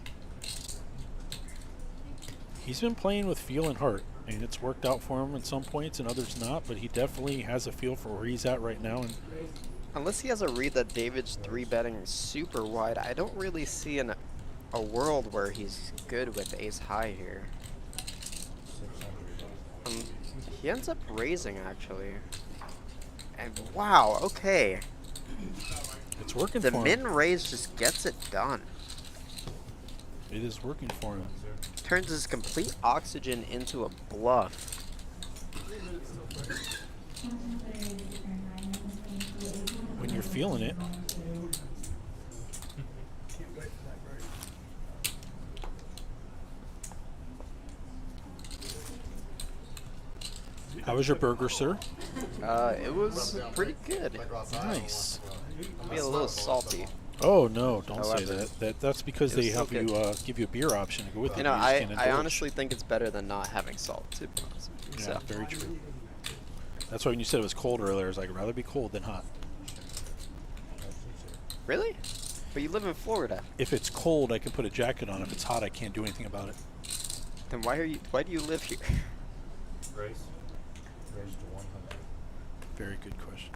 He's been playing with feel and heart. I mean, it's worked out for him at some points and others not, but he definitely has a feel for where he's at right now. And unless he has a read that David's 3-betting super wide, I don't really see a world where he's good with ace high here. He ends up raising, actually. And wow, okay. It's working The for him. min raise just gets it done. It is working for him. Turns his complete oxygen into a bluff. When you're feeling it. How was your burger, sir? It was pretty good. Nice. Maybe a little salty. Oh no! Don't say However, that. That's because it was they have still you give you a beer option to go with it. You know, You just I can't indulge. honestly think it's better than not having salt, to be honest. Yeah, So. very true. That's why when you said it was cold earlier, I was like, I'd rather be cold than hot. Really? But you live in Florida. If it's cold, I can put a jacket on. If it's hot, I can't do anything about it. Then why do you live here? Raise to 100. Very good question.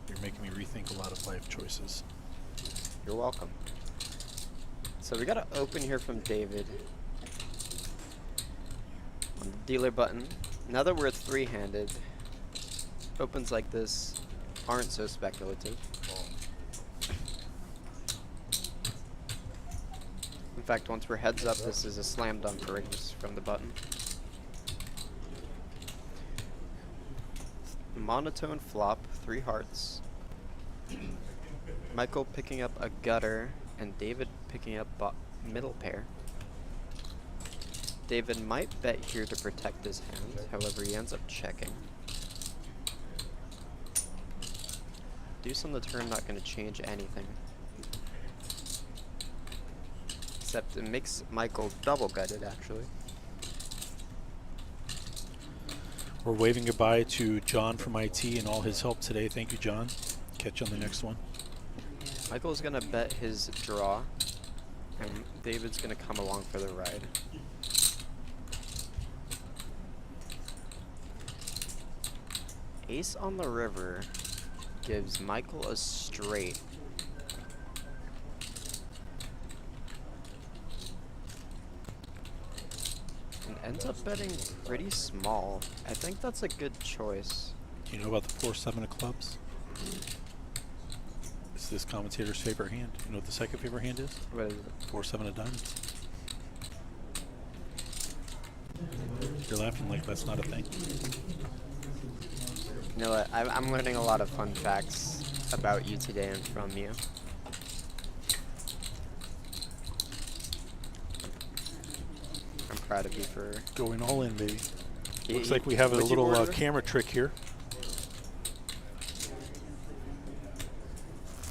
You're making me rethink a lot of life choices. You're welcome. So we got to open here from David. On the dealer button. Now that we're three-handed, opens like this aren't so speculative. In fact, once we're heads up, this is a slam dunk raise from the button. Monotone flop, 3 hearts. Michael picking up a gutter, and David picking up middle pair. David might bet here to protect his hand, however he ends up checking. Deuce on the turn, not going to change anything. Except it makes Michael double gutted, actually. We're waving goodbye to John from IT and all his help today. Thank you, John. Catch you on the next one. Michael's going to bet his draw, and David's going to come along for the ride. Ace on the river gives Michael a straight. And ends up betting pretty small. I think that's a good choice. Do you know about the 4-7 of clubs? It's this commentator's favorite hand. You know what the second favorite hand is? What is it? 4-7 of diamonds. You're laughing like that's not a thing. You know what? I'm learning a lot of fun facts about you today and from you. I'm proud of you for Going all in, baby. You- Looks you- like we have a what'd you little order? camera trick here.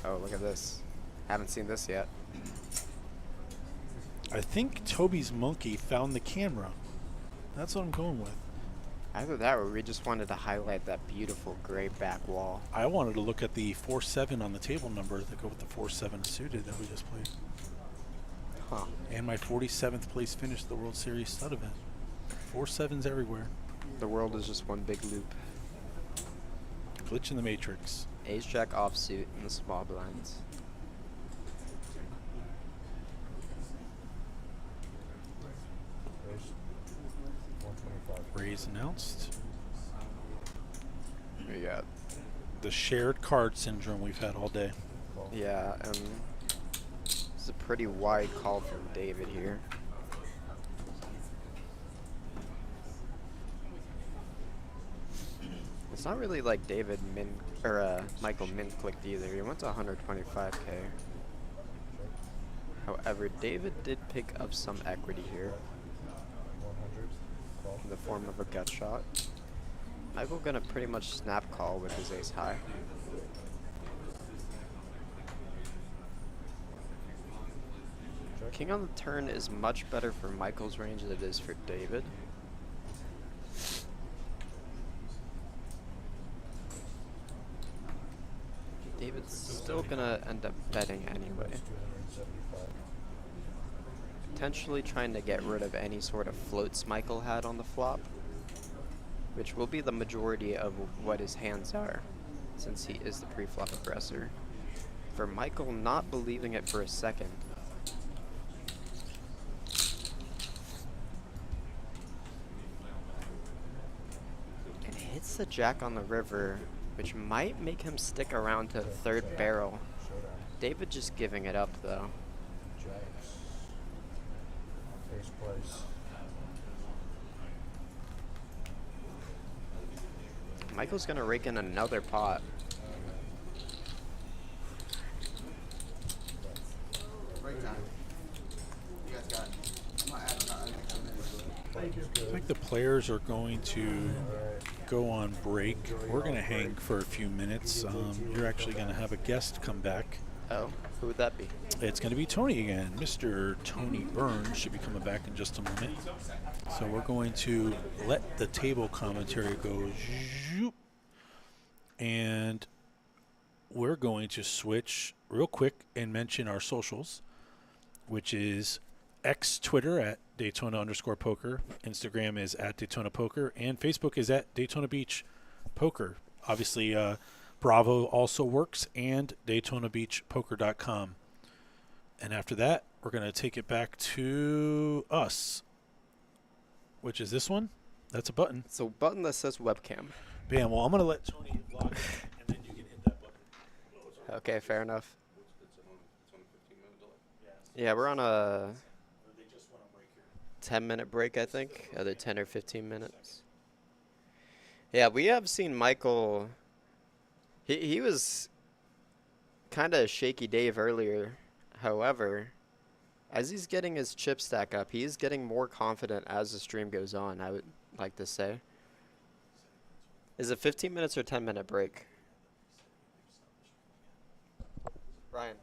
Oh, look at this. Haven't seen this yet. I think Toby's monkey found the camera. That's what I'm going with. Either that or we just wanted to highlight that beautiful gray back wall. I wanted to look at the 4-7 on the table number that go with the 4-7 suited that we just played. Huh. And my 47th place finish at the World Series stud event. 4-7s everywhere. The world is just one big loop. Glitch in the Matrix. Ace jack offsuit in the small blinds. Raise 125. Raise announced. We got, The shared card syndrome we've had all day. yeah, it's a pretty wide call from David here. It's not really like David Michael min clicked either. He went to 125k. However, David did pick up some equity here 100. Call. in the form of a gut shot. Michael gonna pretty much snap call with his ace high. King on the turn is much better for Michael's range than it is for David. David's still gonna end up betting anyway. Potentially trying to get rid of any sort of floats Michael had on the flop, which will be the majority of what his hands are, since he is the pre-flop aggressor. For Michael not believing it for a second, and hits the jack on the river, which might make him stick around to the third barrel. David just giving it up though. Jacks. Face place. Michael's gonna rake in another pot. Break time. You guys got it. I'm not adding an extra minute. Thank you. I think the players are going to go on break. We're going to hang for a few minutes. You're actually going to have a guest come back. Oh, who would that be? It's going to be Tony again. Mr. Tony Burns should be coming back in just a moment. So we're going to let the table commentary go zoop, and we're going to switch real quick and mention our socials, which is X Twitter at Daytona_poker, Instagram is at Daytona Poker, and Facebook is at Daytona Beach Poker. Obviously, Bravo also works, and DaytonaBeachPoker.com. And after that, we're going to take it back to us, which is this one. That's a button. It's a button that says webcam. Bam. Well, I'm going to let Tony vlog it, and then you can hit that button. Okay, fair enough. Yeah, we're on a 10-minute break, I think. Other 10 or 15 minutes. Yeah, we have seen Michael. He was kind of shaky Dave earlier. However, as he's getting his chip stack up, he's getting more confident as the stream goes on, I would like to say. Is it 15 minutes or 10-minute break? Ryan.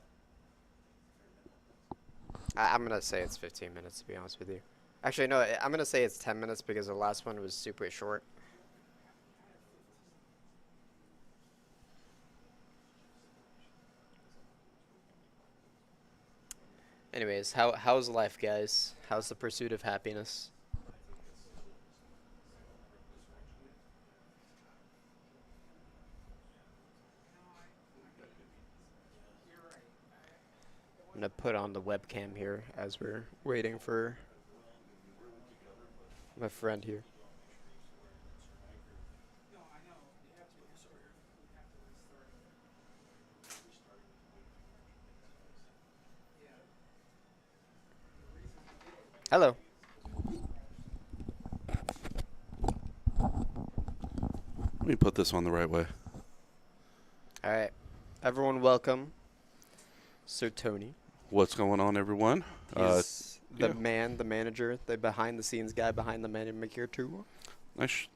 I'm going to say it's 15 minutes, to be honest with you. Actually, no, I'm going to say it's 10 minutes because the last one was super short. Anyways, how's life, guys? How's the pursuit of happiness? I'm going to put on the webcam here as we're waiting for my friend here. Hello. Let me put this on the right way. All right. Everyone welcome Sir Tony. What's going on, everyone? He's the yeah. man, the manager, the behind-the-scenes guy behind the Moneymaker too. Nice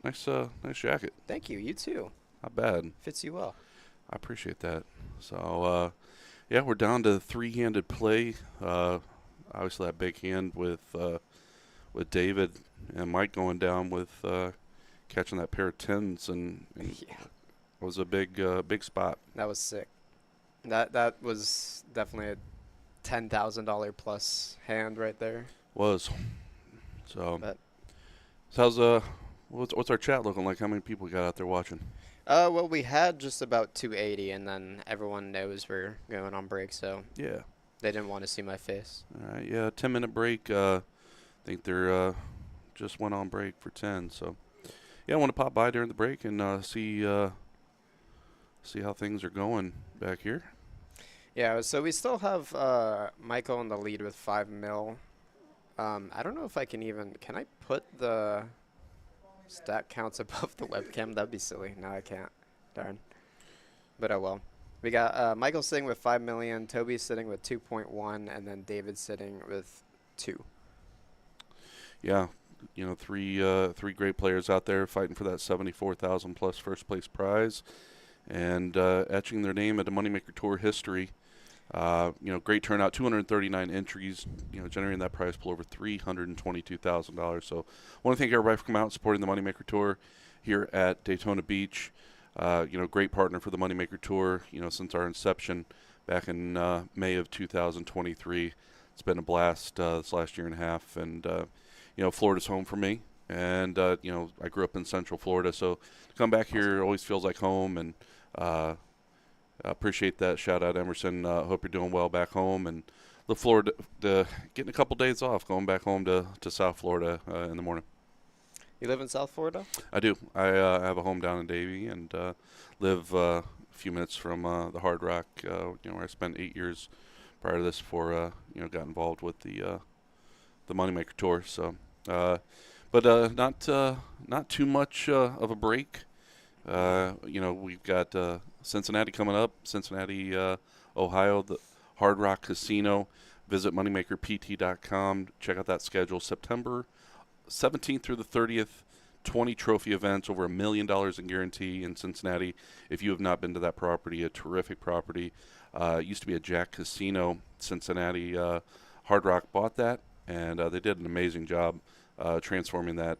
jacket. Thank you. You too. Not bad. Fits you well. I appreciate that. So, yeah, we're down to three-handed play. Obviously, that big hand with David and Mike going down with catching that pair of tens, and Yeah. it was a big spot. That was sick. That was definitely a $10,000 plus hand right there. Was. So, But how's what's our chat looking like? How many people got out there watching? well, we had just about 280, and then everyone knows we're going on break, so Yeah. they didn't want to see my face. All right, yeah, 10-minute break. I think they're just went on break for 10. So, yeah, I want to pop by during the break and see how things are going back here. Yeah, so we still have Michael in the lead with 5 mil. I don't know if I can I put the stat counts above the webcam? That'd be silly. No, I can't. Darn. But oh well. We got Michael sitting with 5 million, Toby sitting with 2.1, and then David sitting with 2. Yeah, three great players out there fighting for that 74,000 plus first place prize, and etching their name at the Moneymaker Tour history. Great turnout, 239 entries, generating that prize pool over $322,000. So I want to thank everybody for coming out and supporting the Moneymaker Tour here at Daytona Beach. Great partner for the Moneymaker Tour, since our inception back in May of 2023. It's been a blast this last year and a half, and Florida's home for me, and I grew up in Central Florida, so to come back here always feels like home, and appreciate that. Shout out Emerson. Hope you're doing well back home, and look forward to getting a couple days off, going back home to South Florida in the morning. You live in South Florida? I do. I have a home down in Davie, and live a few minutes from the Hard Rock, where I spent 8 years prior to this before got involved with the Moneymaker Tour. So, but not too much of a break. We've got Cincinnati coming up, Cincinnati, Ohio, the Hard Rock Casino. Visit moneymakerpt.com. Check out that schedule. September 17th through the 30th, 20 trophy events, over $1 million in guarantee in Cincinnati. If you have not been to that property, a terrific property. It used to be a Jack Casino. Cincinnati Hard Rock bought that, and they did an amazing job transforming that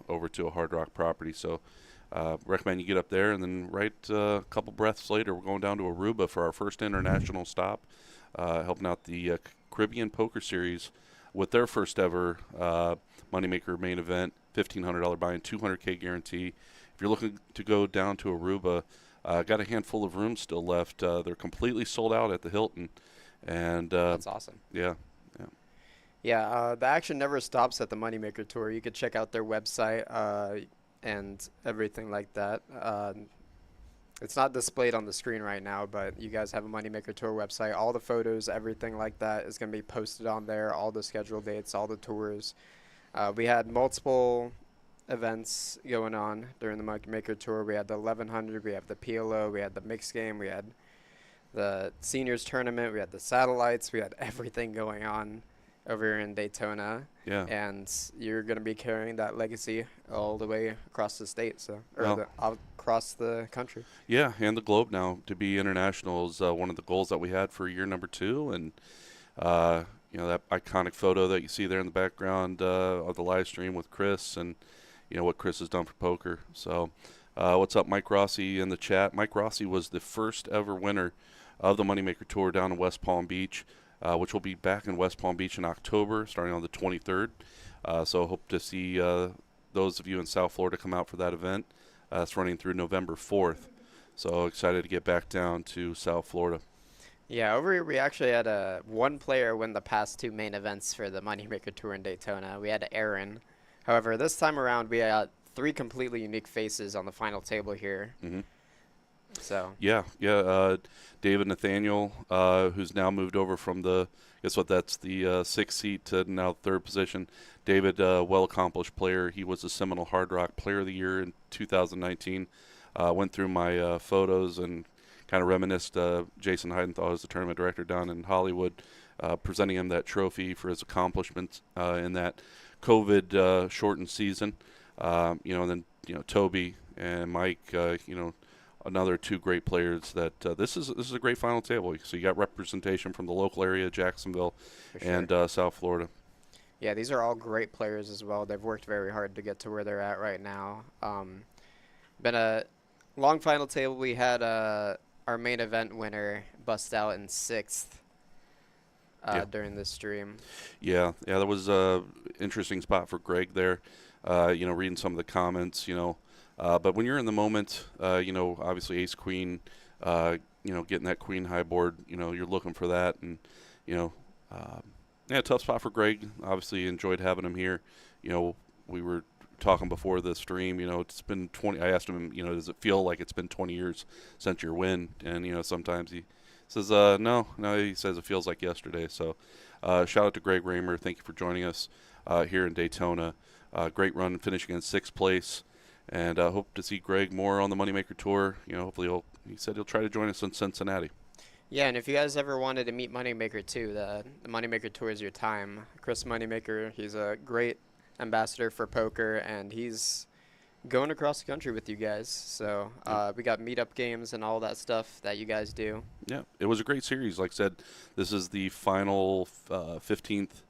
over to a Hard Rock property. So recommend you get up there, and then right a couple breaths later, we're going down to Aruba for our first international stop, helping out the Caribbean Poker Series with their first ever Moneymaker main event, $1,500 buy-in, $200K guarantee. If you're looking to go down to Aruba, got a handful of rooms still left. They're completely sold out at the Hilton, and that's awesome. Yeah. Yeah, the action never stops at the Moneymaker Tour. You could check out their website and everything like that. It's not displayed on the screen right now, but you guys have a Moneymaker Tour website. All the photos, everything like that is going to be posted on there, all the scheduled dates, all the tours. We had multiple events going on during the Moneymaker Tour. We had the 1100, we have the PLO, we had the mixed game, we had the seniors tournament, we had the satellites, we had everything going on over here in Daytona. Yeah. And you're going to be carrying that legacy all the way across the state, across the country. Yeah, and the globe now. To be international is one of the goals that we had for year number 2, and that iconic photo that you see there in the background of the live stream with Chris, and what Chris has done for poker. So what's up, Mike Rossi in the chat? Mike Rossi was the first ever winner of the Moneymaker Tour down in West Palm Beach, which will be back in West Palm Beach in October, starting on the 23rd. So hope to see those of you in South Florida come out for that event. It's running through November 4th. So excited to get back down to South Florida. Yeah, over here we actually had one player win the past 2 main events for the Moneymaker Tour in Daytona. We had Aaron. However, this time around we had 3 completely unique faces on the final table here. Mm-hmm. So yeah. David Nathaniel, who's now moved over from the 6th seat to now 3rd position. David, well-accomplished player. He was a Seminole Hard Rock Player of the Year in 2019. Went through my photos and kind of reminisced. Jason Heidenthal is the tournament director down in Hollywood, presenting him that trophy for his accomplishments in that COVID shortened season. And then Toby and Mike, another 2 great players. That this is a great final table. So you got representation from the local area, Jacksonville, and South Florida. Yeah, these are all great players as well. They've worked very hard to get to where they're at right now. Been a long final table. We had our main event winner bust out in 6th during this stream. Yeah, that was a interesting spot for Greg there. Reading some of the comments, but when you're in the moment, obviously ace queen, getting that queen high board, you're looking for that, and tough spot for Greg. Obviously enjoyed having him here. We were talking before the stream, it's been 20. I asked him, does it feel like it's been 20 years since your win? And sometimes he says no, he says it feels like yesterday. So shout out to Greg Raymer. Thank you for joining us here in Daytona. Great run, finishing in 6th place. And hope to see Greg more on the Moneymaker Tour. Hopefully he said he'll try to join us in Cincinnati. Yeah, and if you guys ever wanted to meet Moneymaker too, the Moneymaker Tour is your time. Chris Moneymaker, he's a great ambassador for poker, and he's going across the country with you guys. So we got meetup games and all that stuff that you guys do. Yeah, it was a great series. Like I said, this is the final 15th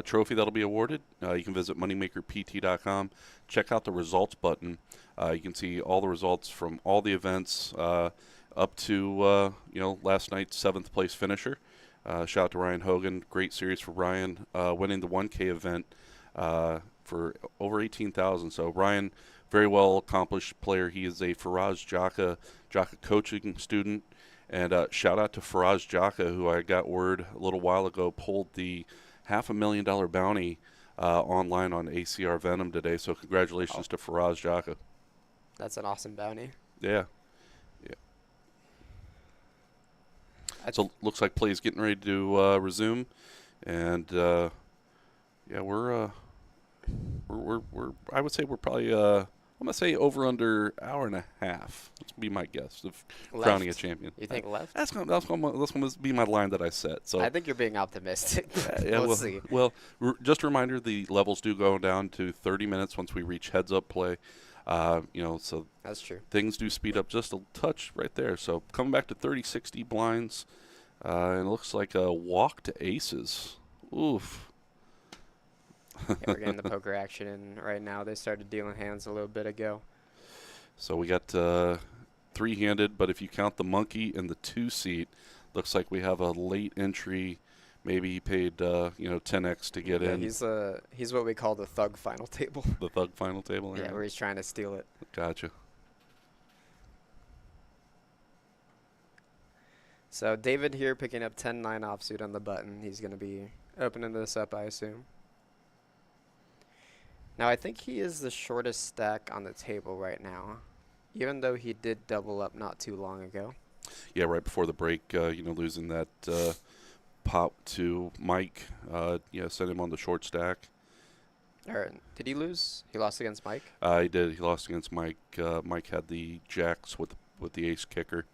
trophy that'll be awarded. You can visit moneymakerpt.com. Check out the results button. You can see all the results from all the events up to last night's 7th place finisher. Shout out to Ryan Hogan. Great series for Ryan, winning the 1K event for over 18,000. So Ryan, very well accomplished player. He is a Faraz Jaka coaching student. And shout out to Faraz Jaka, who I got word a little while ago pulled the $500,000 bounty online on ACR Venom today. So congratulations to Faraz Jaka. That's an awesome bounty. Yeah. So looks like play is getting ready to resume, and we're I would say we're probably I'm gonna say over under hour and a half. That's be my guess of crowning a champion. You think left? That's gonna be my line that I set. So I think you're being optimistic. we'll see. Well, just a reminder: the levels do go down to 30 minutes once we reach heads up play. So that's true. Things do speed up just a touch right there. So coming back to 30-60 blinds, and it looks like a walk to aces. Oof. Yeah, we're getting the poker action in right now. They started dealing hands a little bit ago. So we got three-handed, but if you count the monkey and the 2-seat, looks like we have a late entry. Maybe he paid 10x to get in. He's what we call the thug final table. The thug final table. Yeah, where he's trying to steal it. Gotcha. So David here picking up 10-9 offsuit on the button. He's going to be opening this up, I assume. Now, I think he is the shortest stack on the table right now, even though he did double up not too long ago. Yeah, right before the break, losing that pop to Mike, sent him on the short stack. Or did he lose? He lost against Mike? He did. He lost against Mike. Mike had the jacks with the ace kicker.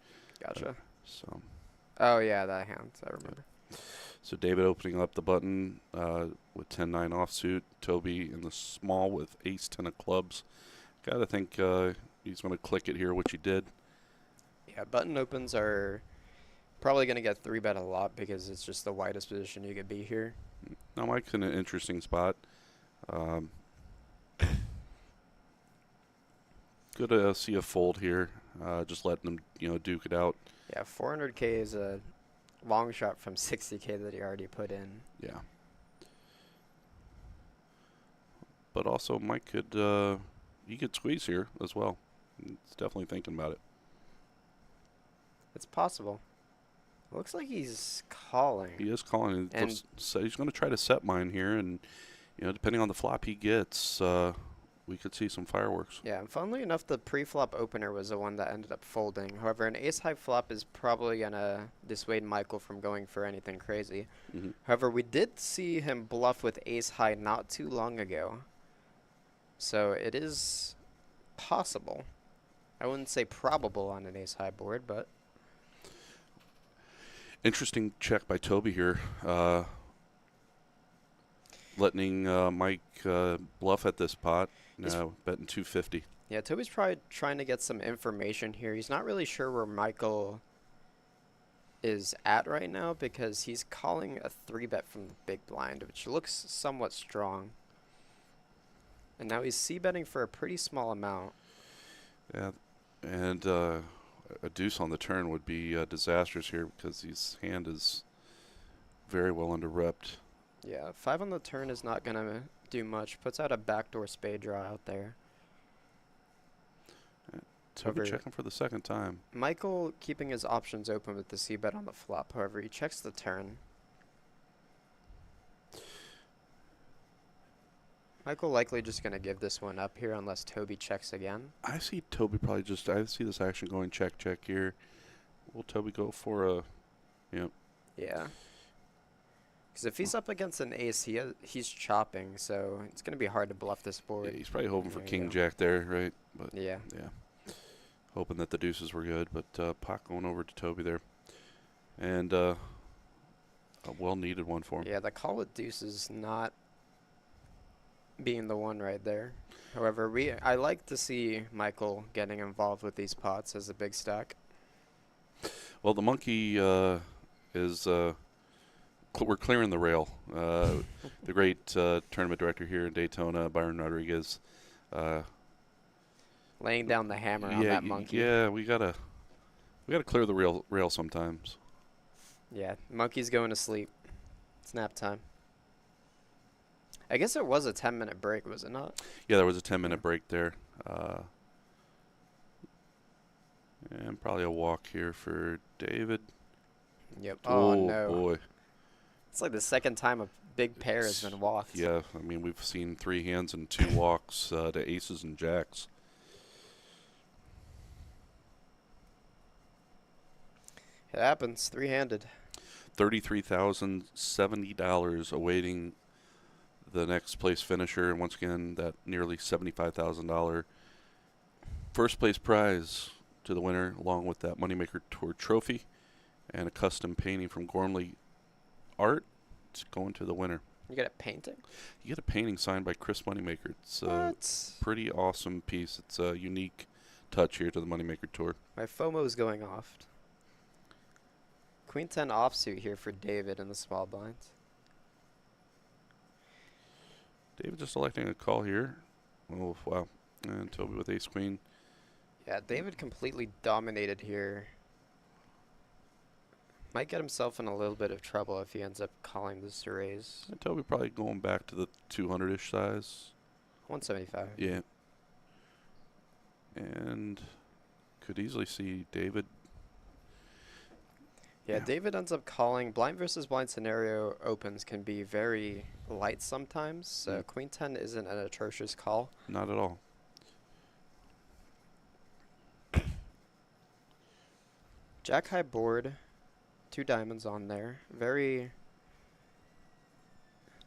Gotcha. So. Oh, yeah, that hand. I remember. So David opening up the button with 10-9 offsuit. Toby in the small with ace-10 of clubs. Got to think he's going to click it here, which he did. Yeah, button opens are probably going to get 3-bet a lot because it's just the widest position you could be here. Now Mike's in an interesting spot. Good to see a fold here. Just letting them, duke it out. Yeah, 400K is a long shot from 60K that he already put in. Yeah. But also Mike could he could squeeze here as well. He's definitely thinking about it. It's possible. Looks like he's calling. He is calling. So he's going to try to set mine here, and depending on the flop he gets, we could see some fireworks. Yeah, and funnily enough, the pre-flop opener was the one that ended up folding. However, an ace-high flop is probably going to dissuade Michael from going for anything crazy. Mm-hmm. However, we did see him bluff with ace-high not too long ago. So it is possible. I wouldn't say probable on an ace-high board, but... Interesting check by Toby here. Letting Mike bluff at this pot. Now betting 250. Yeah, Toby's probably trying to get some information here. He's not really sure where Michael is at right now because he's calling a 3-bet from the big blind, which looks somewhat strong. And now he's c-betting for a pretty small amount. Yeah, and a deuce on the turn would be disastrous here because his hand is very well under-repped. Yeah, 5 on the turn is not going to do much. Puts out a backdoor spade draw out there. Toby checking for the second time. Michael keeping his options open with the c-bet on the flop. However, he checks the turn. Michael likely just going to give this one up here unless Toby checks again. I see Toby probably I see this action going check here. Will Toby go for a, Yeah. Because if he's up against an ace, he's chopping, so it's going to be hard to bluff this board. Yeah, he's probably hoping for king jack there, right? But yeah. Hoping that the deuces were good, but pot going over to Toby there. And a well-needed one for him. Yeah, the call with deuce is not being the one right there. However, I like to see Michael getting involved with these pots as a big stack. Well, the monkey is we're clearing the rail. The great tournament director here in Daytona, Byron Rodriguez, Laying down the hammer on that monkey. Yeah, we gotta clear the rail sometimes. Yeah, monkey's going to sleep. It's nap time. I guess it was a 10-minute break, was it not? Yeah, there was a 10-minute break there. And probably a walk here for David. Yep. Oh, Oh no. boy. It's like the second time a big pair has been walked. Yeah, I mean, we've seen 3 hands and 2 walks to aces and jacks. It happens. 3-handed. $33,070 awaiting the next place finisher, and once again that nearly $75,000 first place prize to the winner, along with that Moneymaker Tour trophy and a custom painting from Gormley Art. It's going to the winner. You get a painting? You get a painting signed by Chris Moneymaker. It's a pretty awesome piece. It's a unique touch here to the Moneymaker Tour. My FOMO is going off. Queen 10 offsuit here for David in the small blinds. David just selecting a call here. Oh, wow. And Toby with ace queen. Yeah, David completely dominated here. Might get himself in a little bit of trouble if he ends up calling this to raise. And Toby probably going back to the 200-ish size. 175. Yeah. And could easily see David. Yeah, David ends up calling. Blind versus blind scenario opens can be very light sometimes. So Queen 10 isn't an atrocious call. Not at all. Jack high board, 2 diamonds on there. Very,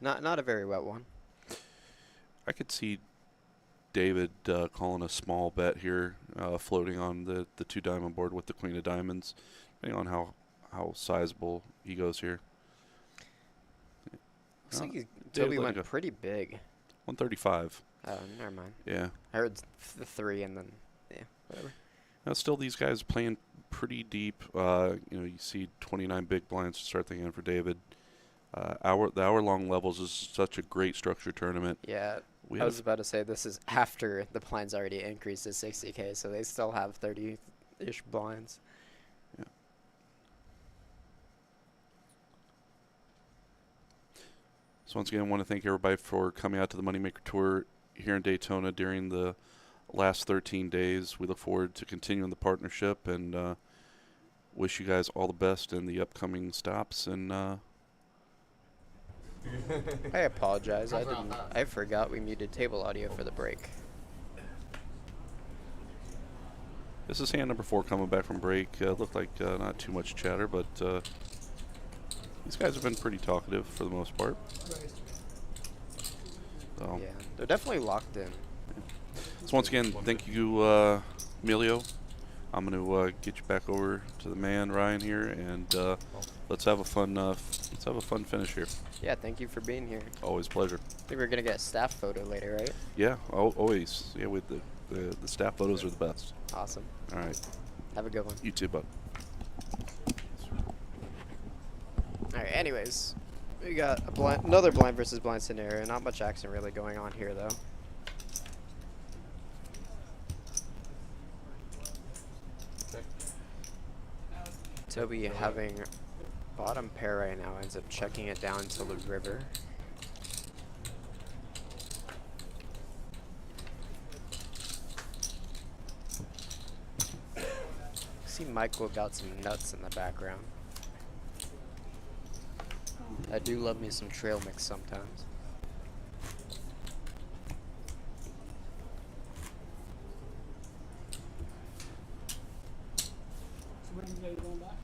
not a very wet one. I could see David calling a small bet here, floating on the 2 diamond board with the queen of diamonds, depending on how sizable he goes here. Looks like Toby went pretty big. 135. Oh, never mind. Yeah. I heard the 3 and then, yeah, whatever. Now, still, these guys playing pretty deep. You see 29 big blinds to start the hand for David. The hour-long levels is such a great structured tournament. Yeah, I was about to say this is after the blinds already increased to 60K, so they still have 30-ish blinds. Yeah. So once again, I want to thank everybody for coming out to the Moneymaker Tour here in Daytona during the last 13 days. We look forward to continuing the partnership and wish you guys all the best in the upcoming stops. And I apologize. I forgot we muted table audio for the break. This is hand number 4 coming back from break. Looked like not too much chatter, but these guys have been pretty talkative for the most part. So. Yeah, they're definitely locked in. So once again, thank you, Emilio. I'm going to get you back over to the man Ryan here, and let's have a fun finish here. Yeah, thank you for being here. Always a pleasure. I think we're gonna get a staff photo later, right? Yeah, always. Yeah, with the staff photos are the best. Awesome. All right. Have a good one. You too, bud. All right. Anyways, we got another blind versus blind scenario. Not much action really going on here, though. Toby having bottom pair right now ends up checking it down to the river. See Michael got some nuts in the background. I do love me some trail mix sometimes. So when did you say you're going back?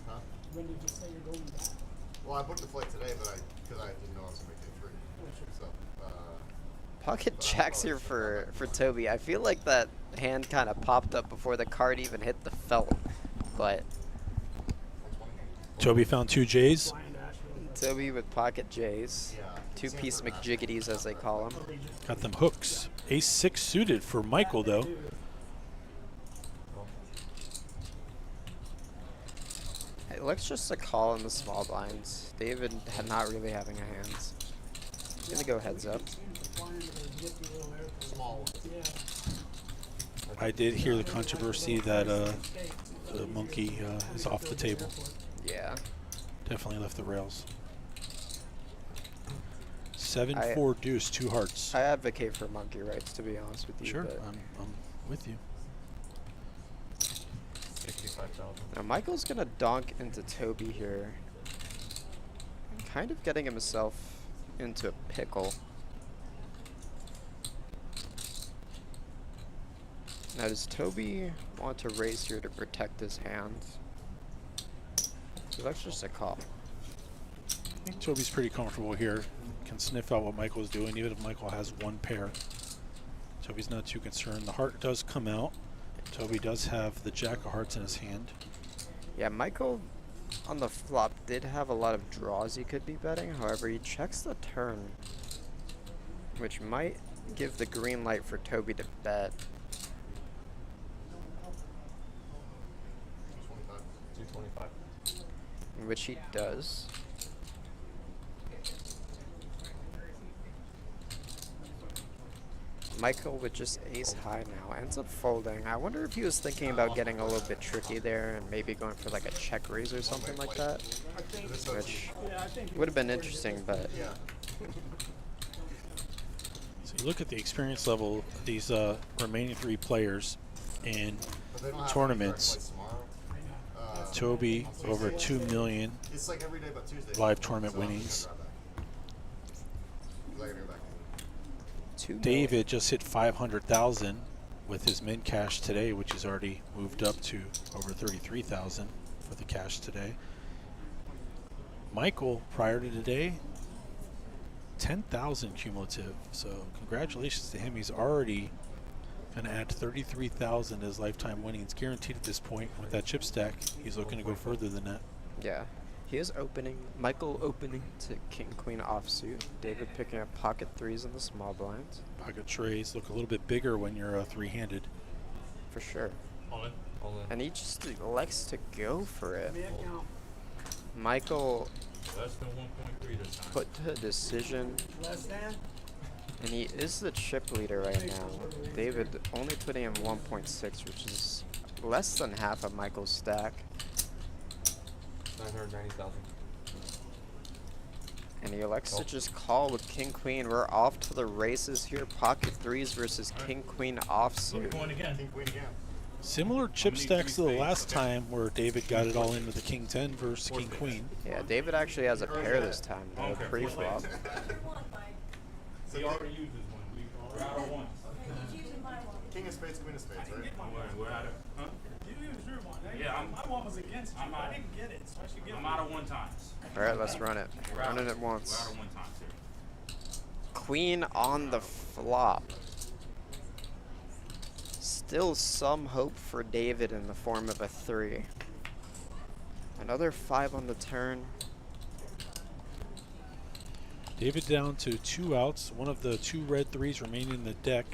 Huh? When did you say you're going back? Well, I booked the flight today, but because I didn't know I was gonna make it free. So, Pocket jacks here for Toby. I feel like that hand kind of popped up before the card even hit the felt, but Toby found 2 J's. Blind Asheville. Toby with pocket J's. Yeah. Two-piece McJiggities, as they call them. Got them hooks. Ace-6 suited for Michael, though. It looks just a call in the small blinds. David not really having a hands. He's going to go heads up. Small. I did hear the controversy that the monkey is off the table. Yeah. Definitely left the rails. 7-4 deuce, 2 hearts. I advocate for monkey rights, to be honest with you. Sure, but I'm with you. 65,000. now Michael's going to donk into Toby here. Kind of getting himself into a pickle. Now, does Toby want to raise here to protect his hands? So that's just a call. I think Toby's pretty comfortable here. Can sniff out what Michael's doing, even if Michael has one pair. Toby's not too concerned. The heart does come out. Toby does have the jack of hearts in his hand. Yeah, Michael on the flop did have a lot of draws he could be betting. However, he checks the turn, which might give the green light for Toby to bet. 225. Which he does. Michael with just ace high now ends up folding. I wonder if he was thinking about getting a little bit tricky there and maybe going for like a check raise or something like that, which would have been interesting, but So you look at the experience level of these remaining 3 players in But they don't have tournaments. tomorrow. Toby over 2 million It's like every day but Tuesday. live tournament So I'm gonna winnings. grab that. 'Cause I gotta go back. 2 David just hit 500,000 with his min cash today, which has already moved up to over 33,000 for the cash today. Michael, prior to today, 10,000 cumulative. So congratulations to him. He's already going to add 33,000 as lifetime winnings guaranteed at this point. With that chip stack, he's looking to go further than that. Yeah. He is opening. Michael opening to king queen offsuit. David picking up pocket 3s in the small blinds. Pocket trays look a little bit bigger when you're 3-handed. For sure. All in. All in. And he just likes to go for it. Give me a count. Michael Less than 1.3 this time. put to a decision, Less than? and he is the chip leader right now. David only putting him 1.6, which is less than half of Michael's stack. 990,000. And he elects to just call with king queen. We're off to the races here. Pocket 3s versus king queen offsuit. Going again. King, queen again. Similar chip stacks to the last time where David got it all in with the king 10 versus king queen. Yeah, David actually has a pair this time, though, pre-flop. He already uses one. We're out of one. King of spades, queen of spades, right? We're out of. Huh? You used your one. Yeah, My one was against you. I'm out. I didn't get it, so I should get I'm it. out of one times. Alright, let's run it. Running it We're out once. of one times here. Queen on the flop. Still some hope for David in the form of a 3. Another 5 on the turn. David down to 2 outs. One of the 2 red 3s remaining in the deck.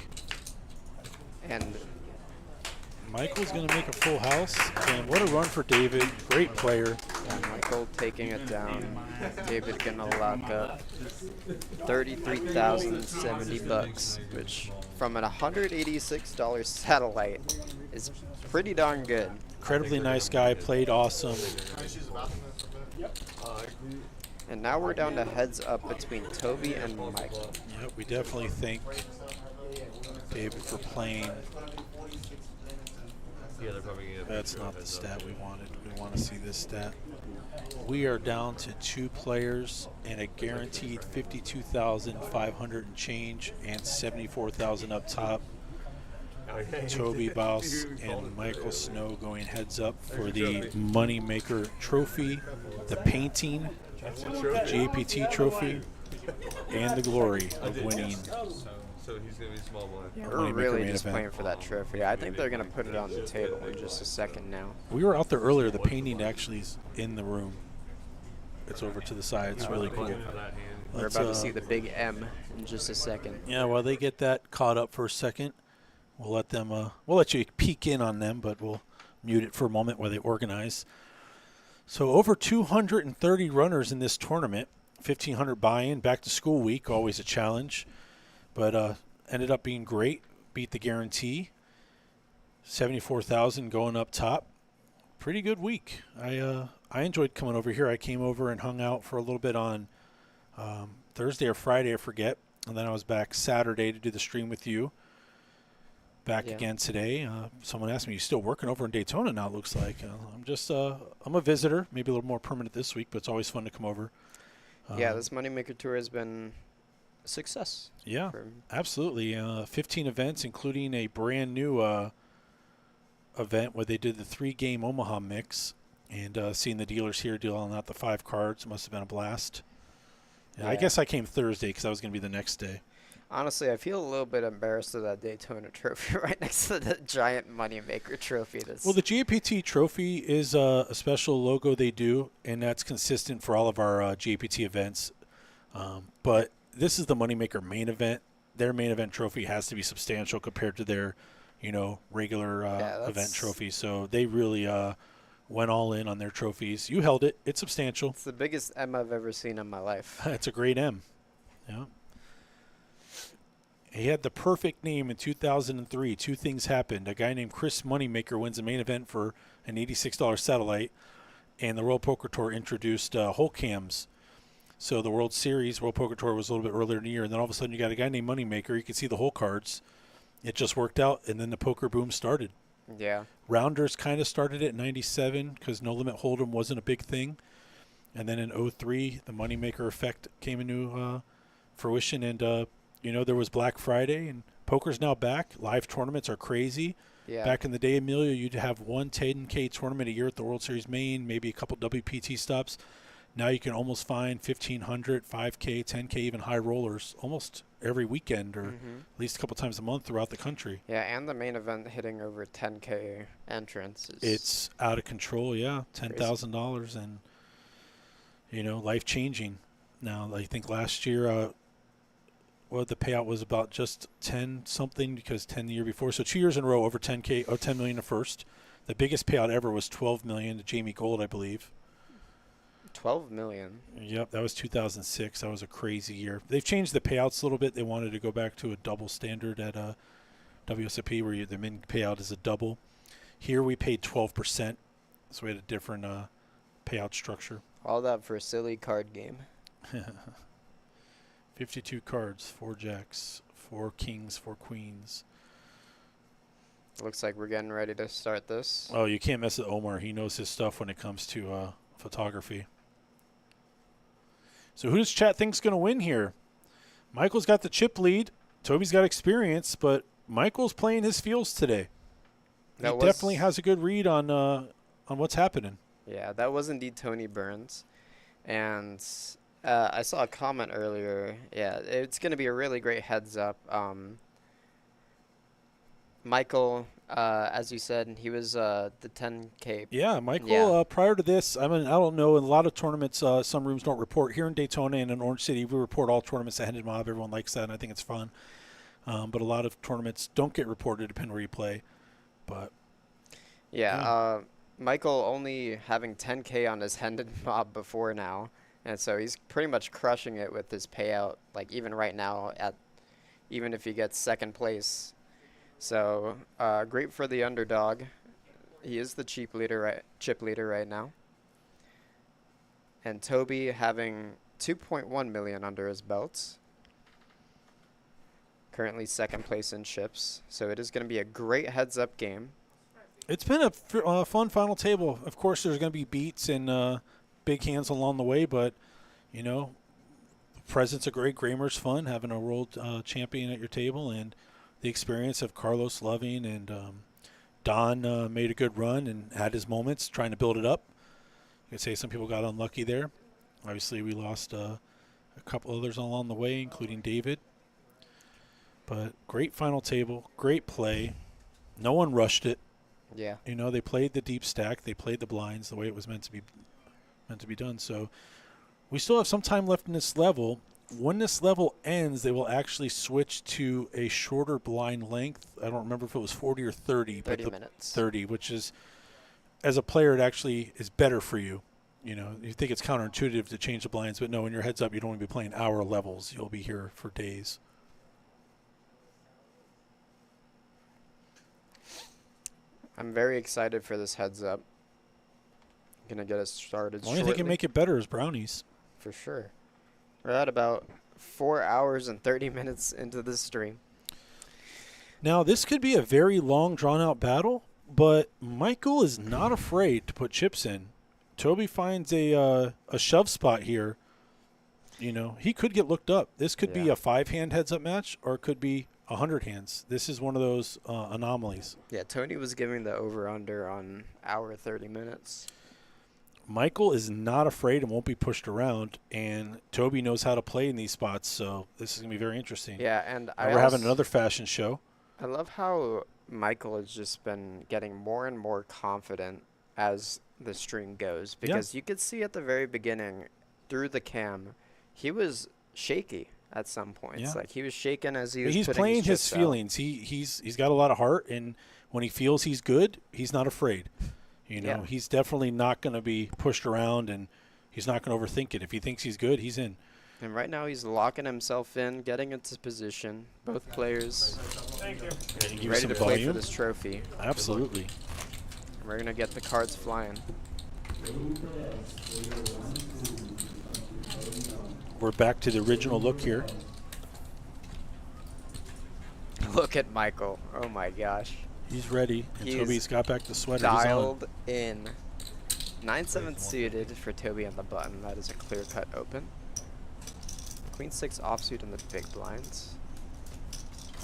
And Michael's going to make a full house. And what a run for David. Great player. Michael taking it down. David gonna lock up 33,070 bucks, which from an $186 satellite is pretty darn good. Incredibly nice guy. Played awesome. And now we're down to heads up between Toby and Michael. Yep, we definitely thank David for playing. Yeah, they're probably gonna That's not the stat we wanted. We want to see this stat. We are down to 2 players and a guaranteed 52,500 and change and 74,000 up top. Toby Baus and Michael Snow going heads up for the Moneymaker trophy, the painting, the GAPT trophy, and the glory of winning. So he's gonna be small blind. Yeah, Moneymaker we're really main just event. playing for that trophy. I think they're gonna put it on the table in just a second now. We were out there earlier. The painting actually is in the room. it's over to the side. It's really cool. We're Let's, about to see the big M in just a second. Yeah, while they get that caught up for a second, we'll let them. We'll let you peek in on them, but we'll mute it for a moment while they organize. So over 230 runners in this tournament. 1,500 buy-in. Back to school week, always a challenge, but ended up being great. Beat the guarantee. 74,000 going up top. Pretty good week. I enjoyed coming over here. I came over and hung out for a little bit on Thursday or Friday, I forget. And then I was back Saturday to do the stream with you. Back again today. Someone asked me, you still working over in Daytona now, it looks like. I'm just, I'm a visitor, maybe a little more permanent this week, but it's always fun to come over. Yeah, this Moneymaker Tour has been a success. Yeah, absolutely. 15 events, including a brand new event where they did the 3-game Omaha mix. And seeing the dealers here dealing out the 5 cards must have been a blast. Yeah. I guess I came Thursday because that was going to be the next day. Honestly, I feel a little bit embarrassed of that Daytona trophy right next to the giant Moneymaker trophy. Well, the GAPT trophy is a special logo they do, and that's consistent for all of our GAPT events. But this is the Moneymaker main event. Their main event trophy has to be substantial compared to their, regular event trophy. So they really went all in on their trophies. You held it. It's substantial. It's the biggest M I've ever seen in my life. It's a great M. Yeah. He had the perfect name in 2003. 2 things happened. A guy named Chris Moneymaker wins the main event for an $86 satellite, and the World Poker Tour introduced whole cams. So the World Series, World Poker Tour was a little bit earlier in the year, and then all of a sudden you got a guy named Moneymaker. You could see the whole cards. It just worked out, and then the poker boom started. Yeah. Rounders kind of started it in 97 because No Limit Hold'em wasn't a big thing. And then in 03, the Moneymaker effect came into fruition, and there was Black Friday, and poker's now back. Live tournaments are crazy. Yeah. Back in the day, Emilio, you'd have one 10K tournament a year at the World Series main, maybe a couple WPT stops. Now you can almost find 1,500, 5K, 10K, even high rollers almost every weekend or at least a couple times a month throughout the country. Yeah, and the main event hitting over 10K entrance. It's out of control, yeah. $10,000 and, life-changing. Now, I think last year the payout was about just 10 something because 10 the year before. So 2 years in a row over 10K or 10 million the first. The biggest payout ever was 12 million to Jamie Gold, I believe. 12 million. Yep, that was 2006. That was a crazy year. They've changed the payouts a little bit. They wanted to go back to a double standard at WSOP where the min payout is a double. Here we paid 12%. So we had a different payout structure. All that for a silly card game. 52 cards, 4 jacks, 4 kings, 4 queens. Looks like we're getting ready to start this. Oh, you can't mess with Omar. He knows his stuff when it comes to photography. So who does chat think's going to win here? Michael's got the chip lead. Toby's got experience, but Michael's playing his feels today. He definitely has a good read on what's happening. Yeah, that was indeed Tony Burns. And I saw a comment earlier. Yeah, it's going to be a really great heads up. Michael, as you said, he was the 10K. Yeah, Michael, prior to this, I don't know, in a lot of tournaments, some rooms don't report. Here in Daytona and in Orange City, we report all tournaments ahead of mob. Everyone likes that, and I think it's fun. But a lot of tournaments don't get reported, depending where you play. But Michael only having 10K on his Hendon mob before now. And so he's pretty much crushing it with his payout, like even right now, even if he gets second place. So great for the underdog. He is the chip leader right now. And Toby having 2.1 million under his belt. Currently second place in chips. So it is going to be a great heads-up game. It's been a fun final table. Of course, there's going to be beats and big hands along the way, but, the presence of Greg Kramer's fun, having a world champion at your table, and the experience of Carlos Loving and Don made a good run and had his moments trying to build it up. You could say some people got unlucky there. Obviously, we lost a couple others along the way, including David. But great final table, great play. No one rushed it. Yeah. They played the deep stack. They played the blinds the way it was meant to be done. So We still have some time left in this level. When this level ends, they will actually switch to a shorter blind length. I don't remember if it was 40 or 30. 30 but minutes. 30, which is, as a player, it actually is better for you. You know, you think it's counterintuitive to change the blinds, but no, when you're heads up, you don't want to be playing hour levels. You'll be here for days. I'm very excited for this heads up. Gonna get us started The only thing that can make it better is brownies. for sure. We're at about 4 hours and 30 minutes into this stream. Now, this could be a very long, drawn-out battle, but Michael is not afraid to put chips in. Toby finds a shove spot here. You know, he could get looked up. This could be a 5-hand heads-up match, or it could be 100 hands. This is one of those anomalies. Yeah, Tony was giving the over-under on hour 30 minutes. Michael is not afraid and won't be pushed around, and Toby knows how to play in these spots, so this is going to be very interesting. Yeah, and We're having another fashion show. I love how Michael has just been getting more and more confident as the stream goes, because you could see at the very beginning through the cam, he was shaky at some points. Yeah. Like he was shaking as he was He's putting playing his chips out. feelings. He's got a lot of heart, and when he feels he's good, he's not afraid. You know, he's definitely not going to be pushed around, and he's not going to overthink it. If he thinks he's good, he's in. And right now he's locking himself in, getting into position. Both players ready to play for this trophy. Absolutely. And we're going to get the cards flying. We're back to the original look here. Look at Michael. Oh my gosh. He's ready, and He's Toby's got back the sweater. He's on. dialed in. 9-7 suited for Toby on the button. That is a clear-cut open. Queen 6 offsuit in the big blinds.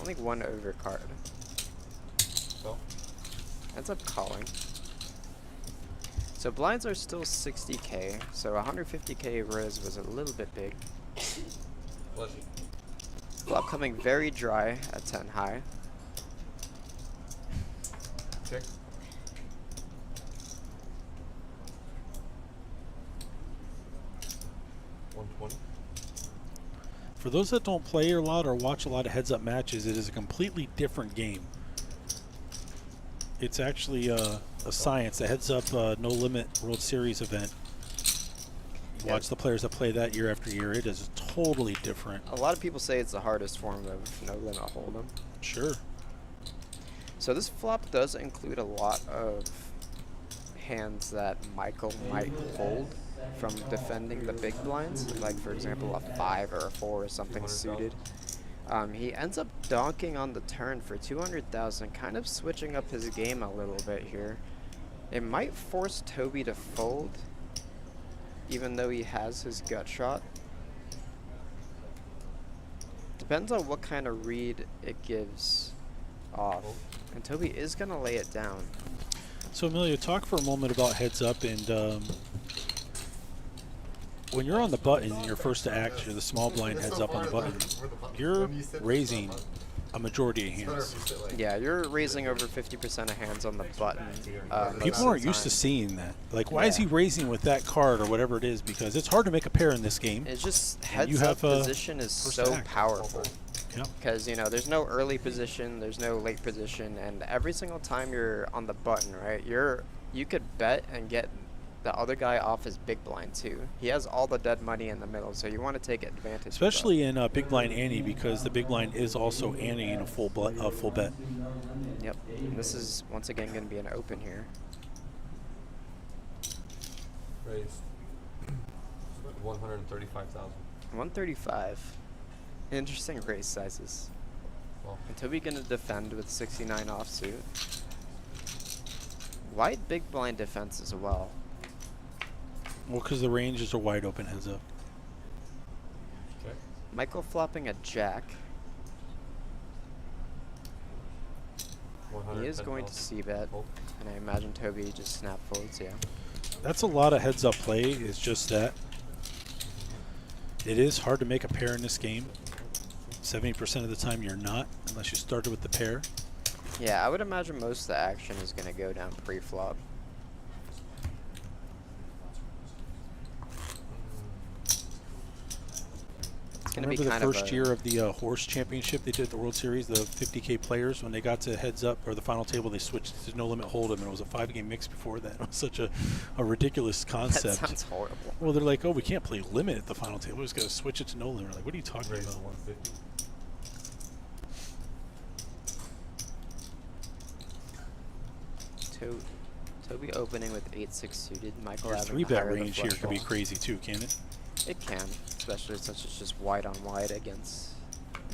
Only one overcard. Ends up calling. So blinds are still 60K. So 150K Riz was a little bit big. Flop coming very dry at 10 high. Check. For those that don't play a lot or watch a lot of heads-up matches, it is a completely different game. It's actually a science. The heads-up No Limit World Series event. Watch the players that play that year after year. It is totally different. A lot of people say it's the hardest form of No Limit Hold'em. Sure. So this flop does include a lot of hands that Michael might hold from defending the big blinds, like for example a 5 or a 4 or something suited. He ends up donking on the turn for 200,000, kind of switching up his game a little bit here. It might force Toby to fold, even though he has his gut shot. Depends on what kind of read it gives off. And Toby is going to lay it down. So Emilio, talk for a moment about heads up, and when you're on the button, your first to act, you're the small blind heads up on the button, you're raising a majority of hands. Yeah, you're raising over 50% of hands on the button. People aren't used to seeing that. Like, why is he raising with that card or whatever it is? Because it's hard to make a pair in this game. It's just heads up position is so powerful. Because, you know, there's no early position, there's no late position, and every single time you're on the button, right, you could bet and get the other guy off his big blind too. He has all the dead money in the middle, so you want to take advantage. Especially in big blind ante, because the big blind is also ante in a full bet. Yep. And this is once again going to be an open here. Raise. 135,000. 135. Interesting raise sizes. And Toby going to defend with 69 offsuit. Wide big blind defense as well. Well, because the ranges are wide open heads up. Okay. Michael flopping a jack. He is going to c-bet, and I imagine Toby just snap folds, yeah. That's a lot of heads up play. It's just that it is hard to make a pair in this game. 70% of the time you're not, unless you started with the pair. Yeah, I would imagine most of the action is going to go down pre-flop. going to be Remember kind the of first year of the horse championship they did at the World Series, the 50K players, when they got to heads up or the final table, they switched to no limit hold'em, and it was a 5-game mix before that. It was such a ridiculous concept. That sounds horrible. Well, they're like, oh, we can't play limit at the final table. We just got to switch it to no limit. Like, what are you talking Raise about? to 150. Toby opening with 8-6 suited. Michael Your having 3-bet higher the range here flush could be draw. crazy too, can it? It can, especially since it's just wide on wide against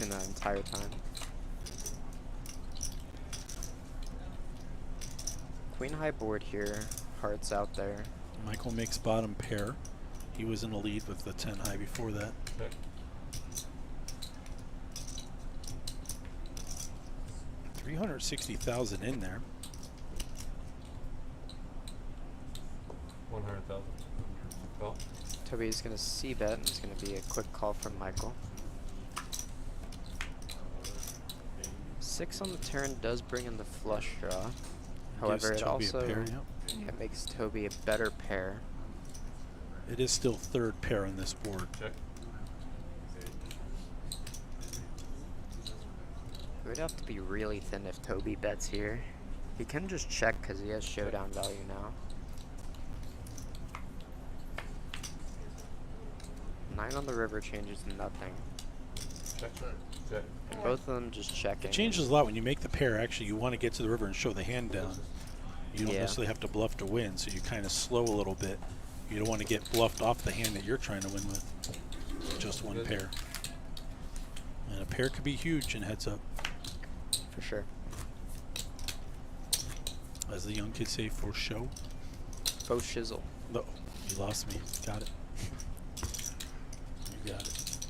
in the entire time. Queen high board here, hearts out there. Michael makes bottom pair. He was in the lead with the 10 high before that. Check. 360,000 in there. 100,000. Call. Toby's gonna c-bet, and it's gonna be a quick call from Michael. 6 on the turn does bring in the flush draw. However, Gives it Toby a also pair, yep. it makes Toby a better pair. It is still third pair on this board. Check. It would have to be really thin if Toby bets here. He can just check because he has showdown value now. 9 on the river changes nothing. Check. Check. And both of them just checking. It changes a lot when you make the pair. Actually, you want to get to the river and show the hand down. You don't Yeah. necessarily have to bluff to win, so you kind of slow a little bit. You don't want to get bluffed off the hand that you're trying to win with. Just one pair. And a pair could be huge in heads up. For sure. As the young kids say, for show. Faux shizzle. No, you lost me. Got it. You got it.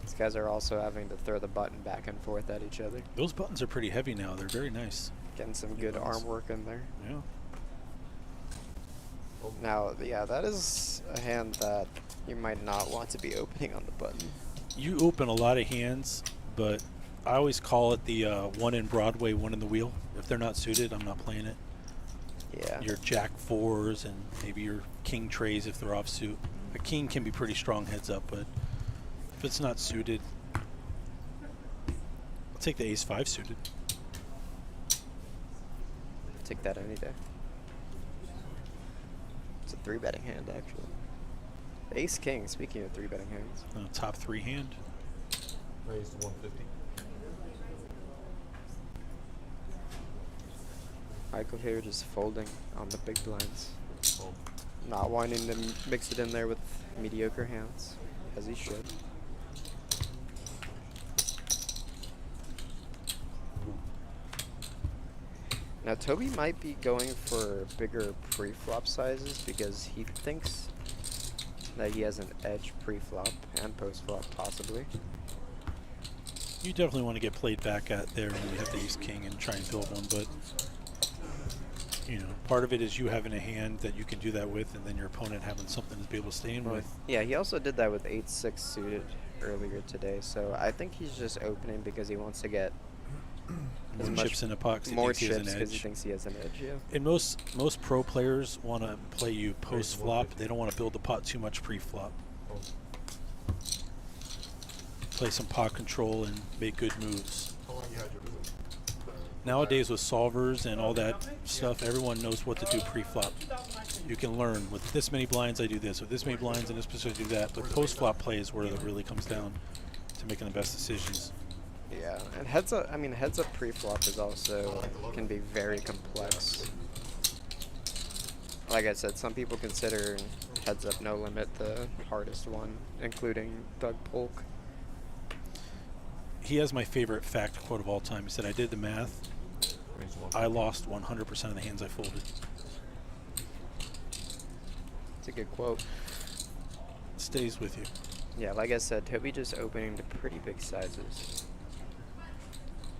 These guys are also having to throw the button back and forth at each other. Those buttons are pretty heavy now. They're very nice. Getting some good arm work in there. Yeah. Now, yeah, that is a hand that you might not want to be opening on the button. You open a lot of hands, but I always call it the one in Broadway, one in the wheel. If they're not suited, I'm not playing it. Yeah. Your jack fours and maybe your king trays if they're off suit. A king can be pretty strong heads up, but if it's not suited, I'll take the ace 5 suited. Take that any day. It's a 3-betting hand, actually. Ace king, speaking of 3-betting hands. Top 3 hand. Raise to 150. Michael here just folding on the big blinds. Fold. Not wanting to mix it in there with mediocre hands, as he should. Now Toby might be going for bigger pre-flop sizes because he thinks that he has an edge pre-flop and post-flop possibly. You definitely want to get played back at there when you have the ace king and try and build one, but you know, part of it is you having a hand that you can do that with, and then your opponent having something to be able to stay in with. Yeah, he also did that with 8-6 suited earlier today, so I think he's just opening because he wants to get as More much chips in the pocket. more He thinks he has chips an because he edge. thinks he has an edge. Yeah. And most pro players want to play you post flop. They don't want to build the pot too much pre flop. Play some pot control and make good moves. How long you had your visit? Nowadays with solvers and all that stuff, everyone knows what to do pre flop. You can learn with this many blinds I do this, with this many blinds in this position I do that. But post flop play is where it really comes down to making the best decisions. Yeah, and heads up. I mean, heads up pre-flop is also can be very complex. Like I said, some people consider heads up no limit the hardest one, including Doug Polk. He has my favorite fact quote of all time. He said, "I did the math. Raise to 150. I lost 100% of the hands I folded." It's a good quote. It stays with you. Yeah, like I said, Toby just opening to pretty big sizes.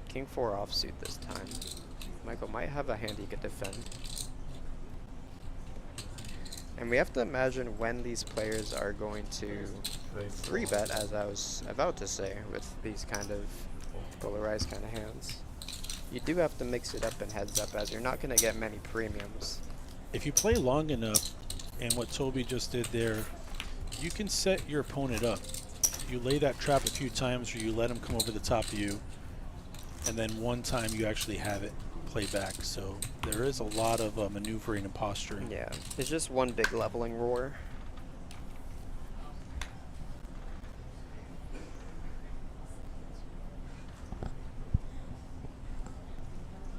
King 4 offsuit this time. Michael might have a hand he could defend. And we have to imagine when these players are going to Raise to 3-bet, as I was about to say, with these kind of polarized kind of hands. You do have to mix it up in heads up, as you're not going to get many premiums. If you play long enough, and what Toby just did there, you can set your opponent up. You lay that trap a few times, or you let him come over the top of you, and then one time you actually have it play back. So there is a lot of maneuvering and posturing. Yeah, it's just one big leveling roar.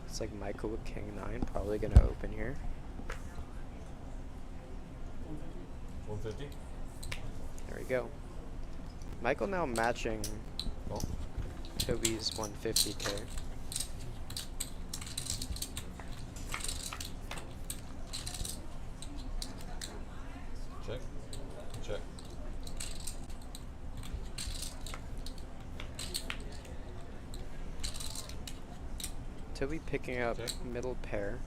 It's like Michael with King 9, probably gonna open here. 150. There we go. Michael now matching Well, Toby's 150k. check. Check. Toby picking up Okay. middle pair.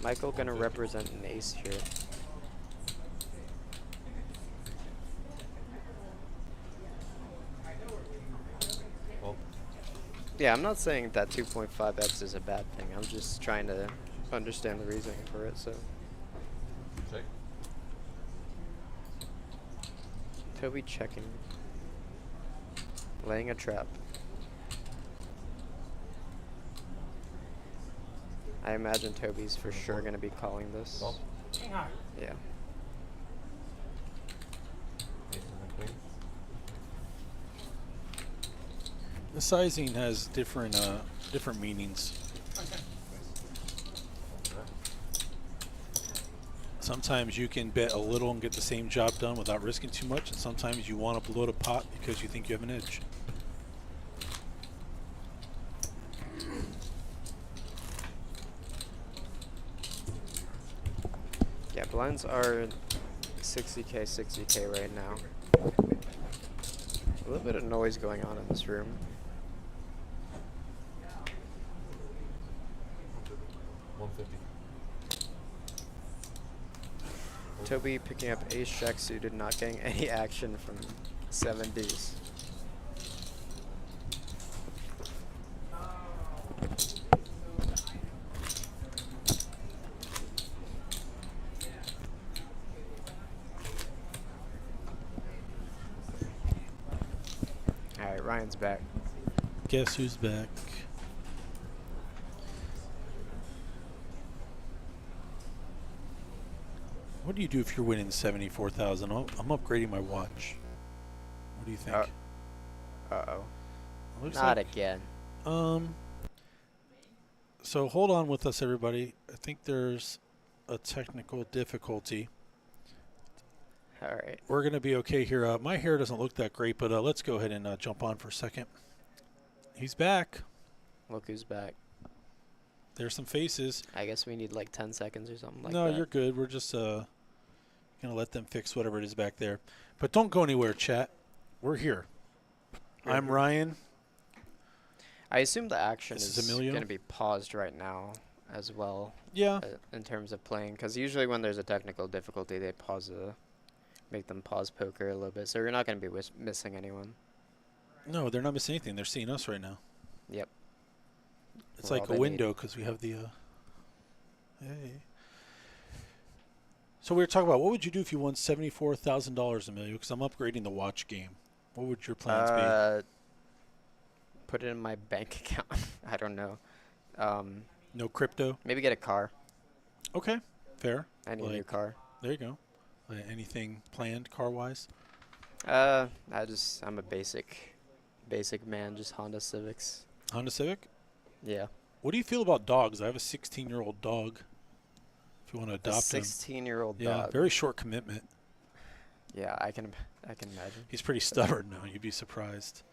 Michael gonna 150. represent an ace here. Well, Yeah, I'm not saying that 2.5x is a bad thing. I'm just trying to understand the reasoning for it. So check. Toby checking, laying a trap. I imagine Toby's for sure gonna be calling this. Well, King high. Yeah. aces and queens. The sizing has different different meanings. Sometimes you can bet a little and get the same job done without risking too much, and sometimes you want to blow the pot because you think you have an edge. Yeah, blinds are 60k, 60k right now. A little bit of noise going on in this room. 150. Toby picking up ace jack suited, not getting any action from 7Ds. Alright, Ryan's back. Guess who's back? What do you do if you're winning 74,000? I'm upgrading my watch. What do you think? Uh-oh. Looks Not like- again. So hold on with us, everybody. I think there's a technical difficulty. Alright. We're going to be okay here. My hair doesn't look that great, but let's go ahead and jump on for a second. He's back. Look who's back. There's some faces. I guess we need like 10 seconds or something like No, that. you're good. We're just going to let them fix whatever it is back there. But don't go anywhere, chat. We're here. I'm Ryan. I assume the action This is is Emilio. going to be paused right now as well. Yeah. In terms of playing, because usually when there's a technical difficulty, they make them pause poker a little bit, so you're not going to be missing anyone. No, they're not missing anything. They're seeing us right now. Yep. It's We're like all a they window need. because we have the. Hey. So we were talking about what would you do if you won $74,000, Emilio? Because I'm upgrading the watch game. What would your plans be? Put it in my bank account. I don't know. No crypto. Maybe get a car. Okay, fair. I need a new Like- car. There you go. Anything planned car-wise? I'm a basic man, just Honda Civics. Honda Civic. Yeah. What do you feel about dogs? I have a 16-year-old dog. If you want to A adopt him. 16-year-old Yeah, dog. very short commitment. Yeah, I can imagine. He's pretty stubborn now. You'd be surprised.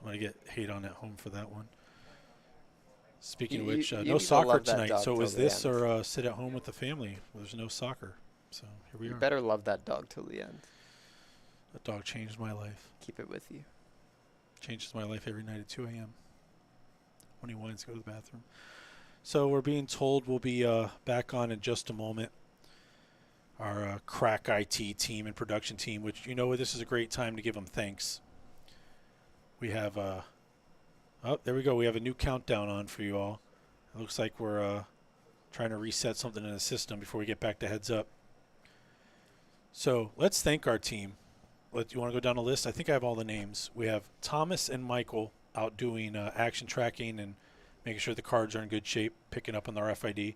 I'm gonna get hate on at home for that one. Speaking of You- which, you no need to soccer love that tonight. dog So till is the this end. or sit at home with the family? There's no soccer. So here we You are. better love that dog till the end. That dog changed my life. Keep it with you. Changes my life every night at 2 a.m. when he wants to go to the bathroom. So we're being told we'll be back on in just a moment. Our crack IT team and production team, which you know what, this is a great time to give them thanks. We have oh, there we go. We have a new countdown on for you all. It looks like we're trying to reset something in the system before we get back to heads up. So let's thank our team. You want to go down the list? I think I have all the names. We have Thomas and Michael out doing action tracking and making sure the cards are in good shape, picking up on the RFID.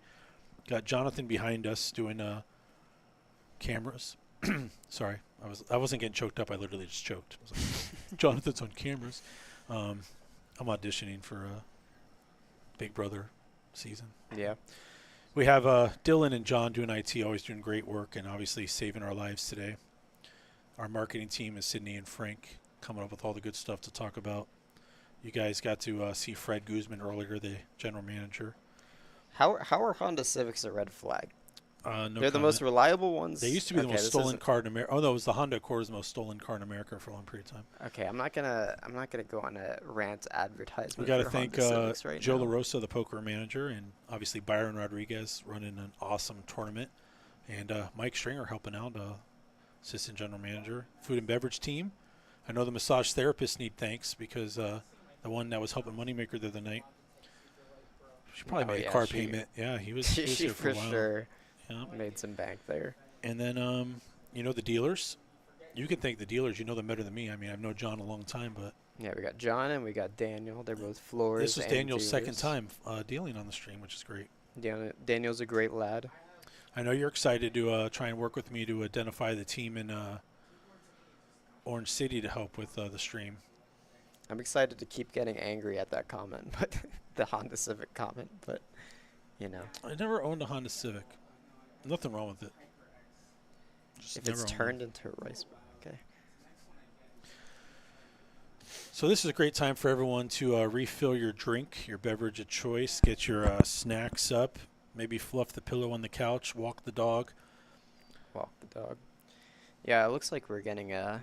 Got Jonathan behind us doing cameras. Sorry, I wasn't getting choked up. I literally just choked. I was like, Jonathan's on cameras. I'm auditioning for a Big Brother season. Yeah. We have Dylan and John doing IT, always doing great work and obviously saving our lives today. Our marketing team is Sydney and Frank coming up with all the good stuff to talk about. You guys got to see Fred Guzman earlier, the general manager. How are Honda Civics a red flag? No They're the most reliable ones. They used to be the most stolen car in America. Oh no, it was the Honda Accord was the most stolen car in America for a long period of time. Okay, I'm not gonna go on a rant advertisement. We got to for thank Honda Civics right Joe now. LaRosa, the poker manager, and obviously Byron Rodriguez running an awesome tournament, and Mike Stringer helping out, assistant general manager. Food and beverage team. I know the massage therapists need thanks because the one that was helping Moneymaker the other night, she probably made a car payment. Yeah, he was. She here for for a while. sure Yeah. made some bank there. And then, the dealers. You can thank the dealers. You know them better than me. I mean, I've known John a long time, but Yeah, we got John and we got Daniel. They're both floors. this was and Daniel's second dealers. time dealing on the stream, which is great. Daniel's a great lad. I know you're excited to try and work with me to identify the team in Orange City to help with the stream. I'm excited to keep getting angry at that comment, but the Honda Civic comment, but I never owned a Honda Civic. Nothing wrong with it. Just if it's never owned turned into a rice, okay. So this is a great time for everyone to refill your drink, your beverage of choice, get your snacks up, maybe fluff the pillow on the couch, walk the dog. Walk the dog. Yeah, it looks like we're getting a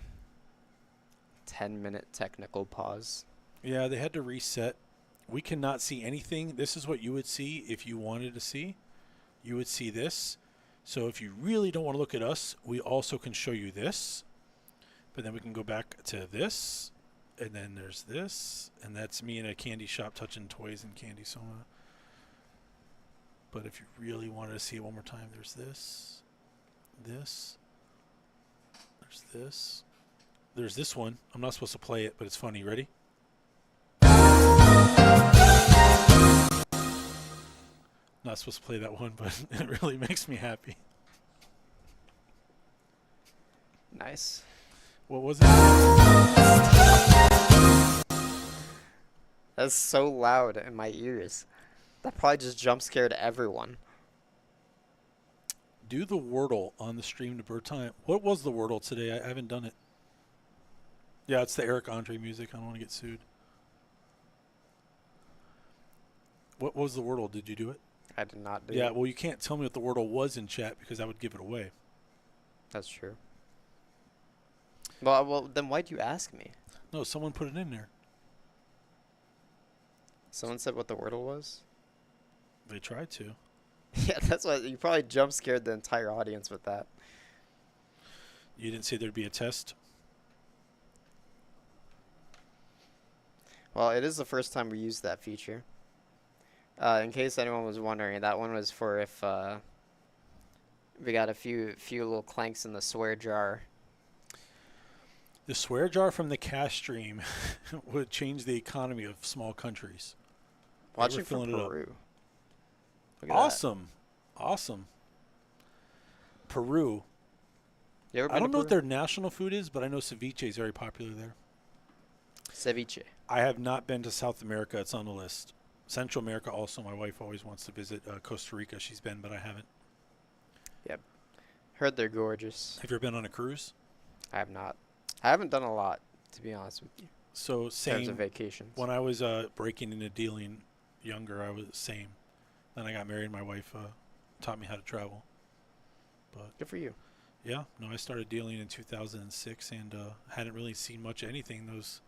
10-minute technical pause. Yeah, they had to reset. We cannot see anything. This is what you would see if you wanted to see. You would see this. So if you really don't want to look at us, we also can show you this. But then we can go back to this. And then there's this. And that's me in a candy shop touching toys and candy. So, but if you really wanted to see it one more time, there's this. This. There's this. There's this one. I'm not supposed to play it, but it's funny. Ready? Not supposed to play that one, but it really makes me happy. Nice. What was it? That's so loud in my ears. That probably just jump scared everyone. Do the Wordle on the stream to bird time. What was the Wordle today? I haven't done it. Yeah, it's the Eric Andre music. I don't want to get sued. What was the Wordle? Did you do it? I did not do Yeah, it. well, you can't tell me what the Wordle was in chat because that would give it away. That's true. Well, then why'd you ask me? No, someone put it in there. Someone said what the Wordle was? They tried to. Yeah, that's why you probably jump scared the entire audience with that. You didn't say there'd be a test? Well, it is the first time we used that feature. In case anyone was wondering, that one was for if we got a few little clanks in the swear jar. The swear jar from the cash stream would change the economy of small countries. Watching from filling it up. Peru. Look at Awesome. Awesome. Peru. that. You ever I been don't to know what Peru? their national food is, but I know ceviche is very popular there. Ceviche. I have not been to South America. It's on the list. Central America also. My wife always wants to visit Costa Rica. She's been, but I haven't. Yep. Heard they're gorgeous. Have you ever been on a cruise? I have not. I haven't done a lot, to be honest with you. So In terms same. of vacations. When I was breaking into dealing younger, I was same. Then I got married. My wife taught me how to travel. But Good for you. yeah, no, I started dealing in 2006 and hadn't really seen much of anything. Those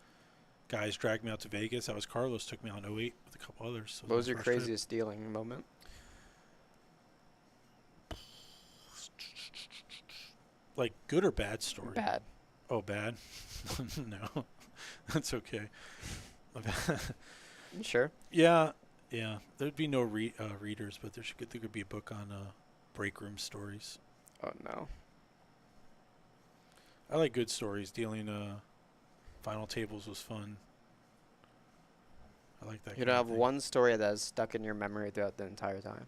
guys dragged me out to Vegas. That was Carlos. Took me on 08 with a couple others. So What was my your first trip. craziest dealing moment? Like good or bad story? Bad. Oh, bad? No, that's okay. You sure? Yeah. There'd be no readers, but there could be a book on break room stories. Oh, no. I like good stories. Dealing final tables was fun. I like that. You kind don't of have thing. one story that is stuck in your memory throughout the entire time.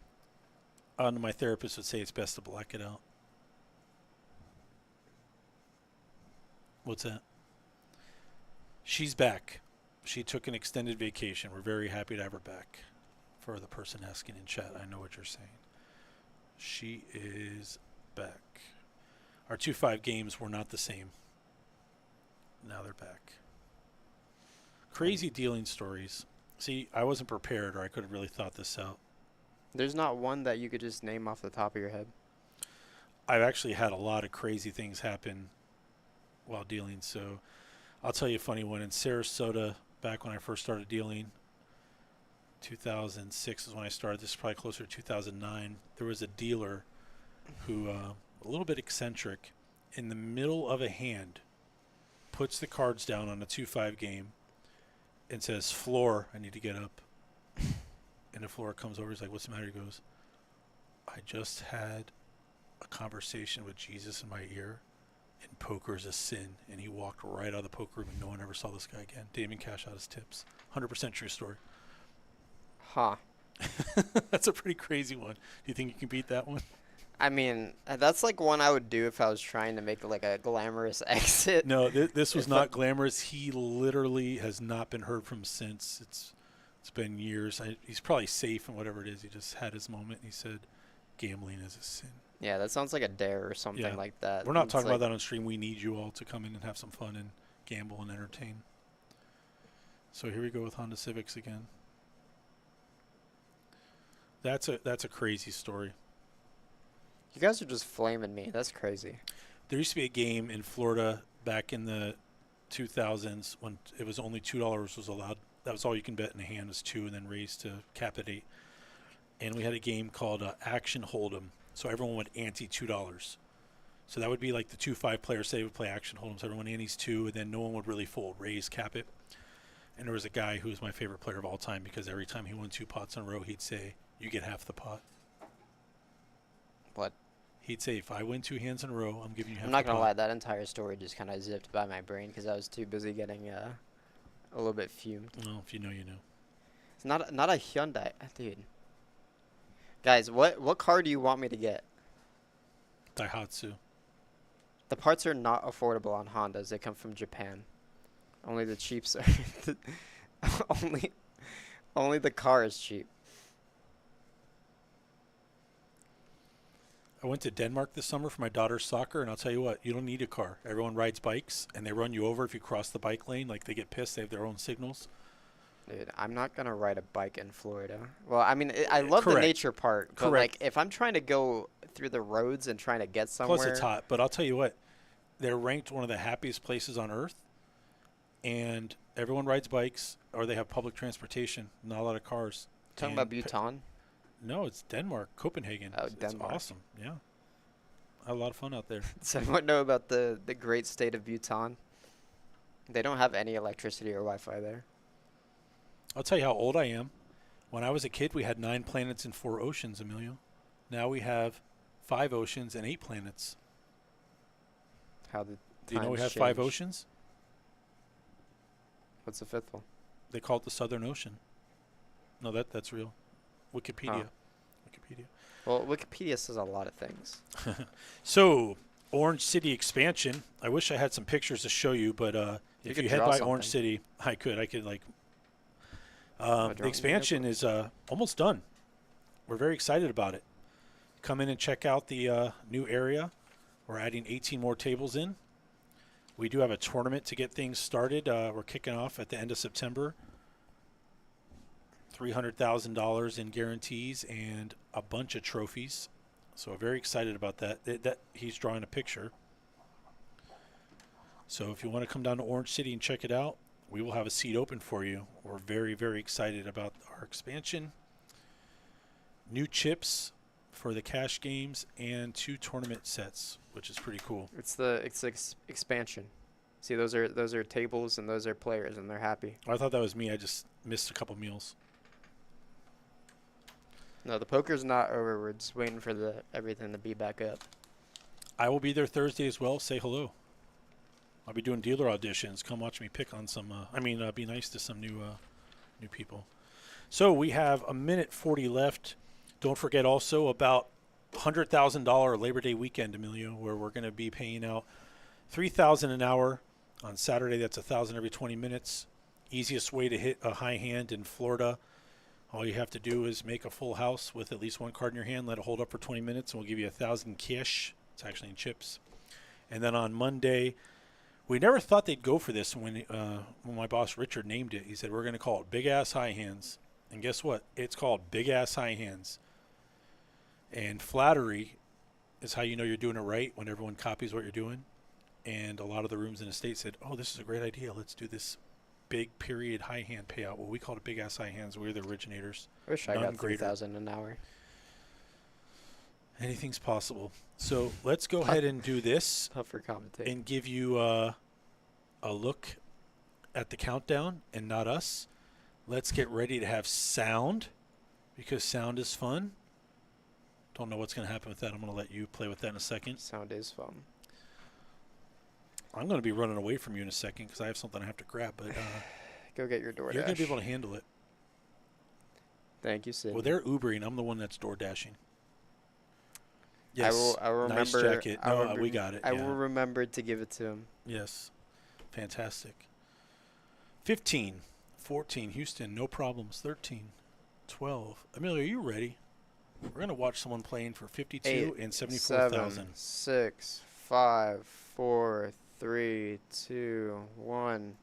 My therapist would say it's best to black it out. What's that? She's back. She took an extended vacation. We're very happy to have her back. For the person asking in chat, I know what you're saying. She is back. Our 2-5 games were not the same. Now they're back. Crazy dealing stories. See, I wasn't prepared, or I could have really thought this out. There's not one that you could just name off the top of your head. I've actually had a lot of crazy things happen while dealing. So I'll tell you a funny one. In Sarasota, back when I first started dealing, 2006 is when I started. This is probably closer to 2009. There was a dealer who, a little bit eccentric, in the middle of a hand, puts the cards down on a 2-5 game and says, "Floor, I need to get up." And the floor comes over. He's like, "What's the matter?" He goes, "I just had a conversation with Jesus in my ear, and poker is a sin." And he walked right out of the poker room, and no one ever saw this guy again. Didn't even cash out his tips. 100% true story. Huh. That's a pretty crazy one. Do you think you can beat that one? I mean, that's like one I would do if I was trying to make like a glamorous exit. No, this was not glamorous. He literally has not been heard from since. It's been years. He's probably safe and whatever it is. He just had his moment. And he said, "Gambling is a sin." Yeah, that sounds like a dare or something like that. We're not It's talking like, about that on stream. We need you all to come in and have some fun and gamble and entertain. So here we go with Honda Civics again. That's a crazy story. You guys are just flaming me. That's crazy. There used to be a game in Florida back in the 2000s when it was only $2 was allowed. That was all you can bet in a hand was 2 and then raised to cap at 8. And we had a game called Action Hold'em. So everyone would ante $2. So that would be like the 2-5 players say would play Action Hold'em. So everyone antes 2 and then no one would really fold, raise, cap it. And there was a guy who was my favorite player of all time because every time he won 2 pots in a row, he'd say, "You get half the pot." What? He'd say, "If I win 2 hands in a row, I'm giving you half I'm the pot." not going to lie. That entire story just kind of zipped by my brain because I was too busy getting a little bit fumed. Well, if you know, you know. It's not a Hyundai. Dude. Guys, what car do you want me to get? Daihatsu. The parts are not affordable on Hondas. They come from Japan. Only the cheaps are. only the car is cheap. I went to Denmark this summer for my daughter's soccer, and I'll tell you what, you don't need a car. Everyone rides bikes, and they run you over if you cross the bike lane. Like, they get pissed. They have their own signals. Dude, I'm not going to ride a bike in Florida. Well, I mean, I love the Correct. nature part. But, like, if I'm trying to go through the roads and trying to get somewhere. Plus, it's hot. But I'll tell you what, they're ranked one of the happiest places on Earth, and everyone rides bikes, or they have public transportation, not a lot of cars. Talking about Bhutan? No, it's Denmark, Copenhagen. Oh, It's Denmark. awesome, yeah. I had a lot of fun out there. Does anyone know about the great state of Bhutan? They don't have any electricity or Wi-Fi there. I'll tell you how old I am. When I was a kid, we had 9 planets and 4 oceans, Emilio. Now we have 5 oceans and 8 planets. How the Do you know we times have 5 change. oceans? What's the 5th one? They call it the Southern Ocean. No, that's real. Wikipedia. Wikipedia. Well, Wikipedia says a lot of things. So, Orange City expansion. I wish I had some pictures to show you, but if could you head draw by Orange something. City, I could like. draw The it expansion is almost done. We're very excited about it. Come in and check out the new area. We're adding 18 more tables in. We do have a tournament to get things started. We're kicking off at the end of September. $300,000 in guarantees and a bunch of trophies. So we're very excited about that. That he's drawing a picture. So if you want to come down to Orange City and check it out, we will have a seat open for you. We're very, very excited about our expansion. New chips for the cash games and 2 tournament sets, which is pretty cool. It's expansion. See, those are tables and those are players, and they're happy. I thought that was me. I just missed a couple meals. No, the poker's not over. We're just waiting for everything to be back up. I will be there Thursday as well. Say hello. I'll be doing dealer auditions. Come watch me pick on some. Be nice to some new people. So we have a minute 40 left. Don't forget also about $100,000 Labor Day weekend, Emilio, where we're going to be paying out $3,000 an hour on Saturday. That's $1,000 every 20 minutes. Easiest way to hit a high hand in Florida. All you have to do is make a full house with at least one card in your hand, let it hold up for 20 minutes, and we'll give you $1,000 cash. It's actually in chips. And then on Monday, we never thought they'd go for this when my boss Richard named it. He said, we're going to call it Big Ass High Hands. And guess what? It's called Big Ass High Hands. And flattery is how you know you're doing it right, when everyone copies what you're doing. And a lot of the rooms in the state said, oh, this is a great idea. Let's do this big period high hand payout. Well, we call it Big Ass High Hands. We're the originators. I wish I None got greater. $3,000 an hour. Anything's possible. So let's go ahead and do this Tougher commentate. and give you a look at the countdown and not us. Let's get ready to have sound, because sound is fun. Don't know what's going to happen with that. I'm going to let you play with that in a second. Sound is fun. I'm going to be running away from you in a second because I have something I have to grab. But Go get your DoorDash. you're going to be able to handle it. Thank you, Sid. Well, they're Ubering. I'm the one that's door dashing. Yes. I will nice remember. jacket. I will No, we got it. I yeah. will remember to give it to him. Yes. Fantastic. 15, 14, Houston, no problems. 13, 12. Amelia, are you ready? We're going to watch someone playing for 52 8, and 74,000. 7, 6, 5, 4, 3, 2, 1.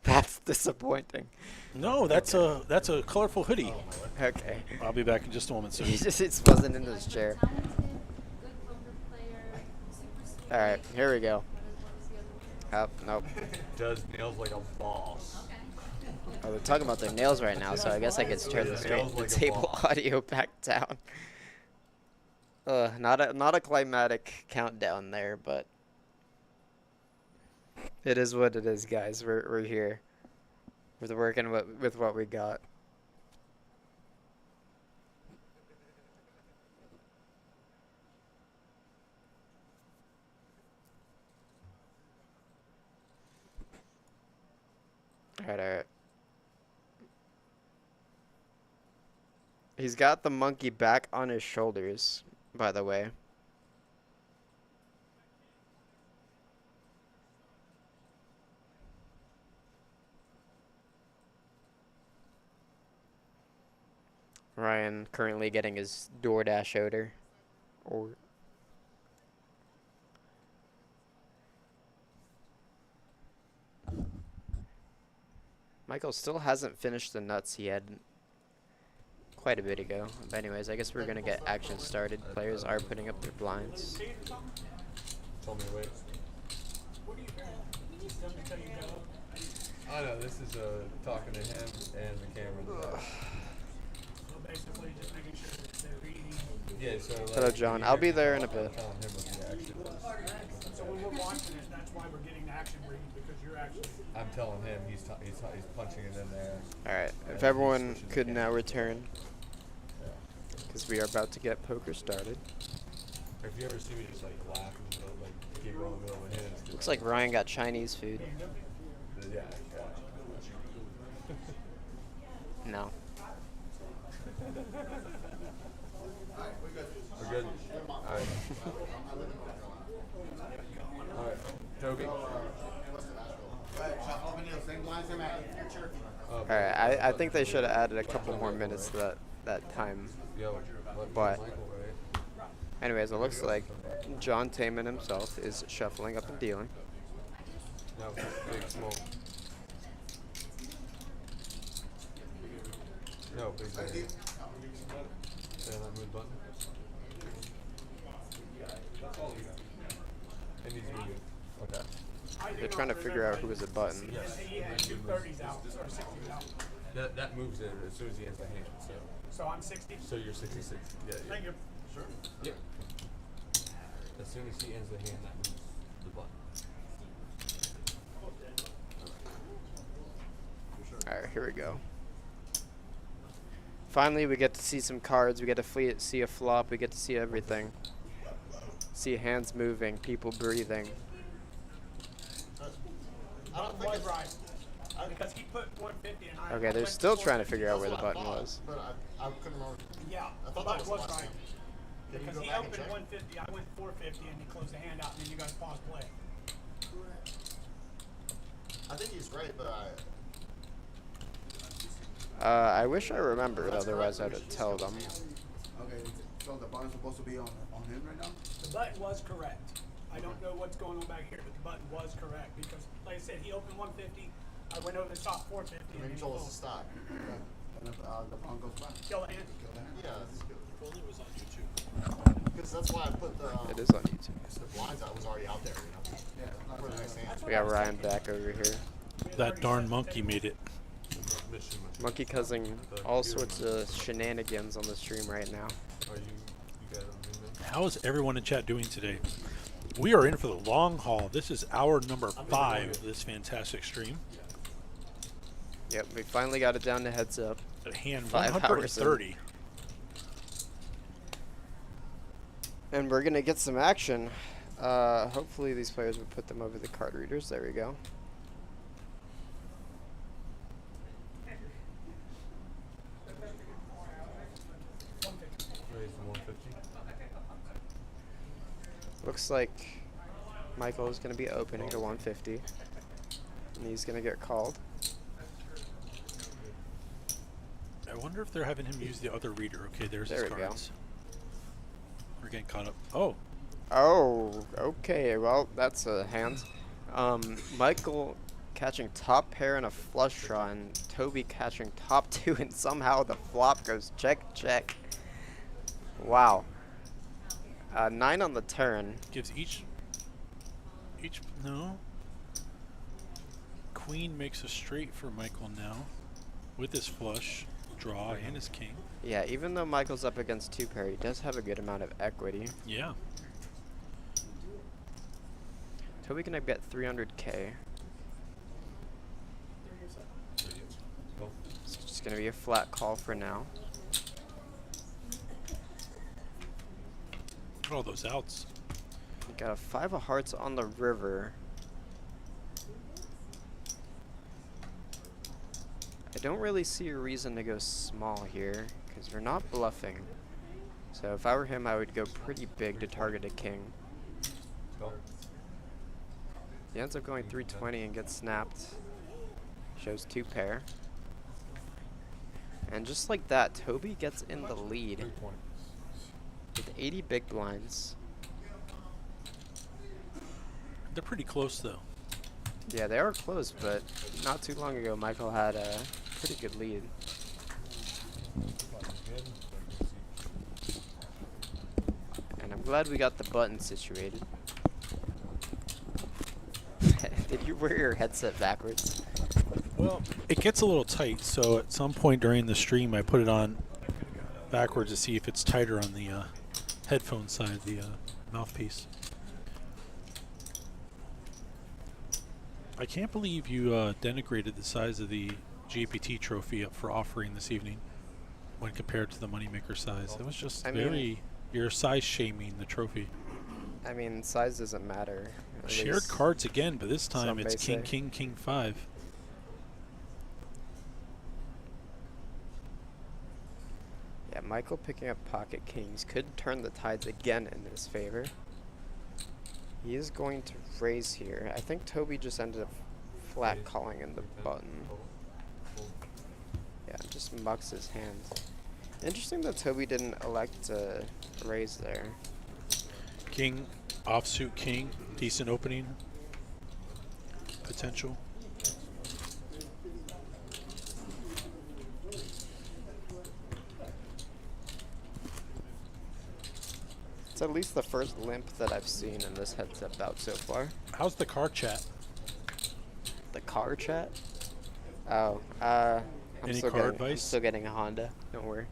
That's disappointing. No, that's a colorful hoodie. Okay. I'll be back in just a moment, sir. He just sits buzzing in his chair. All right, here we go. Oh, nope. Does nails like a boss. Oh, they're talking about their nails right now, so I guess I could turn the table audio back down. Not a climatic countdown there, but it is what it is, guys. We're here. We're working with what we got. All right. He's got the monkey back on his shoulders, by the way. Ryan currently getting his DoorDash order. Michael still hasn't finished the nuts he had quite a bit ago. But anyways, I guess we're going to get action started. Players are putting up their blinds. Tell me to wait. I know, this is talking to him and the camera. So basically just making sure that they're eating. Yeah, so like, Hello, John. I'll be there in a bit. Telling him what the action is. So when we're watching it, that's why we're getting the action read, because you're actually. I'm telling him he's punching it in there. Alright, if everyone could now return, because we are about to get poker started. If you ever see me just like laugh and like giggle in the middle of my hands. Looks like Ryan got Chinese food. Yeah. No. We're good. Alright. Alright. Toby. Alright, I think they should have added a couple more minutes to that time. But anyways, it looks like John Taman himself is shuffling up and dealing. No, big, small. No, big, big. Yeah, that move button. It needs to be moved. Okay. They're trying to figure out who is a button. Yes. He had 230s out, or 60s out. That moves it as soon as he has the hand, so. So I'm 60. So you're 66. Yeah, yeah. Thank you. Sure. Yep. As soon as he ends the hand, that moves the button. Alright, here we go. Finally, we get to see some cards. We get to see a flop. We get to see everything. See hands moving, people breathing. I don't think was it's right. Because he put 150 and I Okay, they're went to still trying to 450. figure out where That's the what I button thought, was. But I couldn't remember. Yeah, I the thought button that was was last right. time. Can you Because go he back and opened check? 150, I went 450, and he closed the hand out, and then you guys paused play. I think he's right, but I wish I remembered, That's otherwise correct. I'd tell them. Okay, so the button's supposed to be on him right now? The button was correct. I don't know what's going on back here, but the button was correct because, like I said, he opened 150. I went over the top 450. and then then he told us to stop. And if the pawn goes back. Kill the hand. Yeah, Well, it was on YouTube. because that's why I put the It is on YouTube. the blinds out was already out there. You know, Yeah, it's not for the next hand. We got Ryan back over here. That darn monkey made it. Monkey causing all sorts of shenanigans on the stream right now. How is everyone in chat doing today? We are in for the long haul. This is hour number 5 of this fantastic stream. Yep, we finally got it down to heads up. At hand 5 hours in. 130. And we're gonna get some action. Hopefully these players will put them over the card readers. There we go. Looks like Michael is gonna be opening to 150, and he's gonna get called. I wonder if they're having him use the other reader. Okay, there's There his we go. cards. We're getting caught up. Oh, Oh, okay. Well, that's a hand. Michael catching top pair and a flush draw, and Toby catching top 2, and somehow the flop goes check, check. Wow. 9 on the turn. gives each no. Queen makes a straight for Michael now, with his flush draw and his king. Yeah, even though Michael's up against 2 pair, he does have a good amount of equity. Yeah. Toby can bet 300k. It's just gonna be a flat call for now. Look at all those outs. We got a 5 of hearts on the river. I don't really see a reason to go small here, because we're not bluffing. So if I were him, I would go pretty big to target a king. He ends up going 320 and gets snapped. Shows 2 pair. And just like that, Toby gets in the lead with 80 big blinds. They're pretty close though. Yeah, they are close, but not too long ago, Michael had a pretty good lead. And I'm glad we got the button situated. Did you wear your headset backwards? Well, it gets a little tight, so at some point during the stream, I put it on backwards to see if it's tighter on the headphone side, the mouthpiece. I can't believe you denigrated the size of the GPT trophy up for offering this evening when compared to the Moneymaker size. It was just you're size shaming the trophy. I mean, size doesn't matter. At Shared least cards again, but this time some it's may king, say. king, king, 5. Yeah, Michael picking up pocket kings could turn the tides again in his favor. He is going to raise here. I think Toby just ended up flat calling in the button. Yeah, just mucks his hand. Interesting that Toby didn't elect to raise there. King, offsuit king, decent opening potential. It's at least the first limp that I've seen in this heads-up bout so far. How's the car chat? The car chat? Oh, I'm Any still car getting, I'm advice? still getting a Honda. Don't worry.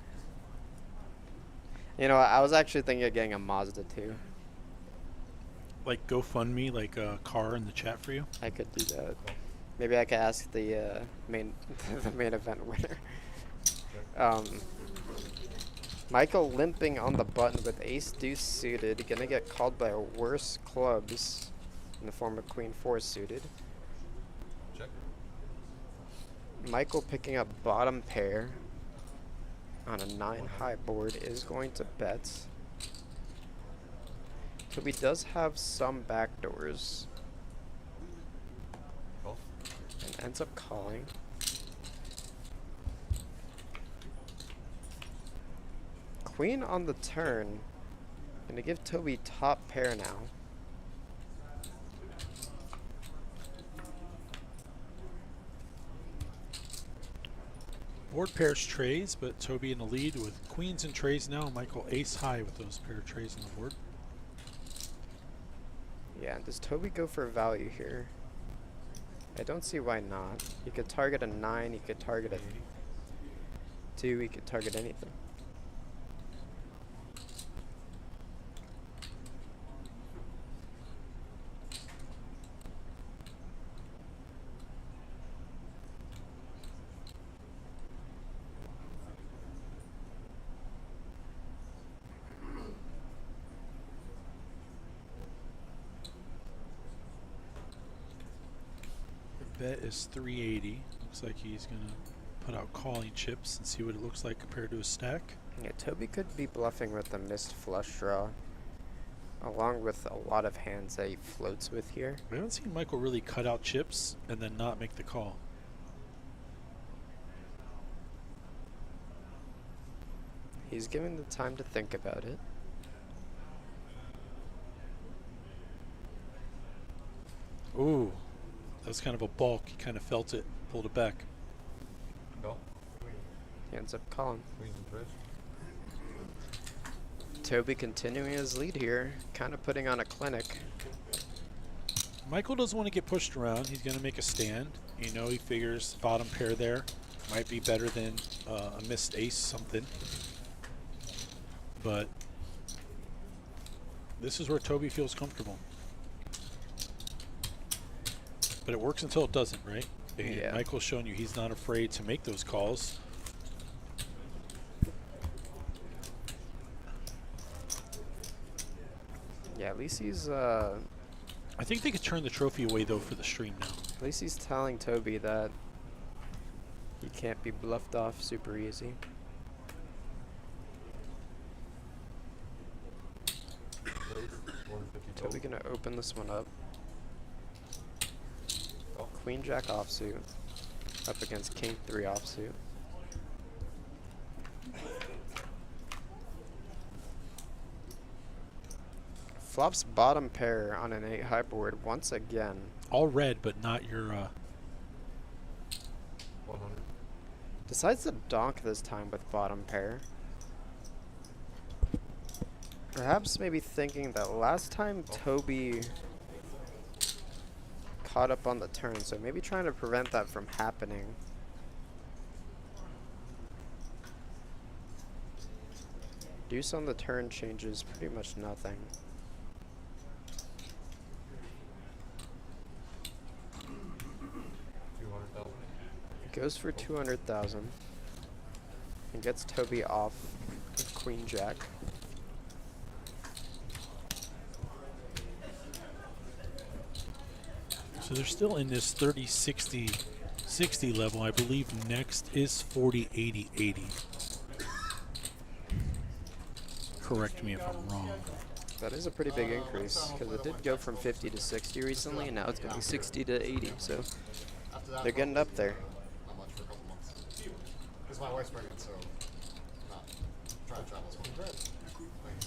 You know, I was actually thinking of getting a Mazda too. Like GoFundMe, like a car in the chat for you? I could do that. Maybe I could ask the main the main event winner. Michael limping on the button with ace deuce suited, gonna get called by worse clubs in the form of queen 4 suited. Check. Michael picking up bottom pair on a 9 high board is going to bet. Toby does have some backdoors Call. and ends up calling. Queen on the turn. Gonna give Toby top pair now. Board pairs trays, but Toby in the lead with queens and trays now. Michael ace high with those pair of trays on the board. Yeah, does Toby go for value here? I don't see why not. He could target a 9, he could target a 2, he could target anything. Bet is 380. Looks like he's gonna put out calling chips and see what it looks like compared to a stack. Yeah, Toby could be bluffing with a missed flush draw, along with a lot of hands that he floats with here. We haven't seen Michael really cut out chips and then not make the call. He's given the time to think about it. Ooh, that was kind of a balk. He kind of felt it, pulled it back. Call. He ends up calling. Queens and trays. Toby continuing his lead here, kind of putting on a clinic. Michael doesn't want to get pushed around. He's going to make a stand. You know, he figures bottom pair there might be better than a missed ace something. But this is where Toby feels comfortable. But it works until it doesn't, right? And Yeah. Michael's showing you he's not afraid to make those calls. Yeah, at least he's I think they could turn the trophy away though for the stream now. at least he's telling Toby that he can't be bluffed off super easy. Toby gonna open this one up. Queen Jack offsuit up against King 3 offsuit. Flops bottom pair on an 8 high board once again. All red, but not your 100. Decides to donk this time with bottom pair. Perhaps maybe thinking that last time Toby caught up on the turn, so maybe trying to prevent that from happening. Deuce on the turn changes pretty much nothing. Goes for 200,000 and gets Toby off with Queen Jack. So they're still in this 30, 60, 60 level. I believe next is 40, 80, 80. Correct me if I'm wrong. That is a pretty big increase because it did go from 50 to 60 recently, and now it's going 60 to 80. So they're getting up there. Not much for a couple months. Because my wife's pregnant, so not trying to travel as much.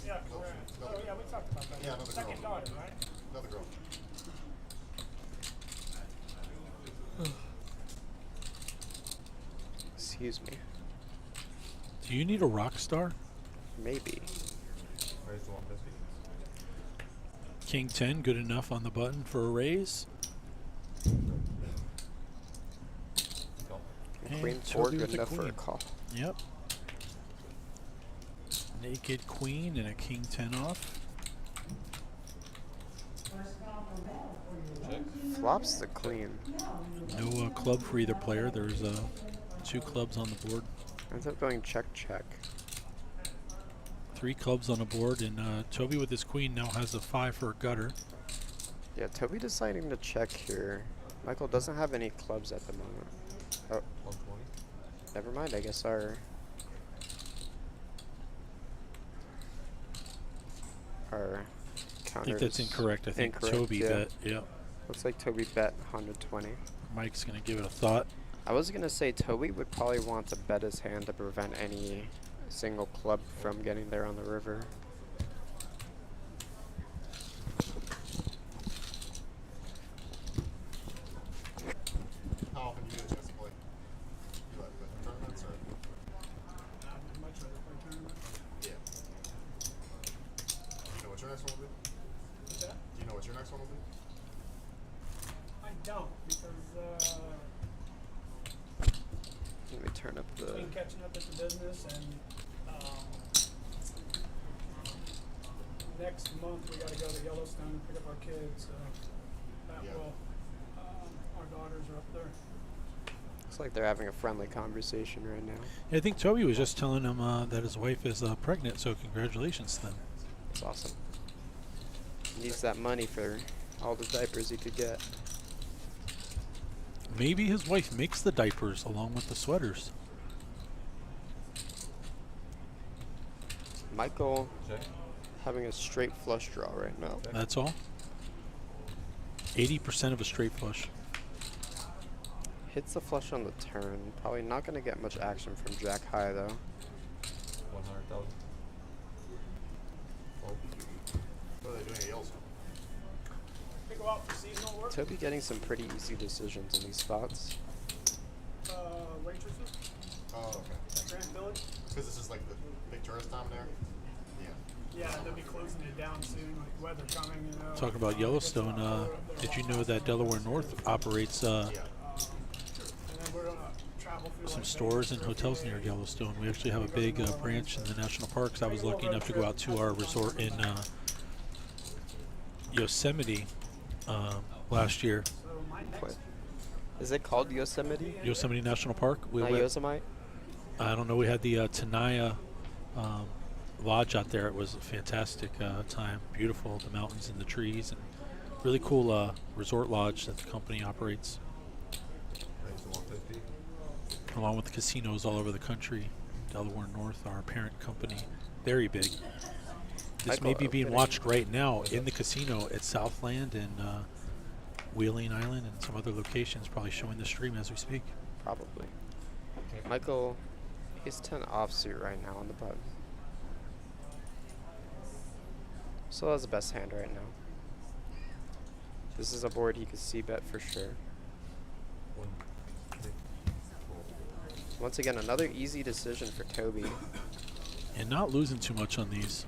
Yeah, correct. Oh, yeah, we talked about that. Yeah, another Second girl. daughter, right? Another girl. Excuse me. Do you need a rock star? Maybe. Raise to 150. King 10, good enough on the button for a raise. Call. And Queen 4 Toby good with a enough for a queen. call. Yep. Naked queen and a king 10 off. Check. Flops the queen. No club for either player. There's 2 clubs on the board. Ends up going check check. 3 clubs on the board, and Toby with his queen now has a 5 for a gutter. Yeah, Toby deciding to check here. Michael doesn't have any clubs at the moment. Oh, 120. never mind. I guess our I counter think that's is incorrect. I think incorrect, Toby yeah. bet. Yeah. Looks like Toby bet 120. Mike's going to give it a thought. I was gonna say Toby would probably want to bet his hand to prevent any single club from getting there on the river. How often do you get a chance to play? You like tournaments or? I'd much rather play tournaments. Yeah. Do you know what your next one will be? What's that? Do you know what your next one will be? I don't, because Let me turn up the. between catching up with the business and next month we got to go to Yellowstone and pick up our kids. So that Yeah. will. Our daughters are up there. Looks like they're having a friendly conversation right now. Yeah, I think Toby was just telling him that his wife is pregnant, so congratulations to them. It's awesome. He needs that money for all the diapers he could get. Maybe his wife makes the diapers along with the sweaters. Michael Check. having a straight flush draw right now. That's all. 80% of a straight flush. Hits the flush on the turn. Probably not going to get much action from Jack High though. 100,000. What are they doing at Yellowstone? They go out for seasonal work. Toby getting some pretty easy decisions in these spots. Waitresses Oh, okay. at Grand Village. Because this is like the big tourist town there? Yeah. Yeah, they'll be closing it down soon, like weather coming, you know. Talking about Yellowstone, did you know that Delaware North operates And then we're gonna travel through some like stores and Vegas for a few hotels near days. Yellowstone? We actually have a big branch in the national parks. I was lucky enough to go out to our resort in Yosemite last year. So my next Is it called Yosemite? Yosemite National Park. We Not went, Yosemite? I don't know. We had the Tenaya Lodge out there. It was a fantastic time. Beautiful, the mountains and the trees, and really cool resort lodge that the company operates, Thanks to 150. along with casinos all over the country. Delaware North, our parent company, very big. This may Michael be being opening. watched right now in the casino at Southland and Wheeling Island and some other locations, probably showing the stream as we speak. Probably. Michael, he's 10 offsuit right now on the button. Still has the best hand right now. This is a board he could see bet for sure. 150. Once again, another easy decision for Toby. And not losing too much on these.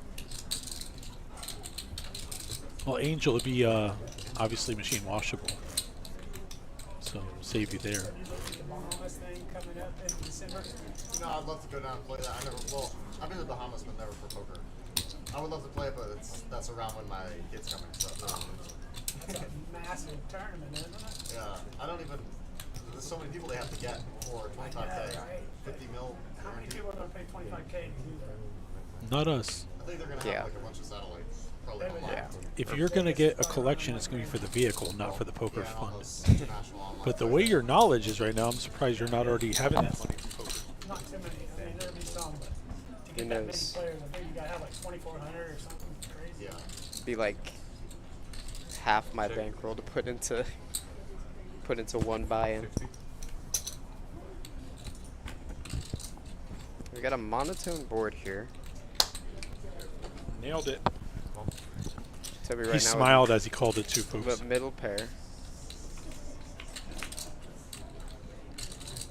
Well, Angel would be obviously machine washable, so save you there. the Bahamas thing coming up in December. You know, I'd love to go down and play that. I've been to the Bahamas, but never for poker. I would love to play it, but that's around when my kid's coming. So That's a massive tournament, isn't it? yeah, I don't even. There's so many people they have to get for 25K, right. 50 mil. How many people are going to pay 25K to do that? Not us. I think they're gonna Yeah. have like a bunch of satellites, probably online. Yeah. If you're going to get a collection, it's going to be for the vehicle, not for the poker Yeah, and all fund. those international online But the sites. way your knowledge is right now, I'm surprised you're not already having that money from poker. Not too many. I mean, there'll be some, but to Who get that many knows? players, I think you got to have like 2,400 or something crazy. Yeah. Be like half my bankroll to put into one buy-in. 60. We got a monotone board here. Nailed it. Toby right He now smiled as he called it too, folks. with middle pair.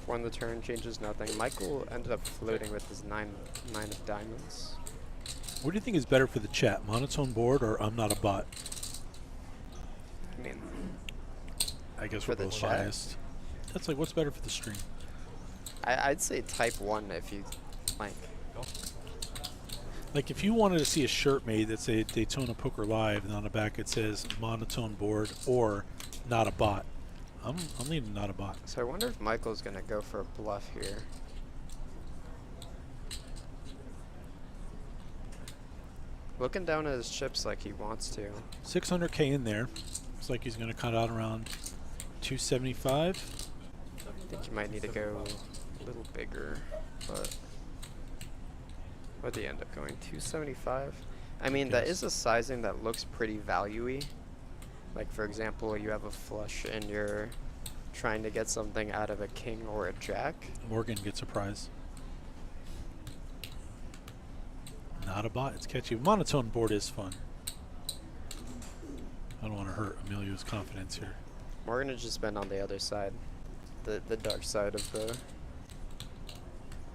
Won the turn, changes nothing. Michael ended up floating with his nine of diamonds. What do you think is better for the chat, monotone board or I'm not a bot? I mean, I guess For we're the both chat? biased. That's like, what's better for the stream? I'd say type 1 if you like. Like if you wanted to see a shirt made that say Daytona Poker Live and on the back it says monotone board or not a bot, I'm leaning not a bot. So I wonder if Michael's gonna go for a bluff here. Looking down at his chips like he wants to. 600K in there. Looks like he's going to cut out around 275. I think you might need to go a little bigger, but what did he end up going? 275? I mean, that is a sizing that looks pretty value-y. Like, for example, you have a flush and you're trying to get something out of a king or a jack. Morgan gets a prize. Not a bot. It's catchy. Monotone board is fun. I don't want to hurt Emilio's confidence here. Morgan has just been on the other side, the dark side of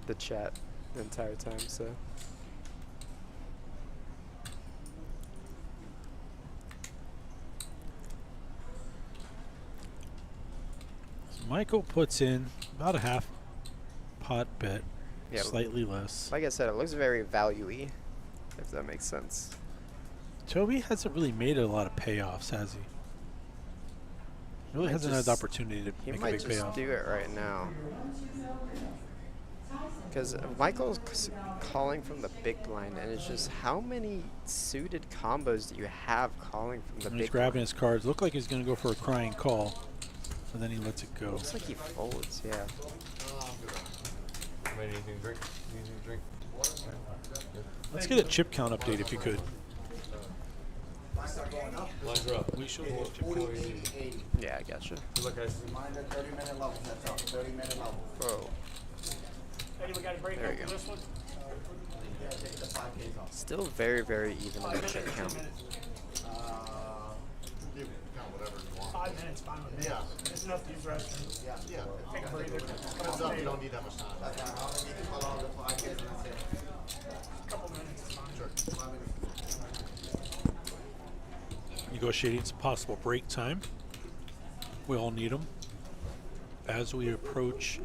the chat the entire time, so. Michael puts in about a half pot bet, Yeah, slightly less. like I said, it looks very value-y, if that makes sense. Toby hasn't really made a lot of payoffs, has he? Really Might hasn't had the just- opportunity to He make a might big just payoff. do it right now. Because Michael's calling from the big blind, and it's just how many suited combos do you have calling from the And he's big grabbing blind? his cards. Looked like he's going to go for a crying call, and then he lets it go. Looks like he folds, yeah. Might anything to drink? Anything to drink? Let's get a chip count update if you could. Lines are up. We should get a chip count. Yeah, I gotcha. Good luck, guys. Reminder, 30-minute levels, that's all, 30-minute levels. Whoa. Eddie, we got a break There up you for go. this one? Yeah, take the 5Ks off. Still very, very even on the chip count. You can count whatever you want. 5 minutes, fine with me. Yeah. It's enough to use restrooms. Yeah. Take a breather. Heads up, you don't need that much time. That's fine, I'll give you all the 5Ks and that's it. Couple minutes is fine. Sure. 5 minutes. Negotiating some possible break time. We all need them. As we approach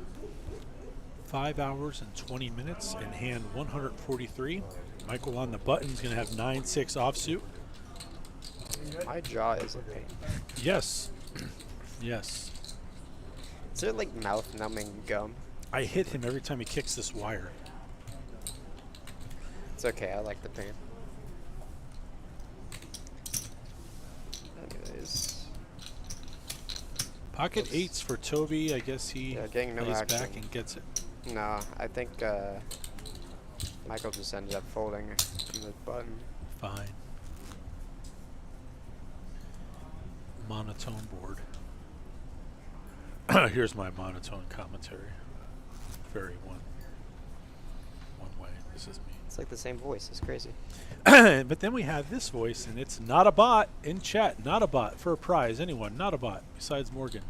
5 hours and 20 minutes in hand 143. Michael on the button is going to have 9-6 offsuit. My jaw is in pain. Yes. Yes. Is there like mouth numbing gum? I hit him every time he kicks this wire. It's okay, I like the pain. Anyways. Pocket eights for Toby. I guess he Yeah, getting no lays action. back and gets it. Nah, I think Michael just ended up folding from the button. Fine. Monotone board. Here's my monotone commentary. Very one way. This is me. It's like the same voice. It's crazy. But then we have this voice, and it's not a bot in chat. Not a bot for a prize. Anyone? Not a bot besides Morgan.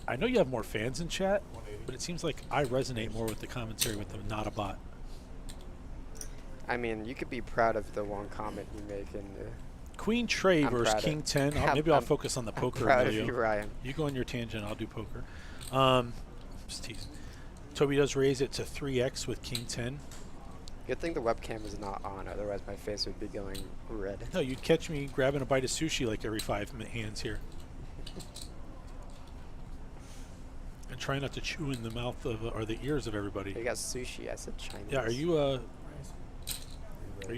I know you have more fans in chat, but it seems like I resonate more with the commentary with the not a bot. I mean, you could be proud of the one comment you make in the. Queen Trey I'm versus proud of- King 10. Maybe I'll focus on the poker. I'm proud of Emilio. you, Ryan. You go on your tangent. I'll do poker. Just teasing. Toby does raise it to 3x with King 10. Good thing the webcam is not on, otherwise my face would be going red. No, you'd catch me grabbing a bite of sushi like every 5 hands here. And try not to chew in the mouth of or the ears of everybody. You got sushi. I said Chinese. Yeah, are you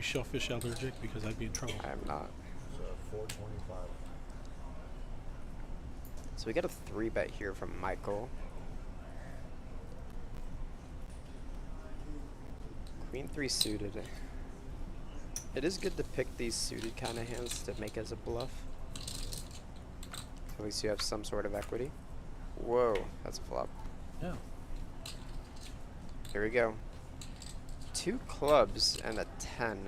shellfish allergic? Because I'd be in trouble. I am not. So 425. So we got a 3-bet here from Michael. Queen 3 suited. It is good to pick these suited kind of hands to make as a bluff. At least you have some sort of equity. Whoa, that's a flop. Yeah. Here we go. 2 clubs and a 10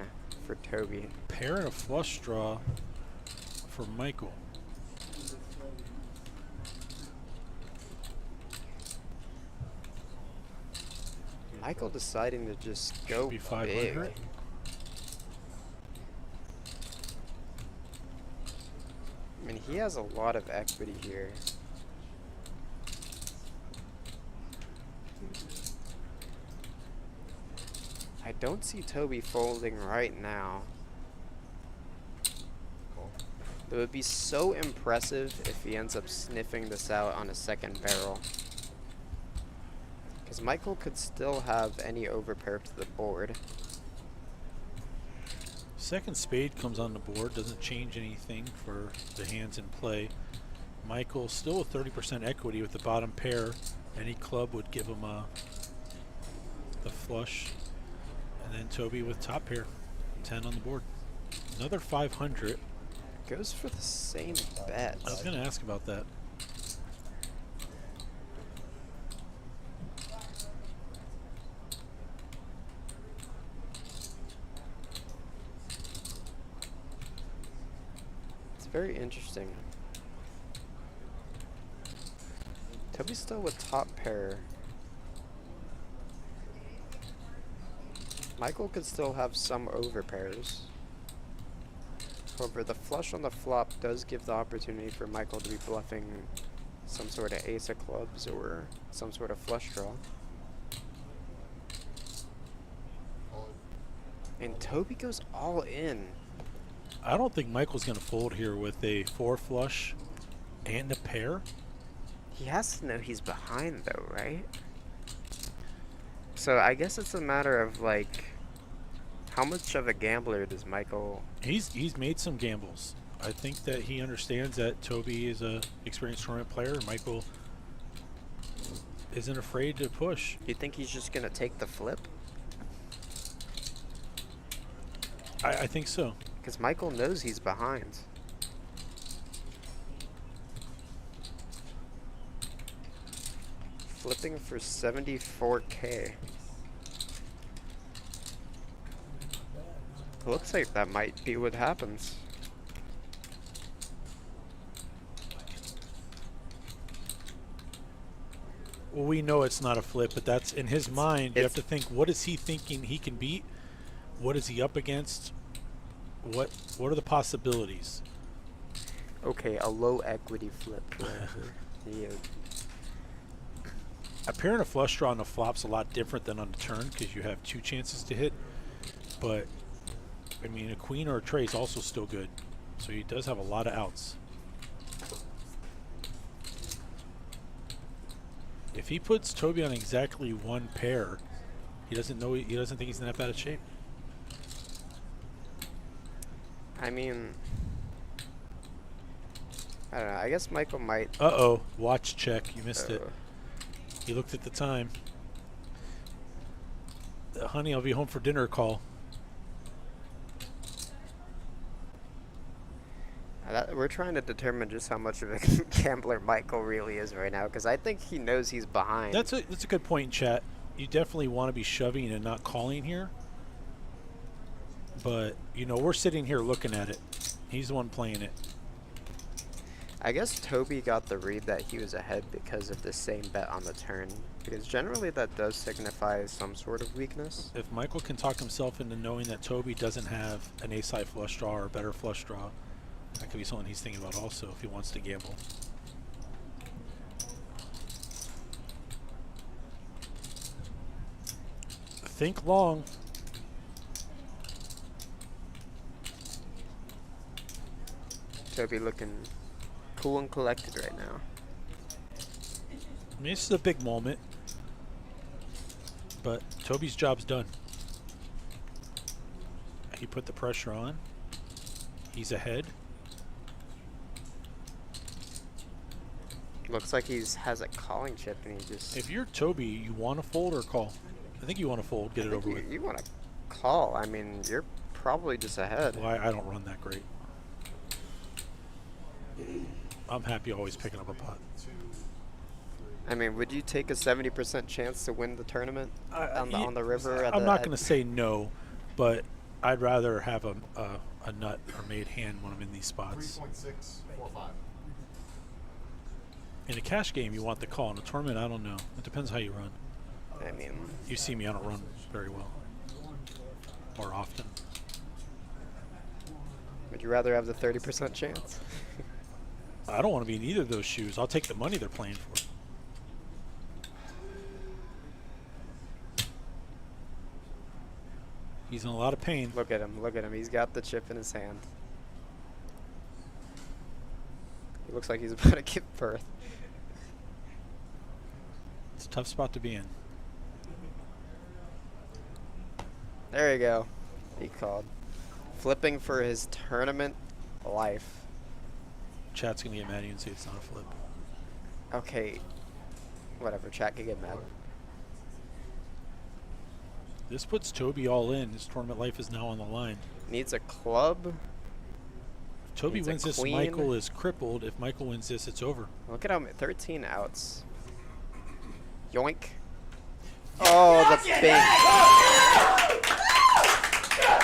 for Toby. Pair and a flush draw for Michael. Michael deciding to just go Be big. 500. I mean, he has a lot of equity here. I don't see Toby folding right now. It would be so impressive if he ends up sniffing this out on a second barrel. Because Michael could still have any overpair to the board. Second spade comes on the board, doesn't change anything for the hands in play. Michael still with 30% equity with the bottom pair. Any club would give him the flush. And then Toby with top pair, 10 on the board. Another 500. Goes for the same bet. I was going to ask about that. It's very interesting. Toby's still with top pair. Michael could still have some over pairs. However, the flush on the flop does give the opportunity for Michael to be bluffing some sort of ace of clubs or some sort of flush draw. And Toby goes all in. I don't think Michael's going to fold here with a 4 flush and a pair. He has to know he's behind though, right? So I guess it's a matter of like, how much of a gambler does Michael? He's made some gambles. I think that he understands that Toby is a experienced tournament player. Michael isn't afraid to push. You think he's just gonna take the flip? I think so. Because Michael knows he's behind. Flipping for 74K. Looks like that might be what happens. Well, we know it's not a flip, but that's in his mind. You have to think, what is he thinking he can beat? What is he up against? What are the possibilities? Okay, a low equity flip. Yeah. A pair and a flush draw on the flop's a lot different than on the turn because you have 2 chances to hit. But I mean, a queen or a tray is also still good. So he does have a lot of outs. If he puts Toby on exactly 1 pair, he doesn't think he's in that bad of shape. I mean, I don't know. I guess Michael might. Uh-oh. Watch check. You missed it. He looked at the time. Honey, I'll be home for dinner call. We're trying to determine just how much of a gambler Michael really is right now, because I think he knows he's behind. That's a good point in chat. You definitely want to be shoving and not calling here. But, you know, we're sitting here looking at it. He's the one playing it. I guess Toby got the read that he was ahead because of the same bet on the turn, because generally that does signify some sort of weakness. If Michael can talk himself into knowing that Toby doesn't have an ace-high flush draw or a better flush draw, that could be something he's thinking about also if he wants to gamble. Think long. Toby looking cool and collected right now. I mean, this is a big moment, but Toby's job's done. He put the pressure on. He's ahead. Looks like has a calling chip and he just... If you're Toby, you want to fold or call? I think you want to fold, get it over with. You want to call. I mean, you're probably just ahead. Well, I don't run that great. I'm happy always picking up a pot. I mean, would you take a 70% chance to win the tournament on the river? I'm not going to say no, but I'd rather have a nut or made hand when I'm in these spots. 3.645. In a cash game, you want the call. In a tournament, I don't know. It depends how you run. I mean, you see me, I don't run very well or often. Would you rather have the 30% chance? I don't want to be in either of those shoes. I'll take the money they're playing for. He's in a lot of pain. Look at him. Look at him. He's got the chip in his hand. He looks like he's about to give birth. It's a tough spot to be in. There you go. He called. Flipping for his tournament life. Chat's going to get mad at you and say it's not a flip. Okay. Whatever, chat can get mad. This puts Toby all in. His tournament life is now on the line. Needs a club. If Toby Needs a wins this, queen. Michael is crippled. If Michael wins this, it's over. Look at how 13 outs. Yoink. Oh, the bink.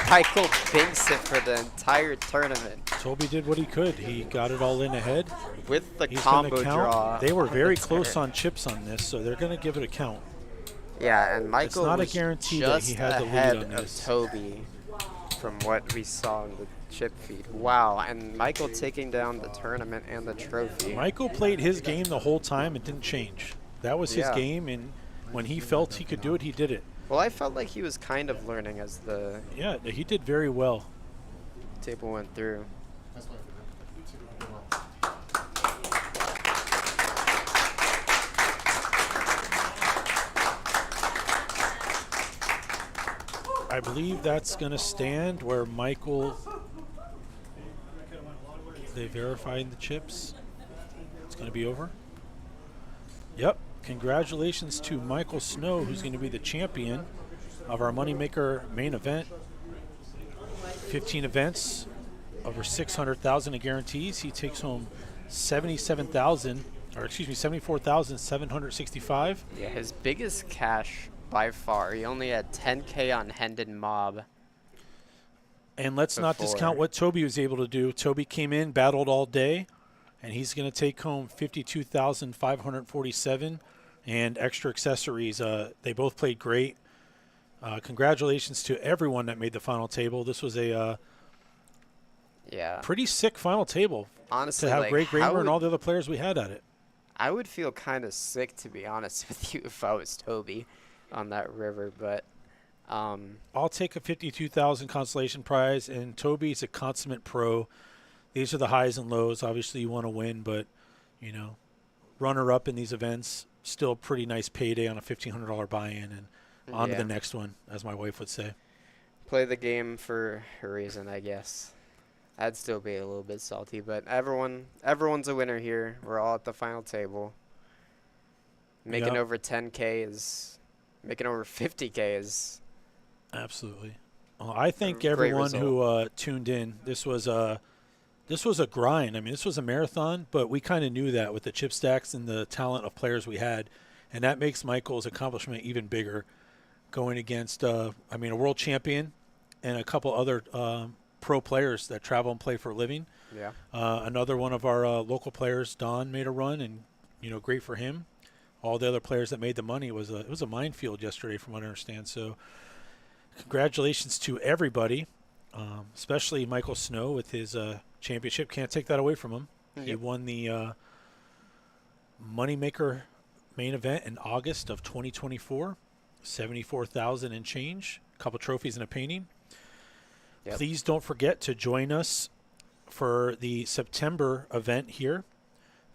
Michael binks it for the entire tournament. Toby did what he could. He got it all in ahead. With the He's gonna combo count. draw. They were on very the close turn. on chips on this, so they're going to give it a count. Yeah, and Michael not a was guarantee that just he had the lead ahead on of this. Toby from what we saw in the chip feed. Wow, and Michael taking down the tournament and the trophy. Michael played his game the whole time and didn't change. That was his Yeah. game, and when he felt he could do it, he did it. Well, I felt like he was kind of learning as the Yeah, he did very well. table went through. That's what I believe that's going to stand where Michael, they verified the chips. It's going to be over. Yep. Congratulations to Michael Snow, who's going to be the champion of our Moneymaker main event. 15 events, over 600,000 in guarantees. He takes home 74,765. Yeah, his biggest cash by far. He only had 10K on Hendon Mob. And let's not Before. discount what Toby was able to do. Toby came in, battled all day, and he's going to take home 52,547 and extra accessories. They both played great. Congratulations to everyone that made the final table. This was a Yeah. pretty sick final table Honestly, to have like, Greg how Kramer and would- all the other players we had at it. I would feel kind of sick, to be honest with you, if I was Toby on that river, but I'll take a 52,000 consolation prize, and Toby's a consummate pro. These are the highs and lows. Obviously, you want to win, but, you know, runner-up in these events, still pretty nice payday on a $1,500 buy-in, and on to Yeah. the next one, as my wife would say. play the game for a reason, I guess. I'd still be a little bit salty, but everyone's a winner here. We're all at the final table. Making Yep. over 10K is, making over 50K is. Absolutely. Well, I thank Great everyone who tuned in. This was a grind. I mean, this was a marathon, but we kind of knew that with the chip stacks and the talent of players we had, and that makes Michael's accomplishment even bigger, going against a world champion and a couple other pro players that travel and play for a living. Yeah. Another one of our local players, Don, made a run, and great for him. All the other players that made the money, it was a minefield yesterday, from what I understand. So, congratulations to everybody, especially Michael Snow with his championship. Can't take that away from him. He Yep. won the Moneymaker main event in August of 2024, 74,000 and change, a couple trophies and a painting. Yep. Please don't forget to join us for the September event here.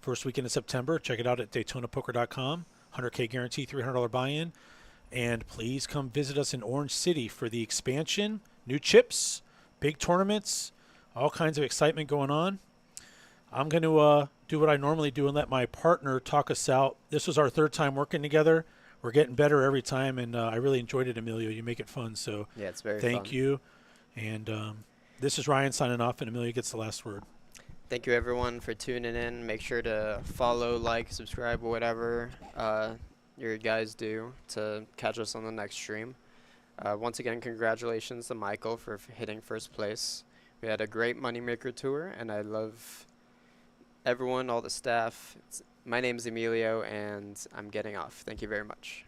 First weekend of September. Check it out at DaytonaPoker.com. 100K guarantee, $300 buy-in. And please come visit us in Orange City for the expansion, new chips, big tournaments, all kinds of excitement going on. I'm going to do what I normally do and let my partner talk us out. This was our third time working together. We're getting better every time, and I really enjoyed it, Emilio. You make it fun, so Yeah, it's very thank fun. you. And this is Ryan signing off, and Emilio gets the last word. Thank you, everyone, for tuning in. Make sure to follow, like, subscribe, whatever your guys do to catch us on the next stream. Once again, congratulations to Michael for hitting first place. We had a great Moneymaker tour, and I love everyone, all the staff. My name's Emilio, and I'm getting off. Thank you very much.